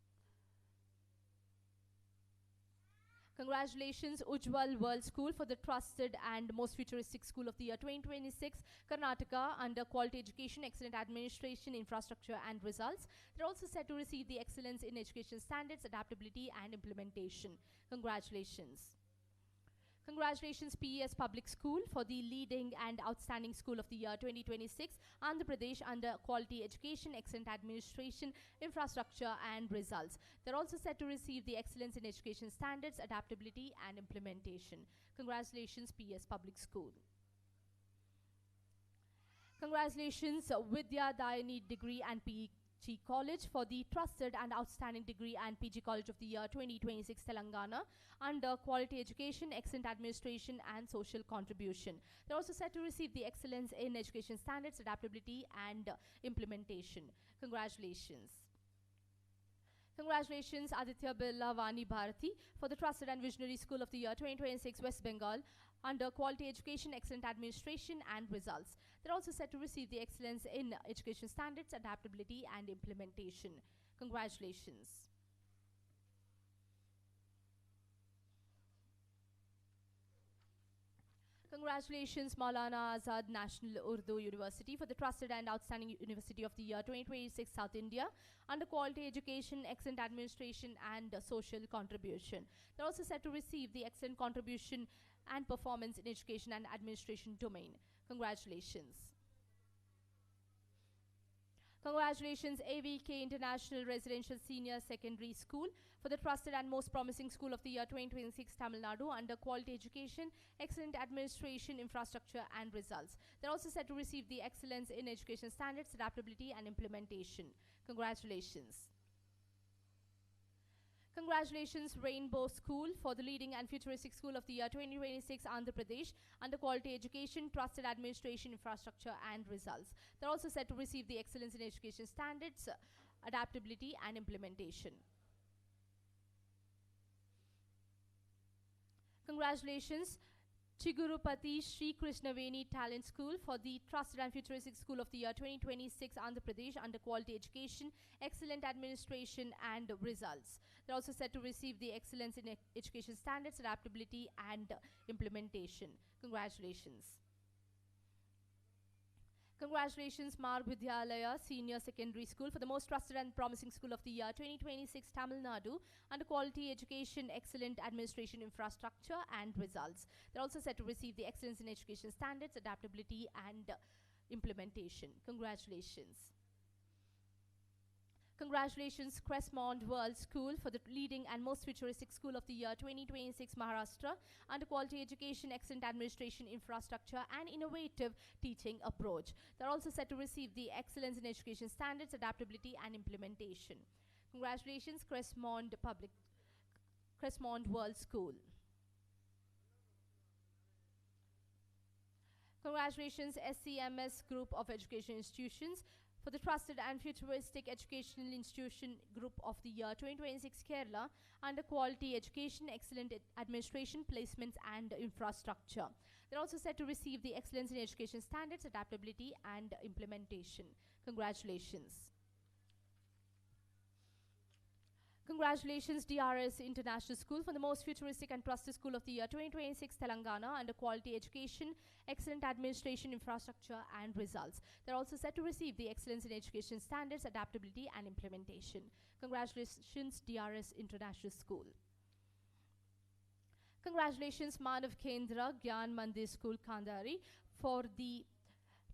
Congratulations, Ujjwal World School, for the Trusted and Most Futuristic School of the Year 2026 Karnataka under Quality Education, Excellent Administration, Infrastructure and Results. They're also set to receive the Excellence in Education Standards, Adaptability and Implementation. Congratulations. Congratulations, PES Public School, for the Leading and Outstanding School of the Year 2026, Andhra Pradesh under Quality Education, Excellent Administration, Infrastructure and Results. They're also set to receive the Excellence in Education Standards, Adaptability and Implementation. Congratulations, PES Public School. Congratulations, Vidya Dayani Degree and PG College, for the Trusted and Outstanding Degree and PG College of the Year 2026 Telangana under Quality Education, Excellent Administration and Social Contribution. They're also set to receive the Excellence in Education Standards, Adaptability and Implementation. Congratulations. Congratulations, Aditya Birla Vani Bharati, for the Trusted and Visionary School of the Year 2026 West Bengal under Quality Education, Excellent Administration and Results. They're also set to receive the Excellence in Education Standards, Adaptability and Implementation. Congratulations. Congratulations, Maulana Azad National Urdu University, for the Trusted and Outstanding University of the Year 2026 South India under Quality Education, Excellent Administration and Social Contribution. They're also set to receive the Excellent Contribution and Performance in Education and Administration domain. Congratulations. Congratulations, AVK International Residential Senior Secondary School for the trusted and most promising school of the year 2026 Tamil Nadu under quality education, excellent administration, infrastructure and results. They're also set to receive the excellence in education standards, adaptability and implementation. Congratulations. Congratulations, Rainbow School for the leading and futuristic school of the year 2026 Andhra Pradesh under quality education, trusted administration, infrastructure and results. They're also set to receive the excellence in education standards, adaptability and implementation. Congratulations, Chigurupati Sri Krishnaveni Talent School for the Trusted and Futuristic School of the Year 2026 Andhra Pradesh under quality education, excellent administration and results. They're also set to receive the excellence in education standards, adaptability and implementation. Congratulations. Congratulations, Marg Vidyalaya Senior Secondary School for the most trusted and promising school of the year 2026 Tamil Nadu under quality education, excellent administration, infrastructure and results. They're also set to receive the excellence in education standards, adaptability and implementation. Congratulations. Congratulations, Crestmont World School for the leading and most futuristic school of the year 2026 Maharashtra under quality education, excellent administration, infrastructure and innovative teaching approach. They're also set to receive the excellence in education standards, adaptability and implementation. Congratulations, Crestmont World School. Congratulations, SCMS Group of Education Institutions for the Trusted and Futuristic Educational Institution Group of the Year 2026 Kerala under quality education, excellent administration, placements and infrastructure. They're also set to receive the excellence in education standards, adaptability and implementation. Congratulations. Congratulations, DRS International School for the most futuristic and trusted school of the year 2026 Telangana under quality education, excellent administration, infrastructure and results. They're also set to receive the excellence in education standards, adaptability and implementation. Congratulations, DRS International School. Congratulations, Manav Kendra Gyan Mandir School, Kandari for the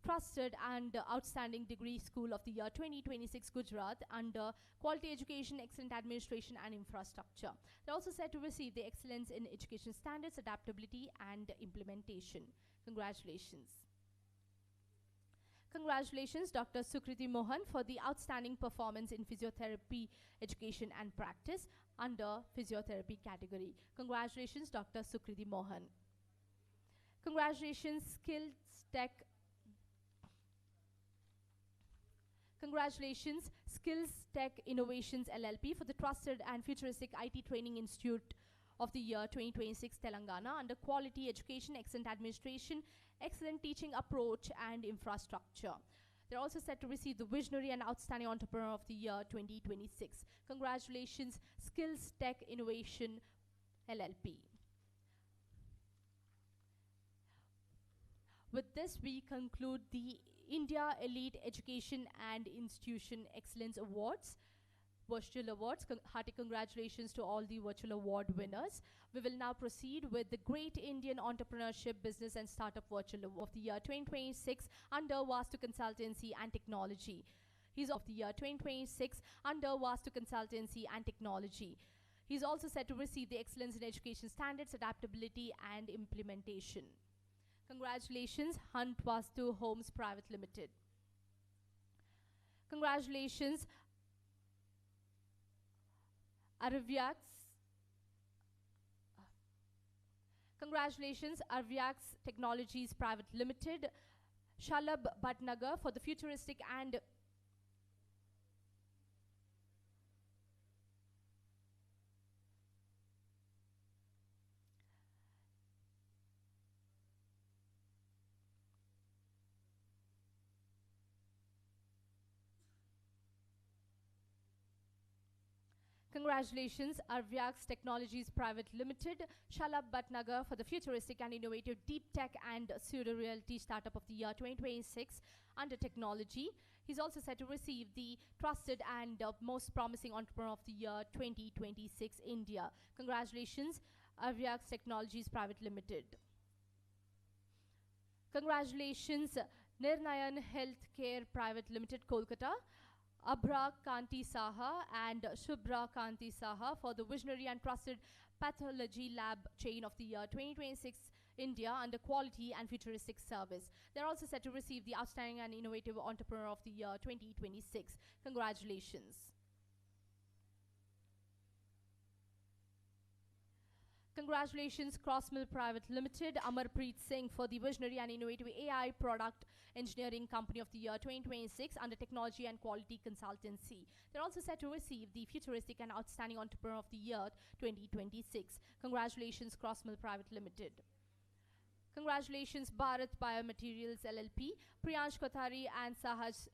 Trusted and Outstanding Degree School of the Year 2026 Gujarat under Quality Education, Excellent Administration and Infrastructure. They're also set to receive the Excellence in Education Standards, Adaptability and Implementation. Congratulations. Congratulations, Dr. Sukriti Mohan for the outstanding performance in physiotherapy education and practice under physiotherapy category. Congratulations, Dr. Sukriti Mohan. Congratulations, Skills Tech Congratulations, Skills Tech Innovations LLP for the Trusted and Futuristic IT Training Institute of the Year 2026 Telangana under Quality Education, Excellent Administration, Excellent Teaching Approach and Infrastructure. They're also set to receive the Visionary and Outstanding Entrepreneur of the Year 2026. Congratulations, Skills Tech Innovation LLP. With this, we conclude the India Elite Education and Institution Excellence Awards, Virtual Awards. Hearty congratulations to all the virtual award winners. We will now proceed with the Great Indian Entrepreneurship Business and Startup Virtual Award of the Year 2026 under Vastu Consultancy and Technology. He's of the year 2026 under Vastu Consultancy and Technology. He's also set to receive the Excellence in Education Standards, Adaptability and Implementation. Congratulations, Hunt Vastu Homes Private Limited. Congratulations, Arvyax. Congratulations, Arvyax Technologies Private Limited, Shalab Bhatnagar for the futuristic and Congratulations, Arvyax Technologies Private Limited, Shalab Bhatnagar for the futuristic and innovative deep tech and pseudo-reality startup of the year 2026 under technology. He's also set to receive the Trusted and Most Promising Entrepreneur of the Year 2026 India. Congratulations, Arvyax Technologies Private Limited. Congratulations, Nirnayan Healthcare Private Limited, Kolkata, Abra Kanti Saha and Shubhra Kanti Saha for the Visionary and Trusted Pathology Lab Chain of the Year 2026 India under Quality and Futuristic Service. They're also set to receive the Outstanding and Innovative Entrepreneur of the Year 2026. Congratulations. Congratulations, Crossmill Private Limited, Amarpreet Singh for the Visionary and Innovative AI Product Engineering Company of the Year 2026 under Technology and Quality Consultancy. They're also set to receive the Futuristic and Outstanding Entrepreneur of the Year 2026. Congratulations, Crossmill Private Limited. Congratulations, Bharat Biomaterials LLP, Priyansh Kothari and Sahaj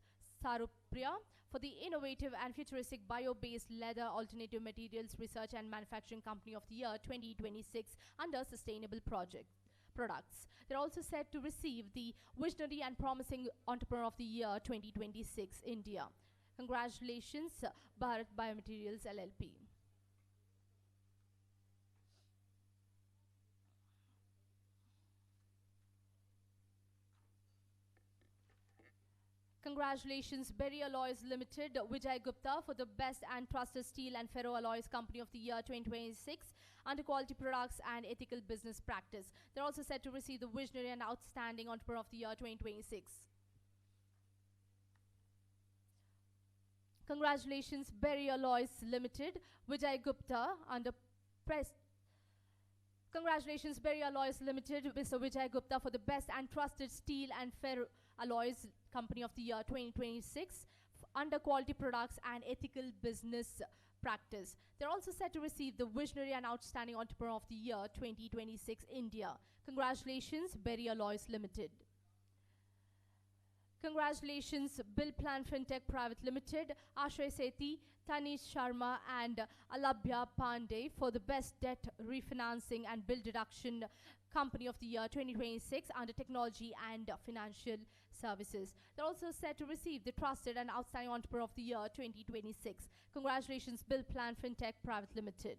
Sarupriya for the Innovative and Futuristic Bio-Based Leather Alternative Materials Research and Manufacturing Company of the Year 2026 under Sustainable Products. They're also set to receive the Visionary and Promising Entrepreneur of the Year 2026 India. Congratulations, Bharat Biomaterials LLP. Congratulations, Berry Alloys Limited, Vijay Gupta for the Best and Trusted Steel and Ferro Alloys Company of the Year 2026 under Quality Products and Ethical Business Practice. They're also set to receive the Visionary and Outstanding Entrepreneur of the Year 2026. Congratulations, Berry Alloys Limited, Vijay Gupta under Congratulations, Berry Alloys Limited, Mr. Vijay Gupta for the Best and Trusted Steel and Ferro Alloys Company of the Year 2026 under Quality Products and Ethical Business Practice. They're also set to receive the Visionary and Outstanding Entrepreneur of the Year 2026 India. Congratulations, Berry Alloys Limited. Congratulations, Bill Plan Fintech Private Limited, Ashray Sethi, Tanish Sharma and Alabhya Pandey for the Best Debt Refinancing and Bill Deduction Company of the Year 2026 under Technology and Financial Services. They're also set to receive the Trusted and Outstanding Entrepreneur of the Year 2026. Congratulations, Bill Plan Fintech Private Limited.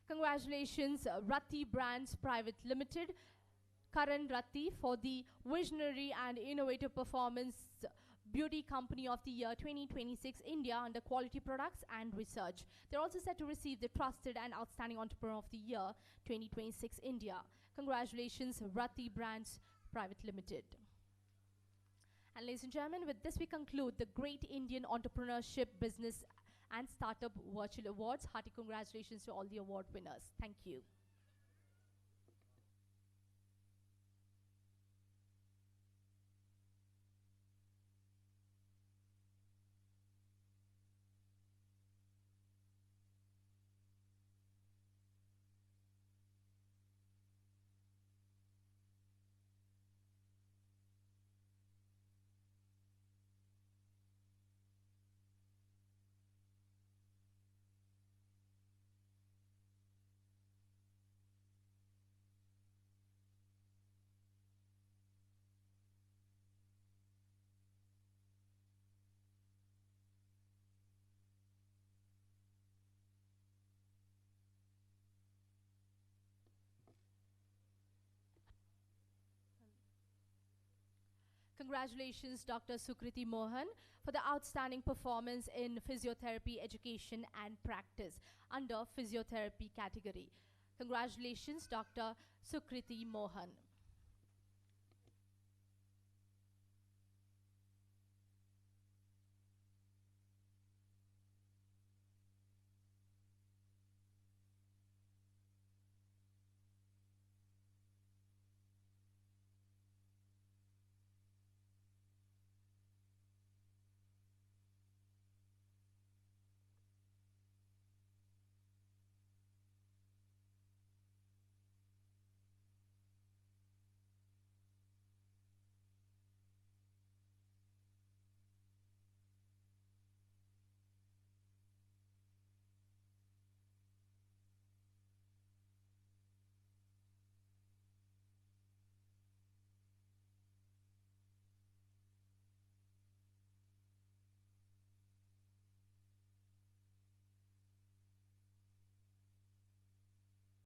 Congratulations, Rati Brands Private Limited, Karan Rati for the Visionary and Innovative Performance Beauty Company of the Year 2026 India under Quality Products and Research. They're also set to receive the Trusted and Outstanding Entrepreneur of the Year 2026 India. Congratulations, Rati Brands Private Limited. And ladies and gentlemen, with this we conclude the Great Indian Entrepreneurship Business and Startup Virtual Awards. Hearty congratulations to all the award winners. Thank you. Congratulations, Dr. Sukriti Mohan, for the outstanding performance in physiotherapy education and practice under physiotherapy category. Congratulations, Dr. Sukriti Mohan.